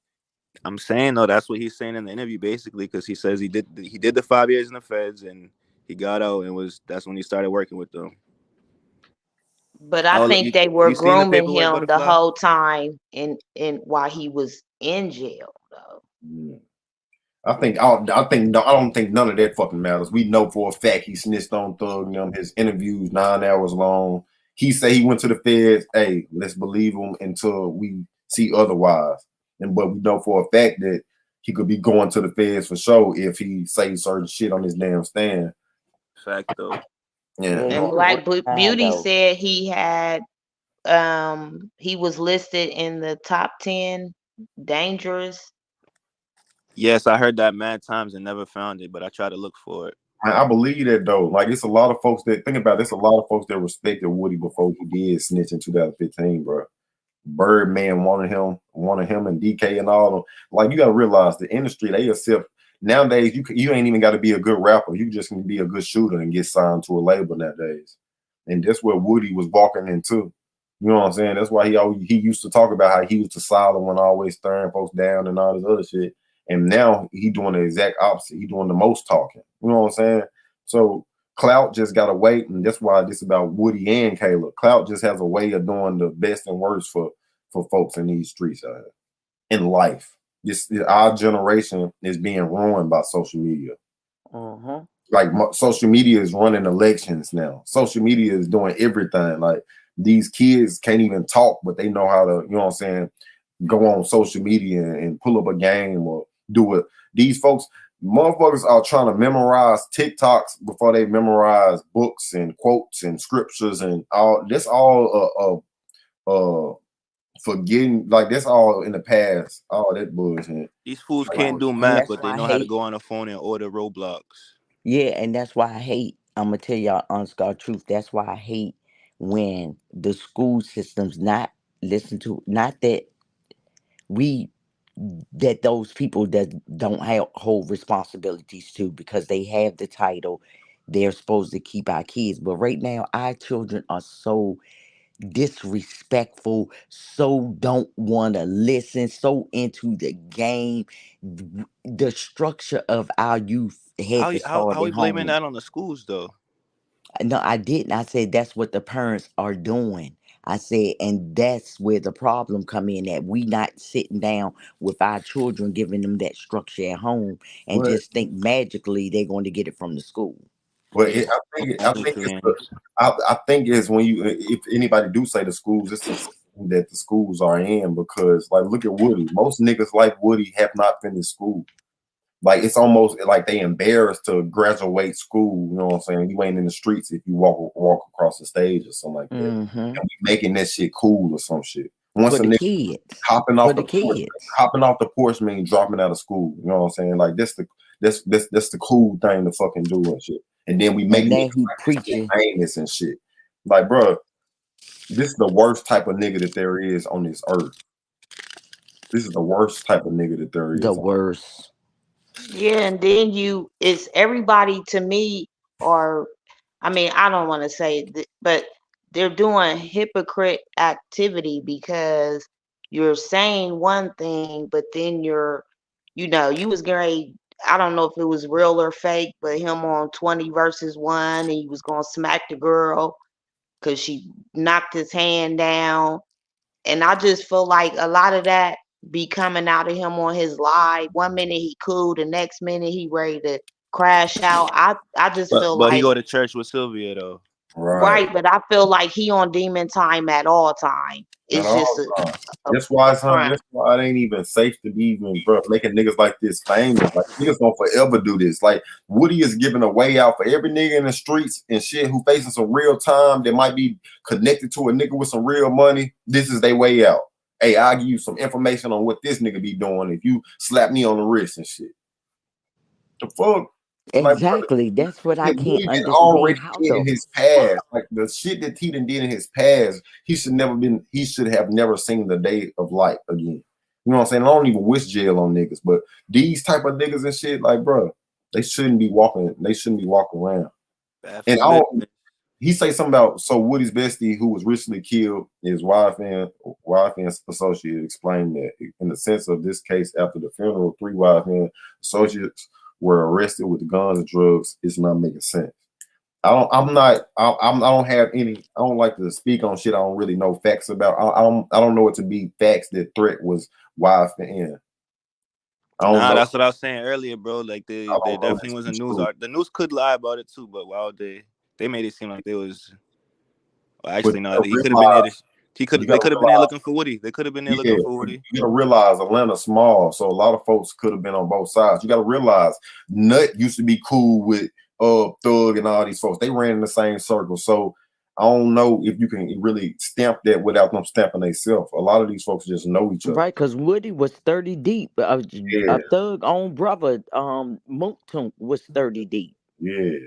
I'm saying though, that's what he's saying in the interview basically, because he says he did the 5 years in the feds and he got out and that's when he started working with them. But I Oh, think they were you seen the grooming paperwork, him the Butterfly? whole time in while he was in jail, though. I don't think none of that fucking matters. We know for a fact he snitched on Thug and them. His interviews 9 hours long. He said he went to the feds. Hey, let's believe him until we see otherwise. But we know for a fact that he could be going to the feds for sure if he say certain shit on his damn stand. Fact though. Yeah. Well, And who the Black Beauty though? said he was listed in the top 10 dangerous. Yes, I heard that mad times and never found it, but I tried to look for it. I believe that though. Like it's a lot of folks that think about it, there's a lot of folks that respected Woody before he did snitch in 2015, bro. Birdman wanted him and DK and all of them. Like you gotta realize the industry, they accept nowadays you ain't even gotta be a good rapper. You just can be a good shooter and get signed to a label nowadays. And that's where Woody was walking into. You know what I'm saying? That's why he used to talk about how he was the silent one, always staring folks down and all this other shit. And now he doing the exact opposite. He doing the most talking. You know what I'm saying? So Clout just gotta wait, and that's why this is about Woody and Kayla. Clout just has a way of doing the best and worst for folks in these streets out here. In life. Our generation is being ruined by social media. Like social media is running elections now. Social media is doing everything. Like these kids can't even talk, but they know how to, you know what I'm saying, go on social media and pull up a game or do it. These folks, motherfuckers are trying to memorize TikToks before they memorize books and quotes and scriptures and all. This all forgetting, like that's all in the past. All that bullshit. These fools Right. can't do And math, that's but they why I know how to hate. go on the phone and order Roblox. Yeah, and that's why I hate. I'm gonna tell y'all honest God truth. That's why I hate when the school systems not listen to. Not that we that those people that don't have hold responsibilities to because they have the title. They're supposed to keep our kids, but right now our children are so disrespectful, so don't want to listen, so into the game. The structure of our youth had to start How at we blaming home. that on the schools though? No, I didn't. I said that's what the parents are doing. I said, and that's where the problem come in that we not sitting down with our children, giving them that structure at home, and But just think magically they're going to get it from the school. I think I think it's when you, if anybody do say the schools, it's the system that the schools are in, because like look at Woody. Most niggas like Woody have not finished school. Like it's almost like they embarrassed to graduate school. You know what I'm saying? You ain't in the streets if you walk across the stage or something like that. Mm-hmm. And we making that shit cool or some shit. Once For a the nigga kids. hopping For off the the porch, kids. hopping off the porch means dropping out of school. You know what I'm saying? Like that's the cool thing to fucking do and shit. And then we make And niggas then he like this shit preaching famous and shit. Like, bro, this is the worst type of nigga that there is on this earth. This is the worst type of nigga that there the is. worst. Yeah, and then it's everybody to me, or I mean, I don't want to say that, but they're doing hypocrite activity because you're saying one thing, but then you was great. I don't know if it was real or fake, but him on 20 versus 1, and he was gonna smack the girl because she knocked his hand down. And I just feel like a lot of that be coming out of him on his live. One minute he cool, the next minute he ready to crash out. I just feel But he like go to church with Sylvia though. Right. right, but I feel like he on demon time at all time. At It's just all times. That's why, son. front. That's why it ain't even safe to be even, bro, making niggas like this famous. Like niggas gonna forever do this. Like Woody is giving a way out for every nigga in the streets and shit who facing some real time that might be connected to a nigga with some real money. This is their way out. Hey, I'll give you some information on what this nigga be doing if you slap me on the wrist and shit. The fuck? Like, bro, Exactly. That's what I that can't Woody been understand. already How did the in his fuck? past, like the shit that he done did in his past, he should have never seen the day of light again. You know what I'm saying? I don't even wish jail on niggas, but these type of niggas and shit, like, bro, they shouldn't be walking around. Bad And for business. he say something about, so Woody's bestie who was recently killed, his wife and associate explained that in the sense of this case, after the funeral, 3 wife and associates were arrested with guns and drugs. It's not making sense. I don't like to speak on shit I don't really know facts about. I don't know it to be facts that threat was wife and I don't Nah, know. that's what I was saying earlier, bro. Like I there don't know definitely this was to a be news true. art. The news could lie about it too, but wow, they made it seem like they was. Well, But actually, you no, gotta he could have been there. realize, They could have been there looking for Woody. They could have been there yeah, looking for Woody. you gotta realize Atlanta's small, so a lot of folks could have been on both sides. You gotta realize Nut used to be cool with Thug and all these folks. They ran in the same circle. So I don't know if you can really stamp that without them stamping themselves. A lot of these folks just know each other. Right, because Woody was 30 deep. Yeah, A thug own brother, Mook Toon was 30 deep. yeah.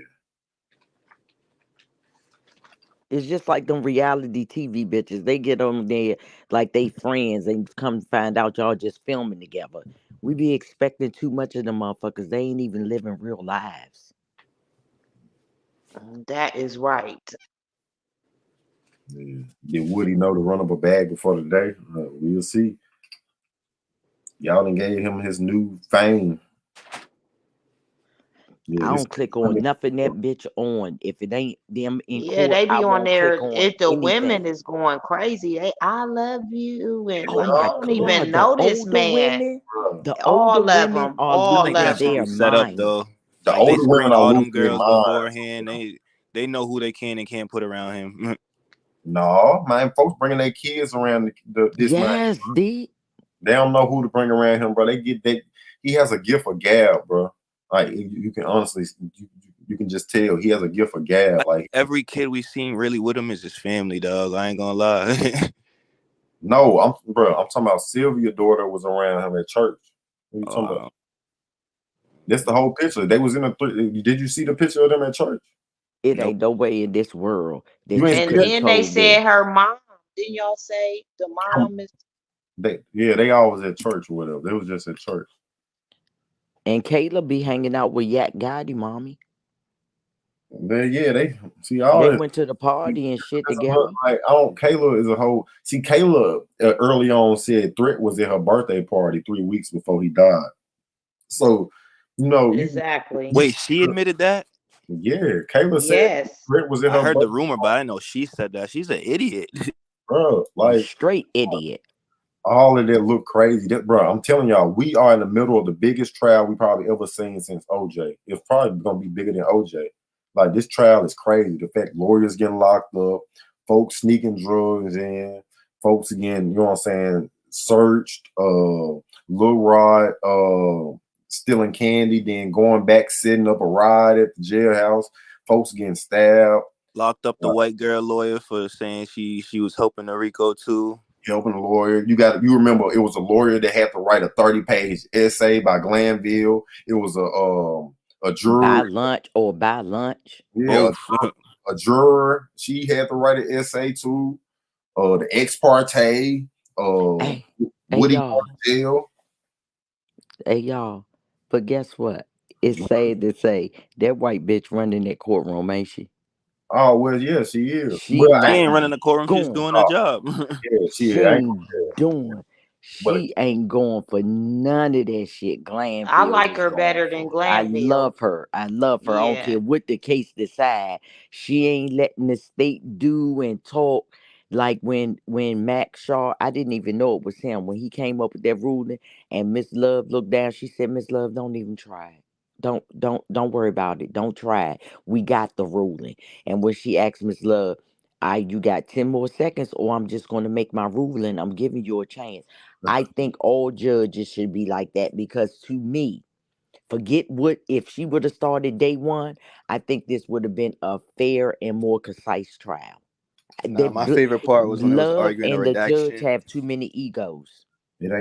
It's just like them reality TV bitches. They get on there like they friends and come find out y'all just filming together. We be expecting too much of them motherfuckers. They ain't even living real lives. That is right. Yeah. Did Woody know to run up a bag before the day? We'll see. Y'all done gave him his new fame. Yeah, I this. don't click on nothing that bitch on. If it ain't them in Yeah, court, they I be on won't click there. on If the women anything. is going crazy, I love you, and Oh like my I don't even God, the know this older man. women, the older All of women them, are I all think losing of that's them. their really set up mind. though. The Like they older women screen are all losing them their girls minds. beforehand. They know who they can and can't put around him. No, man, folks bringing their kids around this man. Yes, D. They don't know who to bring around him, bro. He has a gift of gab, bro. Like you can honestly, you can just tell he has a gift of gab. Like Every kid we seen really with him is his family, dog. I ain't gonna lie. No, I'm talking about Sylvia's daughter was around him at church. What are you talking about? That's the whole picture. They was in a. Did you see the picture of them at church? It ain't no way in this world You that ain't you see And could have that? then they told that. said her mom. Didn't y'all say the mom is? They always at church or whatever. They was just at church. And Kayla be hanging out with Yak Gotti, mommy. They see all They that. went to the party and shit Look, together. like Kayla is a whole. See, Kayla early on said Threat was at her birthday party 3 weeks before he died. So, Exactly. Wait, she admitted that? Yeah, Kayla said Yes. Threat was at I her heard the birthday rumor, but I didn't know she said that. She's an idiot. bro. You Like straight idiot. all of that look crazy. Bro, I'm telling y'all, we are in the middle of the biggest trial we probably ever seen since OJ. It's probably gonna be bigger than OJ. Like this trial is crazy. The fact lawyers getting locked up, folks sneaking drugs in, folks again, you know what I'm saying, searched, Lil Rod stealing candy, then going back, setting up a ride at the jailhouse, folks getting stabbed. Locked up the white girl lawyer for saying she was helping the Rico too. Helping a lawyer. You remember it was a lawyer that had to write a 30-page essay by Glanville. It was a Buy juror. lunch or buy lunch. Yeah, Both. a juror. She had to write an essay too. The ex parte. Hey, Woody y'all. jail. Hey, y'all. But guess what? It's sad to say that white bitch running that courtroom, ain't she? Oh well, yeah, she is. She Well, She not ain't running the courtroom, she's going. doing her job. yeah, she She is. I ain't ain't doing. but She ain't going for none of that shit I Glanville like is her going better than for. I Glanville. love her. I love her. I don't Yeah. care what the case decide. She ain't letting the state do and talk. Like when Max Shaw, I didn't even know it was him when he came up with that ruling, and Miss Love looked down. She said, "Miss Love, don't even try it. Don't worry about it. Don't try it. We got the ruling." And when she asked Miss Love, you got 10 more seconds, or I'm just gonna make my ruling. I'm giving you a chance. I think all judges should be like that because to me, forget what if she would have started day one, I think this would have been a fair and more concise trial. Nah, my favorite part was when it was Love arguing a and the judge redaction. have too many egos. this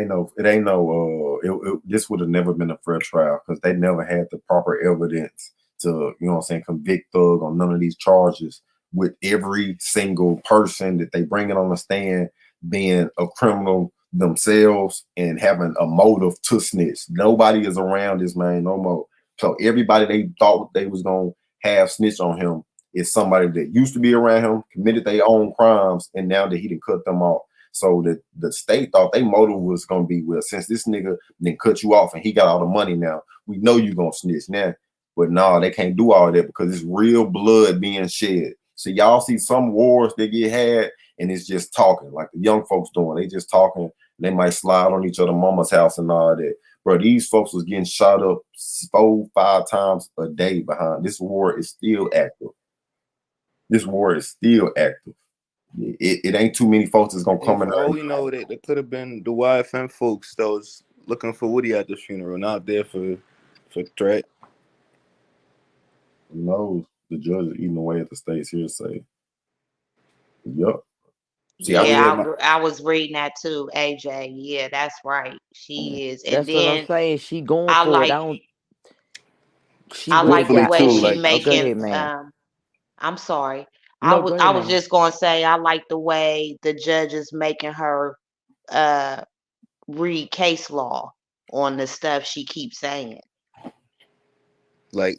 would have never been a fair trial because they never had the proper evidence to, you know what I'm saying, convict Thug on none of these charges with every single person that they bring it on the stand being a criminal themselves and having a motive to snitch. Nobody is around this man no more. So everybody they thought they was gonna have snitch on him is somebody that used to be around him, committed their own crimes, and now that he done cut them off. So the state thought their motive was gonna be, well, since this nigga then cut you off and he got all the money now, we know you gonna snitch now. But no, they can't do all that because it's real blood being shed. So y'all see some wars that get had and it's just talking, like the young folks doing. They just talking. They might slide on each other mama's house and all that. Bro, these folks was getting shot up 4-5 times a day behind. This war is still active. This war is still active. It ain't too many folks that's gonna And come in for there. all we know, that could have been the YFM folks that was looking for Woody at the funeral, not there for Threat. Who knows? The judge is eating away at the state's hearsay. Yup. See, I Yeah, Yeah, I was reading that too, AJ. Yeah, that's right. She is. And That's what I'm then saying. She going I for it. like She I really like the truthfully got way too, me. she like Oh, go making ahead, man. I'm sorry. No, go I ahead, was man. just gonna say I like the way the judge is making her uh read case law on the stuff she keeps saying. like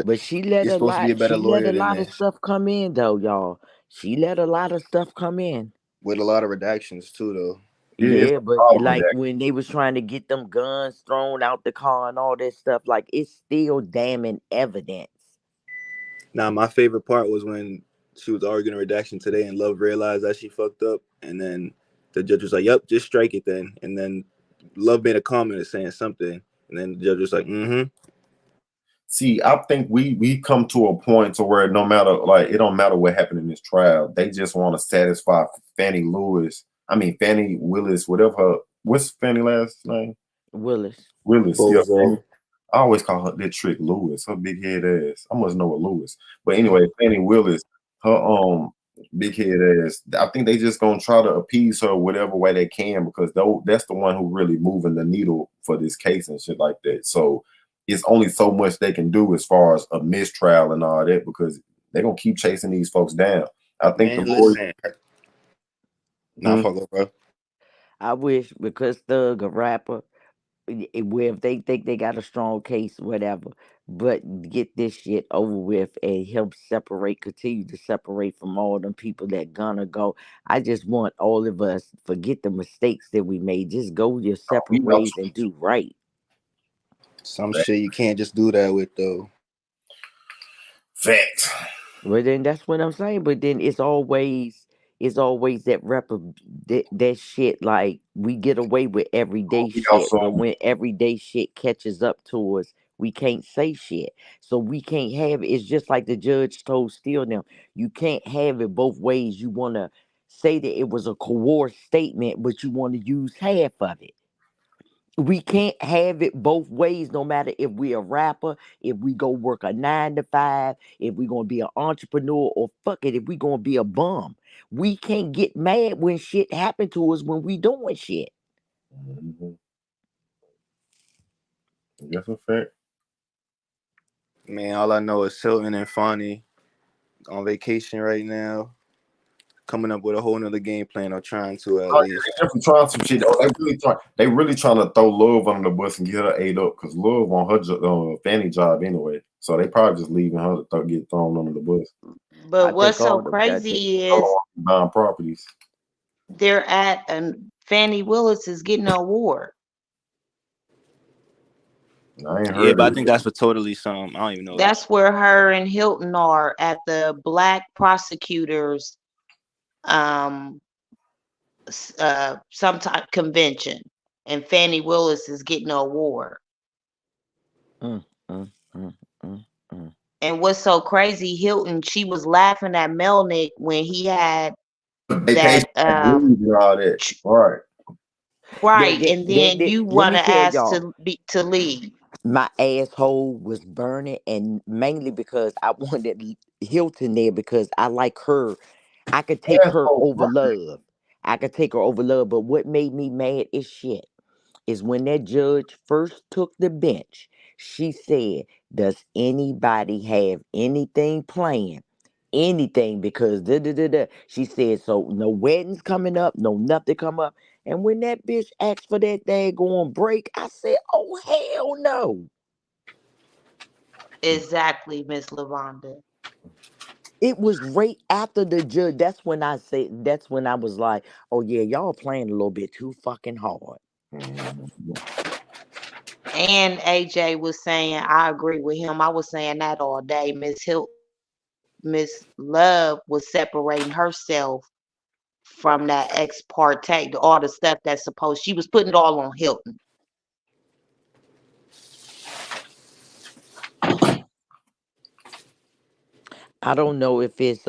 But she let you're a supposed to be a lot. better She let a lawyer than lot of this, stuff come in, though, y'all. She let a lot of stuff come in. with a lot of redactions too, though. yeah, it's Yeah, a but problem with like that. when they was trying to get them guns thrown out the car and all that stuff, like it's still damning evidence. Now, my favorite part was when she was arguing a redaction today, and Love realized that she fucked up, and then the judge was like, "Yep, just strike it then." And then Love made a comment saying something, and then the judge was like, "Mm-hmm." See, I think we come to a point to where no matter, like, it don't matter what happened in this trial, they just want to satisfy Fannie Willis, whatever what's Fannie last name? Willis. Willis, yeah. Bozo. I always call her that trick Lewis, her big head ass. I must know a Lewis. But anyway, Fannie Willis, her big head ass. I think they just gonna try to appease her whatever way they can because that's the one who really moving the needle for this case and shit like that. So it's only so much they can do as far as a mistrial and all that because they're gonna keep chasing these folks down. I think Man, the lawyer. listen. Nah, fuck it, bro. I wish because Thug a rapper, where if they think they got a strong case, whatever, but get this shit over with and help separate, continue to separate from all them people that gonna go. I just want all of us forget the mistakes that we made. Just go your separate ways and do right. Some shit you can't just do that with though. Facts. Well, then that's what I'm saying. But then it's always that shit. Like we get away with everyday We shit, also but when everyday shit catches up to us, we can't say shit. So we can't have it. It's just like the judge told Steele now. You can't have it both ways. You want to say that it was a coerced statement, but you want to use half of it. We can't have it both ways, no matter if we a rapper, if we go work a 9 to 5, if we gonna be an entrepreneur, or fuck it, if we gonna be a bum. We can't get mad when shit happen to us when we doing shit. mm-hmm. That's a fact. Man, all I know is Hilton and Fonny on vacation right now, coming up with a whole nother game plan or trying to at Oh, yeah, least. they definitely trying some shit. Oh, they really trying to throw Love under the bus and get her ate up because Love on her Fanny job anyway. So they probably just leaving her to get thrown under the bus. I But what's think so all the I think crazy is Oh, buying properties. they're at and Fannie Willis is getting an award. I ain't Yeah, heard but of I think it. that's for totally something. I don't even know that. That's where her and Hilton are at the Black Prosecutors um some type convention, and Fannie Willis is getting an award. mm, mm, mm, mm, mm. And what's so crazy, Hilton, she was laughing at Melnick when he had Vacation, that blues and all that. Right. right, and then you Let want me to tell ask y'all, to leave. my asshole was burning, and mainly because I wanted Hilton there because I like her. I could take her Asshole, over Love. I could take her over Love, but what made me mad is shit. Is when that judge first took the bench, she said, "Does anybody have anything planned? Anything?" Because da da da da. She said, "So no weddings coming up, no nothing come up." And when that bitch asked for that daggone break, I said, "Oh hell no!" Exactly, Miss Lavonda. It was right after the judge. That's when I said. That's when I was like, "Oh yeah, y'all playing a little bit too fucking hard." And AJ was saying, I agree with him. I was saying that all day. Miss Love was separating herself from that ex parte, all the stuff that's supposed. She was putting it all on Hilton. I don't know if it's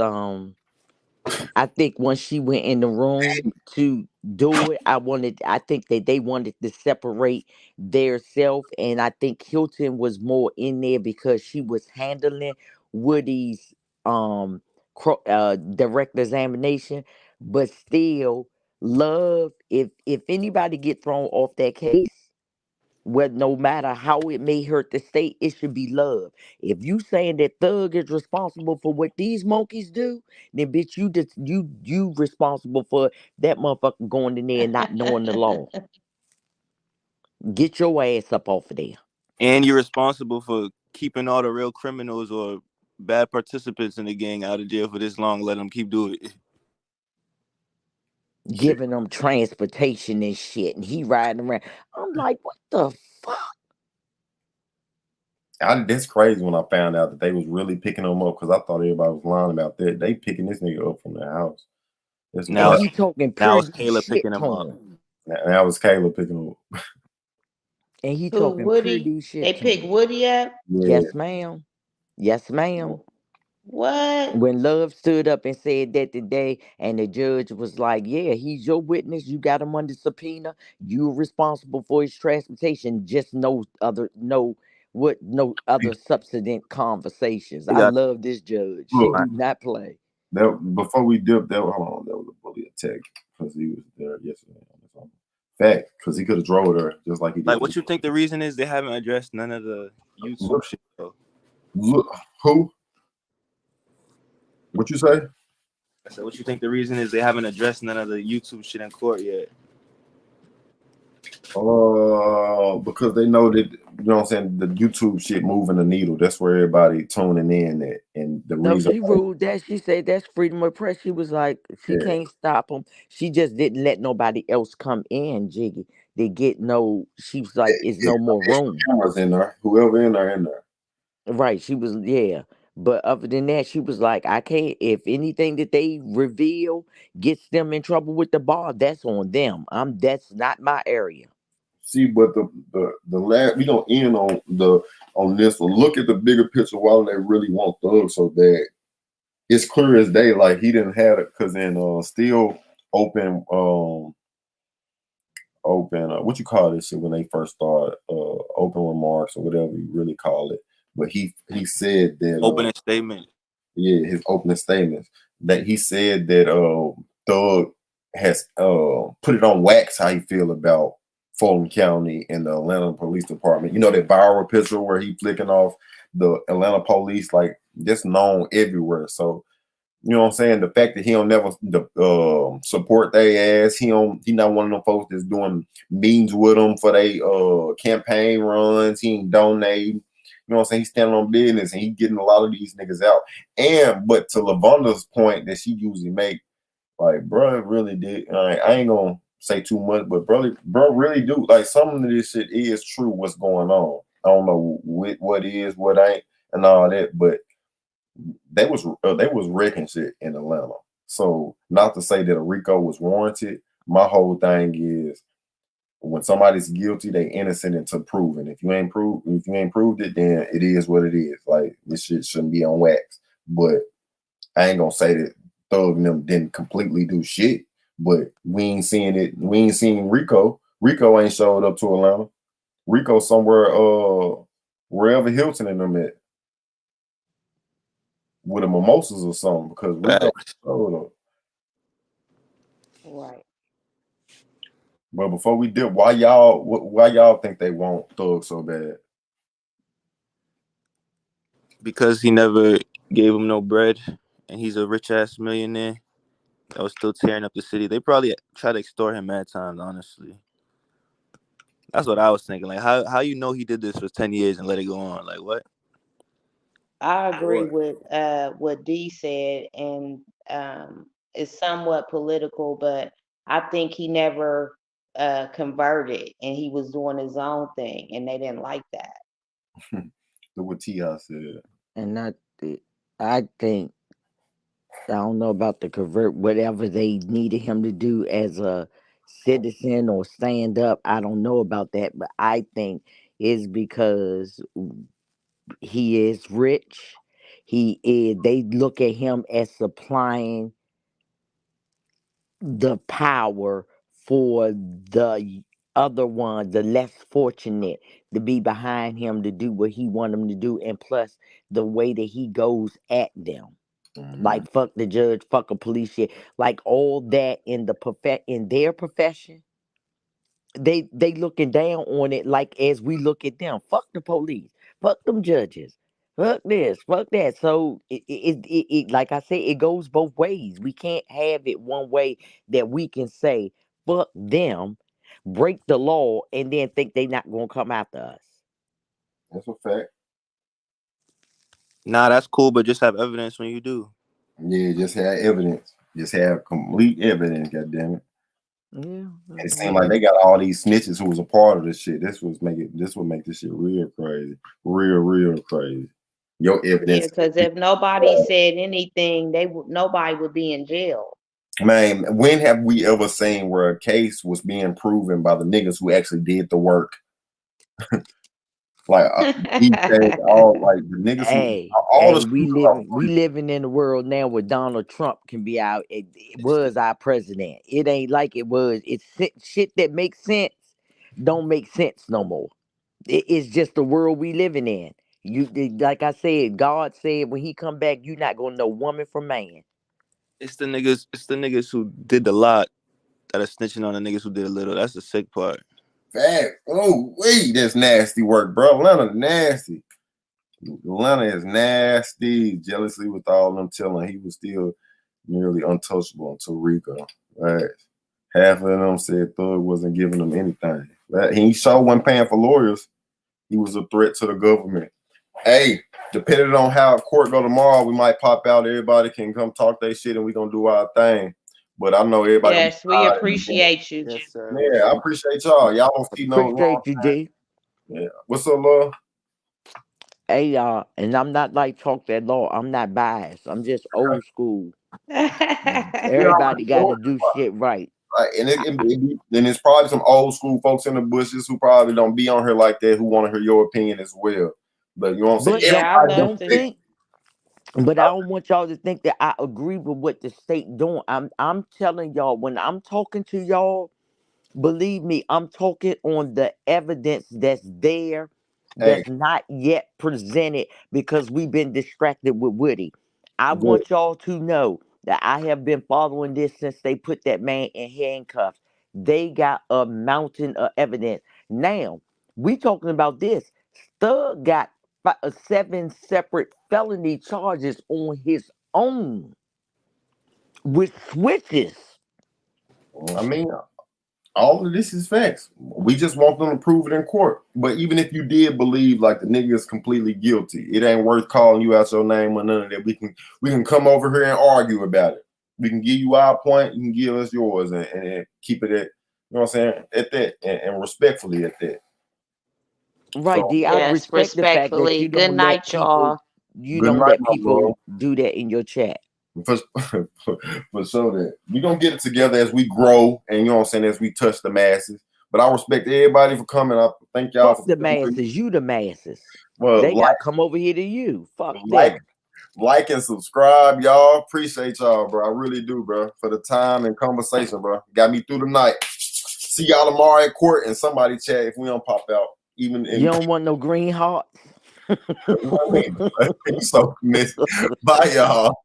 I think once she went in the room to do it, I think that they wanted to separate their self. And I think Hilton was more in there because she was handling Woody's direct examination. But still, Love, if anybody get thrown off that case, well, no matter how it may hurt the state, it should be Love. If you saying that Thug is responsible for what these monkeys do, then bitch, you responsible for that motherfucker going in there and not knowing the law. Get your ass up off of there. And you're responsible for keeping all the real criminals or bad participants in the gang out of jail for this long. Let them keep doing it. Shit. Giving them transportation and shit, and he riding around. I'm like, what the fuck? That's crazy when I found out that they was really picking him up because I thought everybody was lying about that. They picking this nigga up from the house. That's Now And crazy. he talking now it's pretty Kayla shit picking him to up. him. That was Kayla picking him up. And he Who, talking Woody? pretty shit They to picked him. Woody up? Yeah. Yes, ma'am. Yes, ma'am. What? When Love stood up and said that today, and the judge was like, "Yeah, he's your witness. You got him under subpoena. You're responsible for his transportation. Just no other subsequent conversations." They I got love this judge. She Look, do not play. That before we dipped, that hold on, that was a bully attack because he was there yesterday on his own. Fact, because he could have drove there just like he did. Like, what you think the reason is they haven't addressed none of the YouTube shit though? Look, who? What you say? I said, what you think the reason is they haven't addressed none of the YouTube shit in court yet? Because they know that, you know what I'm saying, the YouTube shit moving the needle. That's where everybody tuning in at. And the No, reason she ruled that. She said that's freedom of press. She was like, she yeah, can't stop them. She just didn't let nobody else come in, Jiggy. They get no, she was like, it's no more room. cameras in there, whoever in there, in there. Right. She was, yeah. But other than that, she was like, I can't, if anything that they reveal gets them in trouble with the bar, that's on them. That's not my area. See, but the last we gonna end on this one. Look at the bigger picture. Why they really want Thug so bad? It's clear as day. Like he didn't have it because in still open what you call this shit when they first started open remarks or whatever you really call it. But he said that Opening statement. Yeah, his opening statements that he said that Thug has put it on wax how he feel about Fulton County and the Atlanta Police Department. You know that viral picture where he flicking off the Atlanta police, like that's known everywhere. So you know what I'm saying? The fact that he don't never support their ass, he not one of them folks that's doing meetings with them for they campaign runs. He ain't donating. You know what I'm saying? He's standing on business and he getting a lot of these niggas out. But to Lavonda's point that she usually make, like, bro, really did. I ain't gonna say too much, but bro really do. Like, some of this shit is true. What's going on? I don't know what is, what ain't, and all that, but they was wrecking shit in Atlanta. So not to say that a RICO was warranted. My whole thing is when somebody's guilty, they innocent until proven. If you ain't proved it, then it is what it is. Like this shit shouldn't be on wax. But I ain't gonna say that Thug and them didn't completely do shit. But we ain't seeing it. We ain't seeing Rico. Rico ain't showed up to Atlanta. Rico somewhere wherever Hilton and them at with a mimosas or something because Rico showed up. Right. But before we did, why y'all think they want Thug so bad? Because he never gave him no bread, and he's a rich ass millionaire that was still tearing up the city. They probably try to extort him mad times, honestly. That's what I was thinking. Like, how you know he did this for 10 years and let it go on? Like, what? I agree with what D said, and it's somewhat political, but I think he never converted, and he was doing his own thing, and they didn't like that. Look what T.I. said. And I think, I don't know about the convert, whatever they needed him to do as a citizen or stand up. I don't know about that, but I think it's because he is rich. They look at him as supplying the power for the other one, the less fortunate, to be behind him to do what he want them to do, and plus the way that he goes at them. Like fuck the judge, fuck a police shit, like all that in their profession. They looking down on it like as we look at them. Fuck the police, fuck them judges, fuck this, fuck that. So it like I said, it goes both ways. We can't have it one way that we can say fuck them, break the law, and then think they not gonna come after us. That's a fact. Nah, that's cool, but just have evidence when you do. Yeah, just have evidence. Just have complete evidence, goddammit. Yeah. And it seemed like they got all these snitches who was a part of this shit. This would make this shit real crazy. Real crazy. Your evidence. Because if nobody said anything, nobody would be in jail. Man, when have we ever seen where a case was being proven by the niggas who actually did the work? Like all like the niggas Hey, who all the we living in a world now where Donald Trump can be out. It was our president. It ain't like it was. It's shit that makes sense don't make sense no more. It's just the world we living in. Like I said, God said when He come back, you not gonna know woman from man. It's the niggas who did the lot that are snitching on the niggas who did a little. That's the sick part. Fact. Oh, wait, that's nasty work, bro. Atlanta nasty. Atlanta is nasty. Jealously with all them telling he was still nearly untouchable until Rico. Right. Half of them said Thug wasn't giving them anything. He sure wasn't paying for lawyers. He was a threat to the government. Hey, depending on how court go tomorrow, we might pop out. Everybody can come talk their shit and we gonna do our thing. But I know everybody. Yes, we appreciate you. Yes, sir. Yeah, I appreciate y'all. Y'all don't see no. Appreciate you, G. Yeah. What's up, love? Hey, y'all, and I'm not like talk that law. I'm not biased. I'm just old school. Everybody got to do shit right. Right. And then there's probably some old school folks in the bushes who probably don't be on here like that who want to hear your opinion as well. But you know what I'm saying? But don't think. But I don't want y'all to think that I agree with what the state doing. I'm telling y'all, when I'm talking to y'all, believe me, I'm talking on the evidence that's there, that's not yet presented because we've been distracted with Woody. I want y'all to know that I have been following this since they put that man in handcuffs. They got a mountain of evidence. Now, we talking about this. Thug got 7 separate felony charges on his own with switches. I mean, all of this is facts. We just want them to prove it in court. But even if you did believe like the nigga is completely guilty, it ain't worth calling you out your name or none of that. We can come over here and argue about it. We can give you our point, you can give us yours, and keep it at, you know what I'm saying, at that, and respectfully at that. Right, So, D. I respect the fact that you Good don't let night, people, y'all. you good don't night, let my people bro. do that in your chat. For so that we're gonna get it together as we grow, and you know what I'm saying, as we touch the masses. But I respect everybody for coming. I thank y'all Fuck for the masses, you the masses. well, They got to come over here to you. Fuck them. like and subscribe, y'all. Appreciate y'all, bro. I really do, bro, for the time and conversation, bro. Got me through the night. See y'all tomorrow at court, and somebody chat if we don't pop out. Even in, You don't want no green hearts. you so missed. Bye, y'all.